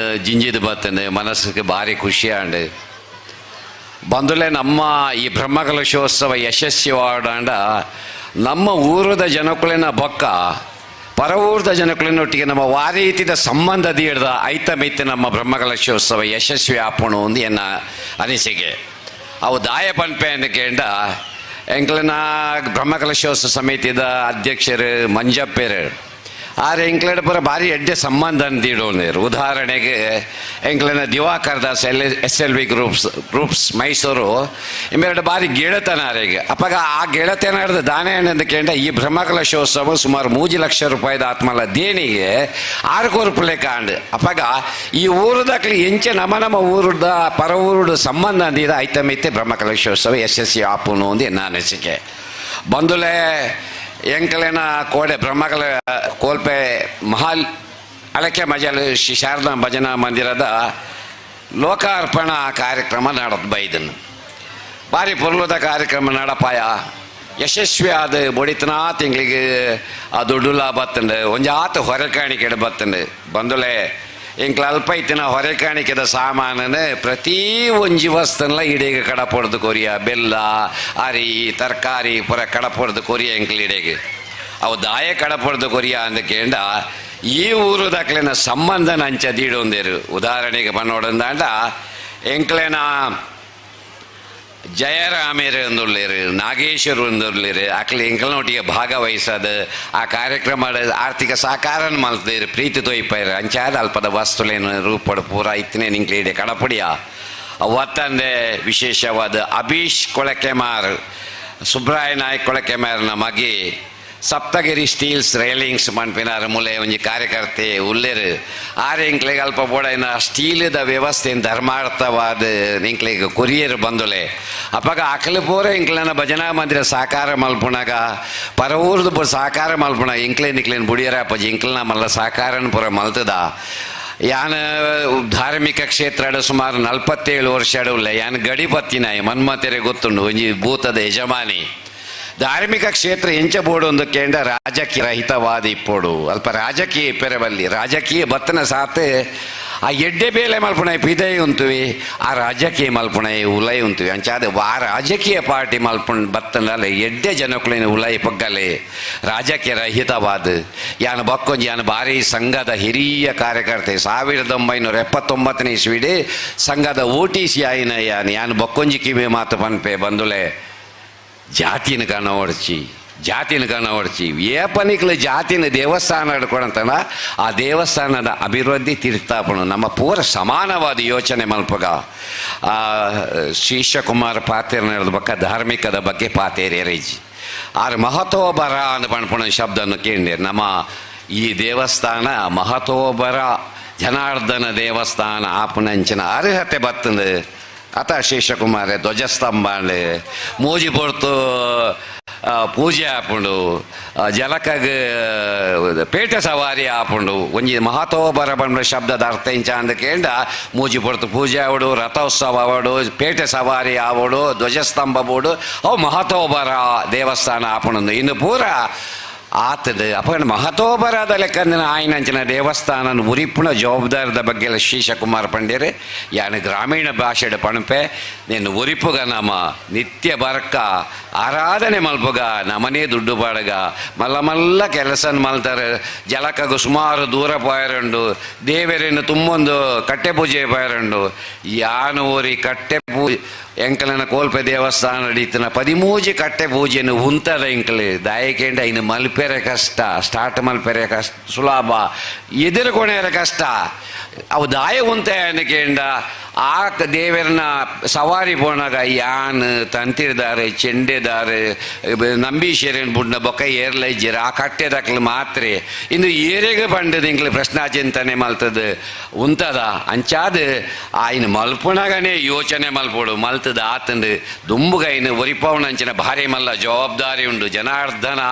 ಜಿಂಜಿದು ಬತ್ತಂಡು ಮನಸ್ಸಿಗೆ ಭಾರಿ ಖುಷಿ ಆಂಡು ಬಂದುಲೆ. ನಮ್ಮ ಈ ಬ್ರಹ್ಮಕಲಶೋತ್ಸವ ಯಶಸ್ವಿವಾಡ ನಮ್ಮ ಊರದ ಜನಕುಳಿನ ಬೊಕ್ಕ ಪರ ಊರದ ಜನಕುಳಿನೊಟ್ಟಿಗೆ ನಮ್ಮ ವಾರೀತಿದ ಸಂಬಂಧದ ಹಿಡ್ದ ಐತಮಿತ್ತು ನಮ್ಮ ಬ್ರಹ್ಮಕಲಶೋತ್ಸವ ಯಶಸ್ವಿ ಆಪಣು ಒಂದು ಎನ್ನ ಅನಿಸಿಕೆ. ಅವು ದಾಯ ಪನ್ಪೆ ಅಂದ್ಕೇಂಡ ಎಂಕ್ಲನ ಬ್ರಹ್ಮಕಲಶೋತ್ಸವ ಸಮಿತಿದ ಅಧ್ಯಕ್ಷರು ಮಂಜಪ್ಪರು ಆದ್ರೆ ಎಂಕ್ಲಡ ಪರ ಭಾರಿ ಎಡ್ಡೆ ಸಂಬಂಧ ಅಂದಿಡೋರು. ಉದಾಹರಣೆಗೆ ಎಂಕ್ಲನ ದಿವಾಕರ್ ದಾಸ್ SLV ಗ್ರೂಪ್ಸ್ ಮೈಸೂರು ಇವೆರಡು ಭಾರಿ ಗೆಳತನಾರಿಗೆ ಅಪ್ಪಾಗ ಆ ಗೆಳತನ ಹಿಡ್ದು ದಾನೆ ಅಂದ್ಕೇಂಡ ಈ ಬ್ರಹ್ಮಕಲಶೋತ್ಸವ ಸುಮಾರು 3 ಲಕ್ಷ ರೂಪಾಯಿದ ಆತ್ಮಲ ದೇಣಿಗೆ 6 ರೂಪಾಯಿ ಕಾಂಡು ಅಪ್ಪಾಗ ಈ ಊರದಾಗ್ಲಿ ಎಂಚೆ ನಮ್ಮ ಊರದ ಪರ ಊರುಡು ಸಂಬಂಧ ಅಂದಿದ ಐತಮಿತ್ತೆ ಬ್ರಹ್ಮಕಲಶೋತ್ಸವ ಯಶಸ್ವಿ ಆಪುನು ಒಂದು ಎನ್ನ ಅನಿಸಿಕೆ. ಬಂದುಲೆ ಎಂಕಲೇನ ಕೋಡೆ ಬ್ರಹ್ಮಕಲ ಕೋಲ್ಪೆ ಮಹಾಲ್ ಅಳಕೆ ಮಜಲ್ ಶ್ರೀ ಶಾರದಾ ಭಜನಾ ಮಂದಿರದ ಲೋಕಾರ್ಪಣಾ ಕಾರ್ಯಕ್ರಮ ನಡದ್ ಬೈದನು ಭಾರಿ ಪುರ್ಲದ ಕಾರ್ಯಕ್ರಮ ನಡಪಾಯ ಯಶಸ್ವಿ ಆದ ಬೊಡಿತನಾ ತಿಂಗಳಿಗೆ ಆ ದುಡ್ಡುಲ ಬತ್ತಂಡು ಒಂಜಾತ ಹೊರಕಾಣಿಕೆ ಬತ್ತಂಡು ಬಂದುಲೆ ಎಂಕ್ಲ ಅಲ್ಪ ಇತ್ತಿನ ಹೊರಕಾಣಿಕೆದ ಸಾಮಾನನ್ನು ಪ್ರತಿ ಒಂಜಿ ವಸ್ತುನಲ ಇಡೀಗೆ ಕಡಪೊಡ್ದು ಕೊರಿಯ ಬೆಲ್ಲ ಅರಿ ತರಕಾರಿ ಪುರ ಕಡಪೊಡ್ದು ಕೊರಿಯ ಎಂಕ್ಲ ಇಡೀಗೆ ಅವು ದಾಯ ಕಡಪೊಡ್ದು ಕೊರಿಯ ಅಂದಕೇಂಡ ಈ ಊರುದಾಕ್ಲಿನ ಸಂಬಂಧ ನಂಚದೀಡೊಂದೇರು. ಉದಾಹರಣೆಗೆ ಪನ್ನೋಡಂದಾಂಡ ಎಂಕ್ಲೇನ ಜಯರಾಮೇರು ಎಂದುಳ್ಳೇರು, ನಾಗೇಶ್ವರು ಎಂದುಳ್ಳೇರು ಅಕ್ಲಿ ಎಂಕಲ್ನೊಟ್ಟಿಗೆ ಭಾಗವಹಿಸದ ಆ ಕಾರ್ಯಕ್ರಮ ಆರ್ಥಿಕ ಸಹಕಾರ ಮಲ್ತೇರು ಪ್ರೀತಿ ತೊಯ್ಪೈರು ಅಂಚಾದ ಅಲ್ಪದ ವಸ್ತುಲೇನು ರೂಪಡು ಪೂರ ಇತ್ತನೇ ನಿಂಕ್ಲೀಡೆ ಕಡಪಡಿಯ ಒತ್ತಂದೆ ವಿಶೇಷವಾದ ಅಭೀಶ್ ಕೊಳಕೆಮಾರ್, ಸುಬ್ರಾಯ ನಾಯಕ್ ಕೊಳಕೆಮಾರ್ನ ಮಗೆ ಸಪ್ತಗಿರಿ ಸ್ಟೀಲ್ಸ್ ರೈಲಿಂಗ್ಸ್ ಮನ್ಪಿನಾರ ಮುಲೆ ಒಂಜಿ ಕಾರ್ಯಕರ್ತೆ ಉಲ್ಲೇರು ಆರೆ ಇಂಕ್ಲೆಗೆ ಅಲ್ಪ ಬೋಡೈನ ಸ್ಟೀಲ್ದ ವ್ಯವಸ್ಥೆ ಧರ್ಮಾರ್ಥವಾದ ಇಂಕ್ಲೆಗೆ ಕೊರಿಯರ್ ಬಂದುಲೆ ಅಪ್ಪಾಗ ಅಕಲು ಪೂರ ಇಂಕ್ಲನ ಭಜನಾ ಮಂದಿರ ಸಾಕಾರ ಮಲ್ಪುಣಾಗ ಪರ ಊರ್ದು ಸಾಕಾರ ಮಲ್ಪುಣ ಇಂಕ್ಲೇನ್ ಬುಡಿಯರಪ್ಪಜಿ ಇಂಕ್ಲನ ಮಲ್ಲ ಸಾಕಾರನ ಪೂರ ಮಲ್ತದ. ಯಾನ ಧಾರ್ಮಿಕ ಕ್ಷೇತ್ರ ಸುಮಾರು 47 ವರ್ಷ ಉಳ್ಳೆ ಯಾನ್ ಗಡಿ ಬತ್ತಿನಾಯಿ ಮನ್ಮತೆರೆ ಗೊತ್ತುಂಡು ಒಂಜಿ ಭೂತದ ಯಜಮಾನಿ. ಧಾರ್ಮಿಕ ಕ್ಷೇತ್ರ ಎಂಚ ಬೋಡು ಒಂದು ಕೇಂದ್ರ ರಾಜಕೀಯ ರಹಿತವಾದ ಇಪ್ಪೋಡು ಅಲ್ಪ ರಾಜಕೀಯ ಪೆರವಲ್ಲಿ ರಾಜಕೀಯ ಬತ್ತನ ಸಾತ್ ಆ ಎಡ್ಡೆ ಬೇಲೆ ಮಲ್ಪುಣೆ ಪಿದೈ ಉಂತುವಿ ಆ ರಾಜಕೀಯ ಮಲ್ಪುಣೆ ಉಲೈ ಉಂತುವಿ ಅಂಚಾದ ಆ ರಾಜಕೀಯ ಪಾರ್ಟಿ ಮಲ್ಪುಣ್ ಬತ್ತನಲ್ಲ ಎಡ್ಡೆ ಜನಕ್ಕಳಿನ ಉಲೈ ಪಗ್ಗಲೆ ರಾಜಕೀಯ ರಹಿತವಾದ ಯಾನು ಬಕ್ಕೊಂಜಿ ಯಾನು ಭಾರಿ ಸಂಘದ ಹಿರಿಯ ಕಾರ್ಯಕರ್ತೆ 1979ನೇ ಇಸ್ವಿಡೆ ಸಂಘದ OTC ಆಯ್ನ ಯಾನು ಬಕ್ಕೊಂಜಿ ಕಿವಿ ಮಾತು ಪನ್ಪೆ ಬಂದುಲೆ ಜಾತಿನ ಕಣ ಓಡಿಸಿ ಜಾತಿನ ಕನವಡ್ಚಿ ಏಪನಿಕ್ಲು ಜಾತಿನ ದೇವಸ್ಥಾನ ಹಿಡ್ಕೊಳಂತನ ಆ ದೇವಸ್ಥಾನದ ಅಭಿವೃದ್ಧಿ ತೀರ್ಥಾಪಣ ನಮ್ಮ ಪೂರ ಸಮಾನವಾದ ಯೋಚನೆ ಮಲ್ಪಗ ಶ್ರೀಶಕುಮಾರ ಪಾತೇರ್ನ ಬಕ್ಕ ಧಾರ್ಮಿಕದ ಬಗ್ಗೆ ಪಾತೇರೇರೇಜಿ ಆರ್ ಮಹತೋಬರ ಅಂತ ಪಣ್ಪಣ ಶಬ್ದನ್ನು ಕೇಳಿ ನಮ್ಮ ಈ ದೇವಸ್ಥಾನ ಮಹತೋಬರ ಜನಾರ್ದನ ದೇವಸ್ಥಾನ ಆಪುನಂಚಿನ ಅರ್ಹತೆ ಬತ್ತಂದು ಅತ ಶೇಷಕುಮಾರ ಧ್ವಜಸ್ತಂಭ ಮೂಜಿ ಪೊರ್ತು ಪೂಜೆ ಆಪುಂಡು ಜಲಕಗ್ ಪೇಟೆ ಸವಾರಿ ಆಪುಂಡು ಒಂಜಿ ಮಹತೋಬರ ಬಂಡ ಶಬ್ದದ ಅರ್ಥ ಇಂಚ ಅಂದ ಕೇಂಡ ಮೂಜಿ ಪೊರ್ತು ಪೂಜೆ ಆವಡು ರಥೋತ್ಸವ ಆವಡು ಪೇಟೆ ಸವಾರಿ ಆವಡು ಧ್ವಜಸ್ತಂಭ ಬೋಡು ಅವು ಮಹತೋಬರ ದೇವಸ್ಥಾನ ಆಪುಂಡು ಇನ್ನು ಪೂರ ಆತದ ಅಪ್ಪ ಮಹತೋಬರದ ಲೆಕ್ಕಂದಿನ ಆಯ್ನಂಚಿನ ದೇವಸ್ಥಾನ ಉರಿಪುಣ ಜವಾಬ್ದಾರದ ಬಗ್ಗೆ ಶ್ರೀಶಕುಮಾರ್ ಪಂಡ್ಯರು ಯಾನ ಗ್ರಾಮೀಣ ಭಾಷೆಡ್ ಪಣಪೆ ನೀನು ಉರಿಪುಗ ನಮ್ಮ ನಿತ್ಯ ಬರಕ್ಕ ಆರಾಧನೆ ಮಲ್ಪುಗ ನಮನೇ ದುಡ್ಡು ಬಾಡಗ ಮಲ್ಲ ಮಲ್ಲ ಕೆಲಸ ಮಲ್ತಾರೆ ಜಲಕಗು ಸುಮಾರು ದೂರ ಪಾಯರಂಡು ದೇವರೇನು ತುಂಬೊಂದು ಕಟ್ಟೆ ಪೂಜೆ ಪಾಯರಂಡು ಯಾನು ಊರಿ ಕಟ್ಟೆ ಪೂಜೆ ಎಂಕಲನ ಕೋಲ್ಪೆ ದೇವಸ್ಥಾನ ನಡೀತನ 13 ಕಟ್ಟೆ ಪೂಜೆನು ಉಂತದ ಎಂಕಲು ದಾಯಕೇಂಡ ಇನ್ನು ಮಲ್ಪೆರೆ ಕಷ್ಟ ಸ್ಟಾರ್ಟ್ ಮಲ್ಪೆರೆ ಕಷ್ಟ ಸುಲಭ ಎದುರುಕೊಣೆರೆ ಕಷ್ಟ ಅವು ದಾಯ ಉಂತ ಕೇಂಡ ಆ ದೇವರನ್ನ ಸವಾರಿ ಪೋನಾಗ ಯಾನ್ ತಂತಿರ್ದಾರೆ ಚೆಂಡೆದಾರೆ ನಂಬೀಶೇರೇನು ಬುಡ್ನ ಬೊಕ್ಕ ಏರ್ಲೈಜಿರ ಆ ಕಟ್ಟೆದಕ್ಲು ಮಾತ್ರ ಇನ್ನು ಏರೆಗೆ ಬಂಡದ ಇಂಕ್ಲು ಪ್ರಶ್ನಾಚಿಂತನೆ ಮಲ್ತದ ಉಂತದ ಅಂಚಾದ ಆಯ್ನ ಮಲ್ಪುನಾಗನೇ ಯೋಚನೆ ಮಲ್ಪೋಡು ಮಲ್ತದ ಆತಂದು ದುಂಬುಗ ಇನ್ನು ಒರಿಪವನಂಚಿನ ಭಾರಿ ಮಲ್ಲ ಜವಾಬ್ದಾರಿ ಉಂಡು ಜನಾರ್ದನ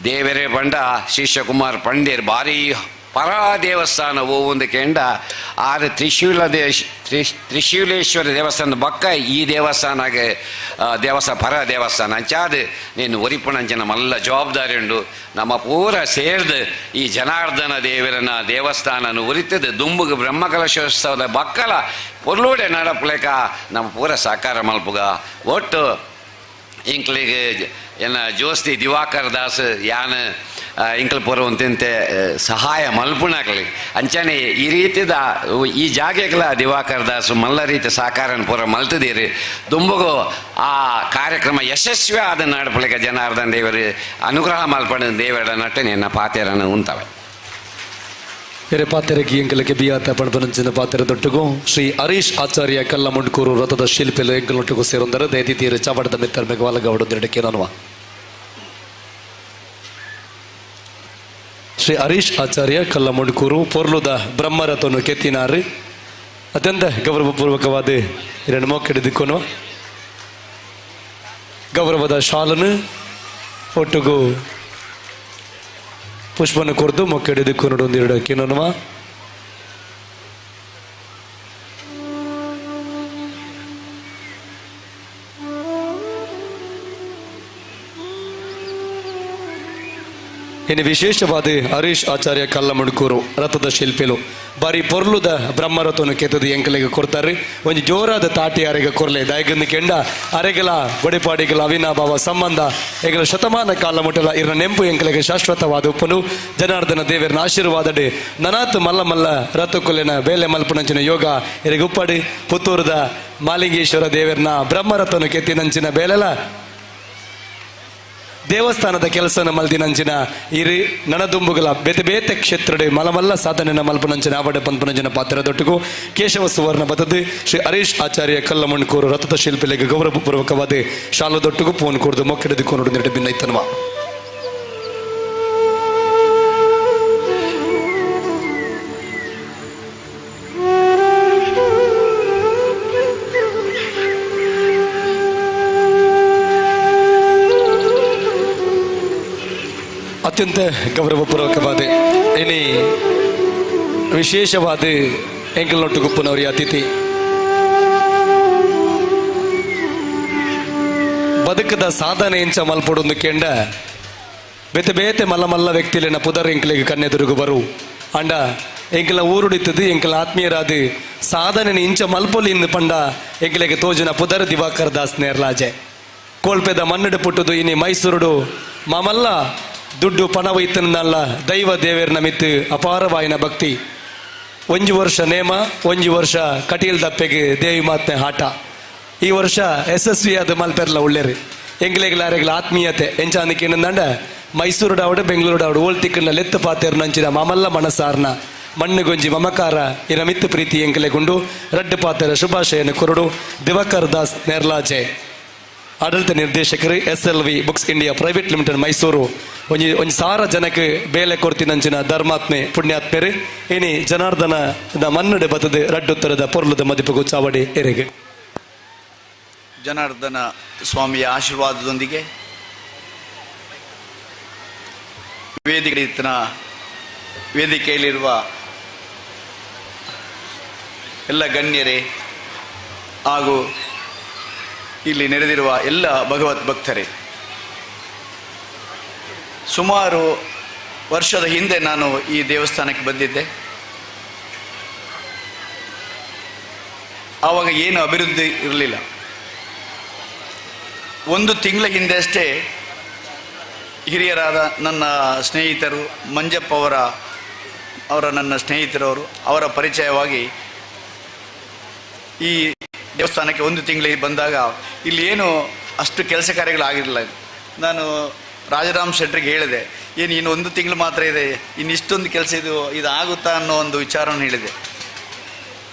ದೇವರೇ ಬಂಡ ಶಿಷ್ಯಕುಮಾರ್ ಪಂಡೇರ್ ಭಾರಿ ಪರ ದೇವಸ್ಥಾನ ಒಂದು ಕೆಂಡ ಆರು ತ್ರಿಶೂಲೇಶ್ವರ ದೇವಸ್ಥಾನ ಬಕ್ಕ ಈ ದೇವಸ್ಥಾನಗೆ ಪರ ದೇವಸ್ಥಾನ ಅಂಚಾದ ನೀನು ಒರಿಪುಣಂಚನ ಮಲ್ಲ ಜವಾಬ್ದಾರಿ ಉಂಡು ನಮ್ಮ ಪೂರ ಸೇರ್ದು ಈ ಜನಾರ್ದನ ದೇವರನ ದೇವಸ್ಥಾನನು ಉರಿತದ ದುಂಬುಗ ಬ್ರಹ್ಮಕಲಶೋತ್ಸವದ ಬಕ್ಕಲ ಪೊರ್ಲೂಡೆ ನಡಪ್ಲೇಕ ನಮ್ಮ ಪೂರ ಸಾಕಾರ ಮಲ್ಪುಗ ಒಟ್ಟು ಇಂಕ್ಲಿಗೆ ಏನ ಜೋಸ್ತಿ ದಿವಾಕರ್ ದಾಸ್ ಯಾನ ಇಂಕಲ್ ಪೂರ್ವಂತೆ ಸಹಾಯ ಮಲ್ಪುಣಾಗ್ಲಿ ಅಂಚನೆ ಈ ರೀತಿದ ಈ ಜಾಗೆಗಳ ದಿವಾಕರ್ ದಾಸ್ ಮಲ್ಲ ರೀತಿ ಸಾಕಾರನ ಪೂರ ಮಲ್ತದೀರಿ ದುಂಬಗು ಆ ಕಾರ್ಯಕ್ರಮ ಯಶಸ್ವಿ ಆದ ನಡಪಲಿಕ ಜನಾರ್ದನ್ ದೇವರು ಅನುಗ್ರಹ ಮಲ್ಪಡ ದೇವರ ನಟ ನಿನ್ನ ಪಾತೆರನ್ನು ಉಂತವೆ ಬೇರೆ ಪಾತೆರಕ್ಕೆ ಎಂಕಲಕ್ಕೆ ಬಿಯಾತ ಪಣಪನಂಚಿನ ಪಾತೆರ ದೊಟ್ಟಗೂ ಶ್ರೀ ಹರೀಶ್ ಆಚಾರ್ಯ ಕಲ್ಲ ಮುಂಡ್ಕೂರು ರಥದ ಶಿಲ್ಪಿಲು ಎಂಕಲೊಟ್ಟಿಗೂ ಸೇರೊಂದರ ದೈತಿತೀರ ಚಾವಡದ ಮೆತ್ತರ್ ಮೆಗವಾಲಗೌಡ ದಿರಡಕ್ಕೆ ನಾನುವ ಶ್ರೀ ಹರೀಶ್ ಆಚಾರ್ಯ ಕಲ್ಲ ಮುಂಡ್ಕೂರು ಪೊರ್ಲುದ ಬ್ರಹ್ಮರಥವನ್ನು ಕೆತ್ತಿನಾರಿ ಅತ್ಯಂತ ಗೌರವಪೂರ್ವಕವಾದ ಎರಡು ಮೊಕ್ಕೆಡಿದುಕೊನು ಗೌರವದ ಶಾಲನು ಒಟ್ಟಿಗೂ ಪುಷ್ಪನ ಕೊರ್ದು ಮೊಕ್ಕೆಡಿದುಕೊಂಡು ಒಂದೆರಡು ಅಕ್ಕಿನೋನುವ ಇನ್ನು ವಿಶೇಷವಾದ ಹರೀಶ್ ಆಚಾರ್ಯ ಕಲ್ಲ ಮುಂಡ್ಕೂರು ರಥದ ಶಿಲ್ಪಿಲು ಬಾರಿ ಪೊರ್ಲುದ ಬ್ರಹ್ಮರಥವನ್ನು ಕೆತ್ತದ ಎಂಕಲಿಗೆ ಕೊಡ್ತಾರೆ ಒಂದು ಜೋರಾದ ತಾಟಿ ಅರೆಗ ಕೊರ್ಲೆ ದಾಯಗಂದು ಕೆಂಡ ಅರೆಗಲ ಬಡಿಪಾಡಿಗಳ ಅವಿನಾಭಾವ ಸಂಬಂಧ ಈಗಲ ಶತಮಾನ ಕಾಲ ಮುಟ್ಟಲ ಇರ ನೆಂಪು ಎಂಕಲಿಗೆ ಶಾಶ್ವತವಾದ ಉಪ್ಪನು ಜನಾರ್ದನ ದೇವರನ ಆಶೀರ್ವಾದಡೆ ನನಾತ್ ಮಲ್ಲ ಮಲ್ಲ ರಥಕೊಲೆನ ಬೇಲೆ ಮಲ್ಪನಂಚಿನ ಯೋಗ ಇರಿಗೆ ಉಪ್ಪಡಿ ಪುತ್ತೂರದ ಮಾಲಿಂಗೇಶ್ವರ ದೇವರನ ಬ್ರಹ್ಮರಥವನ್ನು ಕೆತ್ತಿನಂಚಿನ ಬೇಲೆಲ ದೇವಸ್ಥಾನದ ಕೆಲಸನ ಮಲ್ದಿನಂಚಿನ ಇರಿ ನನದುಂಬುಗಳ ಬೇತೆ ಬೇತೆ ಕ್ಷೇತ್ರಡೆ ಮಲಮಲ್ಲ ಸಾಧನೆನ ಮಲ್ಪನಂಚಿನ ಆವಡೆ ಪಂಪನಂಚಿನ ಪಾತ್ರದೊಟ್ಟಿಗೂ ಕೇಶವ ಸುವರ್ಣ ಬದದು ಶ್ರೀ ಹರೀಶ್ ಆಚಾರ್ಯ ಕಲ್ಲ ಮುಂಡ್ಕೂರು ರಥದ ಶಿಲ್ಪಿಲೆಗೆ ಗೌರವಪೂರ್ವಕವಾದ ಶಾಲದೊಟ್ಟಿಗೂ ಪೋನ್ ಕೊಡ್ದು ಮೊಕ್ಕೆಡಿದುಕೊಂಡು ನೆರಡು ಭಿನ್ನೈತನ್ವ ಅತ್ಯಂತ ಗೌರವಪೂರ್ವಕವಾದ ಇನಿ ವಿಶೇಷವಾದ ಎಂಕಲ್ನೊಟ್ಟುಗುಪ್ಪನವರಿ ಅತಿಥಿ ಬದುಕದ ಸಾಧನೆ ಇಂಚ ಮಲ್ಪಡೊಂದು ಕೆಂಡ ಬೇತೆ ಬೇತೆ ಮಲ್ಲ ಮಲ್ಲ ವ್ಯಕ್ತಿಲಿನ ಪುದರ್ ಎಂಕಲಿಗೆ ಕನ್ನೆದುರುಗು ಬರು ಅಂಡ ಎಂಕಲ ಊರುಡಿತದು ಎಂಕಲ ಆತ್ಮೀಯರಾದ ಸಾಧನೆ ಇಂಚ ಮಲ್ಪೊಲಿ ಇಂದು ಪಂಡ ಎಂಕಲಿಗೆ ತೋಜಿನ ಪುದರ್ ದಿವಾಕರ್ ದಾಸ್ ನೇರ್ಲಾಜೆ ಕೋಲ್ಪೆದ ಮನ್ನಡು ಪುಟ್ಟದು ಇನಿ ಮೈಸೂರುಡು ಮಾಮಲ್ಲ ದುಡ್ಡು ಪಣವೈತನಲ್ಲ ದೈವ ದೇವೇರ್ನ ಮಿತ್ತು ಅಪಾರವಾಯಿನ ಭಕ್ತಿ 1 ವರ್ಷ ನೇಮ 1 ವರ್ಷ ಕಟೀಲ್ ದಪ್ಪೆಗೆ ದೇವಿ ಮಾತ್ನೆ ಆಟ ಈ ವರ್ಷ ಯಶಸ್ವಿಯಾದ ಮಲ್ಪೆರ್ಲ ಒಳ್ಳೆರಿ ಎಂಗ್ಲೆಗ್ಲಾರೆಗ್ಲ ಆತ್ಮೀಯತೆ ಎಂಚಾಂದಿಕ್ಕೆ ಏನಂದಂಡ ಮೈಸೂರು ಡಾವಡು ಬೆಂಗಳೂರು ಡಾವಡು ಓಲ್ ತಿಕ್ಕನ ಲೆತ್ತು ಪಾತೇರು ನಂಚಿನ ಮಮಲ್ಲ ಮನಸಾರ್ನ ಮಣ್ಣುಗೊಂಜಿ ಮಮಕಾರ ಇರ ಮಿತ್ತು ಪ್ರೀತಿ ಎಂಕಲೆಗುಂಡು ರಡ್ಡು ಪಾತೆರ ಶುಭಾಶಯನ ಕೊರಡು ದಿವಾಕರ್ ದಾಸ್ ನೆರ್ಲಾಜೆ ಆಡಳಿತ ನಿರ್ದೇಶಕರು SLV books India private limited Mysuru ಒಂಜಿ ಸಾರ ಜನಕ್ಕೆ ಬೇಲೆ ಕೊಡ್ತಿನಂಚಿನ ಧರ್ಮಾತ್ಮೆ ಪುಣ್ಯಾತ್ಮೆರು ಇನಿ ಜನಾರ್ದನ ಮನ್ನಡೆ ಬತದ ರಡ್ಡುತ್ತರದ ಪೊರ್ಲದ ಮದಿಪಗು ಚಾವಡಿ ಎರೆಗೆ ಜನಾರ್ದನ ಸ್ವಾಮಿಯ ಆಶೀರ್ವಾದದೊಂದಿಗೆ ವೇದಿಕೆಯಲ್ಲಿರುವ ಎಲ್ಲ ಗಣ್ಯರೇ ಹಾಗೂ ಇಲ್ಲಿ ನೆರೆದಿರುವ ಎಲ್ಲ ಭಗವತ್ ಭಕ್ತರೇ, ಸುಮಾರು ವರ್ಷದ ಹಿಂದೆ ನಾನು ಈ ದೇವಸ್ಥಾನಕ್ಕೆ ಬಂದಿದ್ದೆ. ಆವಾಗ ಏನು ಅಭಿವೃದ್ಧಿ ಇರಲಿಲ್ಲ. ಒಂದು ತಿಂಗಳ ಹಿಂದೆ ಅಷ್ಟೇ ಹಿರಿಯರಾದ ನನ್ನ ಸ್ನೇಹಿತರು ಮಂಜಪ್ಪ ಅವರ ನನ್ನ ಸ್ನೇಹಿತರವರು ಅವರ ಪರಿಚಯವಾಗಿ ಈ ದೇವಸ್ಥಾನಕ್ಕೆ ಒಂದು ತಿಂಗಳಿಗೆ ಬಂದಾಗ ಇಲ್ಲಿ ಏನು ಅಷ್ಟು ಕೆಲಸ ಕಾರ್ಯಗಳಾಗಿರಲಿಲ್ಲ. ನಾನು ರಾಜರಾಮ್ ಶೆಟ್ಟರಿಗೆ ಹೇಳಿದೆ, ಏನು ಇನ್ನು ಒಂದು ತಿಂಗಳು ಮಾತ್ರ ಇದೆ, ಇನ್ನು ಇಷ್ಟೊಂದು ಕೆಲಸ ಇದು ಆಗುತ್ತಾ ಅನ್ನೋ ಒಂದು ವಿಚಾರವನ್ನು ಹೇಳಿದೆ.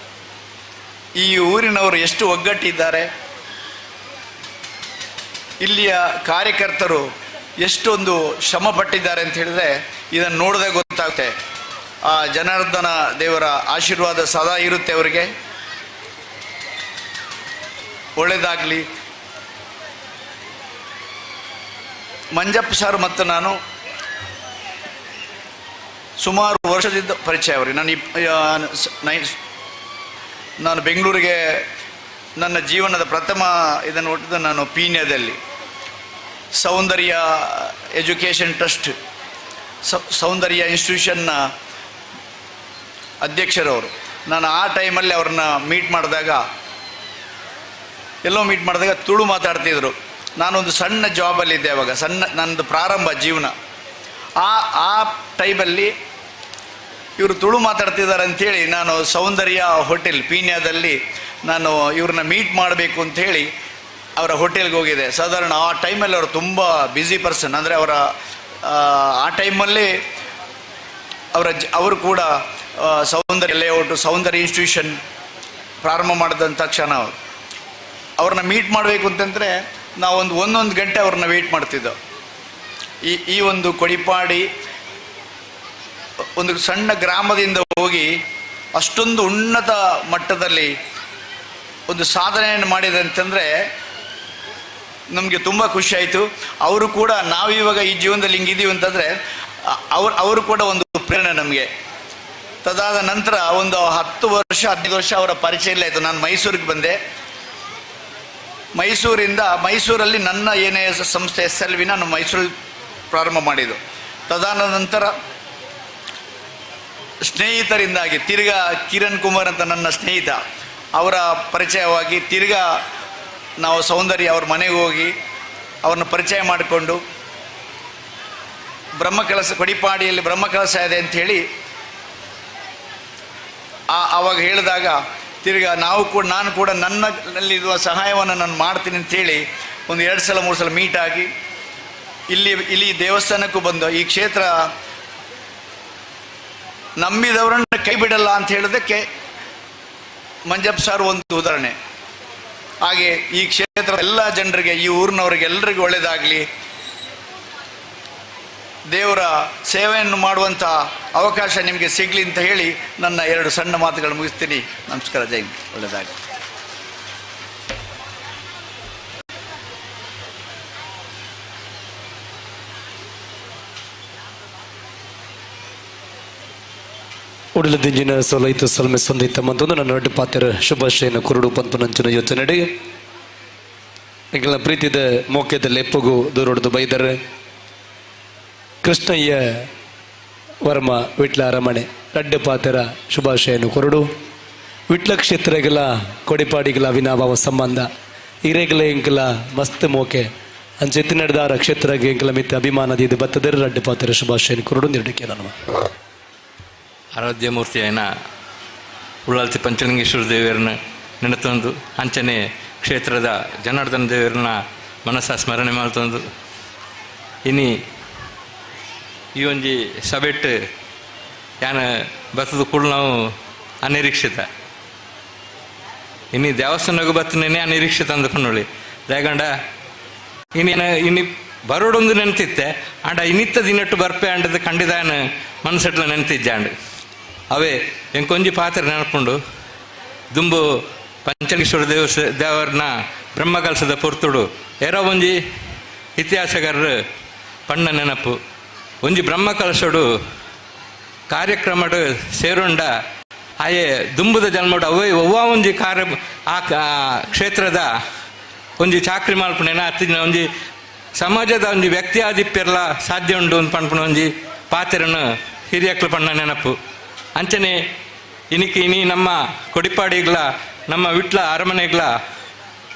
ಈ ಊರಿನವರು ಎಷ್ಟು ಒಗ್ಗಟ್ಟಿದ್ದಾರೆ, ಇಲ್ಲಿಯ ಕಾರ್ಯಕರ್ತರು ಎಷ್ಟೊಂದು ಶ್ರಮ ಪಟ್ಟಿದ್ದಾರೆ ಅಂತ ಹೇಳಿದ್ರೆ ಇದನ್ನು ನೋಡಿದಾಗ ಗೊತ್ತಾಗುತ್ತೆ. ಆ ಜನಾರ್ದನ ದೇವರ ಆಶೀರ್ವಾದ ಸದಾ ಇರುತ್ತೆ ಅವರಿಗೆ. ಒಳ್ಳೆಯದಾಗಲಿ. ಮಂಜಪ್ಪ ಸರ್ ಮತ್ತು ನಾನು ಸುಮಾರು ವರ್ಷದಿಂದ ಪರಿಚಯ ಅವರಿಗೆ. ನಾನು ಬೆಂಗಳೂರಿಗೆ ನನ್ನ ಜೀವನದ ಪ್ರಥಮ ಇದನ್ನು ಹುಟ್ಟಿದ ನಾನು ಪೀಣ್ಯದಲ್ಲಿ ಸೌಂದರ್ಯ ಎಜುಕೇಷನ್ ಟ್ರಸ್ಟ್ ಸೌಂದರ್ಯ ಇನ್ಸ್ಟಿಟ್ಯೂಷನ್ನ ಅಧ್ಯಕ್ಷರವರು. ನಾನು ಆ ಟೈಮಲ್ಲಿ ಅವ್ರನ್ನ ಮೀಟ್ ಮಾಡಿದಾಗ ತುಳು ಮಾತಾಡ್ತಿದ್ರು. ನಾನೊಂದು ಸಣ್ಣ ಜಾಬಲ್ಲಿದ್ದೆ ಅವಾಗ, ನನ್ನದು ಪ್ರಾರಂಭ ಜೀವನ. ಆ ಟೈಮಲ್ಲಿ ಇವರು ತುಳು ಮಾತಾಡ್ತಿದ್ದಾರೆ ಅಂಥೇಳಿ ನಾನು ಸೌಂದರ್ಯ ಹೋಟೆಲ್ ಪೀಣ್ಯದಲ್ಲಿ ನಾನು ಇವ್ರನ್ನ ಮೀಟ್ ಮಾಡಬೇಕು ಅಂಥೇಳಿ ಅವರ ಹೋಟೆಲ್ಗೆ ಹೋಗಿದೆ. ಸಾಧಾರಣ ಆ ಟೈಮಲ್ಲಿ ಅವರು ತುಂಬ ಬ್ಯುಸಿ ಪರ್ಸನ್. ಅಂದರೆ ಆ ಟೈಮಲ್ಲಿ ಅವರು ಕೂಡ ಸೌಂದರ್ಯ ಲೇಔಟು ಸೌಂದರ್ಯ ಇನ್ಸ್ಟಿಟ್ಯೂಷನ್ ಪ್ರಾರಂಭ ಮಾಡಿದಂಥ ಕ್ಷಣ ಅವ್ರನ್ನ ಮೀಟ್ ಮಾಡಬೇಕು ಅಂತಂದರೆ ನಾವು ಒಂದೊಂದು ಗಂಟೆ ಅವ್ರನ್ನ ವೆಯ್ಟ್ ಮಾಡ್ತಿದ್ದೋ. ಈ ಒಂದು ಕೊಡಿಪಾಡಿ ಒಂದು ಸಣ್ಣ ಗ್ರಾಮದಿಂದ ಹೋಗಿ ಅಷ್ಟೊಂದು ಉನ್ನತ ಮಟ್ಟದಲ್ಲಿ ಒಂದು ಸಾಧನೆಯನ್ನು ಮಾಡಿದೆ ಅಂತಂದರೆ ನಮಗೆ ತುಂಬ ಖುಷಿ ಆಯಿತು. ಅವರು ಕೂಡ ನಾವಿವಾಗ ಈ ಜೀವನದಲ್ಲಿ ಹಿಂಗಿದ್ದೀವಿ ಅಂತಂದರೆ ಅವರು ಕೂಡ ಒಂದು ಪ್ರೇರಣೆ ನಮಗೆ. ತದಾದ ನಂತರ ಒಂದು 10 ವರ್ಷ 15 ವರ್ಷ ಅವರ ಪರಿಚಯ ಇಲ್ಲ ಆಯಿತು. ನಾನು ಮೈಸೂರಿಗೆ ಬಂದೆ. ಮೈಸೂರಲ್ಲಿ ನನ್ನ ಏನೇ ಸಂಸ್ಥೆ SLV ನಾನು ಮೈಸೂರಲ್ಲಿ ಪ್ರಾರಂಭ ಮಾಡಿದ್ದು. ತದಾದ ನಂತರ ಸ್ನೇಹಿತರಿಂದಾಗಿ ತಿರ್ಗಾ ಕಿರಣ್ ಕುಮಾರ್ ಅಂತ ನನ್ನ ಸ್ನೇಹಿತ ಅವರ ಪರಿಚಯವಾಗಿ ತಿರ್ಗಾ ನಾವು ಸೌಂದರ್ಯ ಅವ್ರ ಮನೆಗೆ ಹೋಗಿ ಅವ್ರನ್ನ ಪರಿಚಯ ಮಾಡಿಕೊಂಡು ಕೊಡಿಪಾಡಿಯಲ್ಲಿ ಬ್ರಹ್ಮಕಲಶ ಇದೆ ಅಂಥೇಳಿ ಆವಾಗ ಹೇಳಿದಾಗ ತಿರ್ಗಾ ನಾನು ಕೂಡ ನನ್ನಲ್ಲಿರುವ ಸಹಾಯವನ್ನು ನಾನು ಮಾಡ್ತೀನಿ ಅಂಥೇಳಿ ಒಂದು 2 ಸಲ 3 ಸಲ ಮೀಟ್ ಆಗಿ ಇಲ್ಲಿ ದೇವಸ್ಥಾನಕ್ಕೂ ಬಂದು ಈ ಕ್ಷೇತ್ರ ನಂಬಿದವರನ್ನು ಕೈ ಬಿಡಲ್ಲ ಅಂತ ಹೇಳೋದಕ್ಕೆ ಮಂಜಪ್ಪ ಸರ್ ಒಂದು ಉದಾಹರಣೆ. ಹಾಗೆ ಈ ಕ್ಷೇತ್ರ ಎಲ್ಲ ಜನರಿಗೆ, ಈ ಊರಿನವರಿಗೆ ಎಲ್ಲರಿಗೂ ಒಳ್ಳೆಯದಾಗಲಿ, ದೇವರ ಸೇವೆಯನ್ನು ಮಾಡುವಂಥ ಅವಕಾಶ ನಿಮಗೆ ಸಿಗಲಿ ಅಂತ ಹೇಳಿ ನನ್ನ 2 ಸಣ್ಣ ಮಾತುಗಳು ಮುಗಿಸ್ತೀನಿ. ನಮಸ್ಕಾರ, ಜೈ ಹಿಂದ್, ಒಳ್ಳೆಯದಾಗಲಿ. ಉಡಲದಿಂಜಿನ ಸೊಲೈತು ಸೊಲ್ಮೆ ಸೊಂದಿತ್ತ ಮಂದೊಂದು ನನ್ನ ಅಡ್ಡು ಪಾತ್ಯರ ಶುಭಾಶಯನ ಕುರುಡು ಪಂಪನಂಚಿನ ಯೋಚನೆ ಎಂಗಳ ಪ್ರೀತಿದ ಮೋಕ್ಯದಲ್ಲಿ ಎಪ್ಪಗು ದೂರೊಡ್ದು ಬೈದರೆ ಕೃಷ್ಣಯ್ಯ ವರ್ಮ ವಿಟ್ಲ ಅರಮನೆ ಅಡ್ಡು ಪಾತ್ಯರ ಶುಭಾಶಯನ ಕುರುಡು ವಿಟ್ಲ ಕ್ಷೇತ್ರಗಳ ಕೊಡಿಪಾಡಿಗಳ ಅವಿನಾಭಾವ ಸಂಬಂಧ ಹಿರೇಗಲ ಎಂಕಲ ಮಸ್ತ್ ಮೋಕೆ ಅಂಚೆತ್ತಿ ನಡೆದಾರ ಕ್ಷೇತ್ರಗೆ ಎಂಕಲ ಮಿತ್ತ ಅಭಿಮಾನದ ಇದು ಬತ್ತದರೆ ಅಡ್ಡು ಪಾತ್ಯರ ಶುಭಾಶಯನ ಕುರುಡು ನಿರ್ಡಕ್ಕೆ ನಾನು ಆರಾಧ್ಯ ಮೂರ್ತಿ అయిన ಉಳ್ಳಾಲ್ತಿ ಪಂಚಲಿಂಗೇಶ್ವರ ದೇವರನ್ನ ನೆನೆತಂದು ಅಂಚನೆ ಕ್ಷೇತ್ರದ ಜನಾರ್ದನ ದೇವರನ್ನ ಮನಸ್ಸ ಸ್ಮರಣೆ ಮಾಡ್ತಂದು ಇನಿ ಈ ಒಂಜಿ ಸಭೆಟ್ ಯಾನ ಬತ್ತದ ಕೂಡ ನಾವು ಅನಿರೀಕ್ಷಿತ ಇನ್ನು ದೇವಸ್ಥಾನಕ್ಕೆ ಬತ್ತನೇನೆ ಅನಿರೀಕ್ಷಿತ ಅಂದ್ಕೊಂಡೋಳಿ ದಾಯಗಂಡ ಇನ್ನು ಬರೋಡೊಂದು ನೆನ್ತಿತ್ತೆ ಆಂಡ ಇನ್ನಿತ್ತ ದಿನಟ್ಟು ಬರ್ಪೆ ಅಂಡದ ಖಂಡಿತಾನ ಮನಸ್ಸಟ್ಲ ನೆನ್ತಿದ್ದೆ ಅಂಡ್ ಅವೇ ಎಂಕೊಂಜಿ ಪಾತ್ರೆ ನೆನಪುಂಡು ದುಂಬು ಪಂಚಲಿಂಗೇಶ್ವರ ದೇವರನ್ನ ಬ್ರಹ್ಮಕಲಶದ ಪೊರ್ತುಡು ಏನೋ ಒಂಜಿ ಇತಿಹಾಸಗಾರರು ಪಣ್ಣ ನೆನಪು ಒಂಜಿ ಬ್ರಹ್ಮಕಲಶಡು ಕಾರ್ಯಕ್ರಮಡು ಸೇರುಂಡ ಆಯೆ ದುಂಬುದ ಜನ್ಮಡು ಅವೇ ಒವ್ವ ಒಂಜಿ ಕಾರ್ಯ ಆ ಕ್ಷೇತ್ರದ ಒಂಜಿ ಚಾಕ್ರಿ ಮಲ್ಪನೇನ ಅತ್ತಿನ ಒಂಜಿ ಸಮಾಜದ ಒಂಜಿ ವ್ಯಕ್ತಿ ಆದಿಪ್ಯರ್ಲ ಸಾಧ್ಯ ಉಂಡು ಅಂತ ಪಂಪಣ ಒಂಜಿ ಪಾತ್ರೆಯನ್ನು ಹಿರಿಯಕ್ಲು ಪಣ್ಣ ನೆನಪು ಅಂಚನೆ ಇನಿ ನಮ್ಮ ಕೊಡಿಪಾಡಿಗ್ಲ ನಮ್ಮ ವಿಟ್ಲ ಅರಮನೆಗ್ಲ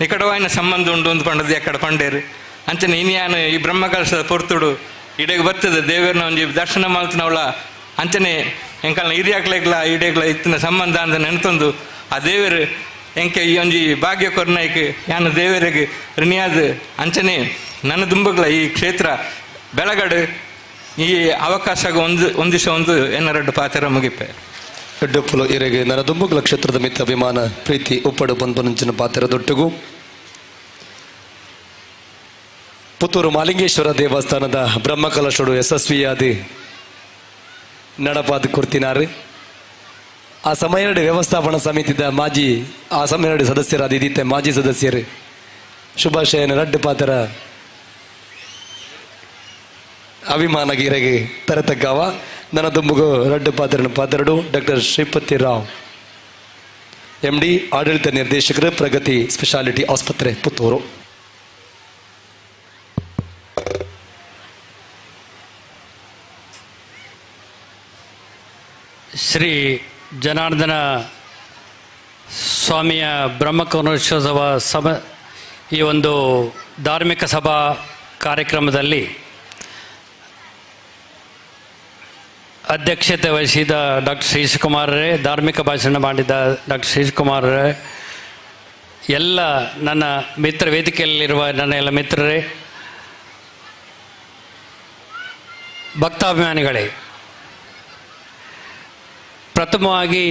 ನಿಕಟವಾಯಿನ ಸಂಬಂಧ ಉಂಡು ಅಂತ ಪಂಡದು ಎಕ್ಕಡ ಪಂಡೇರು ಅಂಚನೆ ಇನಿಯಾನು ಈ ಬ್ರಹ್ಮಕಲಶದ ಪೊರ್ತುಡು ಇಡೆಗೆ ಬರ್ತದೆ ದೇವರನ್ನ ಒಂಜಿ ದರ್ಶನ ಮಲ್ತನವಳ ಅಂಚನೆ ಎಂಕಲ್ನ ಹಿರಿಯಾಕ್ಲೆಗ್ಲ ಇಡೆಗ್ಲ ಇತ್ತಿನ ಸಂಬಂಧ ಅಂತ ನೆನ್ತೊಂದು ಆ ದೇವರು ಎಂಕೆ ಈ ಒಂಜಿ ಭಾಗ್ಯ ಕೊರ್ನಾಯ್ಕೆ ಯಾನು ದೇವರಿಗೆ ಋಣಿಯಾದ ಅಂಚನೆ ನನ್ನ ದುಂಬಗ್ಲ ಈ ಕ್ಷೇತ್ರ ಬೆಳಗಡು ಈ ಅವಕಾಶ ಒಂದಿಶ ಒಂದು ಎನ್ನರಡ್ಡು ಪಾತ್ರ ಮುಗಿಪೆ ಎಡ್ಡುಪ್ಪಲು ಇರೆಗೆ ನನ್ನ ದುಂಬುಗಳ ಕ್ಷೇತ್ರದ ಮಿತ್ತ ಅಭಿಮಾನ ಪ್ರೀತಿ ಉಪ್ಪಡು ಪಂಪನಂಚಿನ ಪಾತ್ರ ದೊಟ್ಟುಗು ಪುತ್ತೂರು ಮಾಲಿಂಗೇಶ್ವರ ದೇವಸ್ಥಾನದ ಬ್ರಹ್ಮಕಲಶೋಡು ಯಶಸ್ವಿಯಾದಿ ನಡಪಾದ ಕೊಡ್ತಿನಾರು ಆ ಸಮಯದ ವ್ಯವಸ್ಥಾಪನಾ ಸಮಿತಿದ ಮಾಜಿ ಆ ಸಮಯದ ಸದಸ್ಯರಾದ ಇದಿತ್ತೆ ಮಾಜಿ ಸದಸ್ಯರು ಶುಭಾಶಯನ ರಡ್ಡು ಪಾತ್ರ ಅಭಿಮಾನ ಗೀರೆಗೆ ತರತಕ್ಕವ ನನ್ನ ದುಂಬುಗು ರಡ್ಡು ಪಾತ್ರಡು ಡಾಕ್ಟರ್ ಶ್ರೀಪತಿ ರಾವ್ MD ಆಡಳಿತ ನಿರ್ದೇಶಕರು ಪ್ರಗತಿ ಸ್ಪೆಷಾಲಿಟಿ ಆಸ್ಪತ್ರೆ ಪುತ್ತೂರು. ಶ್ರೀ ಜನಾರ್ದನ ಸ್ವಾಮಿಯ ಬ್ರಹ್ಮಕಲಶೋತ್ಸವ ಈ ಒಂದು ಧಾರ್ಮಿಕ ಸಭಾ ಕಾರ್ಯಕ್ರಮದಲ್ಲಿ ಅಧ್ಯಕ್ಷತೆ ವಹಿಸಿದ ಡಾಕ್ಟರ್ ಶ್ರೀಶಕುಮಾರರೇ, ಧಾರ್ಮಿಕ ಭಾಷಣ ಮಾಡಿದ ಡಾಕ್ಟರ್ ಶ್ರೀಶಕುಮಾರರೇ, ಎಲ್ಲ ನನ್ನ ಮಿತ್ರ ವೇದಿಕೆಯಲ್ಲಿರುವ ನನ್ನ ಎಲ್ಲ ಮಿತ್ರರೇ, ಭಕ್ತಾಭಿಮಾನಿಗಳೇ, ಪ್ರಥಮವಾಗಿ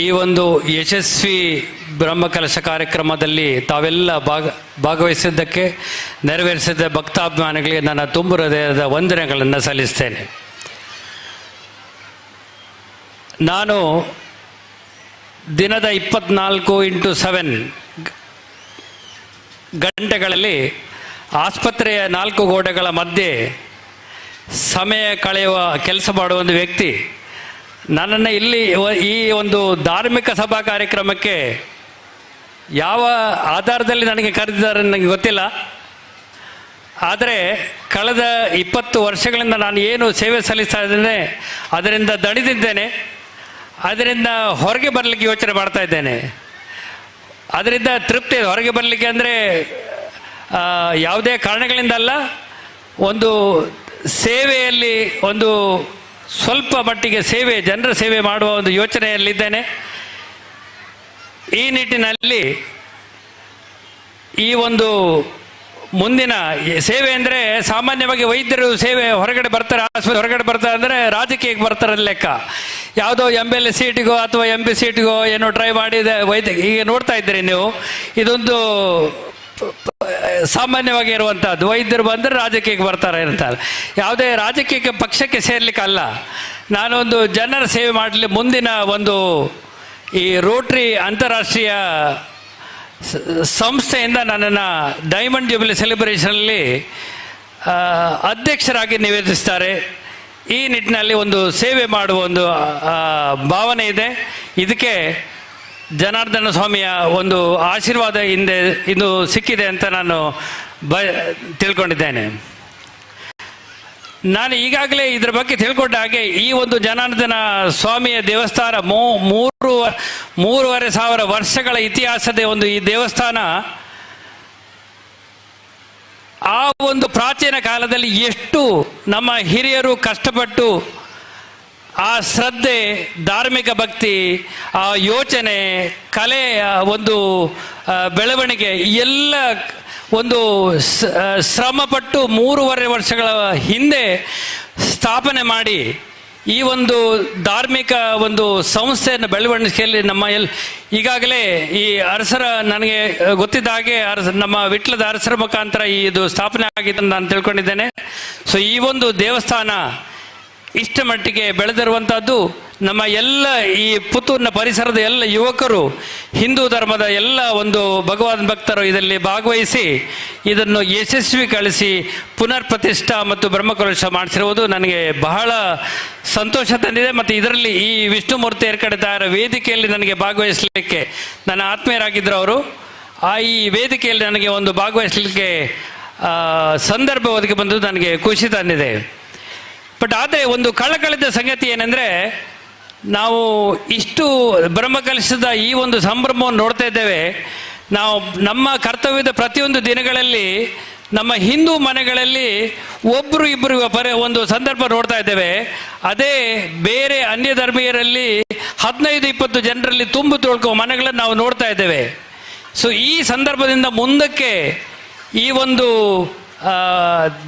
ಈ ಒಂದು ಯಶಸ್ವಿ ಬ್ರಹ್ಮಕಲಶ ಕಾರ್ಯಕ್ರಮದಲ್ಲಿ ತಾವೆಲ್ಲ ಭಾಗವಹಿಸಿದ್ದಕ್ಕೆ ನೆರವೇರಿಸಿದ ಭಕ್ತಾಭಿಮಾನಿಗಳಿಗೆ ನನ್ನ ತುಂಬು ಹೃದಯದ ವಂದನೆಗಳನ್ನು ಸಲ್ಲಿಸ್ತೇನೆ. ನಾನು ದಿನದ 24x7 ಗಂಟೆಗಳಲ್ಲಿ ಆಸ್ಪತ್ರೆಯ 4 ಗೋಡೆಗಳ ಮಧ್ಯೆ ಸಮಯ ಕಳೆಯುವ ಕೆಲಸ ಮಾಡುವ ಒಂದು ವ್ಯಕ್ತಿ ನನ್ನನ್ನು ಇಲ್ಲಿ ಈ ಒಂದು ಧಾರ್ಮಿಕ ಸಭಾ ಕಾರ್ಯಕ್ರಮಕ್ಕೆ ಯಾವ ಆಧಾರದಲ್ಲಿ ನನಗೆ ಕರೆದಿದ್ದಾರೆ ನನಗೆ ಗೊತ್ತಿಲ್ಲ. ಆದರೆ ಕಳೆದ 20 ವರ್ಷಗಳಿಂದ ನಾನು ಏನು ಸೇವೆ ಸಲ್ಲಿಸ್ತಾ ಇದ್ದೇನೆ ಅದರಿಂದ ದಣಿದಿದ್ದೇನೆ. ಅದರಿಂದ ಹೊರಗೆ ಬರಲಿಕ್ಕೆ ಯೋಚನೆ ಮಾಡ್ತಾ ಇದ್ದೇನೆ. ಅದರಿಂದ ತೃಪ್ತಿ ಹೊರಗೆ ಬರಲಿಕ್ಕೆ ಅಂದರೆ ಯಾವುದೇ ಕಾರಣಗಳಿಂದ ಅಲ್ಲ, ಒಂದು ಸೇವೆಯಲ್ಲಿ ಒಂದು ಸ್ವಲ್ಪ ಮಟ್ಟಿಗೆ ಜನರ ಸೇವೆ ಮಾಡುವ ಒಂದು ಯೋಚನೆಯಲ್ಲಿದ್ದೇನೆ. ಈ ನಿಟ್ಟಿನಲ್ಲಿ ಈ ಒಂದು ಮುಂದಿನ ಸೇವೆ ಅಂದರೆ ಸಾಮಾನ್ಯವಾಗಿ ವೈದ್ಯರು ಸೇವೆ ಹೊರಗಡೆ ಬರ್ತಾರೆ, ಆಸ್ಪತ್ರೆ ಹೊರಗಡೆ ಬರ್ತಾರೆ ಅಂದರೆ ರಾಜಕೀಯಕ್ಕೆ ಬರ್ತಾರೆ ಲೆಕ್ಕ. ಯಾವುದೋ MLA ಸೀಟಿಗೋ ಅಥವಾ MP ಸೀಟಿಗೋ ಏನೋ ಟ್ರೈ ಮಾಡಿದ ವೈದ್ಯ ಈಗ ನೋಡ್ತಾ ಇದ್ದೀರಿ ನೀವು. ಇದೊಂದು ಸಾಮಾನ್ಯವಾಗಿ ಇರುವಂಥದ್ದು. ವೈದ್ಯರು ಬಂದರೆ ರಾಜಕೀಯಕ್ಕೆ ಬರ್ತಾರೆ ಅಂತ. ಯಾವುದೇ ರಾಜಕೀಯಕ್ಕೆ ಪಕ್ಷಕ್ಕೆ ಸೇರ್ಲಿಕ್ಕಲ್ಲ. ನಾನೊಂದು ಜನರ ಸೇವೆ ಮಾಡಲಿ ಮುಂದಿನ ಒಂದು ಈ ರೋಟ್ರಿ ಅಂತಾರಾಷ್ಟ್ರೀಯ ಸಂಸ್ಥೆಯಿಂದ ನನ್ನನ್ನು ಡೈಮಂಡ್ ಜೂಬಿಲಿ ಸೆಲೆಬ್ರೇಷನಲ್ಲಿ ಅಧ್ಯಕ್ಷರಾಗಿ ನಿವೇದಿಸ್ತಾರೆ. ಈ ನಿಟ್ಟಿನಲ್ಲಿ ಒಂದು ಸೇವೆ ಮಾಡುವ ಒಂದು ಭಾವನೆ ಇದೆ. ಇದಕ್ಕೆ ಜನಾರ್ದನ ಸ್ವಾಮಿಯ ಒಂದು ಆಶೀರ್ವಾದ ಹಿಂದೆ ಇದು ಸಿಕ್ಕಿದೆ ಅಂತ ನಾನು ತಿಳ್ಕೊಂಡಿದ್ದೇನೆ. ನಾನು ಈಗಾಗಲೇ ಇದರ ಬಗ್ಗೆ ತಿಳ್ಕೊಂಡ ಹಾಗೆ ಈ ಒಂದು ಜನಾರ್ದನ ಸ್ವಾಮಿಯ ದೇವಸ್ಥಾನ 3,500 ವರ್ಷಗಳ ಇತಿಹಾಸದ ಒಂದು ಈ ದೇವಸ್ಥಾನ ಆ ಒಂದು ಪ್ರಾಚೀನ ಕಾಲದಲ್ಲಿ ಎಷ್ಟು ನಮ್ಮ ಹಿರಿಯರು ಕಷ್ಟಪಟ್ಟು ಆ ಶ್ರದ್ಧೆ, ಧಾರ್ಮಿಕ ಭಕ್ತಿ, ಆ ಯೋಚನೆ, ಕಲೆಯ ಒಂದು ಬೆಳವಣಿಗೆ ಎಲ್ಲ ಒಂದು ಶ್ರಮಪಟ್ಟು 3.5 ವರ್ಷಗಳ ಹಿಂದೆ ಸ್ಥಾಪನೆ ಮಾಡಿ ಈ ಒಂದು ಧಾರ್ಮಿಕ ಒಂದು ಸಂಸ್ಥೆಯನ್ನು ಬೆಳವಣಿಗೆಯಲ್ಲಿ ನಮ್ಮ ಈಗಾಗಲೇ ಈ ಅರಸರ ನನಗೆ ಗೊತ್ತಿದ್ದ ಹಾಗೆ ನಮ್ಮ ವಿಟ್ಲದ ಅರಸರ ಮುಖಾಂತರ ಇದು ಸ್ಥಾಪನೆ ಆಗಿದೆ ಅಂತ ನಾನು ತಿಳ್ಕೊಂಡಿದ್ದೇನೆ. ಸೊ ಈ ಒಂದು ದೇವಸ್ಥಾನ ಇಷ್ಟ ಮಟ್ಟಿಗೆ ಬೆಳೆದಿರುವಂಥದ್ದು ನಮ್ಮ ಎಲ್ಲ ಈ ಪುತ್ತೂರಿನ ಪರಿಸರದ ಎಲ್ಲ ಯುವಕರು, ಹಿಂದೂ ಧರ್ಮದ ಎಲ್ಲ ಒಂದು ಭಗವಾನ್ ಭಕ್ತರು ಇದರಲ್ಲಿ ಭಾಗವಹಿಸಿ ಇದನ್ನು ಯಶಸ್ವಿಗೊಳಿಸಿ ಪುನರ್ ಪ್ರತಿಷ್ಠಾ ಮತ್ತು ಬ್ರಹ್ಮಕಲಶ ಮಾಡಿಸಿರುವುದು ನನಗೆ ಬಹಳ ಸಂತೋಷ ತಂದಿದೆ. ಮತ್ತು ಇದರಲ್ಲಿ ಈ ವಿಷ್ಣುಮೂರ್ತಿ ಏರ್ಕಡೆದಾರ ವೇದಿಕೆಯಲ್ಲಿ ನನಗೆ ಭಾಗವಹಿಸಲಿಕ್ಕೆ ನನ್ನ ಆತ್ಮೀಯರಾಗಿದ್ದರು ಅವರು. ಈ ವೇದಿಕೆಯಲ್ಲಿ ನನಗೆ ಒಂದು ಭಾಗವಹಿಸಲಿಕ್ಕೆ ಸಂದರ್ಭ ಒದಗಿ ಬಂದು ನನಗೆ ಖುಷಿ ತಂದಿದೆ. ಬಟ್ ಆದರೆ ಒಂದು ಕಳಕಳಿದ ಸಂಗತಿ ಏನೆಂದರೆ, ನಾವು ಇಷ್ಟು ಬ್ರಹ್ಮಕಲಶದ ಈ ಒಂದು ಸಂಭ್ರಮವನ್ನು ನೋಡ್ತಾ ಇದ್ದೇವೆ. ನಾವು ನಮ್ಮ ಕರ್ತವ್ಯದ ಪ್ರತಿಯೊಂದು ದಿನಗಳಲ್ಲಿ ನಮ್ಮ ಹಿಂದೂ ಮನೆಗಳಲ್ಲಿ ಒಬ್ಬರು ಇಬ್ಬರು ಒಂದು ಸಂದರ್ಭ ನೋಡ್ತಾ ಇದ್ದೇವೆ. ಅದೇ ಬೇರೆ ಅನ್ಯ ಧರ್ಮೀಯರಲ್ಲಿ 15-20 ಜನರಲ್ಲಿ ತುಂಬು ತೊಳ್ಕೋ ಮನೆಗಳನ್ನು ನಾವು ನೋಡ್ತಾ ಇದ್ದೇವೆ. ಸೊ ಈ ಸಂದರ್ಭದಿಂದ ಮುಂದಕ್ಕೆ ಈ ಒಂದು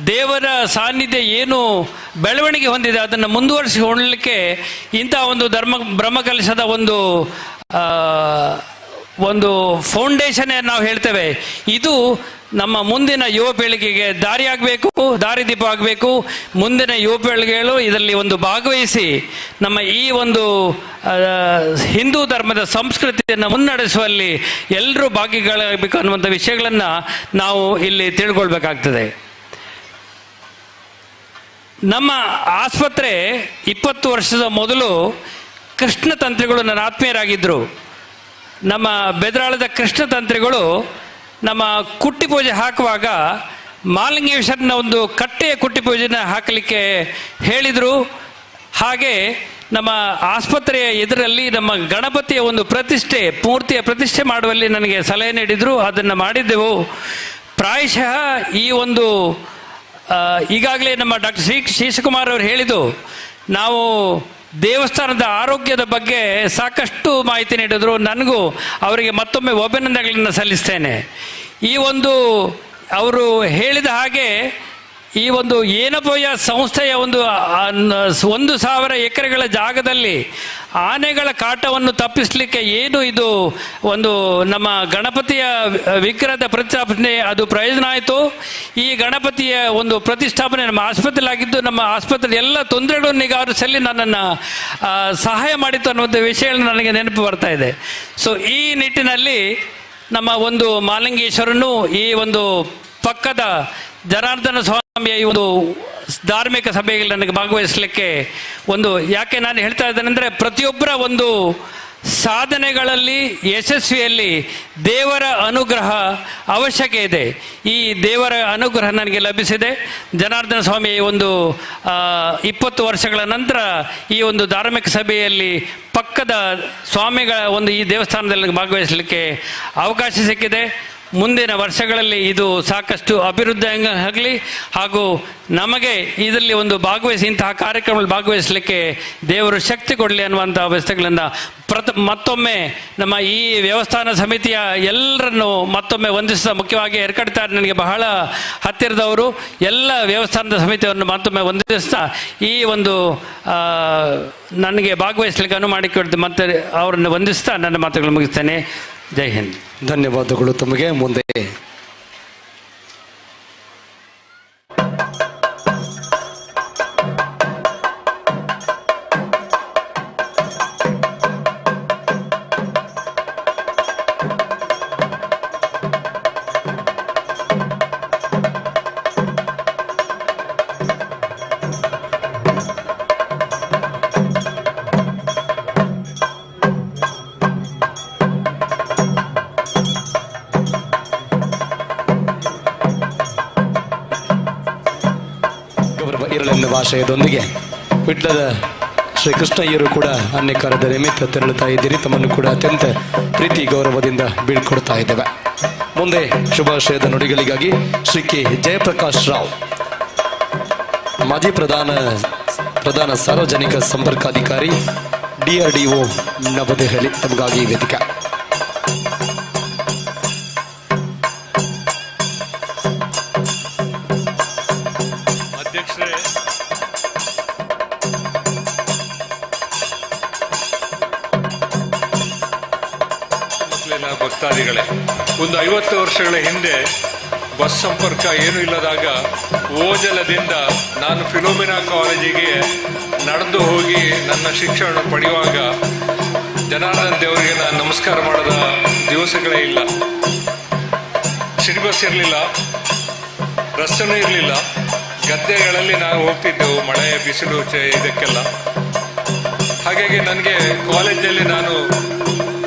ದೇವರ ಸಾನ್ನಿಧ್ಯ ಏನು ಬೆಳವಣಿಗೆ ಹೊಂದಿದೆ ಅದನ್ನು ಮುಂದುವರಿಸಿಕೊಳ್ಳಲಿಕ್ಕೆ ಇಂಥ ಒಂದು ಬ್ರಹ್ಮಕಲಶದ ಒಂದು ಫೌಂಡೇಶನ್ ನಾವು ಹೇಳ್ತೇವೆ. ಇದು ನಮ್ಮ ಮುಂದಿನ ಯುವ ಪೀಳಿಗೆಗೆ ದಾರಿದೀಪ ಆಗಬೇಕು. ಮುಂದಿನ ಯುವ ಪೀಳಿಗೆಗಳು ಇದರಲ್ಲಿ ಒಂದು ಭಾಗವಹಿಸಿ ನಮ್ಮ ಈ ಒಂದು ಹಿಂದೂ ಧರ್ಮದ ಸಂಸ್ಕೃತಿಯನ್ನು ಮುನ್ನಡೆಸುವಲ್ಲಿ ಎಲ್ಲರೂ ಭಾಗಿಗಳಾಗಬೇಕು ಅನ್ನುವಂಥ ವಿಷಯಗಳನ್ನು ನಾವು ಇಲ್ಲಿ ತಿಳ್ಕೊಳ್ಬೇಕಾಗ್ತದೆ. ನಮ್ಮ ಆಸ್ಪತ್ರೆ 20 ವರ್ಷದ ಮೊದಲು ಕೃಷ್ಣ ತಂತ್ರಿಗಳು ನನ್ನ ಆತ್ಮೀಯರಾಗಿದ್ದರು. ನಮ್ಮ ಬೆದರಾಳದ ಕೃಷ್ಣ ತಂತ್ರಿಗಳು ನಮ್ಮ ಕುಟ್ಟಿ ಪೂಜೆ ಹಾಕುವಾಗ ಮಾಲಿಂಗೇಶ್ವರನ ಒಂದು ಕಟ್ಟೆಯ ಕುಟ್ಟಿ ಪೂಜೆನ ಹಾಕಲಿಕ್ಕೆ ಹೇಳಿದರು. ಹಾಗೆ ನಮ್ಮ ಆಸ್ಪತ್ರೆಯ ಎದುರಲ್ಲಿ ನಮ್ಮ ಗಣಪತಿಯ ಒಂದು ಮೂರ್ತಿಯ ಪ್ರತಿಷ್ಠೆ ಮಾಡುವಲ್ಲಿ ನನಗೆ ಸಲಹೆ ನೀಡಿದರು. ಅದನ್ನು ಮಾಡಿದ್ದೆವು. ಪ್ರಾಯಶಃ ಈ ಒಂದು ಈಗಾಗಲೇ ನಮ್ಮ ಡಾಕ್ಟರ್ ಶ್ರೀಶಕುಮಾರ್ ಅವರು ಹೇಳಿದ್ದು, ನಾವು ದೇವಸ್ಥಾನದ ಆರೋಗ್ಯದ ಬಗ್ಗೆ ಸಾಕಷ್ಟು ಮಾಹಿತಿ ನೀಡಿದ್ರು. ನನಗೂ ಅವರಿಗೆ ಮತ್ತೊಮ್ಮೆ ಅಭಿನಂದನೆಗಳನ್ನು ಸಲ್ಲಿಸ್ತೇನೆ. ಈ ಒಂದು ಅವರು ಹೇಳಿದ ಹಾಗೆ ಈ ಒಂದು ಏನಪೋಯ ಸಂಸ್ಥೆಯ 1,000 ಎಕರೆಗಳ ಜಾಗದಲ್ಲಿ ಆನೆಗಳ ಕಾಟವನ್ನು ತಪ್ಪಿಸಲಿಕ್ಕೆ ಏನು ಇದು ಒಂದು ನಮ್ಮ ಗಣಪತಿಯ ವಿಗ್ರಹದ ಪ್ರತಿಷ್ಠಾಪನೆ ಅದು ಪ್ರಯೋಜನ ಆಯಿತು. ಈ ಗಣಪತಿಯ ಒಂದು ಪ್ರತಿಷ್ಠಾಪನೆ ನಮ್ಮ ಆಸ್ಪತ್ರೆಯಲ್ಲಾಗಿದ್ದು ನಮ್ಮ ಆಸ್ಪತ್ರೆ ಎಲ್ಲ ತೊಂದರೆಗಳನ್ನು ನಿಗಾರಿಸಲಿ ನನ್ನನ್ನು ಸಹಾಯ ಮಾಡಿತ್ತು ಅನ್ನುವಂಥ ವಿಷಯಗಳು ನನಗೆ ನೆನಪು ಬರ್ತಾ ಇದೆ. ಸೊ ಈ ನಿಟ್ಟಿನಲ್ಲಿ ನಮ್ಮ ಒಂದು ಮಾಲಿಂಗೇಶ್ವರನು ಈ ಒಂದು ಪಕ್ಕದ ಜನಾರ್ದನ ಸ್ವಾಮಿಯ ಈ ಒಂದು ಧಾರ್ಮಿಕ ಸಭೆಯಲ್ಲಿ ನನಗೆ ಭಾಗವಹಿಸಲಿಕ್ಕೆ ಯಾಕೆ ನಾನು ಹೇಳ್ತಾ ಇದ್ದೇನೆಂದರೆ, ಪ್ರತಿಯೊಬ್ಬರ ಒಂದು ಸಾಧನೆಗಳಲ್ಲಿ ಯಶಸ್ವಿಯಲ್ಲಿ ದೇವರ ಅನುಗ್ರಹ ಅವಶ್ಯಕ ಇದೆ. ಈ ದೇವರ ಅನುಗ್ರಹ ನನಗೆ ಲಭಿಸಿದೆ. ಜನಾರ್ದನ ಸ್ವಾಮಿಯ 20 ವರ್ಷಗಳ ನಂತರ ಈ ಒಂದು ಧಾರ್ಮಿಕ ಸಭೆಯಲ್ಲಿ ಪಕ್ಕದ ಸ್ವಾಮಿಗಳ ಈ ದೇವಸ್ಥಾನದಲ್ಲಿ ಭಾಗವಹಿಸಲಿಕ್ಕೆ ಅವಕಾಶ ಸಿಕ್ಕಿದೆ. ಮುಂದಿನ ವರ್ಷಗಳಲ್ಲಿ ಇದು ಸಾಕಷ್ಟು ಅಭಿವೃದ್ಧಿ ಆಗಲಿ ಹಾಗೂ ನಮಗೆ ಇದರಲ್ಲಿ ಭಾಗವಹಿಸಿ ಇಂತಹ ಕಾರ್ಯಕ್ರಮದಲ್ಲಿ ಭಾಗವಹಿಸಲಿಕ್ಕೆ ದೇವರು ಶಕ್ತಿ ಕೊಡಲಿ ಅನ್ನುವಂಥ ವ್ಯವಸ್ಥೆಗಳನ್ನು ಮತ್ತೊಮ್ಮೆ ನಮ್ಮ ಈ ದೇವಸ್ಥಾನ ಸಮಿತಿಯ ಎಲ್ಲರನ್ನು ಮತ್ತೊಮ್ಮೆ ವಂದಿಸಿದ, ಮುಖ್ಯವಾಗಿ ಎರ್ಕಡ್ತಾರೆ ನನಗೆ ಬಹಳ ಹತ್ತಿರದವರು, ಎಲ್ಲ ದೇವಸ್ಥಾನದ ಸಮಿತಿಯನ್ನು ಮತ್ತೊಮ್ಮೆ ವಂದಿಸ್ತಾ ಈ ನನಗೆ ಭಾಗವಹಿಸಲಿಕ್ಕೆ ಅನುವು ಮಾಡಿಕೊಡ್ತು ಮತ್ತೆ ಅವರನ್ನು ವಂದಿಸ್ತಾ ನನ್ನ ಮಾತುಗಳು ಮುಗಿಸ್ತೇನೆ. ಜೈ ಹಿಂದ್. ಧನ್ಯವಾದಗಳು ತಮಗೆ. ಮುಂದೆ ಭಾಷೆಯದೊಂದಿಗೆ ವಿಟ್ಲದ ಶ್ರೀಕೃಷ್ಣಯ್ಯರು ಕೂಡ ಅನ್ಯಕಾರದ ನಿಮಿತ್ತ ತೆರಳುತ್ತಾ ಇದ್ದೀರಿ. ತಮ್ಮನ್ನು ಕೂಡ ಅತ್ಯಂತ ಪ್ರೀತಿ ಗೌರವದಿಂದ ಬೀಳ್ಕೊಡ್ತಾ ಇದ್ದೇವೆ. ಮುಂದೆ ಶುಭಾಶಯದ ನುಡಿಗಳಿಗಾಗಿ ಶ್ರೀ ಕೆ ಜಯಪ್ರಕಾಶ್ ರಾವ್, ಮಾಜಿ ಪ್ರಧಾನ ಸಾರ್ವಜನಿಕ ಸಂಪರ್ಕಾಧಿಕಾರಿ, DRDO ನವದೆಹಲಿ, ತಮಗಾಗಿ ವೇದಿಕೆ. ಅಧ್ಯಕ್ಷರೇ, ಮೊದಲಿನ ಭಕ್ತಾದಿಗಳೇ, ಒಂದು 50 ವರ್ಷಗಳ ಹಿಂದೆ ಬಸ್ ಸಂಪರ್ಕ ಏನೂ ಇಲ್ಲದಾಗ ಓಜಲದಿಂದ ನಾನು ಫಿಲೋಮಿನಾ ಕಾಲೇಜಿಗೆ ನಡೆದು ಹೋಗಿ ನನ್ನ ಶಿಕ್ಷಣ ಪಡೆಯುವಾಗ ಜನಾರ್ದನ್ ದೇವರಿಗೆ ನಾನು ನಮಸ್ಕಾರ ಮಾಡಿದ ದಿವಸಗಳೇ ಇಲ್ಲ. ಸಿಟಿ ಬಸ್ ಇರಲಿಲ್ಲ, ರಸ್ತೆನೂ ಇರಲಿಲ್ಲ, ಗದ್ದೆಗಳಲ್ಲಿ ನಾವು ಹೋಗ್ತಿದ್ದೆವು, ಮಳೆ ಬಿಸಿಲು ಇದಕ್ಕೆಲ್ಲ. ಹಾಗಾಗಿ ನನಗೆ ಕಾಲೇಜಲ್ಲಿ ನಾನು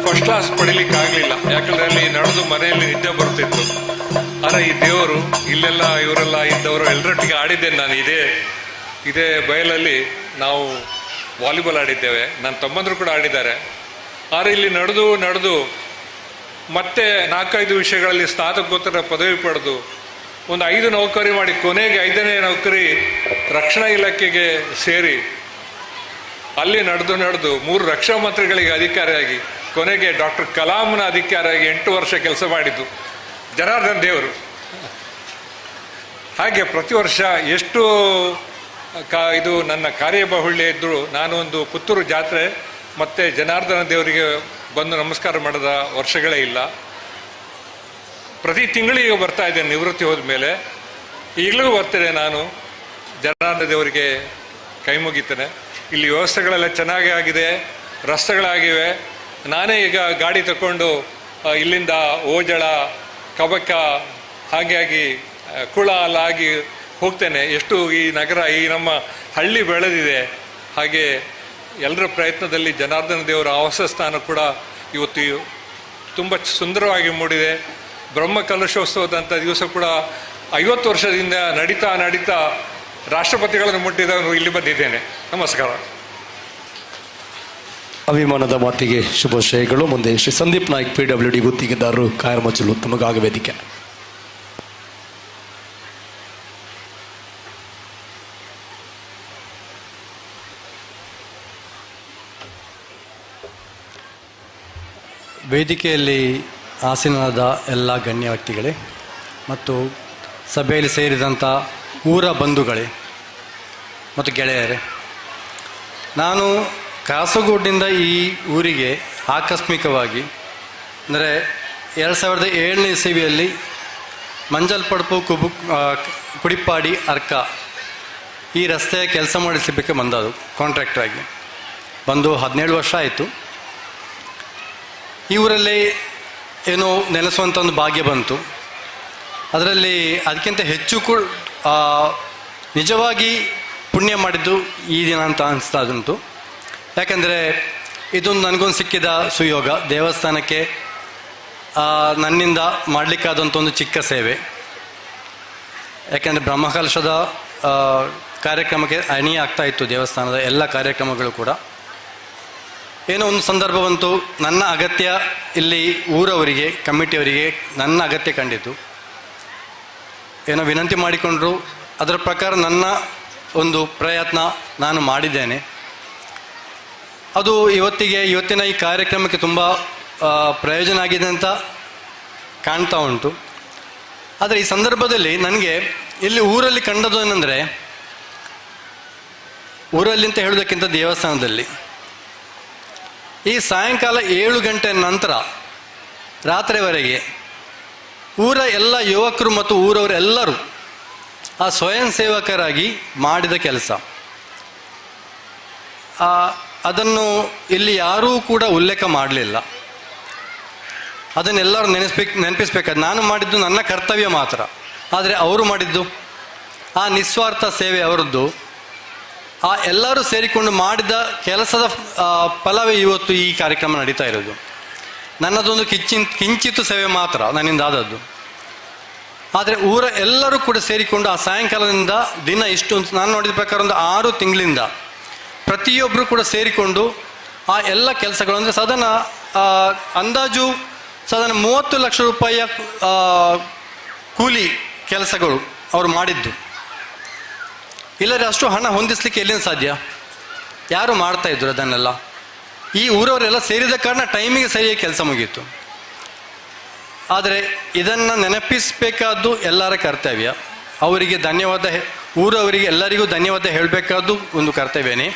ಫಸ್ಟ್ ಕ್ಲಾಸ್ ಪಡಿಲಿಕ್ಕಾಗಲಿಲ್ಲ, ಯಾಕಂದರೆ ಅಲ್ಲಿ ನಡೆದು ಮನೆಯಲ್ಲಿ ನಿದ್ದೆ ಬರ್ತಿತ್ತು. ಆದರೆ ಈ ದೇವರು ಇಲ್ಲೆಲ್ಲ ಇವರೆಲ್ಲ ಇದ್ದವರು ಎಲ್ಲರೊಟ್ಟಿಗೆ ಆಡಿದ್ದೇನೆ ನಾನು. ಇದೇ ಬಯಲಲ್ಲಿ ನಾವು ವಾಲಿಬಾಲ್ ಆಡಿದ್ದೇವೆ, ನನ್ನ ತಮ್ಮಂದರು ಕೂಡ ಆಡಿದ್ದಾರೆ. ಆದರೆ ಇಲ್ಲಿ ನಡೆದು ಮತ್ತೆ 4-5 ವಿಷಯಗಳಲ್ಲಿ ಸ್ನಾತಕೋತ್ತರ ಪದವಿ ಪಡೆದು ಒಂದು 5 ನೌಕರಿ ಮಾಡಿ ಕೊನೆಗೆ 5ನೇ ನೌಕರಿ ರಕ್ಷಣಾ ಇಲಾಖೆಗೆ ಸೇರಿ ಅಲ್ಲಿ ನಡೆದು 3 ರಕ್ಷಾ ಮಂತ್ರಿಗಳಿಗೆ ಅಧಿಕಾರಿಯಾಗಿ ಕೊನೆಗೆ ಡಾಕ್ಟರ್ ಕಲಾಂನ ಅಧಿಕಾರಿಯಾಗಿ 8 ವರ್ಷ ಕೆಲಸ ಮಾಡಿದ್ದು ಜನಾರ್ದನ್ ದೇವರು. ಹಾಗೆ ಪ್ರತಿ ವರ್ಷ ಎಷ್ಟು ಇದು ನನ್ನ ಕಾರ್ಯಬಾಹುಳ್ಯ ಇದ್ದರೂ ನಾನು ಒಂದು ಪುತ್ತೂರು ಜಾತ್ರೆ ಮತ್ತು ಜನಾರ್ದನ ದೇವರಿಗೆ ಬಂದು ನಮಸ್ಕಾರ ಮಾಡಿದ ವರ್ಷಗಳೇ ಇಲ್ಲ. ಪ್ರತಿ ತಿಂಗಳಿಗೆ ಬರ್ತಾ ಇದ್ದೇನೆ ನಿವೃತ್ತಿ ಹೋದ ಮೇಲೆ. ಈಗಲೂ ಬರ್ತೇನೆ ನಾನು, ಜನಾರ್ದನ ದೇವರಿಗೆ ಕೈ ಮುಗಿತೇನೆ. ಇಲ್ಲಿ ವ್ಯವಸ್ಥೆಗಳೆಲ್ಲ ಚೆನ್ನಾಗಿ ಆಗಿದೆ, ರಸ್ತೆಗಳಾಗಿವೆ. ನಾನೇ ಈಗ ಗಾಡಿ ತಗೊಂಡು ಇಲ್ಲಿಂದ ಓಜಳ, ಕಬಕ ಹಾಗಾಗಿ ಕುಳ ಅಲ್ಲಾಗಿ ಹೋಗ್ತೇನೆ. ಎಷ್ಟು ಈ ನಗರ, ಈ ನಮ್ಮ ಹಳ್ಳಿ ಬೆಳೆದಿದೆ. ಹಾಗೆ ಎಲ್ಲರ ಪ್ರಯತ್ನದಲ್ಲಿ ಜನಾರ್ದನ ದೇವರ ಆವಾಸ ಸ್ಥಾನ ಕೂಡ ಇವತ್ತು ತುಂಬ ಸುಂದರವಾಗಿ ಮೂಡಿದೆ. ಬ್ರಹ್ಮ ಕಲಶೋತ್ಸವದಂಥ ದಿವಸ ಕೂಡ 50 ವರ್ಷದಿಂದ ನಡೀತಾ ರಾಷ್ಟ್ರಪತಿಗಳನ್ನು ಮುಟ್ಟಿದವನು ಇಲ್ಲಿ ಬಂದಿದ್ದೇನೆ. ನಮಸ್ಕಾರ. ಅಭಿಮಾನದ ಮಾತಿಗೆ ಶುಭಾಶಯಗಳು. ಮುಂದೆ ಶ್ರೀ ಸಂದೀಪ್ ನಾಯ್ಕ್ PWD ಗುತ್ತಿಗೆದಾರರು ಕಾಯರ್ಮಚ್ಚಲು ತಮಗಾಗ ವೇದಿಕೆ. ವೇದಿಕೆಯಲ್ಲಿ ಆಸೀನರಾದ ಎಲ್ಲ ಗಣ್ಯ ವ್ಯಕ್ತಿಗಳೇ ಮತ್ತು ಸಭೆಯಲ್ಲಿ ಸೇರಿದಂಥ ಊರ ಬಂಧುಗಳೇ ಮತ್ತು ಗೆಳೆಯರೇ, ನಾನು ಕಾಸರಗೋಡಿನಿಂದ ಈ ಊರಿಗೆ ಆಕಸ್ಮಿಕವಾಗಿ ಅಂದರೆ 2007ನೇ ಇಸವಿಯಲ್ಲಿ ಮಂಜಲ್ಪಡ್ಪು ಕುಡಿಪಾಡಿ ಅರ್ಕ ಈ ರಸ್ತೆಯ ಕೆಲಸ ಮಾಡಿಸಲಿಕ್ಕೆ ಬಂದದು ಕಾಂಟ್ರಾಕ್ಟ್ರಾಗಿ. ಬಂದು 17 ವರ್ಷ ಆಯಿತು. ಈ ಊರಲ್ಲಿ ಏನೋ ನೆಲೆಸುವಂಥ ಒಂದು ಭಾಗ್ಯ ಬಂತು. ಅದರಲ್ಲಿ ಅದಕ್ಕಿಂತ ಹೆಚ್ಚು ನಿಜವಾಗಿ ಪುಣ್ಯ ಮಾಡಿದ್ದು ಈ ದಿನ ಅಂತ ಅನಿಸ್ತಾ ಉಂಟು. ಯಾಕಂದರೆ ಇದೊಂದು ನನಗೊಂದು ಸಿಕ್ಕಿದ ಸುಯೋಗ. ದೇವಸ್ಥಾನಕ್ಕೆ ನನ್ನಿಂದ ಮಾಡಲಿಕ್ಕಾದಂಥ ಒಂದು ಚಿಕ್ಕ ಸೇವೆ. ಯಾಕೆಂದರೆ ಬ್ರಹ್ಮಕಲಶದ ಕಾರ್ಯಕ್ರಮಕ್ಕೆ ಅಣಿ ಆಗ್ತಾ ಇತ್ತು ದೇವಸ್ಥಾನದ ಎಲ್ಲ ಕಾರ್ಯಕ್ರಮಗಳು ಕೂಡ. ಏನೋ ಒಂದು ಸಂದರ್ಭ ಬಂತು, ನನ್ನ ಅಗತ್ಯ ಇಲ್ಲಿ ಊರವರಿಗೆ, ಕಮಿಟಿಯವರಿಗೆ ನನ್ನ ಅಗತ್ಯ ಕಂಡಿತು. ಏನೋ ವಿನಂತಿ ಮಾಡಿಕೊಂಡ್ರು, ಅದರ ಪ್ರಕಾರ ನನ್ನ ಒಂದು ಪ್ರಯತ್ನ ನಾನು ಮಾಡಿದ್ದೇನೆ. ಅದು ಇವತ್ತಿನ ಈ ಕಾರ್ಯಕ್ರಮಕ್ಕೆ ತುಂಬ ಪ್ರಯೋಜನ ಆಗಿದೆ ಅಂತ ಕಾಣ್ತಾ ಉಂಟು. ಆದರೆ ಈ ಸಂದರ್ಭದಲ್ಲಿ ನನಗೆ ಇಲ್ಲಿ ಊರಲ್ಲಿ ಕಂಡದ್ದು ಏನಂದರೆ, ಊರಲ್ಲಿ ಅಂತ ಹೇಳೋದಕ್ಕಿಂತ ದೇವಸ್ಥಾನದಲ್ಲಿ ಈ ಸಾಯಂಕಾಲ 7 ಗಂಟೆ ನಂತರ ರಾತ್ರಿವರೆಗೆ ಊರ ಎಲ್ಲ ಯುವಕರು ಮತ್ತು ಊರವರೆಲ್ಲರೂ ಆ ಸ್ವಯಂ ಸೇವಕರಾಗಿ ಮಾಡಿದ ಕೆಲಸ, ಅದನ್ನು ಇಲ್ಲಿ ಯಾರೂ ಕೂಡ ಉಲ್ಲೇಖ ಮಾಡಲಿಲ್ಲ. ಅದನ್ನೆಲ್ಲರೂ ನೆನಪಿಸ್ಬೇಕಾದ್ರೆ ನಾನು ಮಾಡಿದ್ದು ನನ್ನ ಕರ್ತವ್ಯ ಮಾತ್ರ. ಆದರೆ ಅವರು ಮಾಡಿದ್ದು ಆ ನಿಸ್ವಾರ್ಥ ಸೇವೆ ಅವರದ್ದು. ಆ ಎಲ್ಲರೂ ಸೇರಿಕೊಂಡು ಮಾಡಿದ ಕೆಲಸದ ಫಲವೇ ಇವತ್ತು ಈ ಕಾರ್ಯಕ್ರಮ ನಡೀತಾ ಇರೋದು. ನನ್ನದೊಂದು ಕಿಂಚಿತ್ತು ಸೇವೆ ಮಾತ್ರ ನನ್ನಿಂದ ಆದದ್ದು. ಆದರೆ ಊರ ಎಲ್ಲರೂ ಕೂಡ ಸೇರಿಕೊಂಡು ಆ ಸಾಯಂಕಾಲದಿಂದ ದಿನ ಇಷ್ಟು ನಾನು ನೋಡಿದ ಪ್ರಕಾರ ಒಂದು 6 ತಿಂಗಳಿಂದ ಪ್ರತಿಯೊಬ್ಬರು ಕೂಡ ಸೇರಿಕೊಂಡು ಆ ಎಲ್ಲ ಕೆಲಸಗಳು, ಅಂದರೆ ಸಾಧಾರಣ ಅಂದಾಜು 30 ಲಕ್ಷ ರೂಪಾಯಿಯ ಕೂಲಿ ಕೆಲಸಗಳು ಅವರು ಮಾಡಿದ್ದು. ಇಲ್ಲದ್ರೆ ಅಷ್ಟು ಹಣ ಹೊಂದಿಸ್ಲಿಕ್ಕೆ ಎಲ್ಲಿಂದ ಸಾಧ್ಯ? ಯಾರು ಮಾಡ್ತಾ ಇದ್ರು ಅದನ್ನೆಲ್ಲ? ಈ ಊರವರೆಲ್ಲ ಸೇರಿದ ಕಾರಣ ಟೈಮಿಗೆ ಸರಿಯಾಗಿ ಕೆಲಸ ಮುಗೀತು. ಆದರೆ ಇದನ್ನು ನೆನಪಿಸಬೇಕಾದ್ದು ಎಲ್ಲರ ಕರ್ತವ್ಯ. ಅವರಿಗೆ ಧನ್ಯವಾದ ಊರವರಿಗೆ ಎಲ್ಲರಿಗೂ ಧನ್ಯವಾದ ಹೇಳಬೇಕಾದ್ದು ಒಂದು ಕರ್ತವ್ಯನೇ.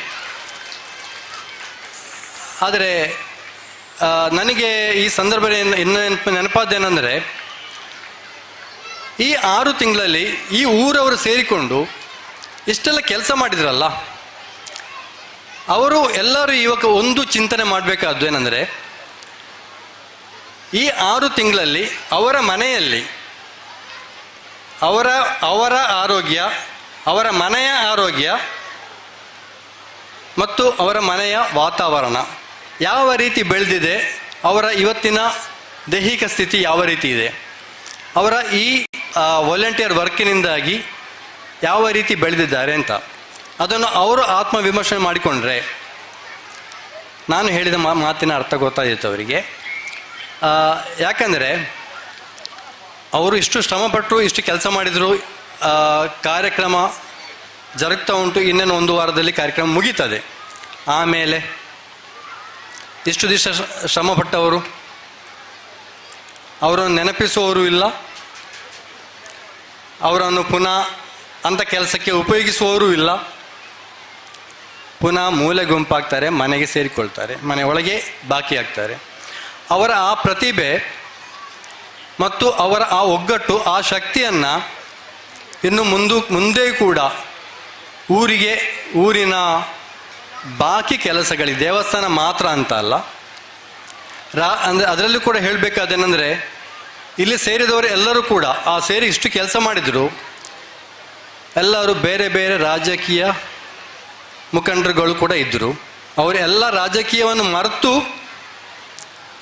ಆದರೆ ನನಗೆ ಈ ಸಂದರ್ಭದಲ್ಲಿ ಇನ್ನು ನೆನಪಾದ್ದೇನೆಂದರೆ, ಈ 6 ತಿಂಗಳಲ್ಲಿ ಈ ಊರವರು ಸೇರಿಕೊಂಡು ಇಷ್ಟೆಲ್ಲ ಕೆಲಸ ಮಾಡಿದ್ರಲ್ಲ, ಅವರು ಎಲ್ಲರೂ ಇವಾಗ ಒಂದು ಚಿಂತನೆ ಮಾಡಬೇಕಾದ್ದು ಏನಂದರೆ, ಈ 6 ತಿಂಗಳಲ್ಲಿ ಅವರ ಮನೆಯಲ್ಲಿ ಅವರ ಆರೋಗ್ಯ, ಅವರ ಮನೆಯ ಆರೋಗ್ಯ ಮತ್ತು ಅವರ ಮನೆಯ ವಾತಾವರಣ ಯಾವ ರೀತಿ ಬೆಳೆದಿದೆ, ಅವರ ಇವತ್ತಿನ ದೈಹಿಕ ಸ್ಥಿತಿ ಯಾವ ರೀತಿ ಇದೆ, ಅವರ ಈ ವಾಲಂಟಿಯರ್ ವರ್ಕಿನಿಂದಾಗಿ ಯಾವ ರೀತಿ ಬೆಳೆದಿದ್ದಾರೆ ಅಂತ ಅದನ್ನು ಅವರು ಆತ್ಮವಿಮರ್ಶನೆ ಮಾಡಿಕೊಂಡ್ರೆ ನಾನು ಹೇಳಿದ ಮಾತಿನ ಅರ್ಥ ಗೊತ್ತಾಯಿತು ಅವರಿಗೆ. ಯಾಕಂದರೆ ಅವರು ಇಷ್ಟು ಶ್ರಮಪಟ್ಟರು, ಇಷ್ಟು ಕೆಲಸ ಮಾಡಿದರು, ಕಾರ್ಯಕ್ರಮ ಜರುಗ್ತಾ ಉಂಟು, ಇನ್ನೇನು 1 ವಾರದಲ್ಲಿ ಕಾರ್ಯಕ್ರಮ ಮುಗೀತದೆ. ಆಮೇಲೆ ಇಷ್ಟು ದಿವಸ ಶ್ರಮಪಟ್ಟವರು ಅವರನ್ನು ನೆನಪಿಸುವವರು ಇಲ್ಲ, ಅವರನ್ನು ಪುನಃ ಅಂಥ ಕೆಲಸಕ್ಕೆ ಉಪಯೋಗಿಸುವವರು ಇಲ್ಲ. ಪುನಃ ಮೂಲೆ ಗುಂಪಾಗ್ತಾರೆ, ಮನೆಗೆ ಸೇರಿಕೊಳ್ತಾರೆ, ಮನೆ ಒಳಗೆ ಬಾಕಿಯಾಗ್ತಾರೆ. ಅವರ ಆ ಪ್ರತಿಭೆ ಮತ್ತು ಅವರ ಆ ಒಗ್ಗಟ್ಟು, ಆ ಶಕ್ತಿಯನ್ನು ಇನ್ನು ಮುಂದೆ ಕೂಡ ಊರಿನ ಬಾಕಿ ಕೆಲಸಗಳಿಗೆ, ದೇವಸ್ಥಾನ ಮಾತ್ರ ಅಂತ ಅಲ್ಲ, ಅಂದರೆ ಅದರಲ್ಲೂ ಕೂಡ ಹೇಳಬೇಕಾದೇನೆಂದರೆ, ಇಲ್ಲಿ ಸೇರಿದವರು ಎಲ್ಲರೂ ಕೂಡ ಸೇರಿ ಇಷ್ಟು ಕೆಲಸ ಮಾಡಿದರು. ಎಲ್ಲರೂ ಬೇರೆ ಬೇರೆ ರಾಜಕೀಯ ಮುಖಂಡರುಗಳು ಕೂಡ ಇದ್ದರು. ಅವರೆಲ್ಲ ರಾಜಕೀಯವನ್ನು ಮರೆತು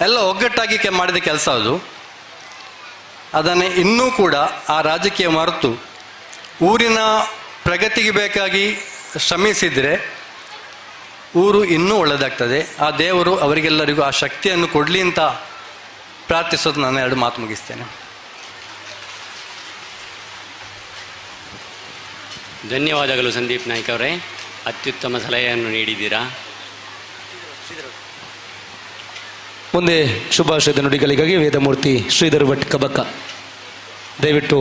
ಎಲ್ಲ ಒಗ್ಗಟ್ಟಾಗಿ ಮಾಡಿದ ಕೆಲಸ ಅದು. ಅದನ್ನೇ ಇನ್ನೂ ಕೂಡ ಆ ರಾಜಕೀಯ ಮರೆತು ಊರಿನ ಪ್ರಗತಿಗೆ ಬೇಕಾಗಿ ಶ್ರಮಿಸಿದರೆ ಊರು ಇನ್ನೂ ಒಳ್ಳೆಯದಾಗ್ತದೆ. ಆ ದೇವರು ಅವರಿಗೆಲ್ಲರಿಗೂ ಆ ಶಕ್ತಿಯನ್ನು ಕೊಡಲಿ ಅಂತ ಪ್ರಾರ್ಥಿಸೋದು. ನಾನು 2 ಮಾತು ಮುಗಿಸ್ತೇನೆ. ಧನ್ಯವಾದಗಳು ಸಂದೀಪ್ ನಾಯ್ಕ ಅವರೇ, ಅತ್ಯುತ್ತಮ ಸಲಹೆಯನ್ನು ನೀಡಿದ್ದೀರಾ. ಮುಂದೆ ಶುಭಾಶಯದ ನುಡಿಗಳಿಗಾಗಿ ವೇದಮೂರ್ತಿ ಶ್ರೀಧರ್ ಭಟ್ ಕಬಕ್ಕ, ದಯವಿಟ್ಟು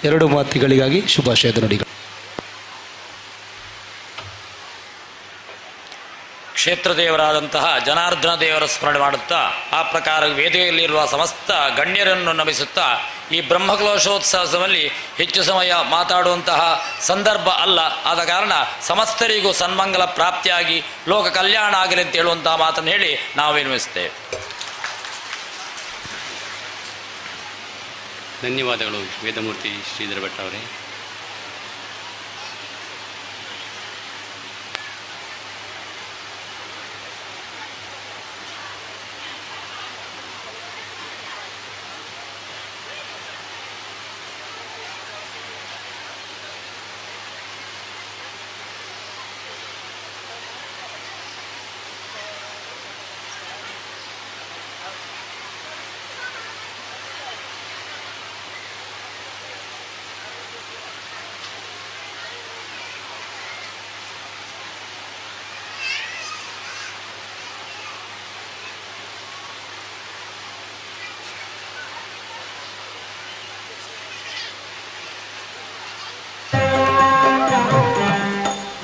2 ಮಾತುಗಳಿಗಾಗಿ ಶುಭಾಶಯದ ನುಡಿಗಳು. ಕ್ಷೇತ್ರ ದೇವರಾದಂತಹ ಜನಾರ್ದನ ದೇವರ ಸ್ಮರಣೆ ಮಾಡುತ್ತಾ, ಆ ಪ್ರಕಾರ ವೇದಿಕೆಯಲ್ಲಿರುವ ಸಮಸ್ತ ಗಣ್ಯರನ್ನು ನಮಿಸುತ್ತಾ, ಈ ಬ್ರಹ್ಮಕಲಶೋತ್ಸವದಲ್ಲಿ ಹೆಚ್ಚು ಸಮಯ ಮಾತಾಡುವಂತಹ ಸಂದರ್ಭ ಅಲ್ಲ. ಆದ ಕಾರಣ ಸಮಸ್ತರಿಗೂ ಸನ್ಮಂಗಲ ಪ್ರಾಪ್ತಿಯಾಗಿ ಲೋಕ ಕಲ್ಯಾಣ ಆಗಲಿ ಅಂತ ಹೇಳುವಂತಹ ಮಾತನ್ನು ಹೇಳಿ ನಾವು ವಿರಮಿಸುತ್ತೇವೆ. ಧನ್ಯವಾದಗಳು ವೇದಮೂರ್ತಿ ಶ್ರೀಧರ್ ಭಟ್ ಅವರೇ.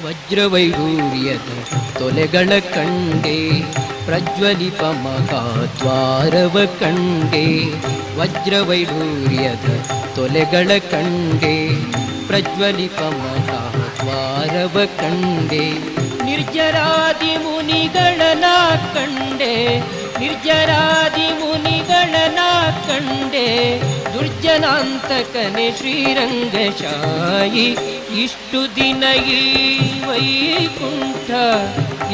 ವಜ್ರವೈಡೂರ್ಯದ ತೊಲೆಗಳ ಕಂಡೆ, ಪ್ರಜ್ವಲಿಪ ಮಹಾದ್ವಾರವ ಕಂಡೆ. ವಜ್ರವೈಡೂರ್ಯದ ತೊಲೆಗಳ ಕಂಡೆ, ಪ್ರಜ್ವಲಿಪ ಮಹಾದ್ವಾರವ ಕಂಡೆ. ನಿರ್ಜರಾದಿ ಮುನಿಗಳನ ಕಂಡೆ, ನಿರ್ಜರಾದಿ ಮುನಿಗಳನ ಕಂಡೆ. ದುರ್ಜನಾಂತಕನೆ ಶ್ರೀರಂಗಶಾಯಿ, ಇಷ್ಟು ದಿನ ಈ ವೈಕುಂಠ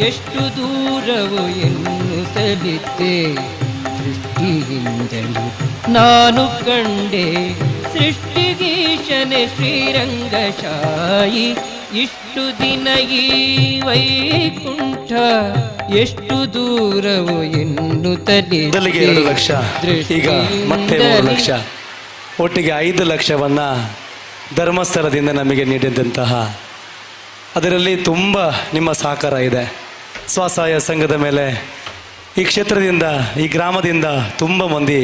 ಎಷ್ಟು ದೂರವು ಎನ್ನುತ್ತಲಿದ್ದೆ. ಸೃಷ್ಟಿಯಿಂದಲೂ ನಾನು ಕಂಡೆ, ಸೃಷ್ಟಿಗೀಶನೆ ಶ್ರೀರಂಗಶಾಯಿ. ಇಷ್ಟು ದಿನ ಈ ವೈಕುಂಠ ಎಷ್ಟು ದೂರವು ಎನ್ನುತ್ತಲಿದ್ದೆ. 2 ಲಕ್ಷ, ಈಗ ಮತ್ತೆ 3 ಲಕ್ಷ, ಒಟ್ಟಿಗೆ 5 ಲಕ್ಷವನ್ನು ಧರ್ಮಸ್ಥಳದಿಂದ ನಮಗೆ ನೀಡಿದಂತಹ, ಅದರಲ್ಲಿ ತುಂಬ ನಿಮ್ಮ ಸಹಕಾರ ಇದೆ. ಸ್ವಸಹಾಯ ಸಂಘದ ಮೇಲೆ ಈ ಕ್ಷೇತ್ರದಿಂದ, ಈ ಗ್ರಾಮದಿಂದ ತುಂಬ ಮಂದಿ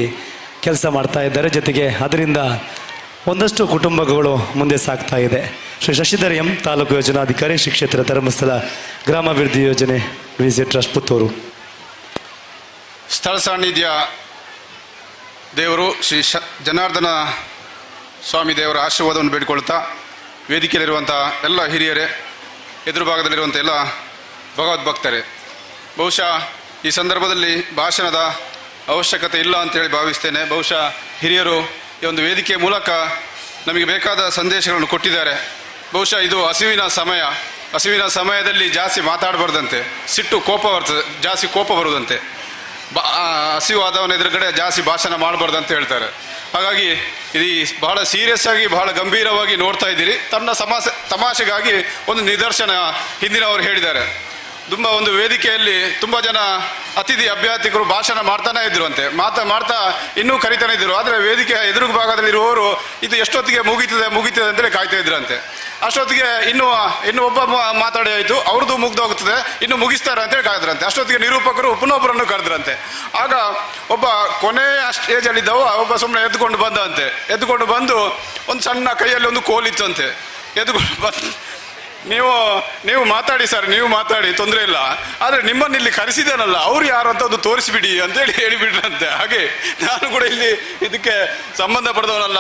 ಕೆಲಸ ಮಾಡ್ತಾ ಇದ್ದಾರೆ. ಜೊತೆಗೆ ಅದರಿಂದ ಒಂದಷ್ಟು ಕುಟುಂಬಗಳು ಮುಂದೆ ಸಾಗ್ತಾ ಇದೆ. ಶ್ರೀ ಶಶಿಧರ್ ಎಂ, ತಾಲೂಕು ಯೋಜನಾಧಿಕಾರಿ, ಶ್ರೀ ಕ್ಷೇತ್ರ ಧರ್ಮಸ್ಥಳ ಗ್ರಾಮಾಭಿವೃದ್ಧಿ ಯೋಜನೆ ವಿಸಿ ಟ್ರಸ್ಟ್ ಪುತ್ತೂರು. ಸ್ಥಳ ಸಾನ್ನಿಧ್ಯ ದೇವರು ಶ್ರೀ ಜನಾರ್ದನ ಸ್ವಾಮಿ ದೇವರ ಆಶೀರ್ವಾದವನ್ನು ಬೇಡಿಕೊಳ್ತಾ, ವೇದಿಕೆಯಲ್ಲಿರುವಂಥ ಎಲ್ಲ ಹಿರಿಯರೇ, ಎದುರು ಭಾಗದಲ್ಲಿರುವಂಥ ಎಲ್ಲ ಭಗವದ್ಭಕ್ತರೇ, ಬಹುಶಃ ಈ ಸಂದರ್ಭದಲ್ಲಿ ಭಾಷಣದ ಅವಶ್ಯಕತೆ ಇಲ್ಲ ಅಂತೇಳಿ ಭಾವಿಸ್ತೇನೆ. ಬಹುಶಃ ಹಿರಿಯರು ಈ ಒಂದು ವೇದಿಕೆಯ ಮೂಲಕ ನಮಗೆ ಬೇಕಾದ ಸಂದೇಶಗಳನ್ನು ಕೊಟ್ಟಿದ್ದಾರೆ. ಬಹುಶಃ ಇದು ಹಸಿವಿನ ಸಮಯದಲ್ಲಿ ಜಾಸ್ತಿ ಮಾತಾಡಬಾರ್ದಂತೆ, ಸಿಟ್ಟು ಕೋಪ ಬರ್ತದೆ, ಜಾಸ್ತಿ ಕೋಪ ಬರುವುದಂತೆ, ಹಸಿವಾದವನ ಎದುರುಗಡೆ ಜಾಸ್ತಿ ಭಾಷಣ ಮಾಡಬಾರ್ದಂತ ಹೇಳ್ತಾರೆ. ಹಾಗಾಗಿ ಇದು ಬಹಳ ಸೀರಿಯಸ್ ಆಗಿ ಬಹಳ ಗಂಭೀರವಾಗಿ ನೋಡ್ತಾ ಇದ್ದೀರಿ. ತಮಾಷೆಗಾಗಿ ಒಂದು ನಿದರ್ಶನ ಹಿಂದಿನವರು ಹೇಳಿದ್ದಾರೆ. ತುಂಬ ಒಂದು ವೇದಿಕೆಯಲ್ಲಿ ತುಂಬ ಜನ ಅತಿಥಿ ಅಭ್ಯರ್ಥಿಗಳು ಭಾಷಣ ಮಾಡ್ತಾನೆ ಇದ್ರುವಂತೆ, ಮಾಡ್ತಾ ಇನ್ನೂ ಕರಿತಾನೆ ಇದ್ರು. ಆದರೆ ವೇದಿಕೆಯ ಎದುರು ಭಾಗದಲ್ಲಿರುವವರು ಇದು ಎಷ್ಟೊತ್ತಿಗೆ ಮುಗೀತದೆ ಅಂತೇಳಿ ಕಾಯ್ತಾ ಇದ್ರಂತೆ. ಅಷ್ಟೊತ್ತಿಗೆ ಇನ್ನು ಒಬ್ಬ ಮಾತಾಡಿ ಆಯಿತು, ಅವ್ರದ್ದು ಮುಗ್ದೋಗ್ತದೆ, ಇನ್ನು ಮುಗಿಸ್ತಾರೆ ಅಂತೇಳಿ ಕಾಯ್ದ್ರಂತೆ. ಅಷ್ಟೊತ್ತಿಗೆ ನಿರೂಪಕರು ಪುನೊಬ್ಬರನ್ನು ಕರೆದ್ರಂತೆ. ಆಗ ಒಬ್ಬ ಕೊನೆಯ ಸ್ಟೇಜಲ್ಲಿದ್ದವ ಒಬ್ಬ ಸುಮ್ಮನೆ ಎದ್ದುಕೊಂಡು ಬಂದು ಒಂದು ಸಣ್ಣ ಕೈಯಲ್ಲಿ ಒಂದು ಕೋಲಿತ್ತಂತೆ. ಎದ್ದುಕೊಂಡು ಬಂದು ನೀವು ಮಾತಾಡಿ ಸರ್, ನೀವು ಮಾತಾಡಿ, ತೊಂದರೆ ಇಲ್ಲ, ಆದರೆ ನಿಮ್ಮನ್ನು ಇಲ್ಲಿ ಕರೆಸಿದ್ದೇನಲ್ಲ ಅವ್ರು ಯಾರು ಅಂತ ಒಂದು ತೋರಿಸಿಬಿಡಿ ಅಂತೇಳಿ ಹೇಳಿಬಿಟ್ರಂತೆ. ಹಾಗೆ ನಾನು ಕೂಡ ಇಲ್ಲಿ ಇದಕ್ಕೆ ಸಂಬಂಧಪಟ್ಟವನಲ್ಲ.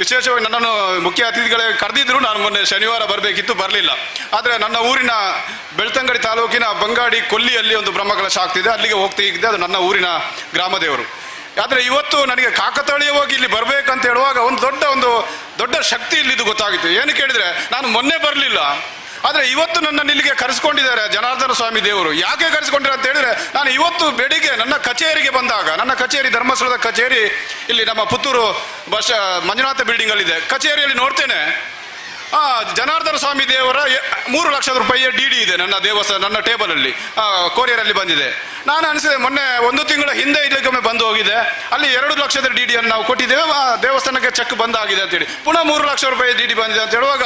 ವಿಶೇಷವಾಗಿ ನನ್ನನ್ನು ಮುಖ್ಯ ಅತಿಥಿಗಳೇ ಕರೆದಿದ್ರು. ನಾನು ಮೊನ್ನೆ ಶನಿವಾರ ಬರಬೇಕಿತ್ತು, ಬರಲಿಲ್ಲ. ಆದರೆ ನನ್ನ ಊರಿನ ಬೆಳ್ತಂಗಡಿ ತಾಲೂಕಿನ ಬಂಗಾಡಿ ಕೊಲ್ಲಿಯಲ್ಲಿ ಒಂದು ಬ್ರಹ್ಮಕಲಶ ಆಗ್ತಿದೆ, ಅಲ್ಲಿಗೆ ಹೋಗ್ತಿದ್ದೆ. ಅದು ನನ್ನ ಊರಿನ ಗ್ರಾಮದೇವರು. ಆದರೆ ಇವತ್ತು ನನಗೆ ಕಾಕತಾಳೀಯವಾಗಿ ಇಲ್ಲಿ ಬರಬೇಕಂತ ಹೇಳುವಾಗ ಒಂದು ದೊಡ್ಡ ಶಕ್ತಿ ಇಲ್ಲಿದ್ದು ಗೊತ್ತಾಗಿತ್ತು. ಏನು ಕೇಳಿದರೆ, ನಾನು ಮೊನ್ನೆ ಬರಲಿಲ್ಲ, ಆದರೆ ಇವತ್ತು ನನ್ನನ್ನು ಇಲ್ಲಿಗೆ ಕರೆಸ್ಕೊಂಡಿದ್ದಾರೆ ಜನಾರ್ದನ ಸ್ವಾಮಿ ದೇವರು. ಯಾಕೆ ಕರೆಸ್ಕೊಂಡಿದ್ದಾರೆ ಅಂತ ಹೇಳಿದ್ರೆ, ನಾನು ಇವತ್ತು ಬೆಳಿಗ್ಗೆ ನನ್ನ ಕಚೇರಿಗೆ ಬಂದಾಗ, ನನ್ನ ಕಚೇರಿ ಧರ್ಮಸ್ಥಳದ ಕಚೇರಿ ಇಲ್ಲಿ ನಮ್ಮ ಪುತ್ತೂರು ಮಂಜುನಾಥ ಬಿಲ್ಡಿಂಗ್ ಅಲ್ಲಿದೆ, ಕಚೇರಿಯಲ್ಲಿ ನೋಡ್ತೇನೆ ಜನಾರ್ದನ ಸ್ವಾಮಿ ದೇವರ 3 ಲಕ್ಷ ರೂಪಾಯಿಯ ಡಿ ಇದೆ ನನ್ನ ಟೇಬಲಲ್ಲಿ, ಕೊರಿಯರಲ್ಲಿ ಬಂದಿದೆ. ನಾನು ಅನಿಸಿದೆ, ಮೊನ್ನೆ 1 ತಿಂಗಳ ಹಿಂದೆ ಇಲ್ಲಿಗೊಮ್ಮೆ ಬಂದು ಹೋಗಿದೆ, ಅಲ್ಲಿ 2 ಲಕ್ಷದ ಡಿಡಿಯನ್ನು ನಾವು ಕೊಟ್ಟಿದ್ದೇವೆ, ದೇವಸ್ಥಾನಕ್ಕೆ ಚೆಕ್ ಬಂದಾಗಿದೆ ಅಂತೇಳಿ. ಪುನಃ 3 ಲಕ್ಷ ರೂಪಾಯಿ ಡಿ ಬಂದಿದೆ ಅಂತ ಹೇಳುವಾಗ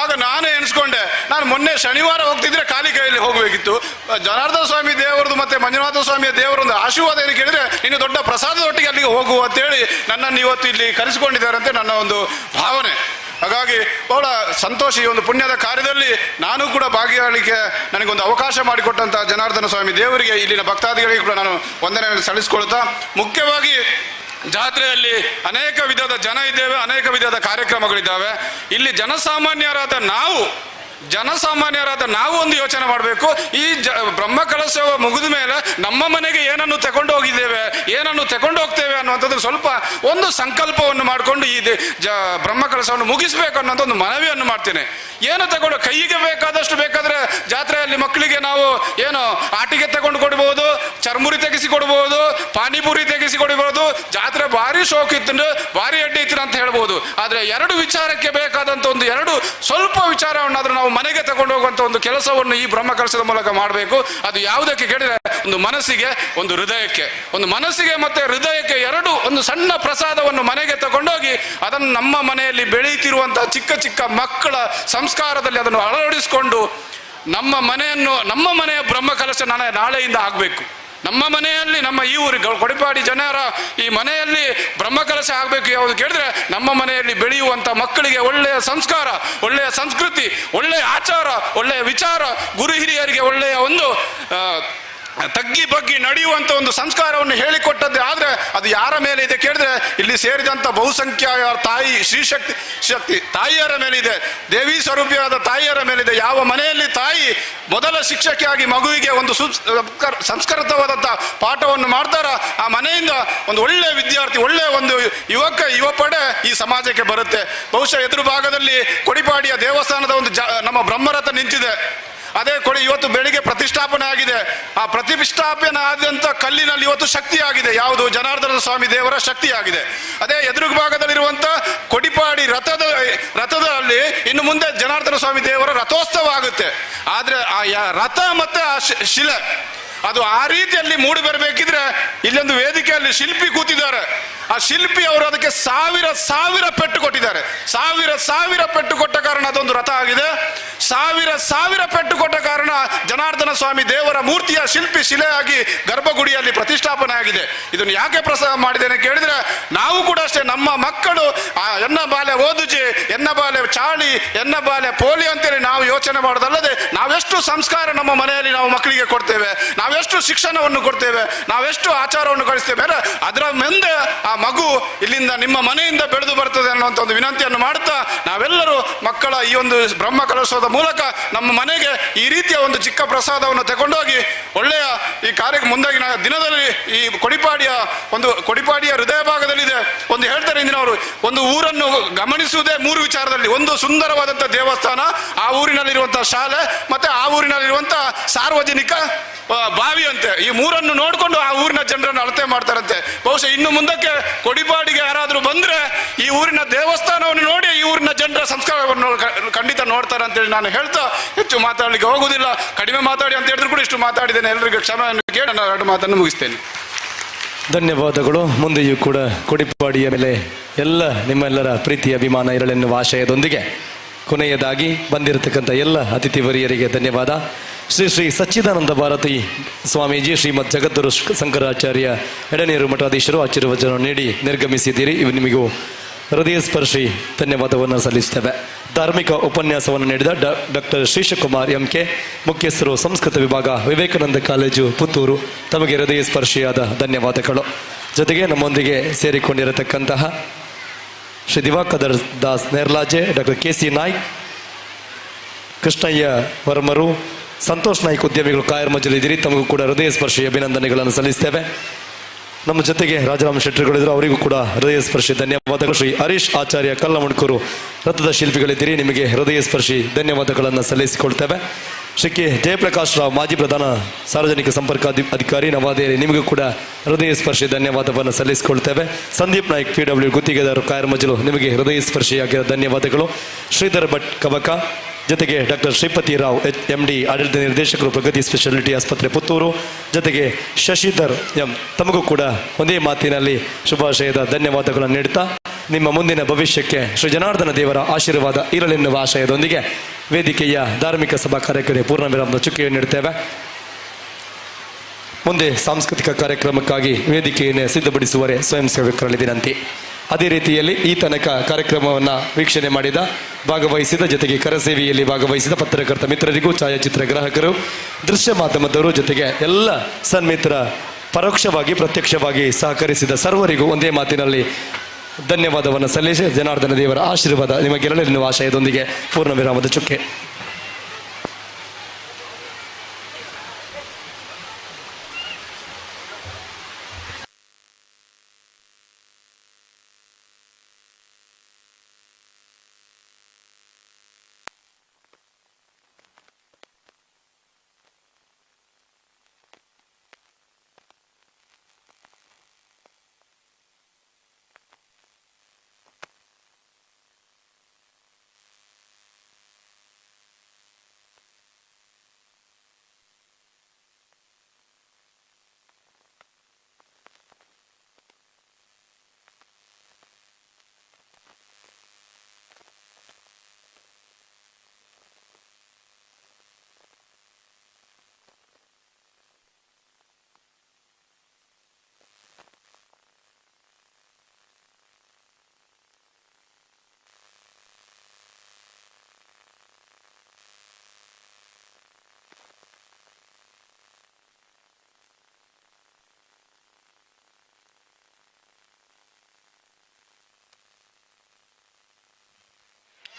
ಆಗ ನಾನೇ ಎಣಿಸ್ಕೊಂಡೆ, ನಾನು ಮೊನ್ನೆ ಶನಿವಾರ ಹೋಗ್ತಿದ್ರೆ ಖಾಲಿ ಕೈಯಲ್ಲಿ ಹೋಗಬೇಕಿತ್ತು. ಜನಾರ್ದನ ಸ್ವಾಮಿ ದೇವರದು ಮತ್ತೆ ಮಂಜುನಾಥ ಸ್ವಾಮಿಯ ದೇವರೊಂದು ಆಶೀರ್ವಾದ ಏನು ಕೇಳಿದ್ರೆ, ಇನ್ನು ದೊಡ್ಡ ಪ್ರಸಾದದೊಟ್ಟಿಗೆ ಅಲ್ಲಿಗೆ ಹೋಗುವ ಅಂತೇಳಿ ನನ್ನನ್ನು ಇವತ್ತು ಇಲ್ಲಿ ಕರೆಸಿಕೊಂಡಿದ್ದಾರೆ ಅಂತ ನನ್ನ ಒಂದು ಭಾವನೆ. ಹಾಗಾಗಿ ಬಹಳ ಸಂತೋಷ. ಈ ಒಂದು ಪುಣ್ಯದ ಕಾರ್ಯದಲ್ಲಿ ನಾನು ಕೂಡ ಭಾಗಿಯಾಗಲಿಕ್ಕೆ ನನಗೊಂದು ಅವಕಾಶ ಮಾಡಿಕೊಟ್ಟಂತಹ ಜನಾರ್ದನ ಸ್ವಾಮಿ ದೇವರಿಗೆ, ಇಲ್ಲಿನ ಭಕ್ತಾದಿಗಳಿಗೆ ಕೂಡ ನಾನು ವಂದನೆಯನ್ನು ಸಲ್ಲಿಸಿಕೊಳ್ತಾ, ಮುಖ್ಯವಾಗಿ ಜಾತ್ರೆಯಲ್ಲಿ ಅನೇಕ ವಿಧದ ಜನ ಇದ್ದೇವೆ, ಅನೇಕ ವಿಧದ ಕಾರ್ಯಕ್ರಮಗಳಿದ್ದಾವೆ. ಇಲ್ಲಿ ಜನಸಾಮಾನ್ಯರಾದ ನಾವು ಒಂದು ಯೋಚನೆ ಮಾಡಬೇಕು. ಈ ಬ್ರಹ್ಮಕಲಶ ಮುಗಿದ ಮೇಲೆ ನಮ್ಮ ಮನೆಗೆ ಏನನ್ನು ತಗೊಂಡು ಹೋಗಿದ್ದೇವೆ, ಏನನ್ನು ತಗೊಂಡು ಹೋಗ್ತೇವೆ ಅನ್ನುವಂಥದ್ದು ಸ್ವಲ್ಪ ಒಂದು ಸಂಕಲ್ಪವನ್ನು ಮಾಡಿಕೊಂಡು ಈ ಬ್ರಹ್ಮಕಲಶವನ್ನು ಮುಗಿಸ್ಬೇಕು ಅನ್ನೋಂಥ ಒಂದು ಮನವಿಯನ್ನು ಮಾಡ್ತೇನೆ. ಏನು ತಗೊಂಡು ಕೈಗೆ ಬೇಕಾದಷ್ಟು ಬೇಕಾದ್ರೆ ಜಾತ್ರೆಯಲ್ಲಿ ಮಕ್ಕಳಿಗೆ ನಾವು ಏನು ಆಟಿಗೆ ತಗೊಂಡು ಕೊಡ್ಬೋದು, ಚರ್ಮುರಿ ತೆಗೆಸಿ ಕೊಡ್ಬೋದು, ಪಾನಿಪುರಿ ತೆಗೆಸಿ ಕೊಡಬಹುದು. ಜಾತ್ರೆ ಭಾರಿ ಶೋಕ್ ಇತ್ತು, ಭಾರಿ ಅಡ್ಡಿ ಇತ್ತು ಅಂತ ಹೇಳ್ಬೋದು. ಆದರೆ 2 ವಿಚಾರಕ್ಕೆ ಬೇಕಾದಂಥ ಒಂದು ಸ್ವಲ್ಪ ವಿಚಾರವನ್ನಾದ್ರೂ ನಾವು ಮನೆಗೆ ತಗೊಂಡು ಹೋಗುವಂತ ಒಂದು ಕೆಲಸವನ್ನು ಈ ಬ್ರಹ್ಮಕಲಶದ ಮೂಲಕ ಮಾಡಬೇಕು. ಅದು ಯಾವುದಕ್ಕೆ ಕೇಳಿದ್ರೆ, ಒಂದು ಮನಸ್ಸಿಗೆ, ಒಂದು ಹೃದಯಕ್ಕೆ. ಒಂದು ಮನಸ್ಸಿಗೆ ಮತ್ತೆ ಹೃದಯಕ್ಕೆ ಒಂದು ಸಣ್ಣ ಪ್ರಸಾದವನ್ನು ಮನೆಗೆ ತಗೊಂಡೋಗಿ ಅದನ್ನು ನಮ್ಮ ಮನೆಯಲ್ಲಿ ಬೆಳೆಯುತ್ತಿರುವಂತಹ ಚಿಕ್ಕ ಮಕ್ಕಳ ಸಂಸ್ಕಾರದಲ್ಲಿ ಅದನ್ನು ಅಳವಡಿಸಿಕೊಂಡು ನಮ್ಮ ಮನೆಯ ಬ್ರಹ್ಮಕಲಶ ನಾಳೆಯಿಂದ ಆಗಬೇಕು. ನಮ್ಮ ಮನೆಯಲ್ಲಿ, ನಮ್ಮ ಈ ಊರು ಕೊಡಿಪಾಡಿ ಜನರ ಈ ಮನೆಯಲ್ಲಿ ಬ್ರಹ್ಮಕಲಶ ಆಗಬೇಕು. ಯಾವುದು ಕೇಳಿದ್ರೆ, ನಮ್ಮ ಮನೆಯಲ್ಲಿ ಬೆಳೆಯುವಂಥ ಮಕ್ಕಳಿಗೆ ಒಳ್ಳೆಯ ಸಂಸ್ಕಾರ, ಒಳ್ಳೆಯ ಸಂಸ್ಕೃತಿ, ಒಳ್ಳೆಯ ಆಚಾರ, ಒಳ್ಳೆಯ ವಿಚಾರ, ಗುರು ಹಿರಿಯರಿಗೆ ಒಳ್ಳೆಯ ಒಂದು ತಗ್ಗಿ ಬಗ್ಗಿ ನಡೆಯುವಂಥ ಒಂದು ಸಂಸ್ಕಾರವನ್ನು ಹೇಳಿಕೊಟ್ಟದ್ದೇ. ಆದರೆ ಅದು ಯಾರ ಮೇಲೆ ಇದೆ ಕೇಳಿದ್ರೆ, ಇಲ್ಲಿ ಸೇರಿದಂಥ ಬಹುಸಂಖ್ಯಾತ ತಾಯಿ ಶಕ್ತಿ ತಾಯಿಯರ ಮೇಲಿದೆ, ದೇವಿ ಸ್ವರೂಪಿಯಾದ ತಾಯಿಯರ ಮೇಲಿದೆ. ಯಾವ ಮನೆಯಲ್ಲಿ ತಾಯಿ ಮೊದಲ ಶಿಕ್ಷಕಿಯಾಗಿ ಮಗುವಿಗೆ ಒಂದು ಸಂಸ್ಕೃತವಾದಂಥ ಪಾಠವನ್ನು ಮಾಡ್ತಾರ, ಆ ಮನೆಯಿಂದ ಒಂದು ಒಳ್ಳೆಯ ವಿದ್ಯಾರ್ಥಿ, ಒಳ್ಳೆಯ ಒಂದು ಯುವ ಪಡೆ ಈ ಸಮಾಜಕ್ಕೆ ಬರುತ್ತೆ. ಬಹುಶಃ ಎದುರು ಭಾಗದಲ್ಲಿ ಕೊಡಿಪಾಡಿಯ ದೇವಸ್ಥಾನದ ಒಂದು ನಮ್ಮ ಬ್ರಹ್ಮರಥ ನಿಂತಿದೆ. ಅದೇ ಇವತ್ತು ಬೆಳಿಗ್ಗೆ ಪ್ರತಿಷ್ಠಾಪನೆ ಆಗಿದೆ. ಆ ಪ್ರತಿಷ್ಠಾಪನೆ ಆದಂಥ ಕಲ್ಲಿನಲ್ಲಿ ಇವತ್ತು ಶಕ್ತಿ ಆಗಿದೆ. ಯಾವುದು? ಜನಾರ್ದನ ಸ್ವಾಮಿ ದೇವರ ಶಕ್ತಿ ಆಗಿದೆ. ಅದೇ ಎದುರು ಭಾಗದಲ್ಲಿರುವಂಥ ಕೊಡಿಪಾಡಿ ರಥದಲ್ಲಿ ಇನ್ನು ಮುಂದೆ ಜನಾರ್ದನ ಸ್ವಾಮಿ ದೇವರ ರಥೋತ್ಸವ ಆಗುತ್ತೆ. ಆದರೆ ಆ ರಥ ಮತ್ತೆ ಆ ಶಿಲೆ ಅದು ಆ ರೀತಿಯಲ್ಲಿ ಮೂಡಿ ಬರಬೇಕಿದ್ರೆ, ಇಲ್ಲೊಂದು ವೇದಿಕೆಯಲ್ಲಿ ಶಿಲ್ಪಿ ಕೂತಿದ್ದಾರೆ. ಆ ಶಿಲ್ಪಿ ಅವರು ಅದಕ್ಕೆ ಸಾವಿರ ಪೆಟ್ಟು ಕೊಟ್ಟಿದ್ದಾರೆ. ಸಾವಿರ ಪೆಟ್ಟು ಕೊಟ್ಟ ಕಾರಣ ಅದೊಂದು ರಥ ಆಗಿದೆ. ಸಾವಿರ ಪೆಟ್ಟು ಕೊಟ್ಟ ಕಾರಣ ಜನಾರ್ದನ ಸ್ವಾಮಿ ದೇವರ ಮೂರ್ತಿಯ ಶಿಲ್ಪಿ ಶಿಲೆಯಾಗಿ ಗರ್ಭಗುಡಿಯಲ್ಲಿ ಪ್ರತಿಷ್ಠಾಪನೆ ಆಗಿದೆ. ಇದನ್ನು ಯಾಕೆ ಪ್ರಸಾದ ಮಾಡಿದ್ದೇನೆ ಕೇಳಿದ್ರೆ, ನಾವು ಕೂಡ ಅಷ್ಟೇ, ನಮ್ಮ ಮಕ್ಕಳು ಎನ್ನ ಬಾಲೆ ಓದುಜಿ, ಎನ್ನ ಬಾಲೆ ಚಾಳಿ, ಎನ್ನ ಬಾಲೆ ಪೋಲಿ ಅಂತೇಳಿ ನಾವು ಯೋಚನೆ ಮಾಡೋದಲ್ಲದೆ, ನಾವೆಷ್ಟು ಸಂಸ್ಕಾರ ನಮ್ಮ ಮನೆಯಲ್ಲಿ ನಾವು ಮಕ್ಕಳಿಗೆ ಕೊಡ್ತೇವೆ, ನಾವೆಷ್ಟು ಶಿಕ್ಷಣವನ್ನು ಕೊಡ್ತೇವೆ, ನಾವೆಷ್ಟು ಆಚಾರವನ್ನು ಕಳಿಸ್ತೇವೆ, ಅದರ ಮುಂದೆ ಆ ಮಗು ಇಲ್ಲಿಂದ ನಿಮ್ಮ ಮನೆಯಿಂದ ಬೆಳೆದು ಬರ್ತದೆ ಅನ್ನುವಂಥ ಒಂದು ವಿನಂತಿಯನ್ನು ಮಾಡುತ್ತಾ, ನಾವೆಲ್ಲರೂ ಮಕ್ಕಳ ಈ ಒಂದು ಬ್ರಹ್ಮ ಕಲಶೋದ ಮೂಲಕ ನಮ್ಮ ಮನೆಗೆ ಈ ರೀತಿಯ ಒಂದು ಚಿಕ್ಕ ಪ್ರಸಾದವನ್ನು ತಗೊಂಡೋಗಿ ಒಳ್ಳೆಯ ಈ ಕಾರ್ಯಕ್ಕೆ ಮುಂದಾಗಿನ ದಿನದಲ್ಲಿ ಈ ಕೊಡಿಪಾಡಿಯ ಹೃದಯ ಭಾಗದಲ್ಲಿದೆ ಒಂದು ಹೇಳ್ತಾರೆ ಇಂದಿನವರು, ಒಂದು ಊರನ್ನು ಗಮನಿಸುವುದೇ 3 ವಿಚಾರದಲ್ಲಿ. ಒಂದು ಸುಂದರವಾದಂಥ ದೇವಸ್ಥಾನ, ಆ ಊರಿನಲ್ಲಿರುವಂತಹ ಶಾಲೆ, ಮತ್ತೆ ಆ ಊರಿನಲ್ಲಿರುವಂತಹ ಸಾರ್ವಜನಿಕ ಬಾವಿ ಅಂತೆ. ಈ 3 ನೋಡಿಕೊಂಡು ಆ ಊರಿನ ಜನರನ್ನು ಅಳತೆ ಮಾಡ್ತಾರಂತೆ. ಬಹುಶಃ ಇನ್ನು ಮುಂದಕ್ಕೆ ಕೊಡಿಪಾಡಿಗೆ ಯಾರಾದರೂ ಬಂದ್ರೆ ಈ ಊರಿನ ದೇವಸ್ಥಾನವನ್ನು ನೋಡಿ ಈ ಊರಿನ ಜನರ ಸಂಸ್ಕಾರವನ್ನು ಖಂಡಿತ ನೋಡ್ತಾರೆ ಅಂತೇಳಿ ನಾನು ಹೇಳ್ತಾ ಹೆಚ್ಚು ಮಾತಾಡಲಿಕ್ಕೆ ಹೋಗುವುದಿಲ್ಲ. ಕಡಿಮೆ ಮಾತಾಡಿ ಅಂತ ಹೇಳಿದ್ರು ಕೂಡ ಇಷ್ಟು ಮಾತಾಡಿದ್ದೇನೆ. ಎಲ್ಲರಿಗೂ ಕ್ಷಮೆಯನ್ನು ಕೇಳಿ ನಾನು 2 ಮಾತನ್ನು ಮುಗಿಸ್ತೇನೆ. ಧನ್ಯವಾದಗಳು. ಮುಂದೆಯೂ ಕೂಡ ಕೊಡಿಪಾಡಿಯ ಮೇಲೆ ಎಲ್ಲ ನಿಮ್ಮೆಲ್ಲರ ಪ್ರೀತಿ ಅಭಿಮಾನ ಇರಲೆನ್ನುವ ಆಶಯದೊಂದಿಗೆ ಕೊನೆಯದಾಗಿ ಬಂದಿರತಕ್ಕಂಥ ಎಲ್ಲ ಅತಿಥಿ ವರಿಯರಿಗೆ ಧನ್ಯವಾದ. ಶ್ರೀ ಶ್ರೀ ಸಚ್ಚಿದಾನಂದ ಭಾರತಿ ಸ್ವಾಮೀಜಿ, ಶ್ರೀಮದ್ ಜಗದ್ಗುರು ಶಂಕರಾಚಾರ್ಯ ಎಡನೀರು ಮಠಾಧೀಶರು ಆಶೀರ್ವಚನ ನೀಡಿ ನಿರ್ಗಮಿಸಿದ್ದೀರಿ. ಇವು ನಿಮಗೂ ಹೃದಯ ಸ್ಪರ್ಶಿ ಧನ್ಯವಾದವನ್ನು ಸಲ್ಲಿಸುತ್ತೇವೆ. ಧಾರ್ಮಿಕ ಉಪನ್ಯಾಸವನ್ನು ನೀಡಿದ ಡಾಕ್ಟರ್ ಶ್ರೀಶಕುಮಾರ್ MK, ಮುಖ್ಯಸ್ಥರು ಸಂಸ್ಕೃತ ವಿಭಾಗ, ವಿವೇಕಾನಂದ ಕಾಲೇಜು, ಪುತ್ತೂರು, ತಮಗೆ ಹೃದಯ ಸ್ಪರ್ಶಿಯಾದ ಧನ್ಯವಾದಗಳು. ಜೊತೆಗೆ ನಮ್ಮೊಂದಿಗೆ ಸೇರಿಕೊಂಡಿರತಕ್ಕಂತಹ ಶ್ರೀ ದಿವಾಕರ್ ದಾಸ್ ನೇರ್ಲಾಜೆ, ಡಾಕ್ಟರ್ KC ನಾಯ್ಕ್, ಕೃಷ್ಣಯ್ಯ ವರ್ಮರು, ಸಂತೋಷ್ ನಾಯ್ಕ್ ಉದ್ಯಮಿಗಳು ಕಾಯರ್ ಮಜಲಿದ್ದೀರಿ. ತಮಗೂ ಕೂಡ ಹೃದಯ ಸ್ಪರ್ಶಿ ಅಭಿನಂದನೆಗಳನ್ನು ಸಲ್ಲಿಸ್ತೇವೆ. ನಮ್ಮ ಜೊತೆಗೆ ರಾಜರಾಮ ಶೆಟ್ಟರುಗಳಿದ್ರು, ಅವರಿಗೂ ಕೂಡ ಹೃದಯ ಸ್ಪರ್ಶಿ ಧನ್ಯವಾದಗಳು. ಶ್ರೀ ಹರೀಶ್ ಆಚಾರ್ಯ ಕಲ್ಲಮುಣಕೂರು ರಥದ ಶಿಲ್ಪಿಗಳಿದ್ದೀರಿ, ನಿಮಗೆ ಹೃದಯ ಸ್ಪರ್ಶಿ ಧನ್ಯವಾದಗಳನ್ನು ಸಲ್ಲಿಸಿಕೊಳ್ತೇವೆ. ಶ್ರೀ ಕೆ ಜಯಪ್ರಕಾಶ್ ರಾವ್, ಮಾಜಿ ಪ್ರಧಾನ ಸಾರ್ವಜನಿಕ ಸಂಪರ್ಕ ಅಧಿಕಾರಿ ನವದೆಹಲಿ, ನಿಮಗೂ ಕೂಡ ಹೃದಯ ಸ್ಪರ್ಶಿ ಧನ್ಯವಾದವನ್ನು ಸಲ್ಲಿಸಿಕೊಳ್ತೇವೆ. ಸಂದೀಪ್ ನಾಯ್ಕ್ PW ಗುತ್ತಿಗೆದಾರರು ಕಾಯರ್ ಮಜಲು, ನಿಮಗೆ ಹೃದಯ ಸ್ಪರ್ಶಿಯಾಗಿರೋ ಧನ್ಯವಾದಗಳು. ಶ್ರೀಧರ್ ಭಟ್ ಕಬಕ, ಜೊತೆಗೆ ಡಾಕ್ಟರ್ ಶ್ರೀಪತಿ ರಾವ್ MD, ಆಡಳಿತ ನಿರ್ದೇಶಕರು, ಪ್ರಗತಿ ಸ್ಪೆಷಾಲಿಟಿ ಆಸ್ಪತ್ರೆ, ಪುತ್ತೂರು, ಜೊತೆಗೆ ಶಶಿಧರ್ M, ತಮಗೂ ಕೂಡ ಒಂದೇ ಮಾತಿನಲ್ಲಿ ಶುಭಾಶಯದ ಧನ್ಯವಾದಗಳನ್ನು ನೀಡುತ್ತಾ ನಿಮ್ಮ ಮುಂದಿನ ಭವಿಷ್ಯಕ್ಕೆ ಶ್ರೀ ಜನಾರ್ದನ ದೇವರ ಆಶೀರ್ವಾದ ಇರಲೆನ್ನುವ ಆಶಯದೊಂದಿಗೆ ವೇದಿಕೆಯ ಧಾರ್ಮಿಕ ಸಭಾ ಕಾರ್ಯಕ್ರಮ ಪೂರ್ಣ ವಿರಾಮದ ಚುಕ್ಕೆಯನ್ನು ನೀಡುತ್ತೇವೆ. ಮುಂದೆ ಸಾಂಸ್ಕೃತಿಕ ಕಾರ್ಯಕ್ರಮಕ್ಕಾಗಿ ವೇದಿಕೆಯನ್ನು ಸಿದ್ಧಪಡಿಸುವರೆ ಸ್ವಯಂ ಸೇವಕರಲ್ಲಿ ವಿನಂತಿ. ಅದೇ ರೀತಿಯಲ್ಲಿ ಈ ತನಕ ಕಾರ್ಯಕ್ರಮವನ್ನು ವೀಕ್ಷಣೆ ಮಾಡಿದ, ಭಾಗವಹಿಸಿದ, ಜೊತೆಗೆ ಕರಸೇವೆಯಲ್ಲಿ ಭಾಗವಹಿಸಿದ ಪತ್ರಕರ್ತ ಮಿತ್ರರಿಗೂ, ಛಾಯಾಚಿತ್ರ ಗ್ರಾಹಕರು, ದೃಶ್ಯ ಮಾಧ್ಯಮದವರು, ಜೊತೆಗೆ ಎಲ್ಲ ಸನ್ಮಿತ್ರ ಪರೋಕ್ಷವಾಗಿ ಪ್ರತ್ಯಕ್ಷವಾಗಿ ಸಹಕರಿಸಿದ ಸರ್ವರಿಗೂ ಒಂದೇ ಮಾತಿನಲ್ಲಿ ಧನ್ಯವಾದವನ್ನು ಸಲ್ಲಿಸಿ ಜನಾರ್ದನ ದೇವರ ಆಶೀರ್ವಾದ ನಿಮಗೆಲ್ಲರೆನ್ನುವ ಆಶಯದೊಂದಿಗೆ ಪೂರ್ಣ ವಿರಾಮದ ಚುಕ್ಕೆ.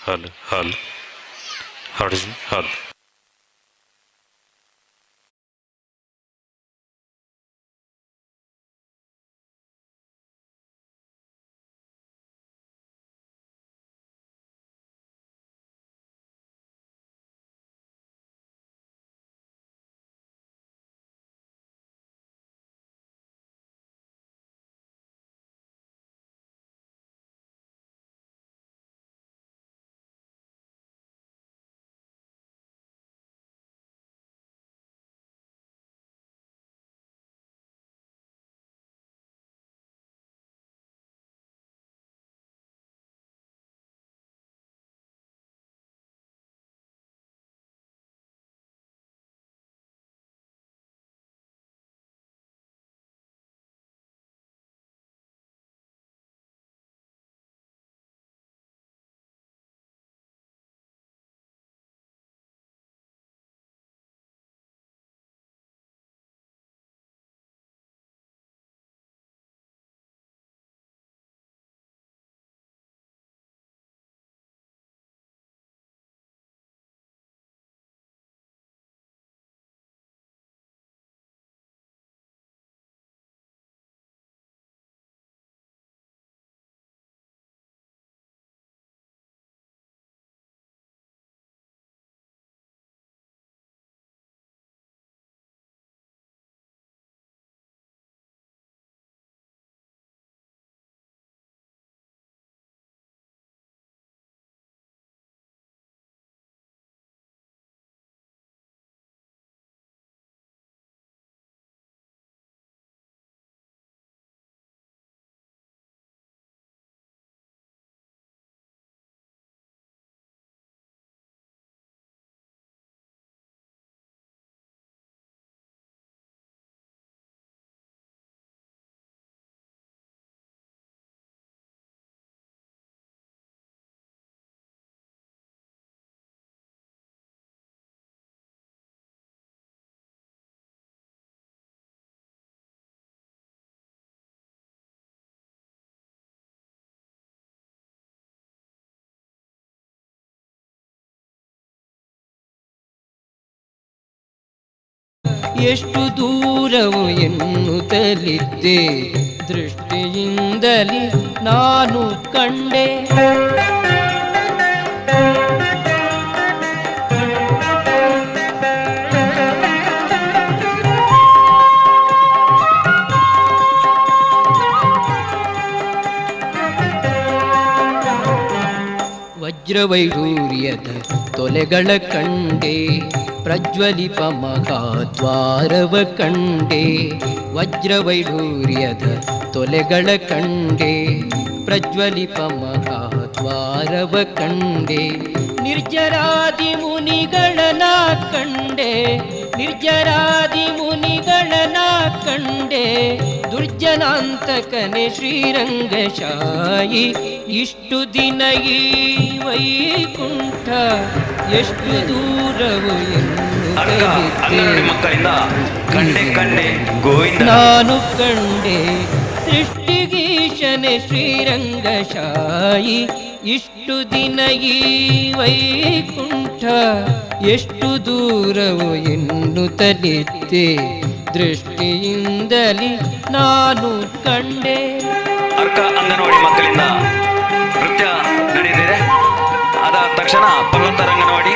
Hal. Hal. ಎಷ್ಟು ದೂರವು ಎನ್ನುತ್ತಲಿದ್ದೆ ದೃಷ್ಟಿಯಿಂದಲೇ ನಾನು ಕಂಡೆ. ವಜ್ರವೈಡೂರ್ಯದ ತೊಲೆಗಳ ಕಂಡೆ, ಪ್ರಜ್ವಲಿಪ ಮಹಾದ್ವಾರವ ಕಂಡೆ. ವಜ್ರವೈಡೂರ್ಯದ ತೊಲೆಗಳ ಕಂಡೆ, ಪ್ರಜ್ವಲಿಪ ಮಹಾದ್ವಾರವ ಕಂಡೆ. ನಿರ್ಜರಾದಿ ಮುನಿಗಳನ ಕಂಡೆ, ನಿರ್ಜರಾದಿ ಮುನಿಗಳನ ಕಂಡೆ. ದುರ್ಜನಾಂತಕನೆ ಶ್ರೀರಂಗಶಾಯಿ ಇಷ್ಟು ದಿನ ಈ ವೈಕುಂಠ ಎಷ್ಟು ದೂರವು ಮಕ್ಕಳಿಂದ ಕಂಡೆ ಕಂಡೆ ಗೋವಿಂದ ನಾನು ಕಂಡೆ. ಸೃಷ್ಟಿಗೀಶನೆ ಶ್ರೀರಂಗಶಾಯಿ ಇಷ್ಟು ದಿನ ಈ ವೈಕುಂಠ ಎಷ್ಟು ದೂರವು ಎನ್ನುತ್ತಲಿದ್ದೆ ದೃಷ್ಟಿಯಿಂದಲೇ ನಾನು ಕಂಡೆ. ಅರ್ಕ ಅಂಗನವಾಡಿ ಮಕ್ಕಳಿಂದ ನೃತ್ಯ ನಡೆದಿದೆ. ಅದಾದ ತಕ್ಷಣ ಪರ್ವತರ ಅಂಗನವಾಡಿ,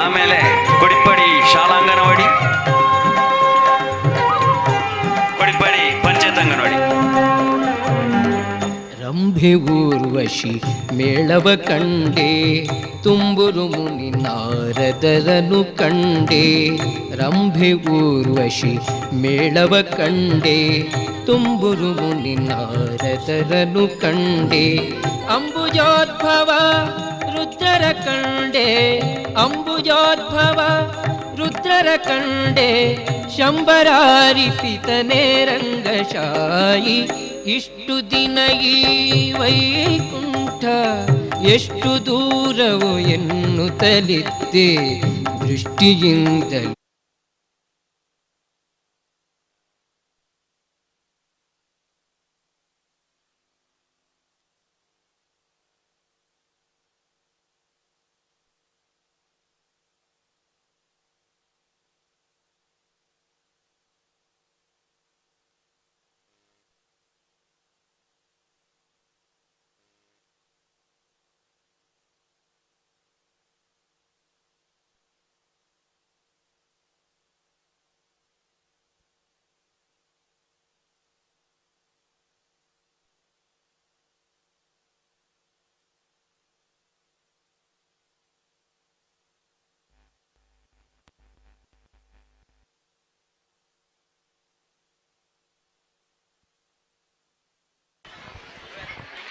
ಆಮೇಲೆ ಕೊಡಿಪಡಿ ಶಾಲಾ ಅಂಗನವಾಡಿ, ಕೊಡಿಪಡಿ ಪಂಚಾಯತ್ ಅಂಗನವಾಡಿ. ರಂಭೆ ಊರ್ವಶಿ ಮೇಳವ ಕಂಡೆ, ತುಂಬುರು ಮುನಿ ನಾರದರನು ಕಂಡೆ. ರಂಭೆ ಊರ್ವಶಿ ಮೇಳವ ಕಂಡೆ, ತುಂಬುರು ಮುನಿ ನಾರದರನು ಕಂಡೆ. ಅಂಬುಜೋದ್ಭವ ರುದ್ರರ ಕಂಡೆ, ಅಂಬುಜೋದ್ಭವ ರುದ್ರರ ಕಂಡೆ. ಶಂಬರಾರಿಪಿತನೇ ರಂಗಶಾಯಿ ಇಷ್ಟು ದಿನ ಈ ವೈಕುಂಠ ಎಷ್ಟು ದೂರವು ಎನ್ನುತ್ತಲಿದ್ದೆ ದೃಷ್ಟಿಯಿಂದಲೇ.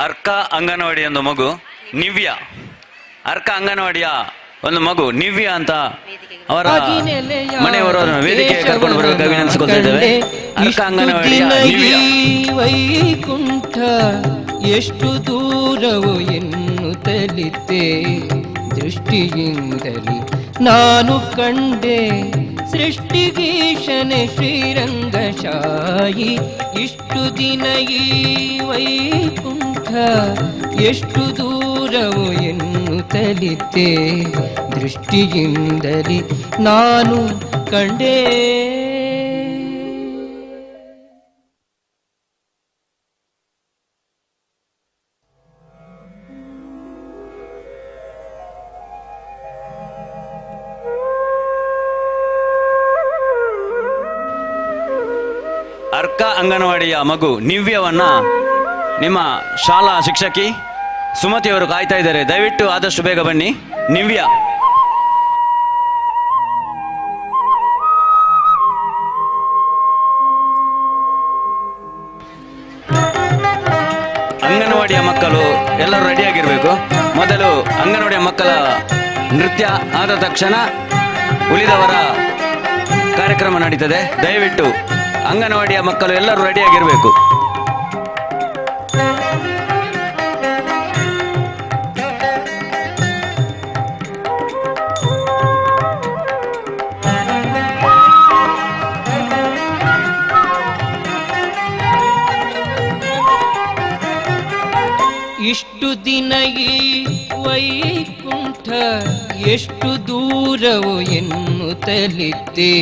ಅರ್ಕ ಅಂಗನವಾಡಿ ಒಂದು ಮಗು ನಿವ್ಯ, ಅರ್ಕ ಅಂಗನವಾಡಿಯ ಒಂದು ಮಗು ನಿವ್ಯ ಅಂತ ಅವರ ಮನೆಯವರು ವೇದಿಕೆ ಕರ್ಕೊಂಡು ಬರಬೇಕು ವಿನಂತಿಸಿಕೊಳ್ತಾ ಇದ್ದೇವೆ. ಅರ್ಕ ಅಂಗನವಾಡಿಯ ನಿವ್ಯ. ವೈಕುಂಠ ಎಷ್ಟು ದೂರವು ಎನ್ನುತ್ತಲಿದ್ದೆ ದೃಷ್ಟಿಯಿಂದಲೇ ನಾನು ಕಂಡೆ. ಸೃಷ್ಟಿಗೀಶನೆ ಶ್ರೀರಂಗಶಾಯಿ ಇಷ್ಟು ದಿನ ಈ ವೈಕುಂಠ ಎಷ್ಟು ದೂರವು ಎನ್ನುತ್ತಲಿದ್ದೆ ದೃಷ್ಟಿಯಿಂದಲೇ ನಾನು ಕಂಡೆ. ಅರ್ಕ ಅಂಗನವಾಡಿಯ ಮಗು ನಿವ್ಯವನ್ನ ನಿಮ್ಮ ಶಾಲಾ ಶಿಕ್ಷಕಿ ಸುಮತಿಯವರು ಕಾಯ್ತಾ ಇದ್ದಾರೆ. ದಯವಿಟ್ಟು ಆದಷ್ಟು ಬೇಗ ಬನ್ನಿ. ನಿವ್ಯ ಅಂಗನವಾಡಿಯ ಮಕ್ಕಳು ಎಲ್ಲರೂ ರೆಡಿಯಾಗಿರ್ಬೇಕು. ಮೊದಲು ಅಂಗನವಾಡಿಯ ಮಕ್ಕಳ ನೃತ್ಯ ಆದ ತಕ್ಷಣ ಉಳಿದವರ ಕಾರ್ಯಕ್ರಮ ನಡೀತದೆ. ದಯವಿಟ್ಟು ಅಂಗನವಾಡಿಯ ಮಕ್ಕಳು ಎಲ್ಲರೂ ರೆಡಿಯಾಗಿರಬೇಕು. ಇಷ್ಟು ದಿನ ಈ ವೈಕುಂಠ ಎಷ್ಟು ದೂರವು ಎನ್ನುತ್ತಲಿದ್ದೆ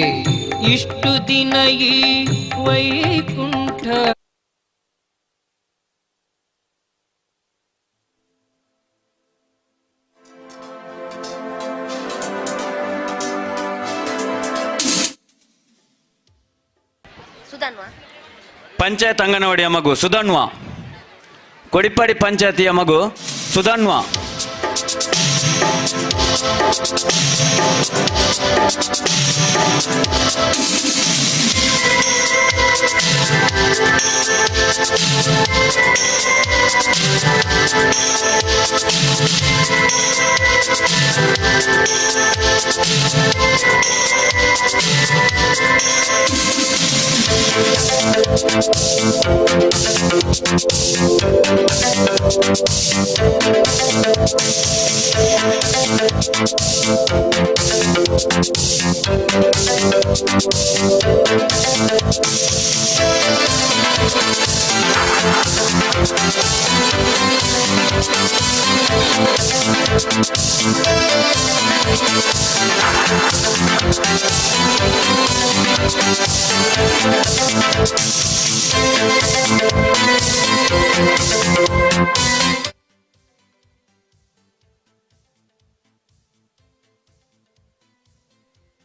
ಇಷ್ಟು ದಿನ ಈ ವೈಕುಂಠ. ಪಂಚಾಯತ್ ಅಂಗನವಾಡಿಯ ಮಗು ಸುಧನ್ವ. ಕೊಡಿಪಾಡಿ ಪಂಚಾಯತಿಯ ಮಗು ಸುಧನ್ವ.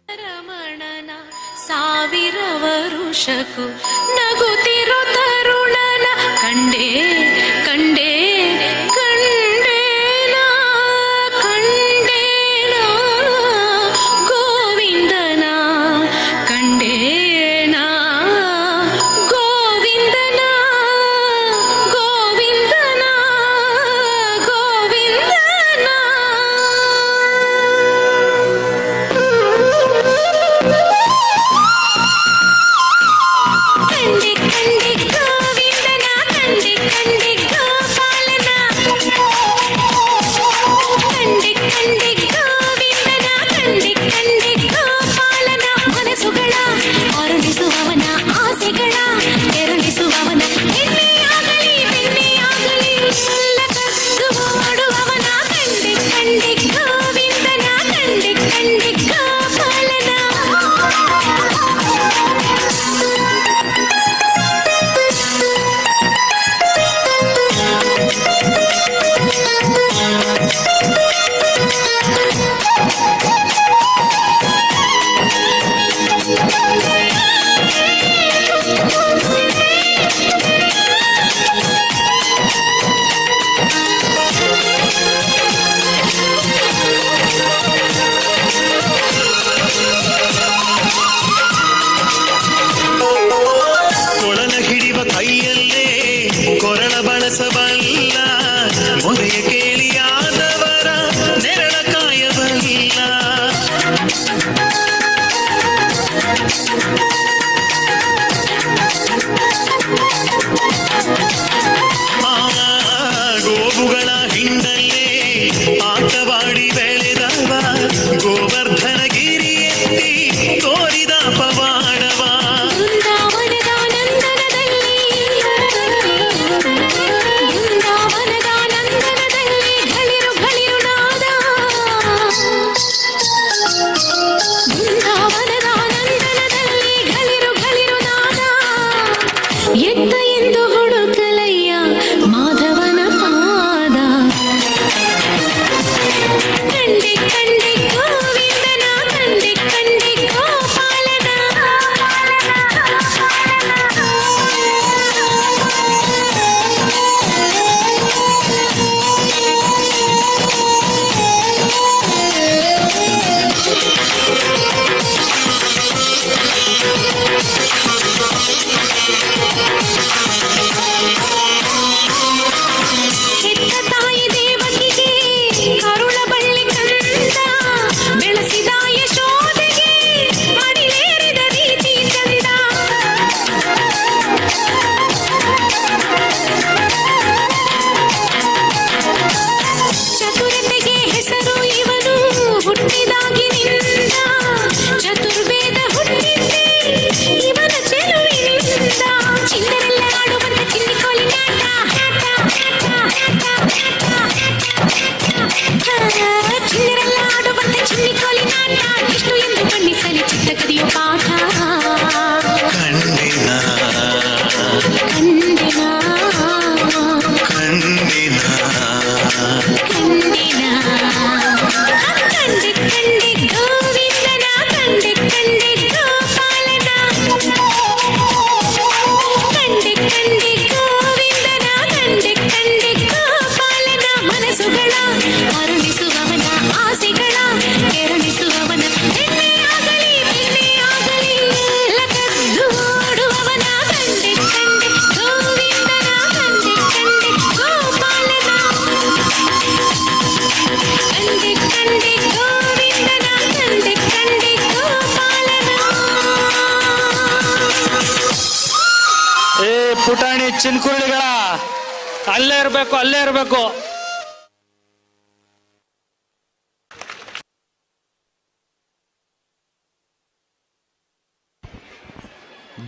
ರಮಣನ ಸಾವಿರ ವರುಷಕ್ಕೂ ನಗುತ್ತಿರೋ ತರುಣನ ಕಂಡೇ ಕಂಡೇ ಕಂಡೇನಾ ಕಂಡೇನಾ ಗೋವಿಂದನ ಕಂಡೇನಾ ಗೋವಿಂದನ ಗೋವಿಂದನ ಗೋವಿಂದನ. ಕಂಡೆ ಕಂಡೆ ಗೋವಿಂದನ ಕಂಡೆ ಕಂಡೆ ಗೋಪಾಲನ ಕಂಡೆ ಕಂಡೆ ಗೋವಿಂದನ ಕಂಡೆ ಕಂಡೆ ಗೋಪಾಲನ. ಮನಸ್ಸುಗಳ ಅರುಣಿಸುವವನ ಆಸೆಗಳ ಕೆರಳಿಸುವವನ ಎಣ್ಣೆಯಾಗಲಿ ಬೆಣ್ಣೆಯಾಗಲಿ ಎಲ್ಲ ಕದ್ದು ಓಡುವವನ ಕಂಡೆ ಕಂಡೆ ಗೋವಿಂದನ ಕಂಡೆ ಕಂಡೆ ಗೋಪಾಲನ. ಪುಟಾಣಿ ಚಿನ್ಕುರುಳಿಗಳ ಅಲ್ಲೇ ಇರಬೇಕು, ಅಲ್ಲೇ ಇರಬೇಕು.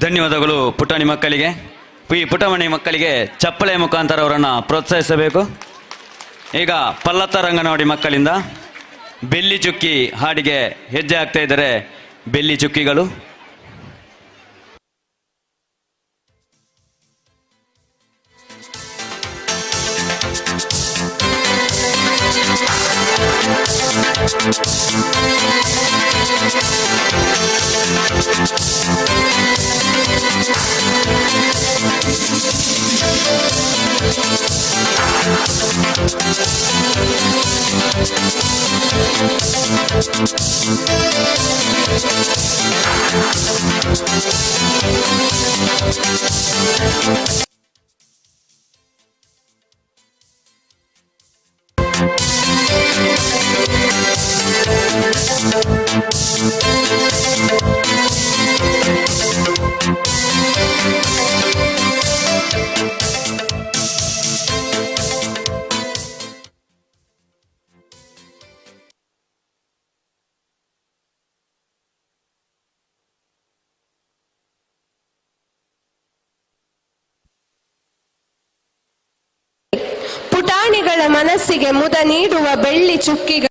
ಧನ್ಯವಾದಗಳು ಪುಟಾಣಿ ಮಕ್ಕಳಿಗೆ. ಈ ಪುಟಮಣಿ ಮಕ್ಕಳಿಗೆ ಚಪ್ಪಳೆ ಮುಖಾಂತರ ಅವರನ್ನು ಪ್ರೋತ್ಸಾಹಿಸಬೇಕು. ಈಗ ಪಲ್ಲತ್ತ ರಂಗನವಾಡಿ ಮಕ್ಕಳಿಂದ ಬೆಲ್ಲಿ ಚುಕ್ಕಿ ಹಾಡಿಗೆ ಹೆಜ್ಜೆ ಹಾಕ್ತಾ ಇದ್ದಾರೆ ಬೆಲ್ಲಿ ಚುಕ್ಕಿಗಳು. ಪುಟಾಣಿಗಳ ಮನಸ್ಸಿಗೆ ಮುದ ನೀಡುವ ಬೆಳ್ಳಿ ಚುಕ್ಕಿಗಳು.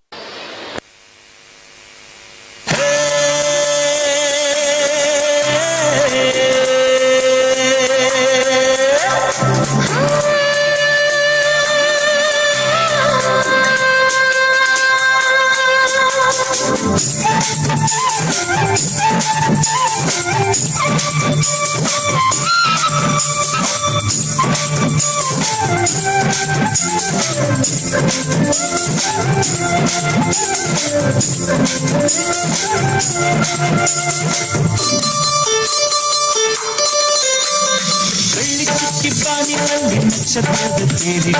ಬೆಳ್ಳಿ ಚುಕ್ಕಿ ಬಾನಿನಲ್ಲಿ ನಕ್ಷತ್ರದ ತೇರಿ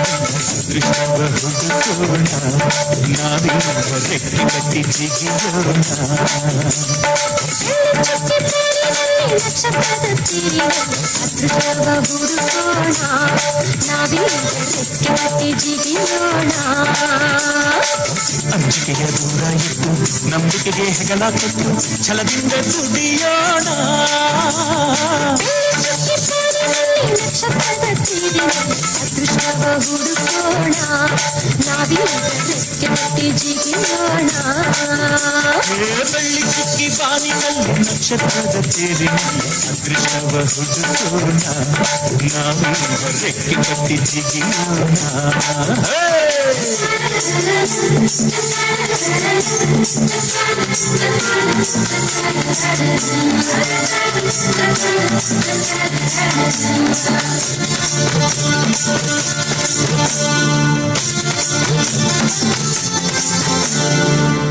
ದೃಷ್ಟವ ಹುಡುಕೋಣ, ನಾವಿರುವ ರೆಕ್ಕೆ ಕಟ್ಟಿ ಜಿಗಿಯೋಣ. ಅಂಜಿಕೆಯ ದೂರ ಇಟ್ಟು ನಂಬಿಕೆಗೆ ಹೆಗಲ ಕೊಟ್ಟು ಛಲದಿಂದ ದುಡಿಯೋಣ. ಅದೃಷ್ಟವ ಹುಡುಕೋಣ, ನಾವಿಕ್ಕೆ ಜಿಗಿಯೋಣ. ಬೆಳ್ಳಿ ಚುಕ್ಕಿ ಬಾನಿನಲ್ಲಿ ನಕ್ಷತ್ರದ ತೇರಿನಲ್ಲಿ ಅದೃಷ್ಟವ ಹುಡುಕೋಣ, ನಾವಿರುವ ರೆಕ್ಕೆ ಕಟ್ಟಿ ಜಿಗಿಯೋಣ.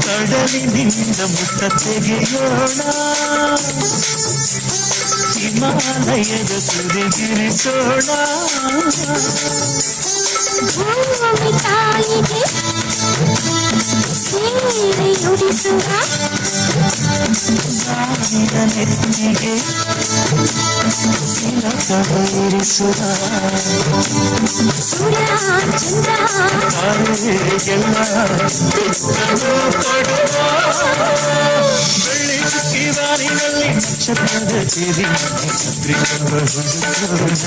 ಕಡಲಿನಿಂದ ಮುತ್ತ ತೆಗೆಯೋಣ, ಹಿಮಾಲಯದ ತುದಿಗಿರಿಸೋಣ. ಭೂಮಿ ತಾಯಿಗೆ ಸೇವೆಯುಡಿಸುವ ನಾಡಿನ ನೆತ್ತಿಗೆ ತಿಲಕವಿರಿಸುವ. ಸೂರ್ಯ ಚಂದ್ರ ತಾರೆಗೆಲ್ಲ ತುತ್ತನ್ನು ಕೊಡುವ. ಬೆಳ್ಳಿ ಚುಕ್ಕಿ ಬಾನಿನಲ್ಲಿ ನಕ್ಷತ್ರದ ತೇರಿ ಅದೃಷ್ಟವ ಹುಡುಕೋಣ,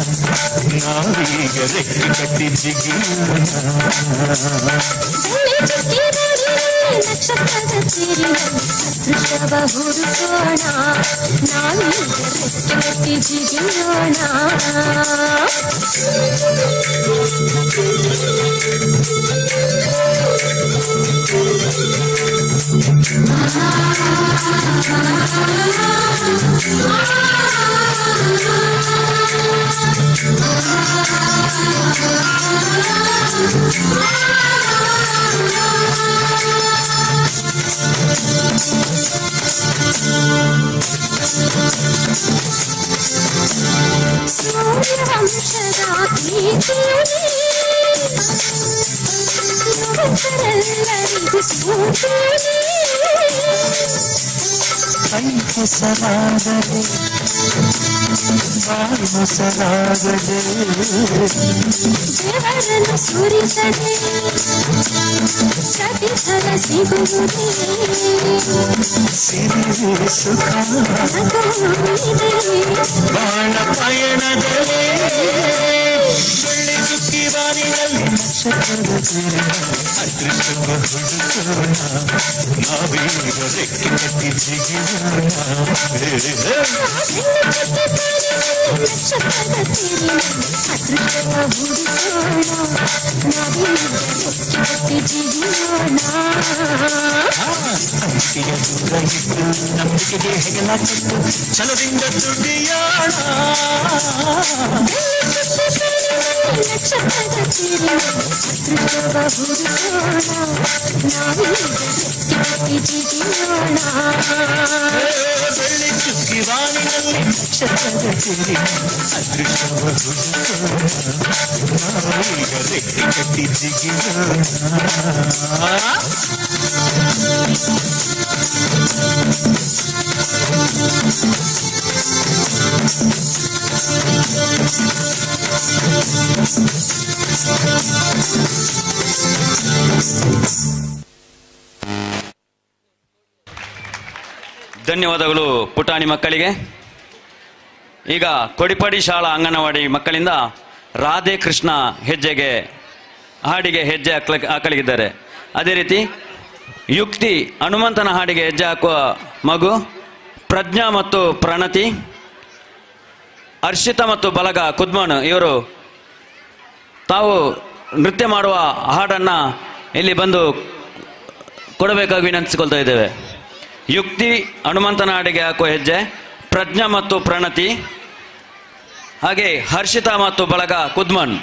ನಾವೀಗ ರೆಕ್ಕೆ ಕಟ್ಟಿ ಜಿಗಿಯೋಣ. ನಕ್ಷತ್ರದ ತೀರಿನಲ್ಲಿ ಅದೃಷ್ಟವ ಹುಡುಕೋಣ, ನಾವೀಗ ರೆಕ್ಕೆ ಕಟ್ಟಿ ಜಿಗಿಯೋಣ. ಸೂರ್ಯವಂಶದ ಪ್ರೀತಿಯಲ್ಲಿ ಯುವಕರೆಲ್ಲರಿಗೂ ಸ್ಫೂರ್ತಿಯಲ್ಲಿ ಕೈ ಕೆಸರಾದರೆ ಬಾಯಿ ಮೊಸರಾಗದೆ ದೇವರನ್ನು ಸುರಿಸದೆ ಪ್ರತಿಫಲ ಸಿಗುವುದೇ ಸಿರಿವು ಸುಖ ಬಾಳ ಪಯಣದಲ್ಲಿ ಬೆಳ್ಳಿ ಚುಕ್ಕಿ ಬಾರಿನಲ್ಲಿ ನಕ್ಷತ್ರದ ಅದೃಷ್ಟವ ಹುಡುಕೋಣ ನಾವೀಗ ರೆಕ್ಕೆ ಕಟ್ಟಿ ಜಿಗಿಯೋಣ ಅಂತಿಯ ದೂರ ಇಟ್ಟು ನಂಬಿಕೆಗೆ ಹೆಗಲ ಕೊಟ್ಟು ಛಲದಿಂದ ದುಡಿಯೋಣ ಬೆಳ್ಳಿ ಚುಕ್ಕಿ ವಾಣಿನಲ್ಲಿ ನಕ್ಷತ್ರದ ತಿರಿ ಅದೃಷ್ಟವ ಹುಡುಕೋಣ ನಾವೀಗ ರೆಕ್ಕೆ ಕಟ್ಟಿ ಜಿಗಿಯೋಣ ಧನ್ಯವಾದಗಳು ಪುಟಾಣಿ ಮಕ್ಕಳಿಗೆ. ಈಗ ಕೊಡಿಪಾಡಿ ಶಾಲಾ ಅಂಗನವಾಡಿ ಮಕ್ಕಳಿಂದ ರಾಧೆ ಕೃಷ್ಣ ಹಾಡಿಗೆ ಹೆಜ್ಜೆ ಹಾಕಲಿದ್ದಾರೆ. ಅದೇ ರೀತಿ ಯುಕ್ತಿ ಹನುಮಂತನ ಹಾಡಿಗೆ ಹೆಜ್ಜೆ ಹಾಕುವ ಮಗು ಪ್ರಜ್ಞಾ ಮತ್ತು ಪ್ರಣತಿ, ಹರ್ಷಿತಾ ಮತ್ತು ಬಲಗ ಕುದ್ಮನ್ ಇವರು ತಾವು ನೃತ್ಯ ಮಾಡುವ ಹಾಡನ್ನು ಇಲ್ಲಿ ಬಂದು ಕೊಡಬೇಕಾಗಿ ವಿನಂತಿಸಿಕೊಳ್ತಾ ಇದ್ದೇವೆ. ಯುಕ್ತಿ ಹನುಮಂತನ ಹಾಡಿಗೆ ಹಾಕುವ ಹೆಜ್ಜೆ ಪ್ರಜ್ಞಾ ಮತ್ತು ಪ್ರಣತಿ, ಹಾಗೆ ಹರ್ಷಿತಾ ಮತ್ತು ಬಳಗ ಕುದ್ಮನ್.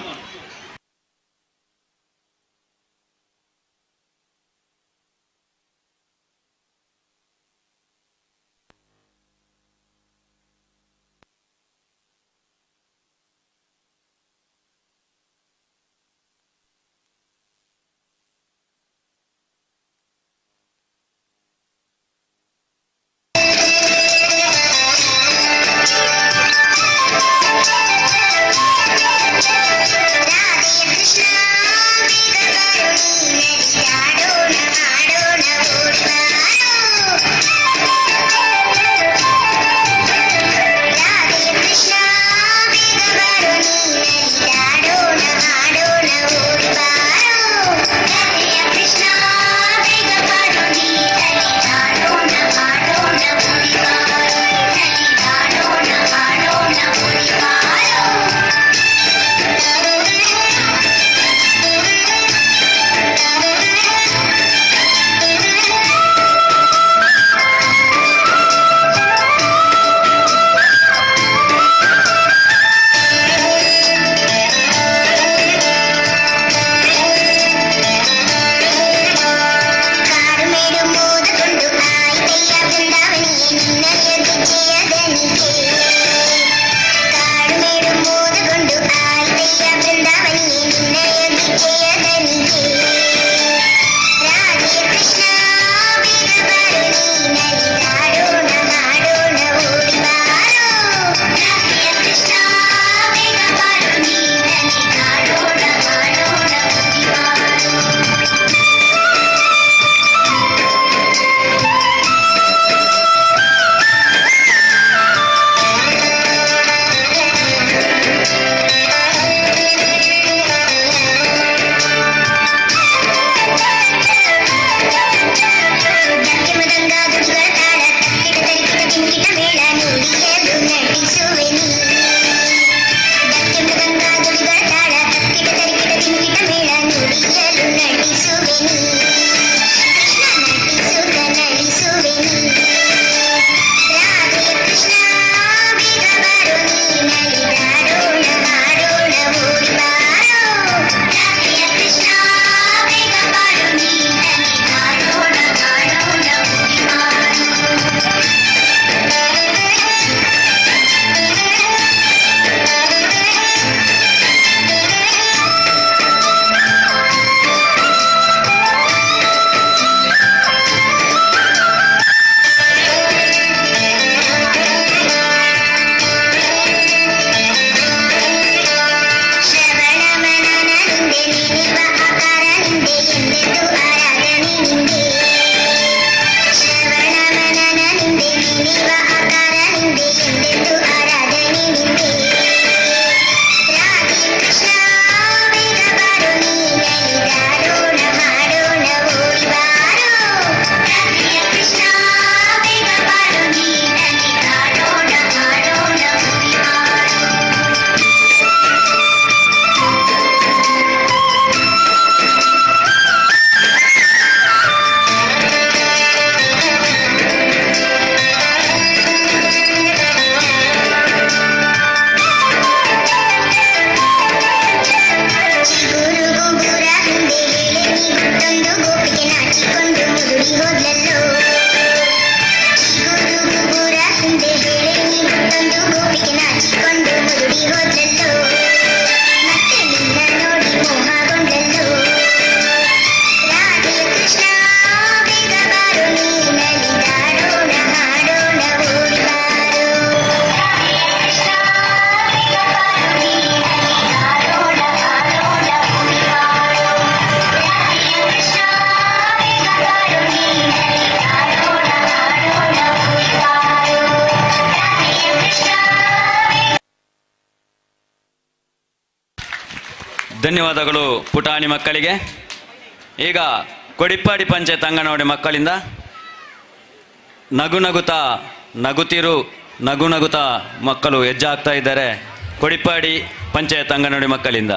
ಧನ್ಯವಾದಗಳು ಪುಟಾಣಿ ಮಕ್ಕಳಿಗೆ. ಈಗ ಕೊಡಿಪ್ಪಾಡಿ ಪಂಚಾಯತ್ ಅಂಗನವಾಡಿ ಮಕ್ಕಳಿಂದ ನಗುತ್ತಾ ನಗುತ್ತಾ ಮಕ್ಕಳು ಹೆಜ್ಜೆ ಹಾಕ್ತಾ ಇದ್ದಾರೆ. ಕೊಡಿಪ್ಪಾಡಿ ಪಂಚಾಯತ್ ಅಂಗನವಾಡಿ ಮಕ್ಕಳಿಂದ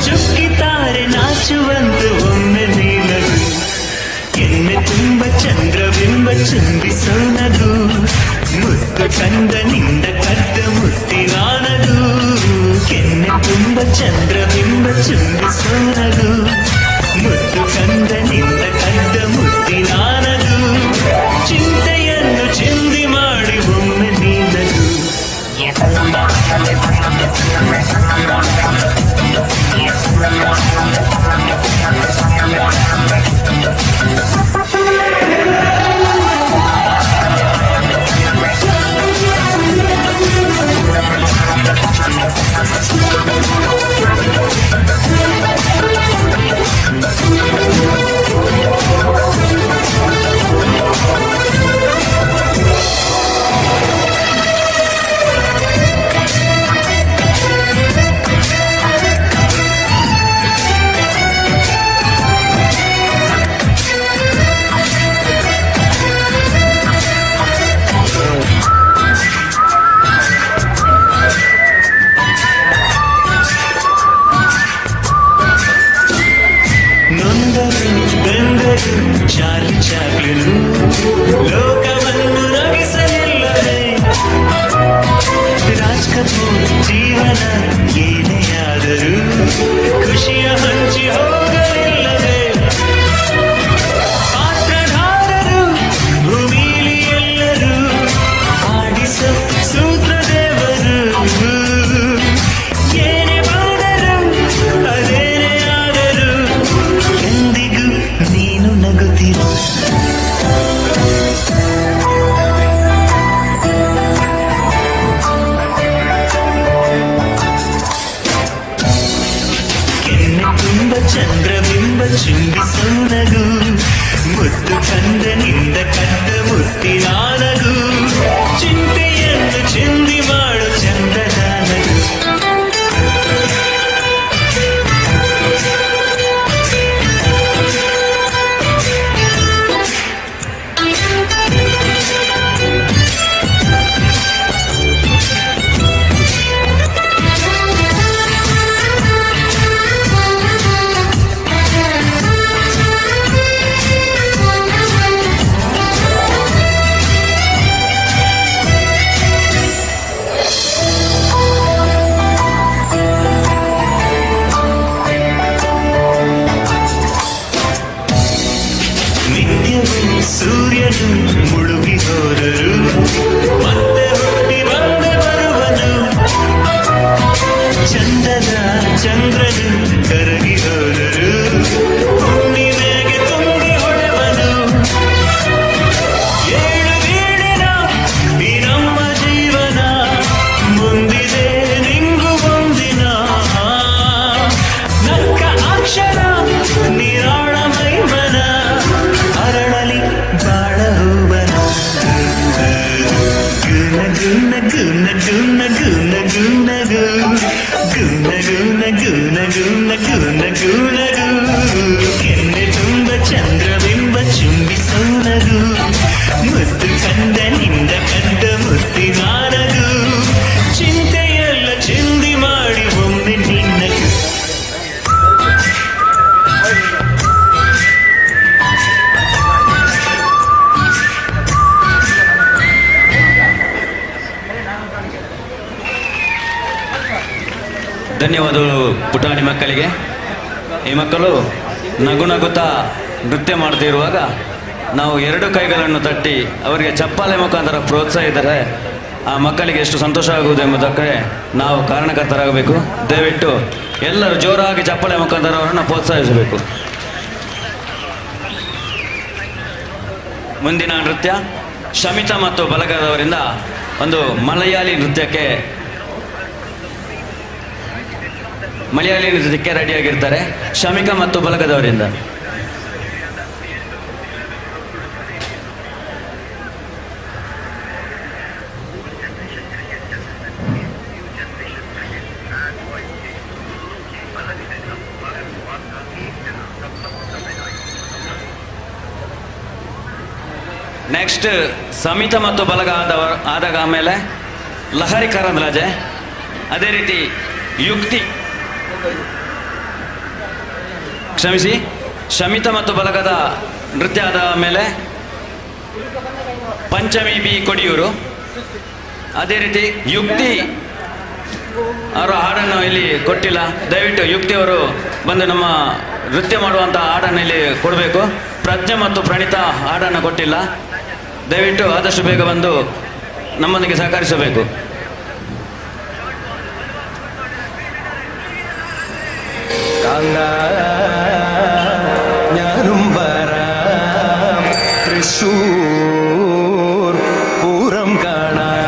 ಚುಕ್ಕಿತಾರೆ ನಾಚುವಂತ ಒಮ್ಮೆ ನೀನದು ಎಣ್ಣೆ ತುಂಬ ಚಂದ್ರಬಿಂಬ ಚುಂಬಿಸೋನದು ಮುತ್ತು ಕಂದನಿಂದ ಕದ್ದ ಮುತ್ತಿನಾನದು ಕೆನ್ನೆ ತುಂಬ ಚಂದ್ರಬಿಂಬ ಚುಂಬಿಸೋನದು ಮುತ್ತು ಕಂದನಿಂದ ಕದ್ದ ಮುತ್ತಿನಾನದು ಚಿಂತೆಯನ್ನು ಚಿಂದಿ ಮಾಡಿ ಒಮ್ಮೆ ನೀನದು ಚಾರ್ಲಿ ಚಾಪ್ಲಿನು ಲೋಕವನ್ನು ನಗಿಸಲಿಲ್ಲವೇ ರಾಜ್ ಕಪೂರ್ ಜೀವನ ಏನೇ ಆದರೂ ಖುಷಿಯ ಹಂಚಿ ಹೋಗಲಿಲ್ಲವೇ ಪಾತ್ರಧಾರರು ಭೂಮಿಲಿ ಎಲ್ಲರೂ ಆಡಿಸೋ ಸೂತ್ರದೇವರು ಏನೇ ಬಂದರು ಅದೇನೇ ಆದರೂ ಎಂದಿಗೂ ನೀನು ನಗುತ್ತಿರು ಕೆನ್ನೆ ತುಂಬ ಚಂದ್ರ ಚಂದ್ರನು ಕರಗಿ ಹೋದರು ಹುಣ್ಣಿಮೆಗೆ ತುಂಬಿ ಹೊಳೆವನು ಏಳು ಬೀಳಿನ ಈ ನಮ್ಮ ಜೀವನ ಮುಂದಿದೆ ನಿಂಗು ಮುಂದಿನ ನಕ್ಕ ಅಕ್ಷರ ನಿರಾಳ ಮೈಮನ ಅರಳಲಿ ಬಾಳ ಹೂವನ ಗುನ ಗುನ ಗುನ ಗುನ ಗುನ ಗುನ ಗುನ ಗುನ ಗುನ ಗುನ ಗುನ ಗುನ ಕೆನ್ನೆ ತುಂಬ ಚಂದ್ರಬಿಂಬ ಚುಂಬಿಸೋ ನಗು ಮುತ್ತು ಕಂದನಿಂದ ಕಂಡ ಮುತ್ತಿನಾನಗು ಚಿಂತೆಯೆಲ್ಲ ಚಿಂದಿ ಮಾಡಿ ಒಮ್ಮೆ ನಿನ್ನಗು ಧನ್ಯವಾದಗಳು ಪುಟಾಣಿ ಮಕ್ಕಳಿಗೆ. ಈ ಮಕ್ಕಳು ನಗು ನಗುತ್ತಾ ನೃತ್ಯ ಮಾಡ್ತಿರುವಾಗ ನಾವು ಎರಡು ಕೈಗಳನ್ನು ತಟ್ಟಿ ಅವರಿಗೆ ಚಪ್ಪಾಳೆ ಮುಖಾಂತರ ಪ್ರೋತ್ಸಾಹಿಸಿದರೆ ಆ ಮಕ್ಕಳಿಗೆ ಎಷ್ಟು ಸಂತೋಷ ಆಗುವುದು ಎಂಬುದಕ್ಕೆ ನಾವು ಕಾರಣಕರ್ತರಾಗಬೇಕು. ದಯವಿಟ್ಟು ಎಲ್ಲರೂ ಜೋರಾಗಿ ಚಪ್ಪಾಳೆ ಮುಖಾಂತರ ಅವರನ್ನು ಪ್ರೋತ್ಸಾಹಿಸಬೇಕು. ಮುಂದಿನ ನೃತ್ಯ ಶಮಿತಾ ಮತ್ತು ಬಲಗದವರಿಂದ ಒಂದು ಮಲಯಾಳಿ ನೃತ್ಯಕ್ಕೆ ರೆಡಿಯಾಗಿರ್ತಾರೆ. ಶಮಿಕಾ ಮತ್ತು ಬಲಗದವರಿಂದ ನೆಕ್ಸ್ಟ್ ಸಮಿತ ಮತ್ತು ಬಲಗ ಆದಾಗ ಆಮೇಲೆ ಲಹರಿ ಕರಂದ್ಲಾಜೆ, ಅದೇ ರೀತಿ ಯುಕ್ತಿ ಕ್ಷಮಿಸಿ ಶಮಿತ ಮತ್ತು ಬಲಗದ ನೃತ್ಯ ಆದ ಮೇಲೆ ಪಂಚಮಿ ಬಿ ಕೊಡಿಯೂರು, ಅದೇ ರೀತಿ ಯುಕ್ತಿ ಅವರ ಹಾಡನ್ನು ಇಲ್ಲಿ ಕೊಟ್ಟಿಲ್ಲ. ದಯವಿಟ್ಟು ಯುಕ್ತಿಯವರು ಬಂದು ನಮ್ಮ ನೃತ್ಯ ಮಾಡುವಂಥ ಹಾಡನ್ನು ಇಲ್ಲಿ ಕೊಡಬೇಕು. ಪ್ರಜ್ಞೆ ಮತ್ತು ಪ್ರಣೀತಾ ಹಾಡನ್ನು ಕೊಟ್ಟಿಲ್ಲ. ದಯವಿಟ್ಟು ಆದಷ್ಟು ಬೇಗ ಬಂದು ನಮ್ಮೊಂದಿಗೆ ಸಹಕರಿಸಬೇಕು. ഞാനും വരാം തൃശൂർ പൂരം കാണാൻ.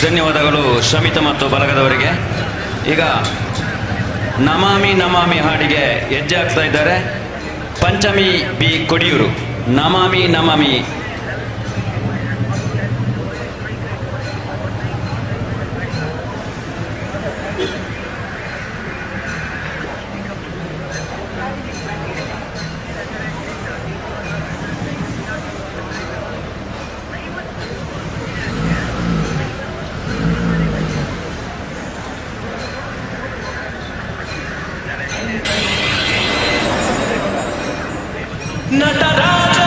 ಧನ್ಯವಾದಗಳು ಶಮಿತ ಮತ್ತು ಬಲಗದವರಿಗೆ. ಈಗ ನಮಾಮಿ ನಮಾಮಿ ಹಾಡಿಗೆ ಹೆಜ್ಜೆ ಹಾಕ್ತಾ ಇದ್ದಾರೆ ಪಂಚಮಿ ಬಿ ಕೊಡಿಯೂರು. ನಮಾಮಿ ನಮಾಮಿ. ನಟರಾಜ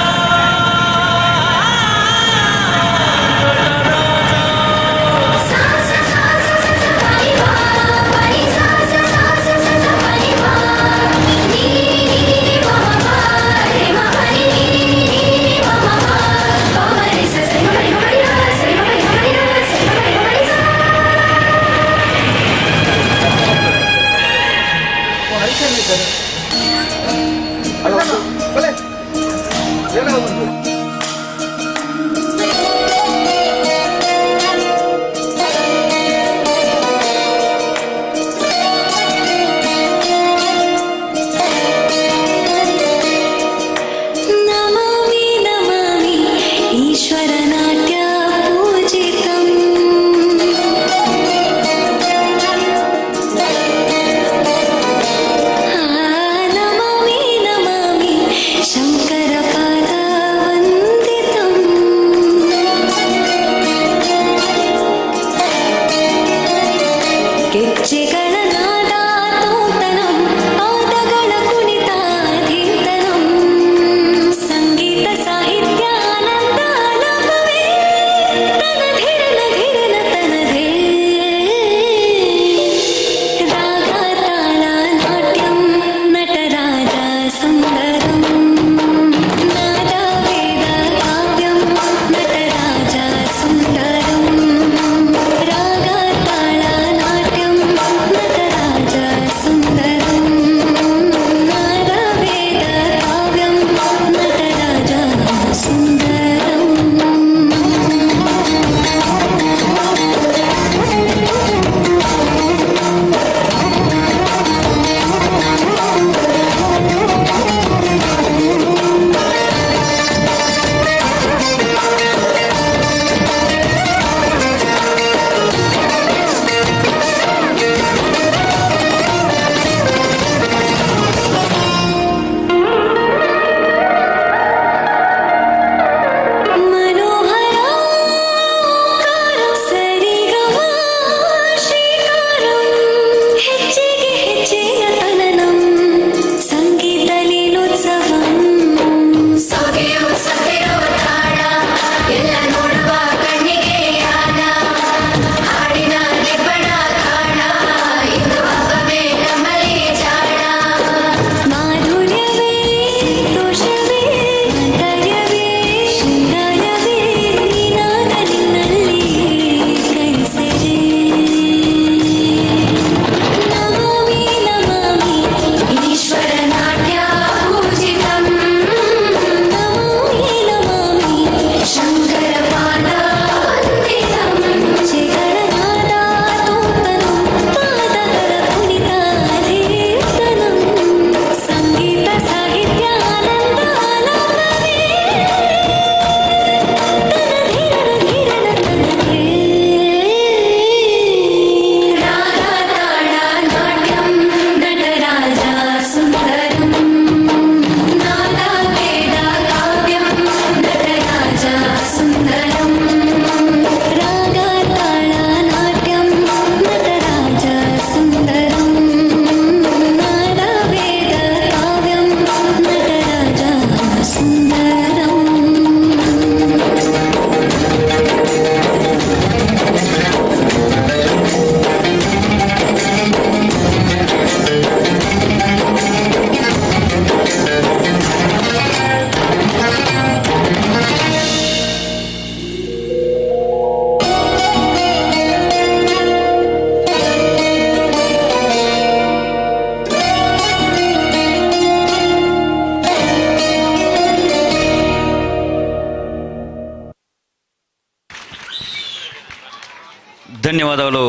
ಧನ್ಯವಾದಗಳು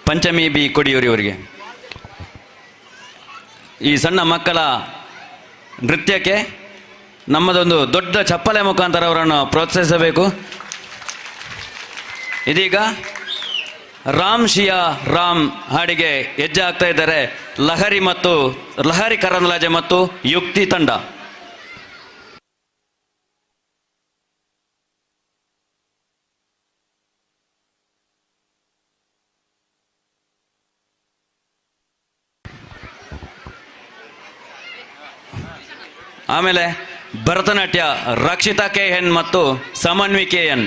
ಪಂಚಮಿ ಬಿ ಕೊಡಿಯೂರಿ ಅವರಿಗೆ. ಈ ಸಣ್ಣ ಮಕ್ಕಳ ನೃತ್ಯಕ್ಕೆ ನಮ್ಮದೊಂದು ದೊಡ್ಡ ಚಪ್ಪಲೆ ಮುಖಾಂತರ ಅವರನ್ನು ಪ್ರೋತ್ಸಾಹಿಸಬೇಕು. ಇದೀಗ ರಾಮ್ ಶಿಯಾ ರಾಮ್ ಹಾಡಿಗೆ ಹೆಜ್ಜೆ ಹಾಕ್ತಾ ಇದ್ದಾರೆ ಲಹರಿ ಕರಂದ್ಲಾಜೆ ಮತ್ತು ಯುಕ್ತಿ ತಂಡ. ಆಮೇಲೆ ಭರತನಾಟ್ಯ ರಕ್ಷಿತಾ KN ಮತ್ತು ಸಮನ್ವಿ KN.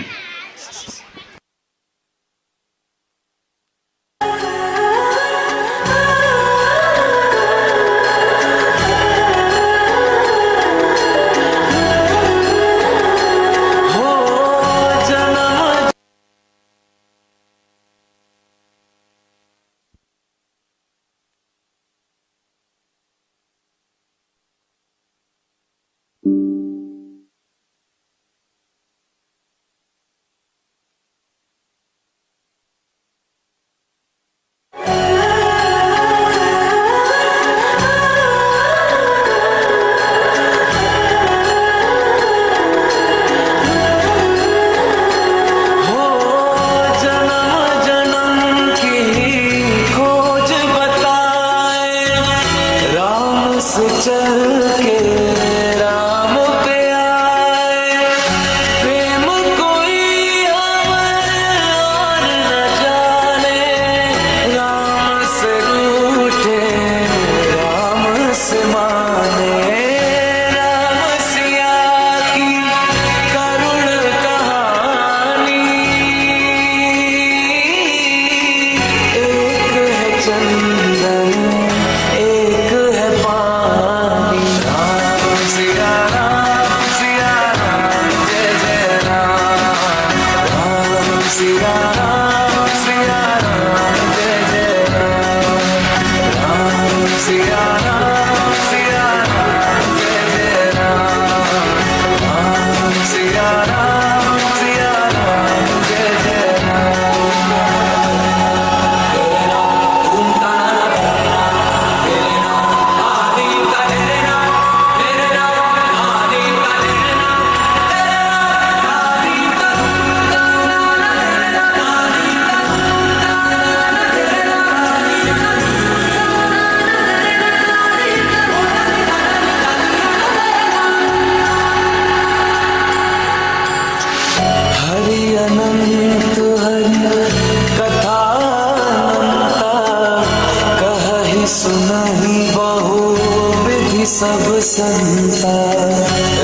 सब संता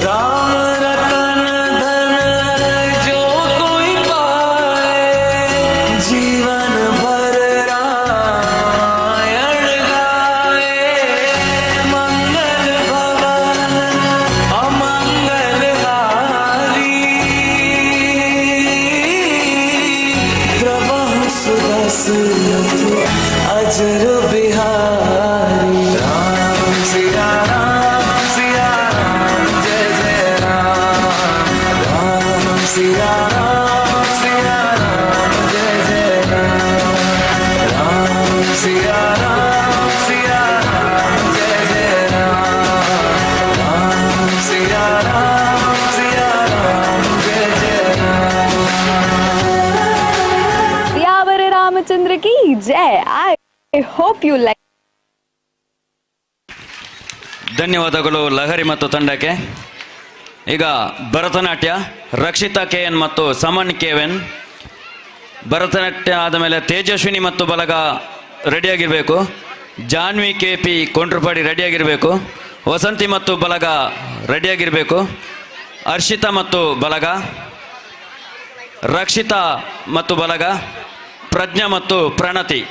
राम रतन धन जो कोई पाए जीवन भर रामायण गाए मंगल भवन अमंगल हारी द्रवहु सुदसरथ अजर बिहारी रामचंद्र की जय. I hope you like. ಧನ್ಯವಾದಗಳು ಲಹರಿ ಮತ್ತು ತಂಡಕ್ಕೆ. ಈಗ ಭರತನಾಟ್ಯ ರಕ್ಷಿತಾ KN ಮತ್ತು ಸಮನ್ KN. ಭರತನಾಟ್ಯ ಆದ ಮೇಲೆ ತೇಜಸ್ವಿನಿ ಮತ್ತು ಬಲಗ ರೆಡಿಯಾಗಿರಬೇಕು. ಜಾನ್ವಿ KP ಕೊಂಡ್ರಪಾಡಿ ರೆಡಿಯಾಗಿರಬೇಕು. ವಸಂತಿ ಮತ್ತು ಬಲಗ ರೆಡಿಯಾಗಿರಬೇಕು. ಹರ್ಷಿತಾ ಮತ್ತು ಬಲಗ, ರಕ್ಷಿತಾ ಮತ್ತು ಬಲಗ, ಪ್ರಜ್ಞಾ ಮತ್ತು ಪ್ರಣತಿ.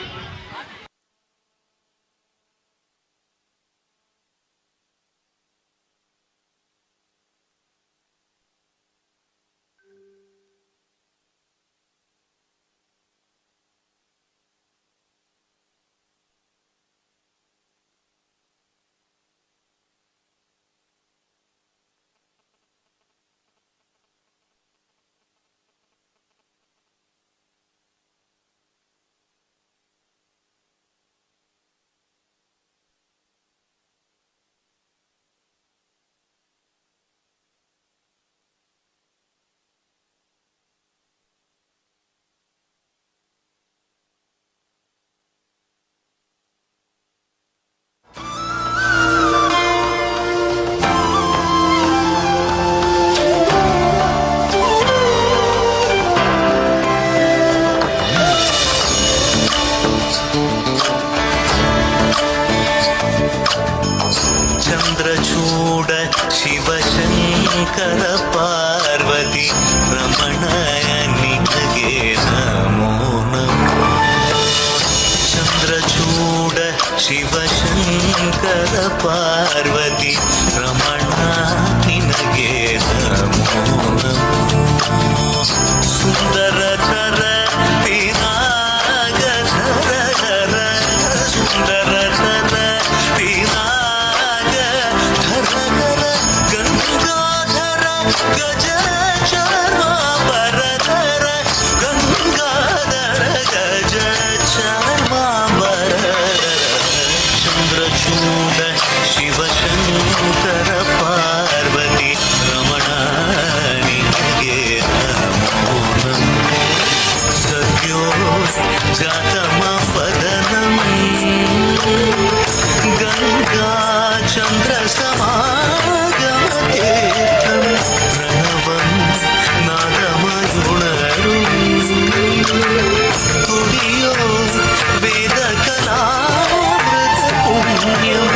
ಶಂಕರ ಪಾರ್ವತಿ ರಮಣ ನಿನಗೆ ನಮೋ ನಮೋ ಸುಂದರ ತರ ಧರ ಸುಂದರ ತರ ಧರ ಗಂಗಾಧರ ಗಜ ಚರ್ಮಾಂಬರಧರ ಗಂಗಾಧರ ಗಜ ಚರ್ಮಾಂಬರಧರ ಚಂದ್ರಚೂಡ ಶಿವಶಂಕರ ಪಾರ್ವತಿ ರಮಣ ನಿನಗೆ ನಮೋ ನಮೋ ಸದ್ಯೋ ಜಾತಮ ಪದನಂ ಗಂಗಾ ಚಂದ್ರ ಸಮಾಗಮತೀರ್ಥಂ ಪ್ರಣವಂ ನಾದಮಯುಣರು ಕುಡಿಯೋ ವೇದ ಕಲಾಮೃತ പുണ്യം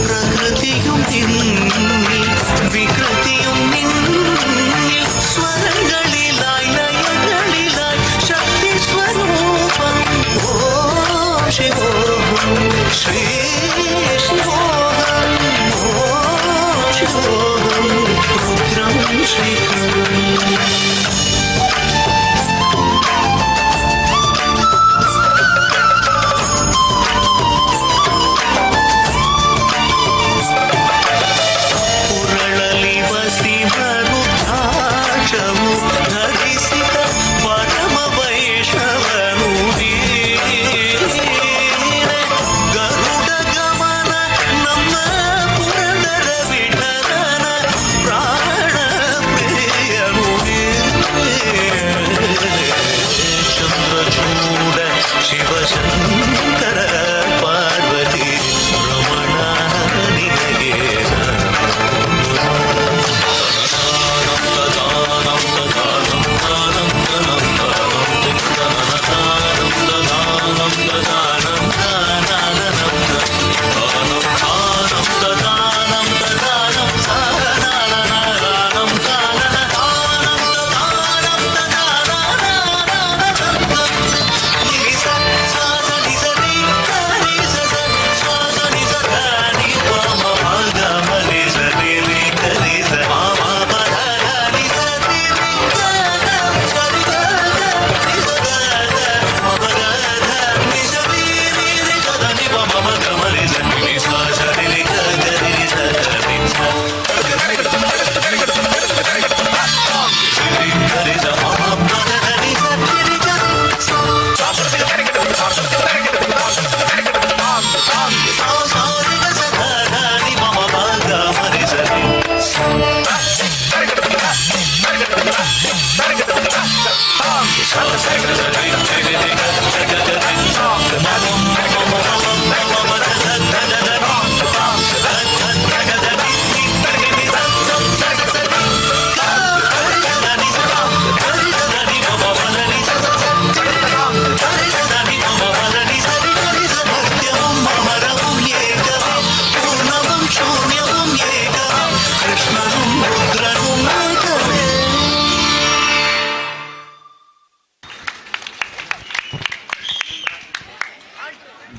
പ്രകൃതിയും നിന്നിൽ വികൃതിയും നിന്നിൽ സ്വരങ്ങളിലായി ലയങ്ങളിലായി ശക്തി സ്വരൂപം ഓം ശിവോഹം ശ്രീ ശിവോഹം ഓം ശിവോഹം രുദ്രം ശ്രീകരം ಧರಿಸಿದ ಪರಮ ವೈಷ್ಣವನು ಗರುಡ ಗಮನ ನಮ್ಮ ಪುರಂದರ ವಿಠಲನ ಪ್ರಾಣ ಪ್ರಿಯನು ಚಂದ್ರಚೂಡ ಶಿವಶಂಕರ ಪಾರ್ವತಿ ರಮಣ ನಿನಗೆ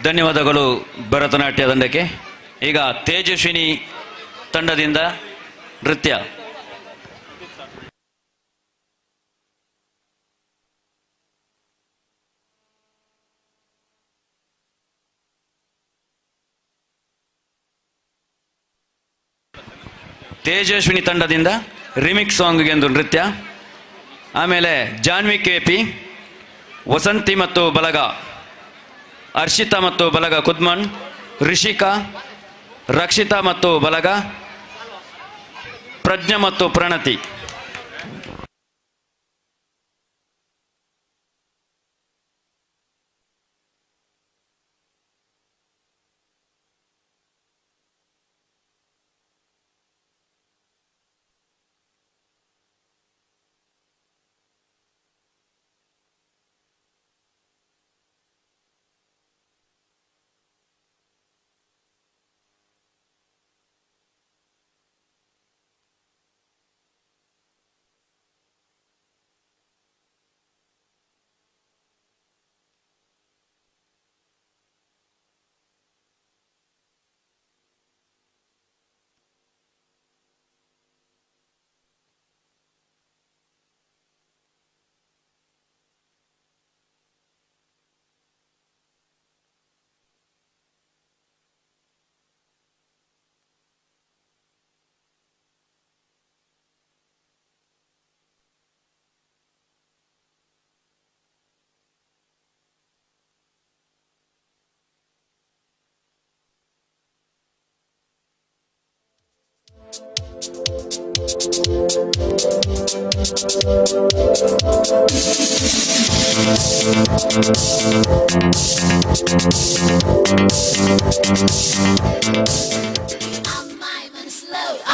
ಧನ್ಯವಾದಗಳು ಭರತನಾಟ್ಯ ತಂಡಕ್ಕೆ. ಈಗ ತೇಜಸ್ವಿನಿ ತಂಡದಿಂದ ನೃತ್ಯ. ತೇಜಸ್ವಿನಿ ತಂಡದಿಂದ ರಿಮಿಕ್ಸ್ ಸಾಂಗ್ಗೆ ಒಂದು ನೃತ್ಯ. ಆಮೇಲೆ ಜಾನ್ವಿ ಕೆಪಿ, ವಸಂತಿ ಮತ್ತು ಬಲಗ, ಹರ್ಷಿತಾ ಮತ್ತು ಬಲಗ ಕುದ್ಮನ್, ರಿಷಿಕಾ, ರಕ್ಷಿತಾ ಮತ್ತು ಬಲಗ, ಪ್ರಜ್ಞಾ ಮತ್ತು ಪ್ರಣತಿ.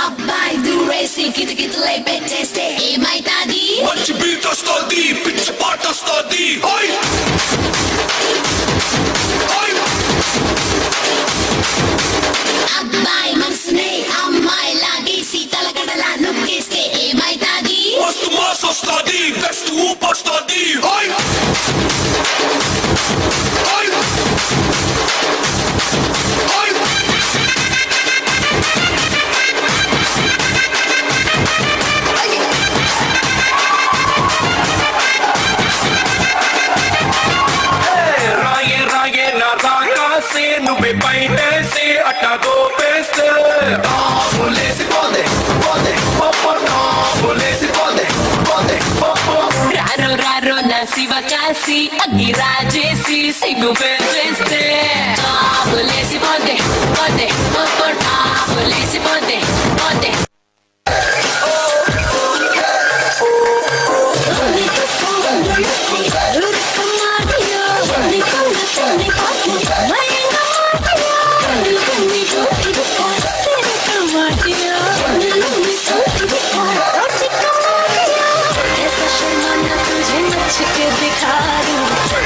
Abbai do racing, kita lay beteste. Mai tadi? Manchi beat astadi, pitch part astadi. Oi! Oi! Abbai mansne, ammai lagi si talakadala nukkiste. Mai tadi? Mast mas astadi, best whoop astadi. Oi! Oi! Oi! నువ్వే బయటేసి అట్టగో పేస్తే డాబులేసి పోదే పోదే పప్పు డాబులేసి పోదే పోదే పప్పు రారో రారో నా శివ కాసి అగ్గి రాజేసి సిగ్గు పెట్టేస్తే డాబులేసి పోదే పోదే పప్పు డాబులేసి పోదే పోదే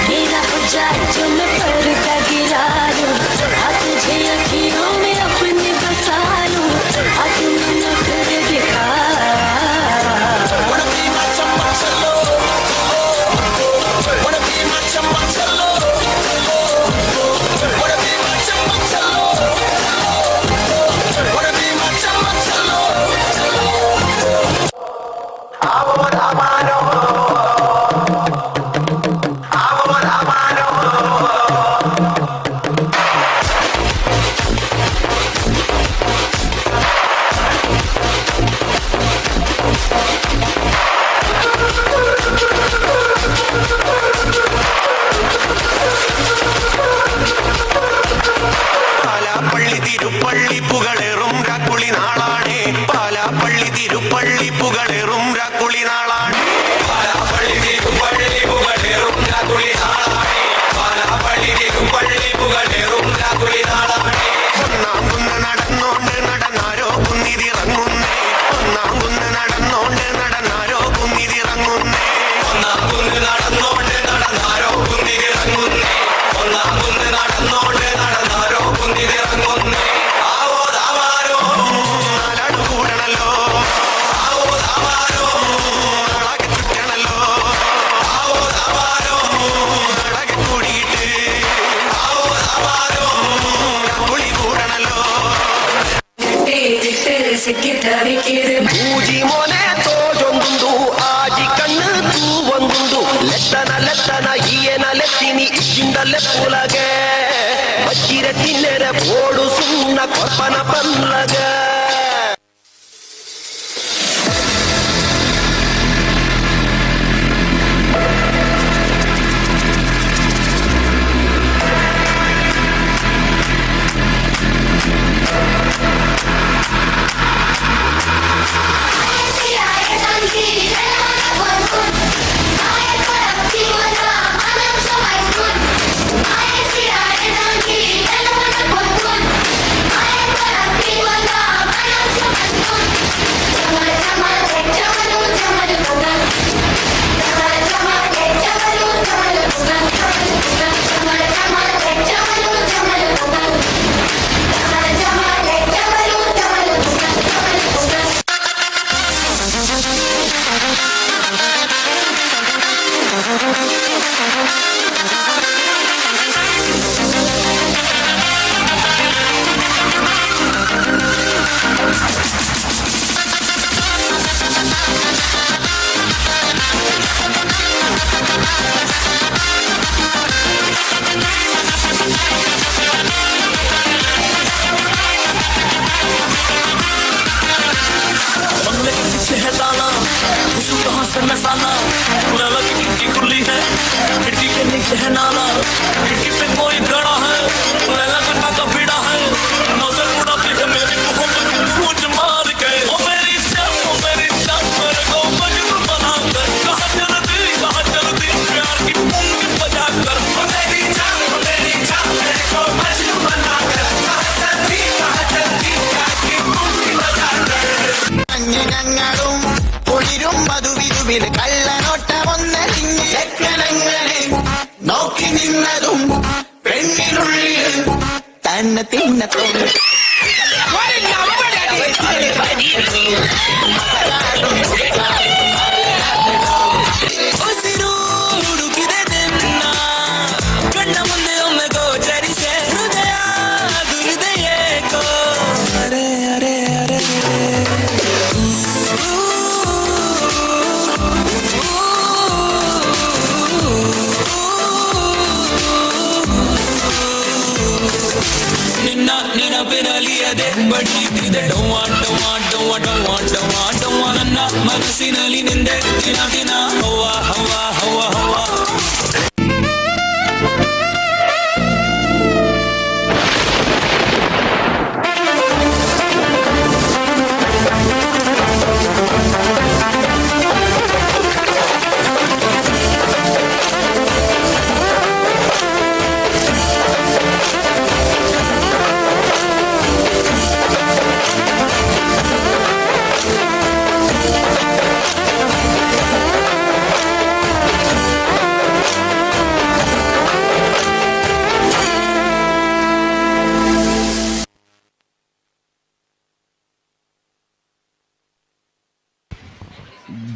मेरा जाए जो मैं पर्दा गिरा दूं, तुझे अखियों में अपने बसा लूं, तुम न कर दिखा పూజి మోనే తో జొందుండు ఆజి కన్ను తూ వందుండు లెత్తన లెత్తన ఈయన లెత్తిని ఇచ్చిందల్లె పూలగే వచ్చిర తిన్నెర పోడు సున్న కొప్పన పల్లగా Ayah ತಿನ್ನ ತಿನ್ನ ಉಸಿರು ಹುಡುಕಿದೆ ನಿನ್ನ ಕಣ್ಣ ಮುಂದೆ ಒಮ್ಮೆ ಗೋಚರಿಸೆ ಹೃದಯ ದುರಿದೆಯೇಕೋ ಅರೆ ಅರೆ ಅರೆ ನಿನ್ನ ನೆನಪಿನಲಿಯದೆ ಬಡಿಯುತ್ತಿದೆ ಡೊವ್ವ ಡೊವ್ವ ಡೊವ್ವ ಡೊವ್ವ ಡೊವ್ವ ಡೊವ್ವ ನನ್ನ ಮನಸ್ಸಿನಲ್ಲಿ ನಿಂದೆ ದಿನ ದಿನ ಹವ್ವ ಹವ್ವ ಹವ್ವ ಹವ್ವ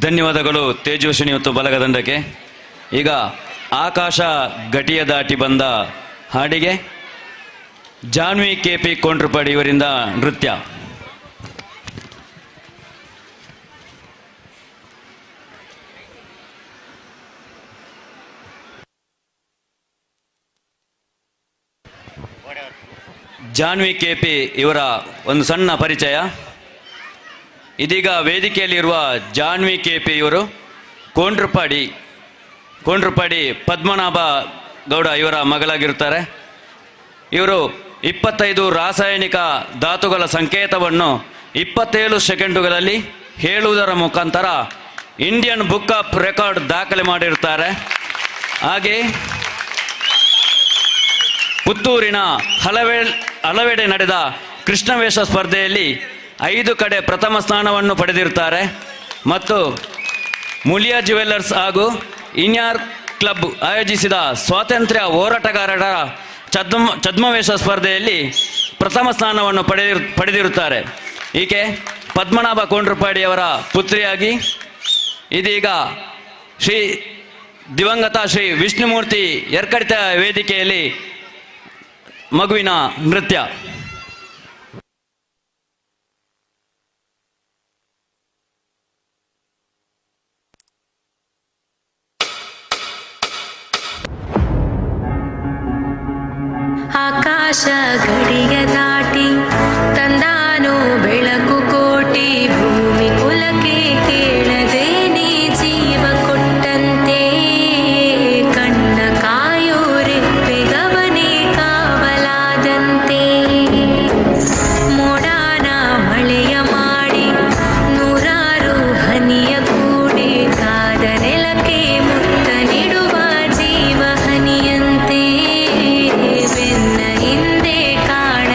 ಧನ್ಯವಾದಗಳು ತೇಜಸ್ವಿನಿ ಮತ್ತು ಬಲಗದಂಡಕ್ಕೆ. ಈಗ ಆಕಾಶ ಗಟಿಯ ದಾಟಿ ಬಂದ ಹಾಡಿಗೆ ಜಾನ್ವಿ ಕೆಪಿ ಕೊಂಡ್ರಪಾಡಿ ಇವರಿಂದ ನೃತ್ಯ. ಜಾನ್ವಿ ಕೆಪಿ ಇವರ ಒಂದು ಸಣ್ಣ ಪರಿಚಯ. ಇದೀಗ ವೇದಿಕೆಯಲ್ಲಿರುವ ಜಾನ್ವಿ ಕೆಪಿ ಇವರು ಕೊಂಡ್ರಪಾಡಿ ಪದ್ಮನಾಭ ಗೌಡ ಇವರ ಮಗಳಾಗಿರುತ್ತಾರೆ. ಇವರು 25 ರಾಸಾಯನಿಕ ಧಾತುಗಳ ಸಂಕೇತವನ್ನು 27 ಸೆಕೆಂಡುಗಳಲ್ಲಿ ಹೇಳುವುದರ ಮುಖಾಂತರ ಇಂಡಿಯನ್ ಬುಕ್ ಆಫ್ ರೆಕಾರ್ಡ್ ದಾಖಲೆ ಮಾಡಿರುತ್ತಾರೆ. ಹಾಗೆ ಪುತ್ತೂರಿನ ಹಲವೆಡೆ ನಡೆದ ಕೃಷ್ಣವೇಷ ಸ್ಪರ್ಧೆಯಲ್ಲಿ 5 ಕಡೆ ಪ್ರಥಮ ಸ್ಥಾನವನ್ನು ಪಡೆದಿರುತ್ತಾರೆ. ಮತ್ತು ಮುಲಿಯಾ ಜ್ಯುವೆಲ್ಲರ್ಸ್ ಹಾಗೂ ಇನ್ಯಾರ್ ಕ್ಲಬ್ ಆಯೋಜಿಸಿದ ಸ್ವಾತಂತ್ರ್ಯ ಹೋರಾಟಗಾರರ ಛದ್ಮವೇಷ ಸ್ಪರ್ಧೆಯಲ್ಲಿ ಪ್ರಥಮ ಸ್ಥಾನವನ್ನು ಪಡೆದಿರುತ್ತಾರೆ. ಈಕೆ ಪದ್ಮನಾಭ ಕೊಂಡ್ರಪಾಡಿಯವರ ಪುತ್ರಿಯಾಗಿ ಇದೀಗ ದಿವಂಗತ ಶ್ರೀ ವಿಷ್ಣುಮೂರ್ತಿ ಯರ್ಕಡಿತ ವೇದಿಕೆಯಲ್ಲಿ ಮಗುವಿನ ನೃತ್ಯ. ಆಕಾಶ ಗಡಿಯ ದಾಟಿ ತಂದಾನು ಬೆಳಕು ಕೋಟಿ ಭೂಮಿ ಕುಲಕ್ಕೆ ಕೇಳದೆ ನೀ ಜೀವ ಕೊಟ್ಟಂತೆ ಕಣ್ಣ ಕಾಯೋ ರೆಪ್ಪೆಗವನೇ ಕಾವಲಾದಂತೆ ಮೋಡಾನ ಮಳೆಯ ಮಾಡಿ ನೂರಾರು ಹನಿಯ ಕೂಡಿ ಕಾದ ನೆಲಕ್ಕೆ ಮುತ್ತ ನೀಡುವ ಜೀವ ಹನಿಯಂತೆ ಬೆನ್ನ ಹಿಂದೆ ಕಾಣ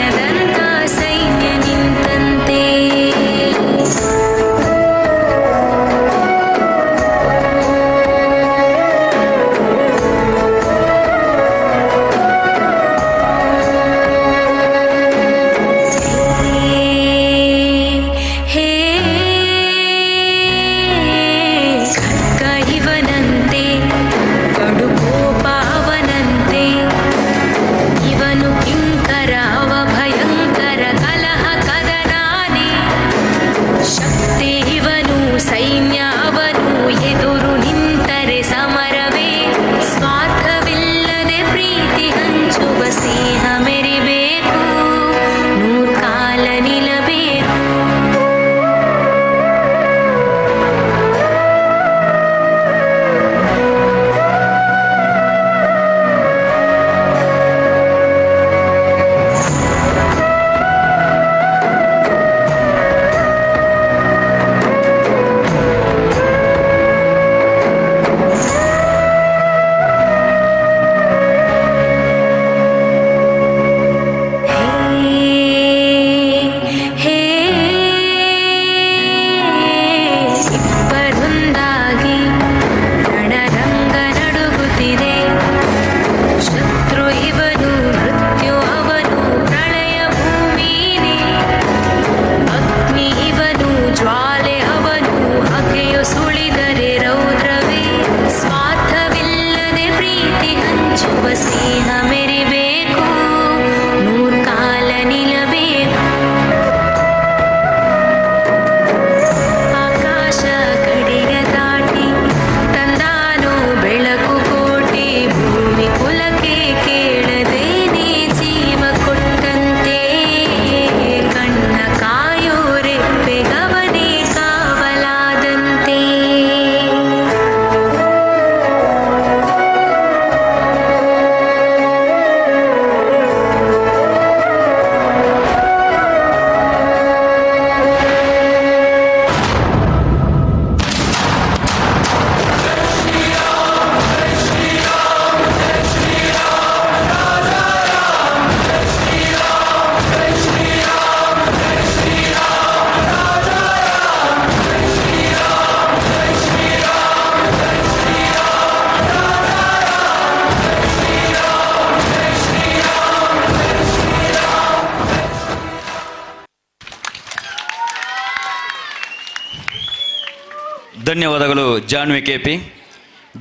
ಧನ್ಯವಾದಗಳು ಜಾನ್ವಿ ಕೆಪಿ.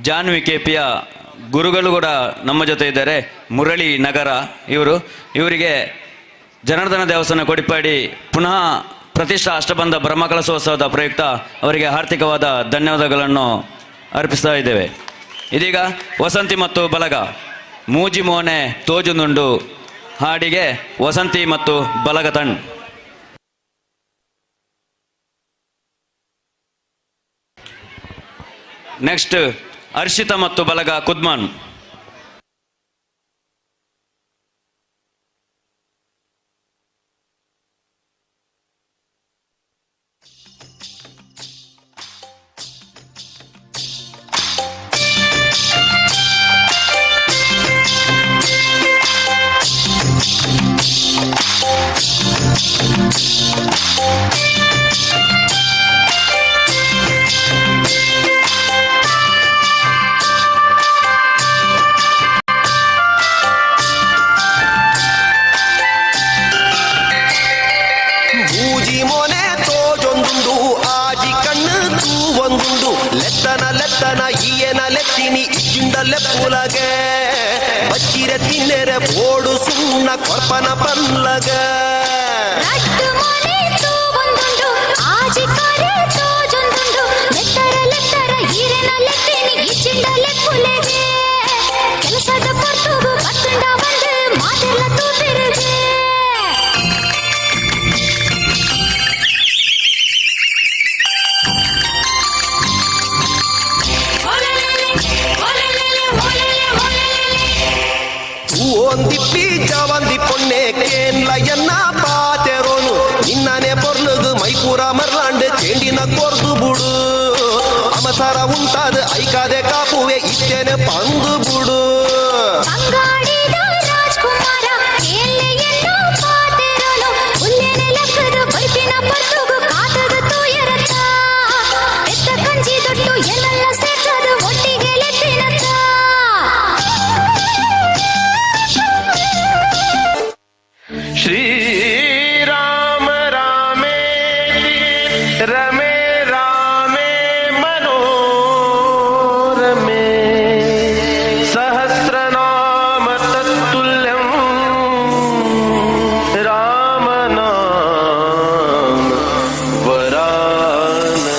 ಜಾನ್ವಿ ಕೆಪಿಯ ಗುರುಗಳು ಕೂಡ ನಮ್ಮ ಜೊತೆ ಇದ್ದಾರೆ. ಮುರಳಿ ನಗರ ಇವರಿಗೆ ಜನಾರ್ದನ ದೇವಸ್ಥಾನ ಕೊಡಿಪಾಡಿ ಪುನಃ ಪ್ರತಿಷ್ಠಾ ಅಷ್ಟಬಂಧ ಬ್ರಹ್ಮಕಲಶೋತ್ಸವದ ಪ್ರಯುಕ್ತ ಅವರಿಗೆ ಆರ್ಥಿಕವಾದ ಧನ್ಯವಾದಗಳನ್ನು ಅರ್ಪಿಸ್ತಾ ಇದ್ದೇವೆ. ಇದೀಗ ವಸಂತಿ ಮತ್ತು ಬಲಗ ಮೂಜಿ ಮೋನೆ ತೋಜುನುಂಡು ಹಾಡಿಗೆ ವಸಂತಿ ಮತ್ತು ಬಲಗ ತಂಡ್. ನೆಕ್ಸ್ಟ್ ಹರ್ಷಿತಾ ಮತ್ತು ಬಲಗ ಕುದ್ಮಾನ್. ಮೂಜಿ ಮೊನೆ ತೋಜೊಂದುಂಡು ಆಜಿ ಕಣ್ಣು ತೂವೊಂದುಂಡು ಲೆತ್ತನ ಈಯನ ಲೆತ್ತಿನಿ ಇಜ್ಜಿಂಡಲ್ಲೆ ಪೂಲಗೆ ಬಚ್ಚಿರೆ ತಿನ್ನೆರೆ ಬೋಡು ಸುಣ್ಣ ಕೊರ್ಪನ ಪಲ್ಲಗ ಕೆಲಸದ ಪರ್ತುಗು ಬತ್ತುಂಡ ಬಂದು ಮಾತೆಲ್ಲ ತೂಪಿರುಗೆ ಒಂದಿಪ್ಪಿ ಜವಂದಿ ಪೊಣ್ಣೆ ಕೇನ್ಲ ಎನ್ನ ಪಾತೆರೋನು ನಿನ್ನನೆ ಪೊರ್ಲುಗು ಮೈಪೂರ ಮರ್ಲಾಂಡ್ ಚೆಂಡಿನ ಕೊರ್ದು ಬುಡು ಅಮಸರ ಉಂಟಾದ ಐಕಾದೆ ಕಾಪುವೆ ಇತ್ತೇನೆ ಪಂದು ಬುಡು ರಾಜ್ಕುಮಾರ ಎಲ್ಲೆಯನ್ನು ಪಾತೆರೋನು ಉಲ್ಲೆನೆ ಲೆಕ್ಕದು ಬೈಪಿನ ಪರ್ತುಗು ಕಾತದ ತೂಯರತ್ತ ಎತ್ತ ಕಂಜಿ ದೊಡ್ಡು ಎಲ್ಲೆಲ್ಲ ಸೇರ್ಸದು ಒಟ್ಟಿಗೆ ಲೆತ್ತಿನತ್ತ श्रीराम रामे रमे रामे मनोरमे सहस्रनाम तत्तुल्यं रामनाम वरानने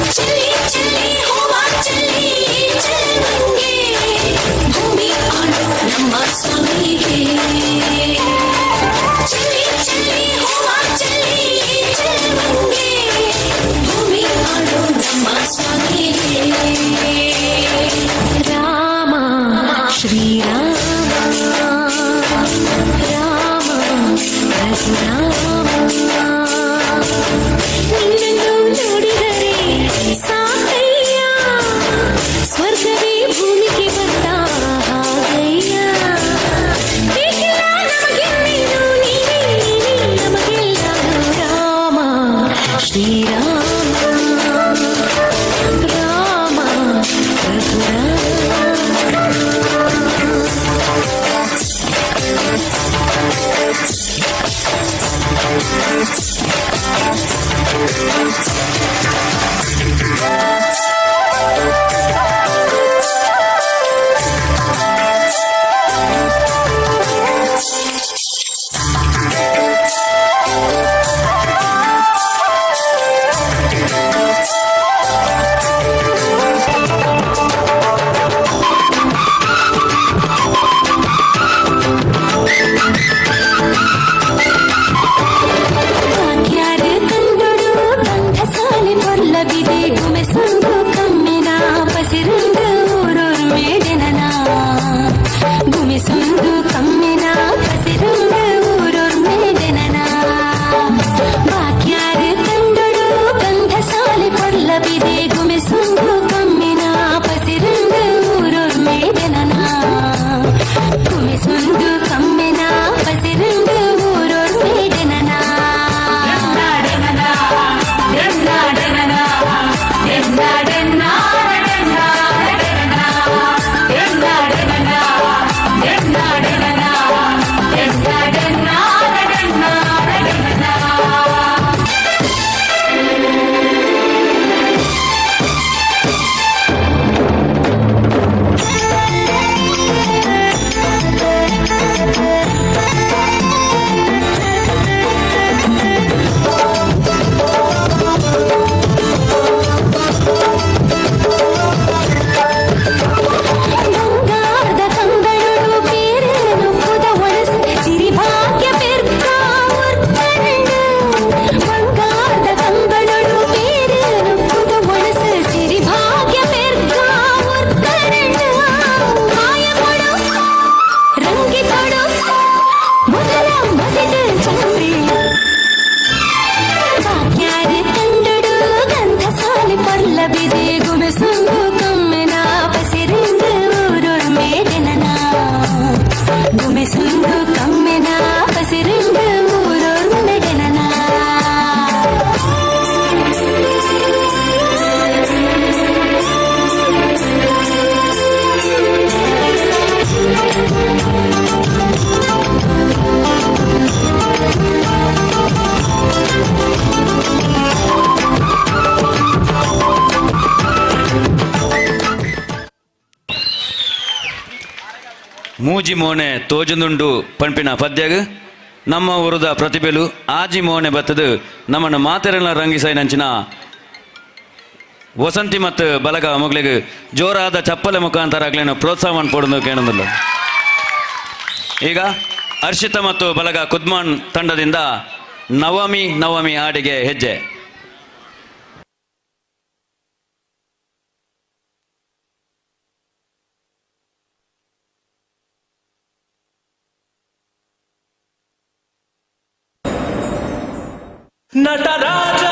चली चली हुआ चली चलेंगे भूमि आनो ನಮ್ಮ ಸ್ವಾಮಿಗೆ चली चली हुआ चली चलेंगे भूमि आनो ನಮ್ಮ ಸ್ವಾಮಿಗೆ ರಾಮ ಶ್ರೀರಾಮ ರಾಮ ರಘುರಾಮ ನಿನ್ನನ್ನು ನೋಡಿದರೆ ಸಾಕಯ್ಯ ಸ್ವರ್ಗವೇ ಭೂಮಿಗೆ ಬಂದ ಹಾಗಯ್ಯ ಬೇಕಿಲ್ಲ ನಮಗೆನ್ನೇನು ನೀವೇ ನಮಗೆಲ್ಲರೂ ರಾಮ ಶ್ರೀರಾಮ ರಾಮ ಮೂಜಿ ಮೋನೆ ತೋಜುಂದುಂಡು ಪಂಪಿನ ಪದ್ಯಗ್ ನಮ್ಮ ಊರದ ಪ್ರತಿಭೆಲು ಆಜಿ ಮೋನೆ ಬತ್ತದು ನಮ್ಮನ್ನು ಮಾತೆರೆಲ್ಲ ರಂಗಿಸೈನಂಚಿನ ವಸಂತಿ ಮತ್ತು ಬಲಗ ಮಗಳಿಗೆ ಜೋರಾದ ಚಪ್ಪಲೆ ಮುಖಾಂತರ ಆಗ್ಲೇನು ಪ್ರೋತ್ಸಾಹವನ್ನು ಕೊಡೋದು ಕೇಳೋದಿಲ್ಲ. ಈಗ ಹರ್ಷಿತ ಮತ್ತು ಬಲಗ ಕುದ್ಮಾನ್ ತಂಡದಿಂದ ನವಮಿ ನವಮಿ ಹಾಡಿಗೆ ಹೆಜ್ಜೆ. ನಟರಾಜ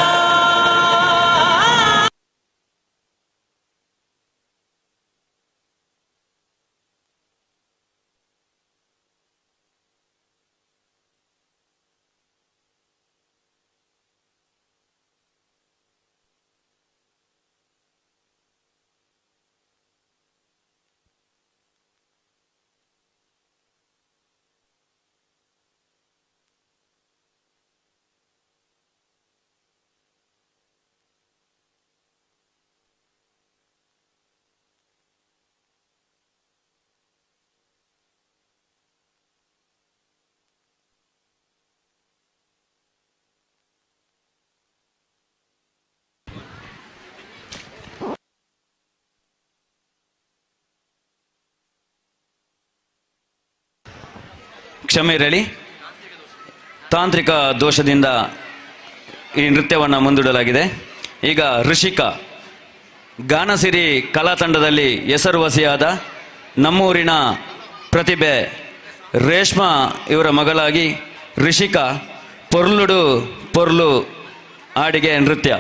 ಕ್ಷಮೆ ಇರಲಿ, ತಾಂತ್ರಿಕ ದೋಷದಿಂದ ಈ ನೃತ್ಯವನ್ನು ಮುಂದೂಡಲಾಗಿದೆ. ಈಗ ಋಷಿಕಾ ಗಾನಸಿರಿ ಕಲಾ ತಂಡದಲ್ಲಿ ಹೆಸರುವಾಸಿಯಾದ ನಮ್ಮೂರಿನ ಪ್ರತಿಭೆ ರೇಷ್ಮಾ ಇವರ ಮಗಳಾಗಿ ಋಷಿಕಾ ಪೊರ್ಲುಡು ಪೊರ್ಲು ಹಾಡಿಗೆ ನೃತ್ಯ.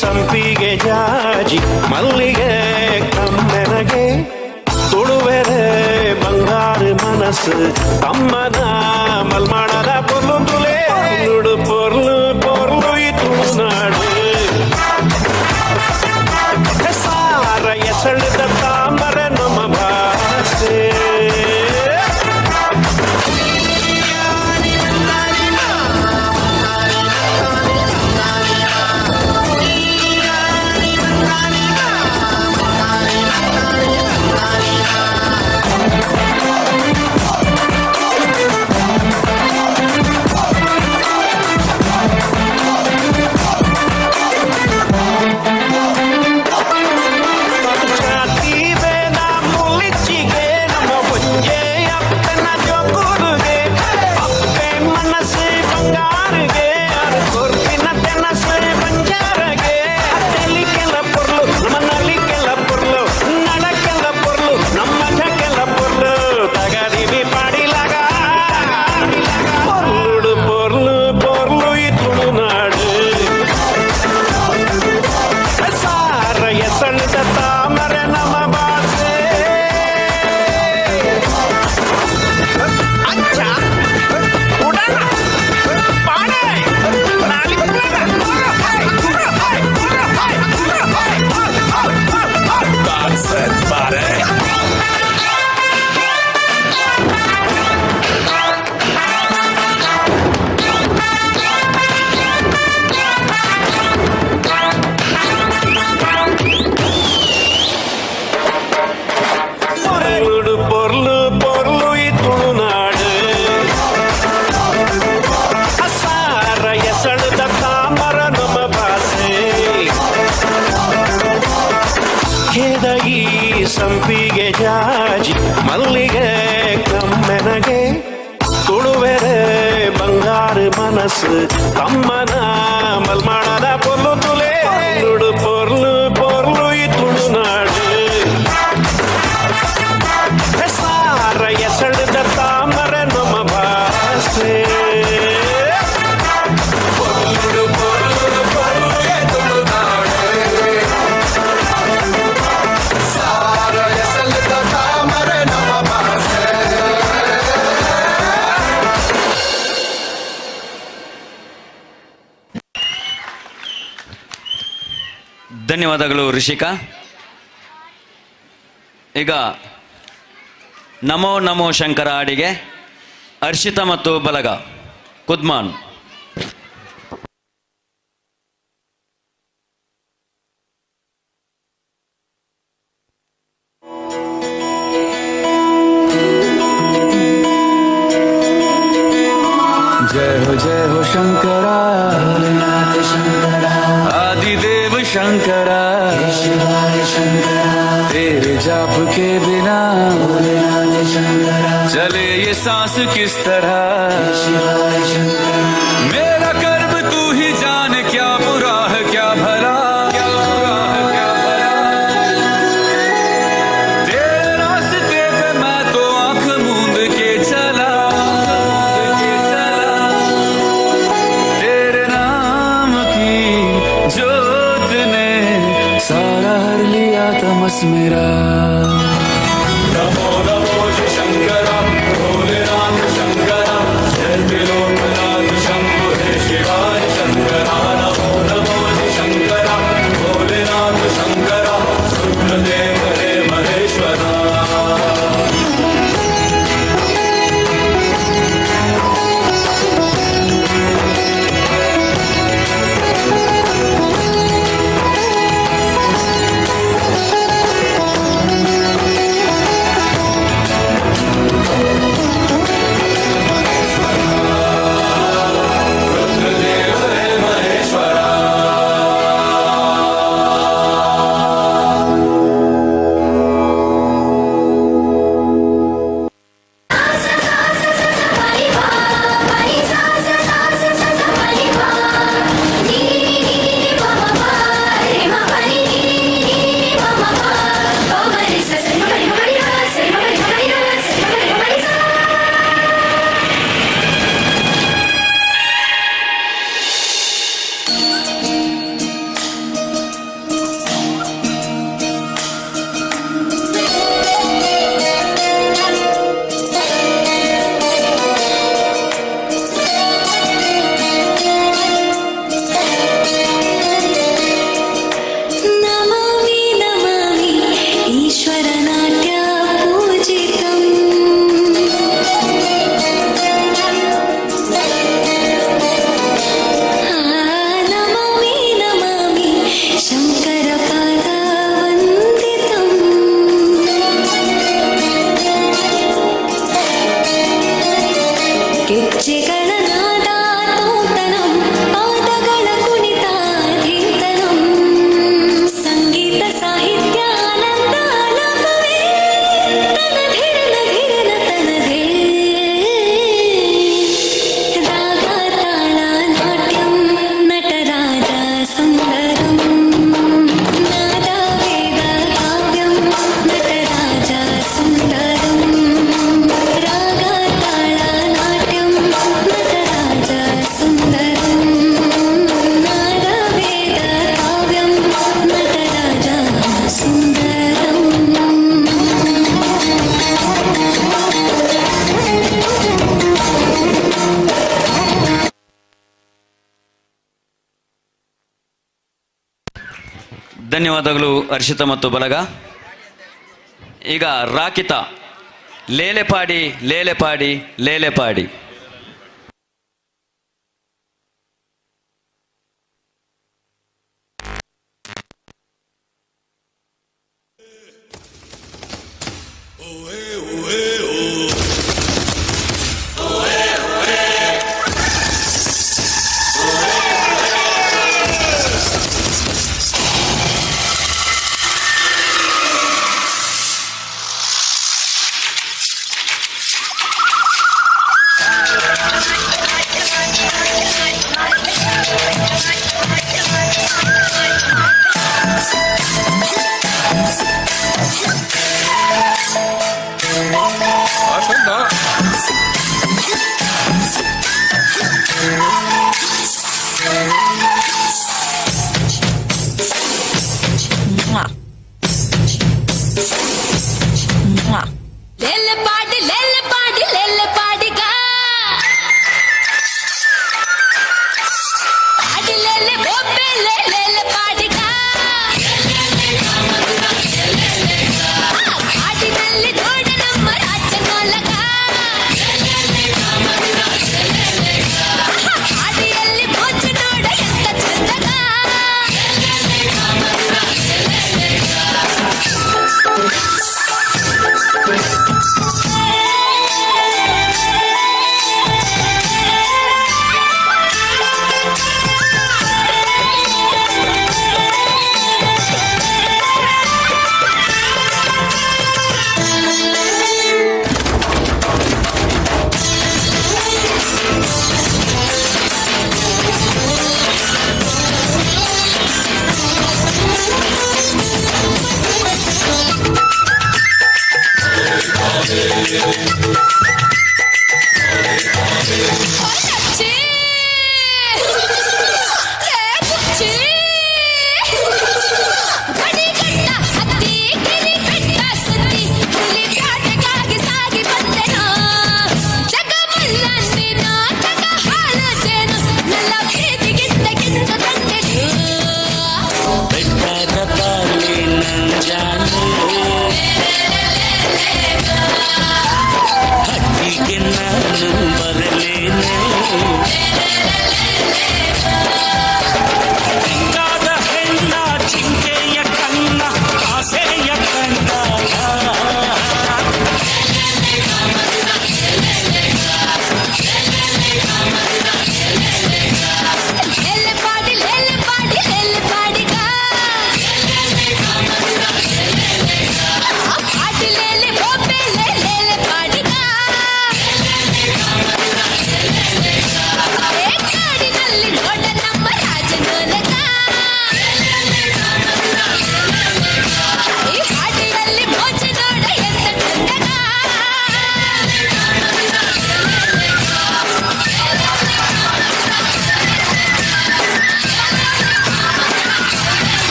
ಸಂಪಿಗೆ ಜಾಜಿ ಮಲ್ಲಿಗೆ ಕಮ್ಮೆನಗೆ ತುಳುವೆರೆ ಬಂಗಾರು ಮನಸ್ಸು ತಮ್ಮನ ಮಲ್ಮಾಡದ ಪೊರ್ಲುಂದುಲೆ ನುಡು ಪೊರ್ಲು ಪೊರ್ಲು ಈ ತುಳುನಾಡು ಸಾರ ಎಸಳಿದ ತಾಮರ ನಮ್ಮ ಭಾಷೆ ಸಂಪಿಗೆ ಜಾಜಿ ಮಲ್ಲಿಗೆ ಕಮ್ಮೆನಗೆ ತುಳುವೆರೆ ಬಂಗಾರು ಮನಸ್ಸು ತಮ್ಮನ ಮಲ್ಮಾಣದ ಪೊರ್ಲು ತುಲೆ ತುಳು ಪೊರ್ಲು ಪೊರ್ಲು ಈ ತುಳುನಾಡು ಸಾರ ಎಸಳಿದ ತಾಮರೆ ನಮ್ಮ ಭಾಷೆ ಧನ್ಯವಾದಗಳು ಋಷಿಕಾ. ಈಗ ನಮೋ ನಮೋ ಶಂಕರ ಹಾಡಿಗೆ ಹರ್ಷಿತಾ ಮತ್ತು ಬಲಗ ಕುದ್ಮಾನ್. जय हो शंकरा भोलेनाथ शंकरा आदिदेव शंकरा शिवाय शंकरा तेरे जाप के बिना भोलेनाथ शंकरा चले ये सांस किस तरह शिवाय शंकरा मेरा कर्म तू ही जान क्या बुरा है क्या भला तेरे रास्ते पे मैं तो आंख मूंद के चला सारा हर लिया तमस मेरा नमो नमो शंकरा भोलेनाथ शंकरा जय त्रिलोकनाथ शंभो हे शिवाय शंकरा नमो नमो शंकरा भोलेनाथ शंकरा रुद्रदेव हे महेश्वरा ಧನ್ಯವಾದಗಳು ಹರ್ಷಿತಾ ಮತ್ತು ಬಲಗ. ಈಗ ರಾಕಿತಾ ಲೇಲೆ ಪಾಡಿ ಲೇಲೆ ಪಾಡಿ ಲೇಲೆ ಪಾಡಿ.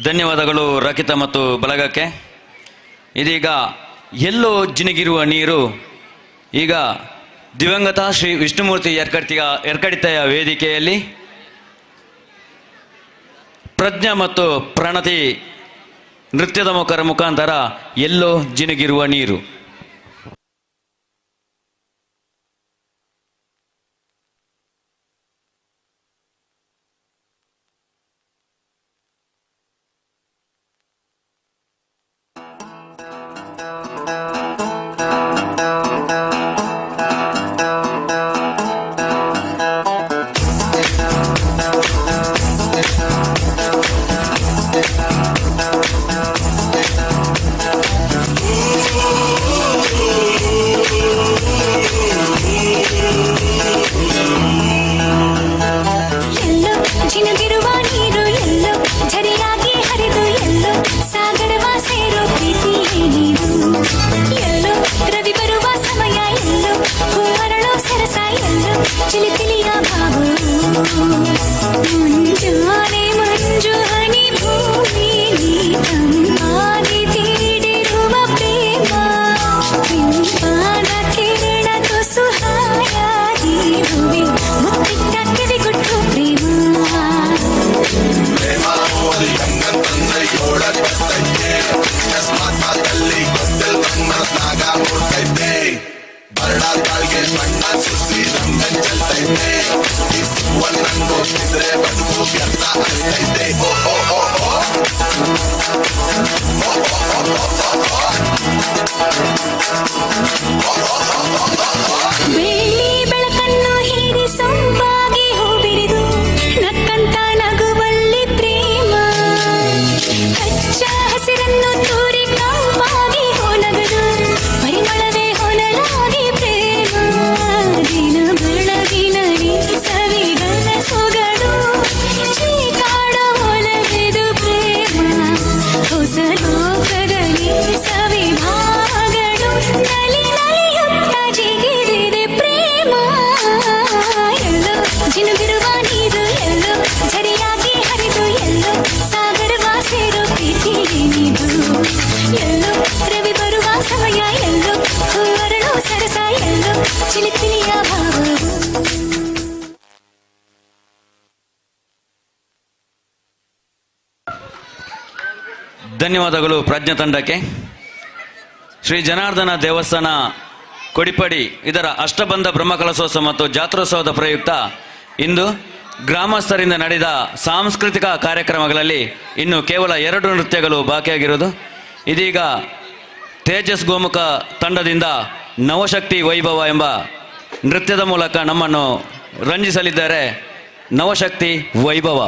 ಧನ್ಯವಾದಗಳು ರಕಿತ ಮತ್ತು ಬಲಗಕ್ಕೆ. ಇದೀಗ ಎಲ್ಲೋ ಜಿನುಗಿರುವ ನೀರು ಈಗ ದಿವಂಗತ ಶ್ರೀ ವಿಷ್ಣುಮೂರ್ತಿ ಯರ್ಕಡಿತೆಯ ವೇದಿಕೆಯಲ್ಲಿ ಪ್ರಜ್ಞಾ ಮತ್ತು ಪ್ರಣತಿ ನೃತ್ಯದ ಮುಖಾಂತರ ಎಲ್ಲೋ ಜಿನುಗಿರುವ ನೀರು. ಧನ್ಯವಾದಗಳು ಪ್ರಜ್ಞಾ ತಂಡಕ್ಕೆ. ಶ್ರೀ ಜನಾರ್ದನ ದೇವಸ್ಥಾನ ಕೊಡಿಪಡಿ ಇದರ ಅಷ್ಟಬಂಧ ಬ್ರಹ್ಮಕಲಶೋತ್ಸವ ಮತ್ತು ಜಾತ್ರೋತ್ಸವದ ಪ್ರಯುಕ್ತ ಇಂದು ಗ್ರಾಮಸ್ಥರಿಂದ ನಡೆದ ಸಾಂಸ್ಕೃತಿಕ ಕಾರ್ಯಕ್ರಮಗಳಲ್ಲಿ ಇನ್ನು ಕೇವಲ 2 ನೃತ್ಯಗಳು ಬಾಕಿಯಾಗಿರುವುದು. ಇದೀಗ ತೇಜಸ್ ಗೋಮುಖ ತಂಡದಿಂದ ನವಶಕ್ತಿ ವೈಭವ ಎಂಬ ನೃತ್ಯದ ಮೂಲಕ ನಮ್ಮನ್ನು ರಂಜಿಸಲಿದ್ದಾರೆ. ನವಶಕ್ತಿ ವೈಭವ.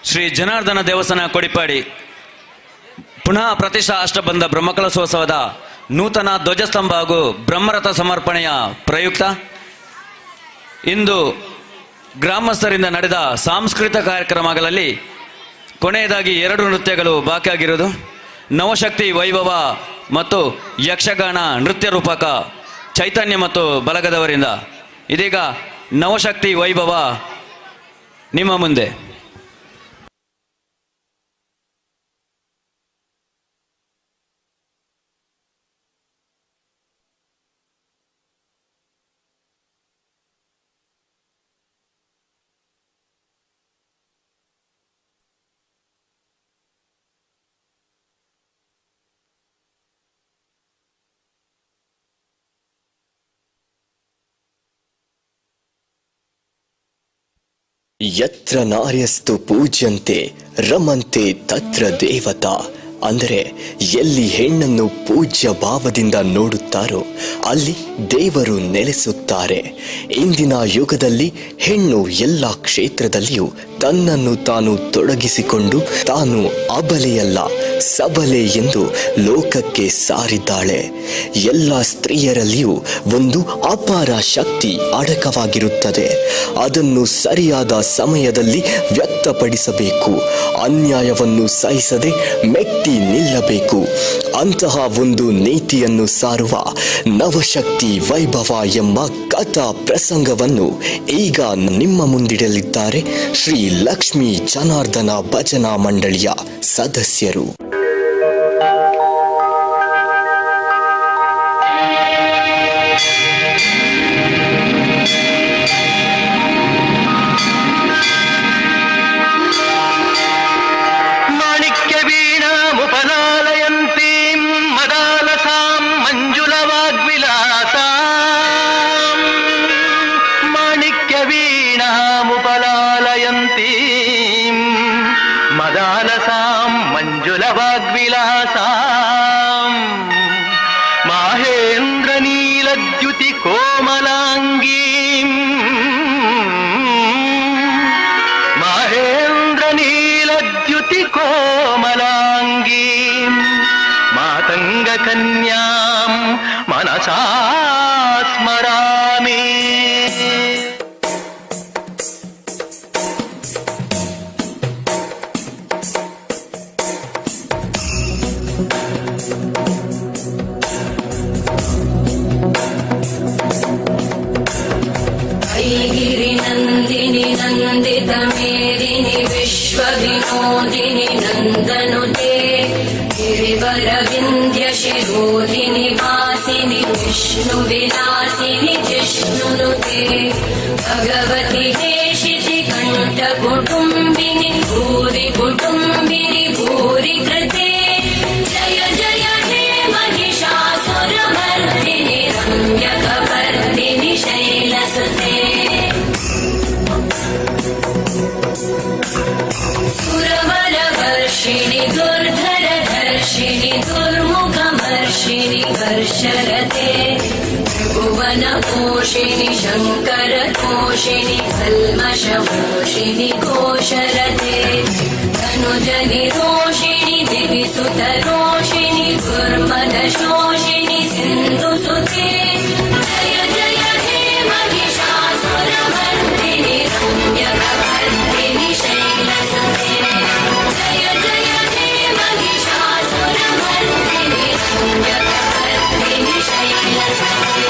ಶ್ರೀ ಜನಾರ್ದನ ದೇವಸ್ಥಾನ ಕೊಡಿಪಾಡಿ ಪುನಃ ಪ್ರತಿಷ್ಠಾ ಅಷ್ಟಬಂಧ ಬ್ರಹ್ಮಕಲಶೋತ್ಸವದ ನೂತನ ಧ್ವಜಸ್ತಂಭ ಹಾಗೂ ಬ್ರಹ್ಮರಥ ಸಮರ್ಪಣೆಯ ಪ್ರಯುಕ್ತ ಇಂದು ಗ್ರಾಮಸ್ಥರಿಂದ ನಡೆದ ಸಾಂಸ್ಕೃತಿಕ ಕಾರ್ಯಕ್ರಮಗಳಲ್ಲಿ ಕೊನೆಯದಾಗಿ 2 ನೃತ್ಯಗಳು ಬಾಕಿಯಾಗಿರುವುದು. ನವಶಕ್ತಿ ವೈಭವ ಮತ್ತು ಯಕ್ಷಗಾನ ನೃತ್ಯ ರೂಪಕ ಚೈತನ್ಯ ಮತ್ತು ಬಲಗದವರಿಂದ. ಇದೀಗ ನವಶಕ್ತಿ ವೈಭವ ನಿಮ್ಮ ಮುಂದೆ. ಯತ್ರ ನಾರ್ಯಸ್ತು ಪೂಜ್ಯಂತೆ ರಮಂತೆ ತತ್ರ ದೇವತಾ. ಅಂದರೆ ಎಲ್ಲಿ ಹೆಣ್ಣನ್ನು ಪೂಜ್ಯ ಭಾವದಿಂದ ನೋಡುತ್ತಾರೋ ಅಲ್ಲಿ ದೇವರು ನೆಲೆಸುತ್ತಾರೆ. ಇಂದಿನ ಯುಗದಲ್ಲಿ ಹೆಣ್ಣು ಎಲ್ಲ ಕ್ಷೇತ್ರದಲ್ಲಿಯೂ ತನ್ನನ್ನು ತಾನು ತೊಡಗಿಸಿಕೊಂಡು ತಾನು ಅಬಲೆಯಲ್ಲ ಸಬಲೆ ಎಂದು ಲೋಕಕ್ಕೆ ಸಾರಿದ್ದಾಳೆ. ಎಲ್ಲ ಸ್ತ್ರೀಯರಲ್ಲಿಯೂ ಒಂದು ಅಪಾರ ಶಕ್ತಿ ಅಡಕವಾಗಿರುತ್ತದೆ. ಅದನ್ನು ಸರಿಯಾದ ಸಮಯದಲ್ಲಿ ವ್ಯಕ್ತಪಡಿಸಬೇಕು. ಅನ್ಯಾಯವನ್ನು ಸಹಿಸದೆ ಮೆಟ್ಟಿ ನಿಲ್ಲಬೇಕು. ಅಂತಹ ಒಂದು ನೀತಿಯನ್ನು ಸಾರುವ ನವಶಕ್ತಿ ವೈಭವ ಎಂಬ ಕಥಾ ಪ್ರಸಂಗವನ್ನು ಈಗ ನಿಮ್ಮ ಮುಂದಿಡಲಿದ್ದಾರೆ ಶ್ರೀ ಲಕ್ಷ್ಮೀ ಜನಾರ್ದನ ಭಜನಾ ಮಂಡಳಿಯ ಸದಸ್ಯರು. कन्यां मनसा स्मरामि. गिरिनन्दिनि नन्दितमेदिनि विश्वविनोदिनि नन्दनुते गिरिवरविन्ध्यशिरोधिनि वासिनि विष्णुविलासिनि जिष्णुनुते भगवति हेशिति कण्ठकुटुम्बिनि भूरि कुटुम्बिनि भूरि कृते जय जय हे महिषासुरमर्दिनि रम्यकपर्दिनि शैलसुते सुरवरवर्षिणि दुर्धरधर्षिणि दुर्मुखमर्षिणि वर्षरते त्रिभुवनपोषिणि शङ्करतोषिणि कल्मषमोषिणि कोशरते धनुजनिरोषिणि दिविसुतरोषिणि दुर्मदशोषिणि सिन्धुसुते जय जय हे महिषासुरमर्दिनि रम्यकपर्दिनि शैलसुते जय जय हे महिषासुरमर्दिनि रम्यकपर्दिनि शैलसुते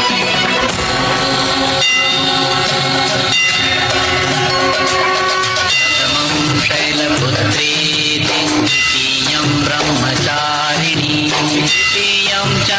शैलपुत्री द्वितीयं ब्रह्मचारिणी तृतीयं च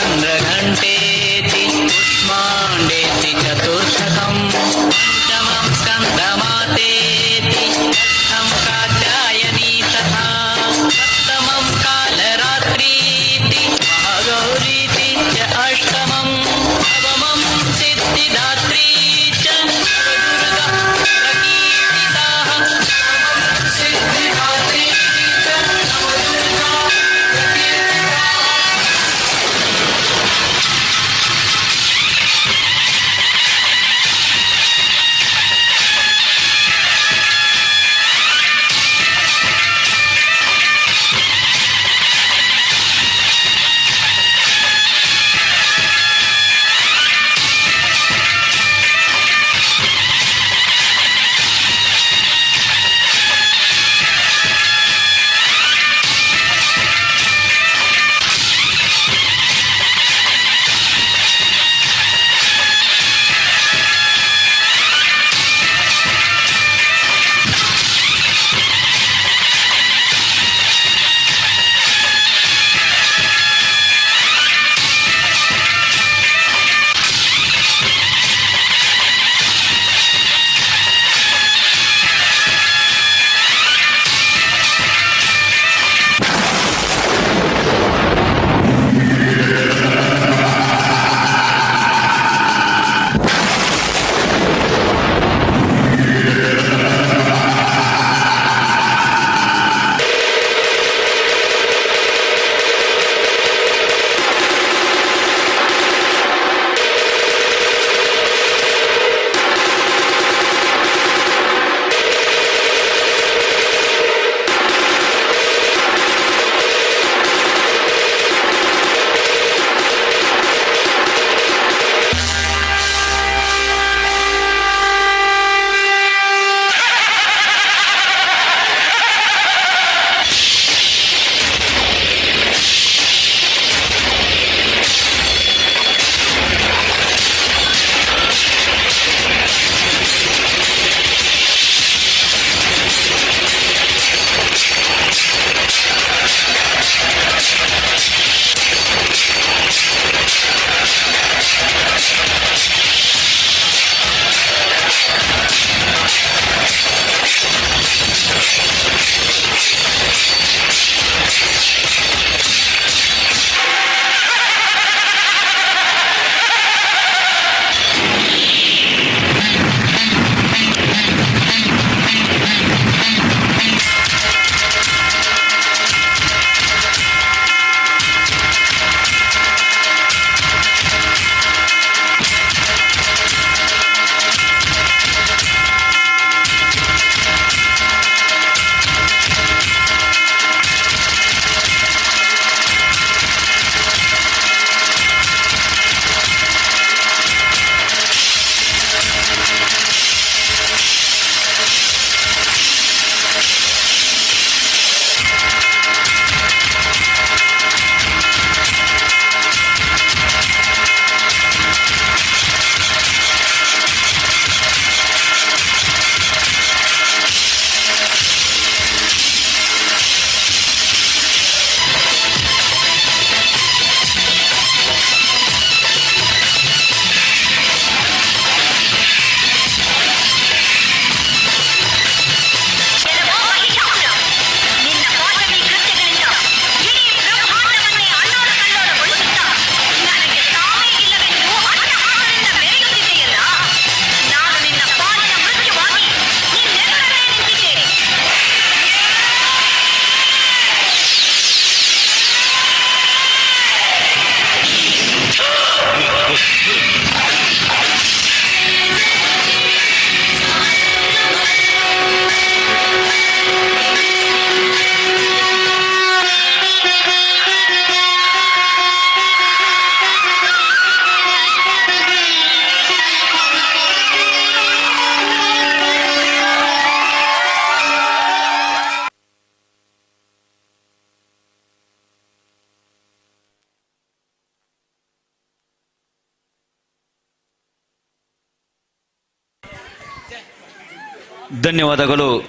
ಧನ್ಯವಾದಗಳು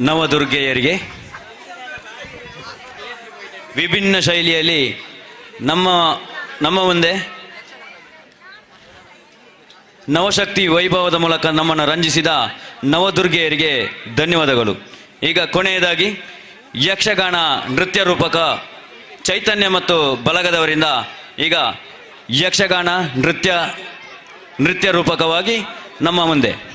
ನವದುರ್ಗೆಯರಿಗೆ. ವಿಭಿನ್ನ ಶೈಲಿಯಲ್ಲಿ ನಮ್ಮ ಮುಂದೆ ನವಶಕ್ತಿ ವೈಭವದ ಮೂಲಕ ನಮ್ಮನ್ನು ರಂಜಿಸಿದ ನವದುರ್ಗೆಯರಿಗೆ ಧನ್ಯವಾದಗಳು. ಈಗ ಕೊನೆಯದಾಗಿ ಯಕ್ಷಗಾನ ನೃತ್ಯ ರೂಪಕ ಚೈತನ್ಯ ಮತ್ತು ಬಲಗದವರಿಂದ ಈಗ ಯಕ್ಷಗಾನ ನೃತ್ಯ ರೂಪಕವಾಗಿ ನಮ್ಮ ಮುಂದೆ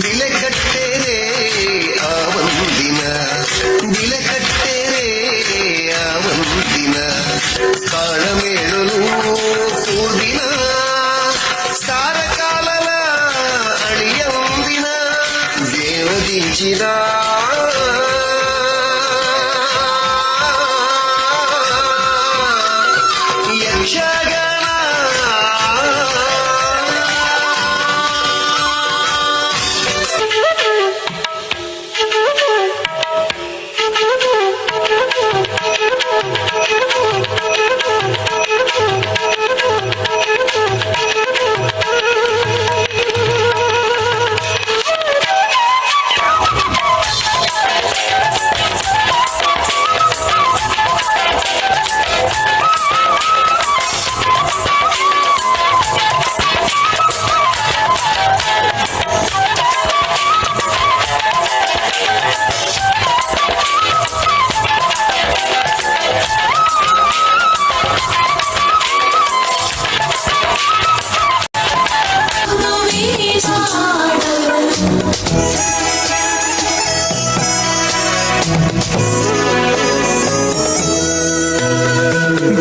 दिले कट्टे ಬಿಲೆ ಕಟ್ಟೆರೆ ಒಂದಿನ ಕಾಳಮೇಳಲು ಕೂದಿನ ಸಾರ ಕಾಲಲ ಅಳಿಯ ಒಂದಿನ ದೇವದಿಂಚಿದ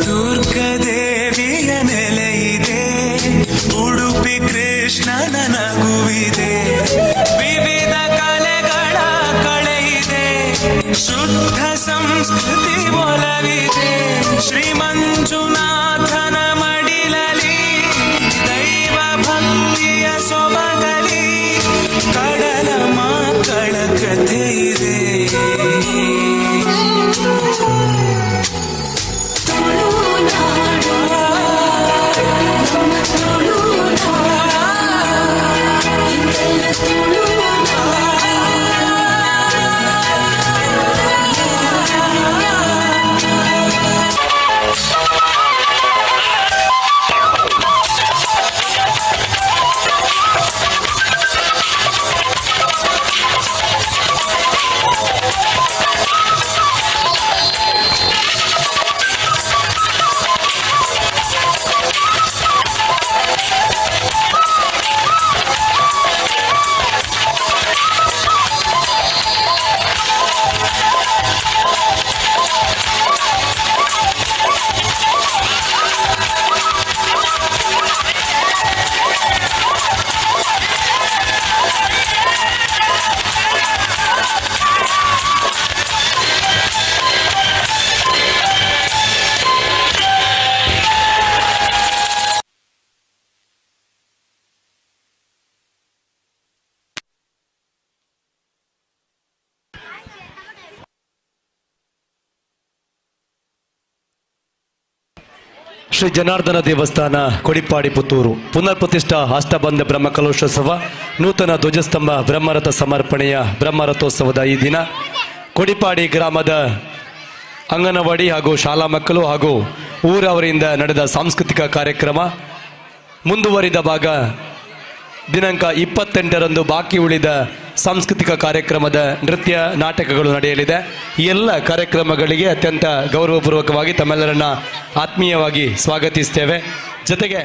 ದುರ್ಗದೇವಿಯ ನೆಲೆಯಿದೆ, ಉಡುಪಿ ಕೃಷ್ಣನ ನಗುವಿದೆ, ವಿವಿಧ ಕಲೆಗಳ ಕಳೆಯಿದೆ, ಶುದ್ಧ ಸಂಸ್ಕೃತಿ ಒಲವಿದೆ. ಶ್ರೀ ಮಂಜುನಾಥನ ಮಡಿಲಲಿ ದೈವ ಭಕ್ತಿಯ ಸೊಬಗಲಿ ಕಡಲ ಮಕ್ಕಳ ಕಥೆ ಇದೆ. ಶ್ರೀ ಜನಾರ್ದನ ದೇವಸ್ಥಾನ ಕೊಡಿಪಾಡಿ ಪುತ್ತೂರು ಪುನರ್ ಪ್ರತಿಷ್ಠಾ ಅಷ್ಟಬಂಧ ಬ್ರಹ್ಮಕಲಶೋತ್ಸವ ನೂತನ ಧ್ವಜಸ್ತಂಭ ಬ್ರಹ್ಮರಥ ಸಮರ್ಪಣೆಯ ಬ್ರಹ್ಮರಥೋತ್ಸವದ ಈ ದಿನ ಕೊಡಿಪಾಡಿ ಗ್ರಾಮದ ಅಂಗನವಾಡಿ ಹಾಗೂ ಶಾಲಾ ಮಕ್ಕಳು ಹಾಗೂ ಊರವರಿಂದ ನಡೆದ ಸಾಂಸ್ಕೃತಿಕ ಕಾರ್ಯಕ್ರಮ ಮುಂದುವರಿದ ಭಾಗ ದಿನಾಂಕ 28ರಂದು ಬಾಕಿ ಉಳಿದ ಸಾಂಸ್ಕೃತಿಕ ಕಾರ್ಯಕ್ರಮದ ನೃತ್ಯ ನಾಟಕಗಳು ನಡೆಯಲಿದೆ. ಈ ಎಲ್ಲ ಕಾರ್ಯಕ್ರಮಗಳಿಗೆ ಅತ್ಯಂತ ಗೌರವಪೂರ್ವಕವಾಗಿ ತಮ್ಮೆಲ್ಲರನ್ನ ಆತ್ಮೀಯವಾಗಿ ಸ್ವಾಗತಿಸ್ತೇವೆ. ಜೊತೆಗೆ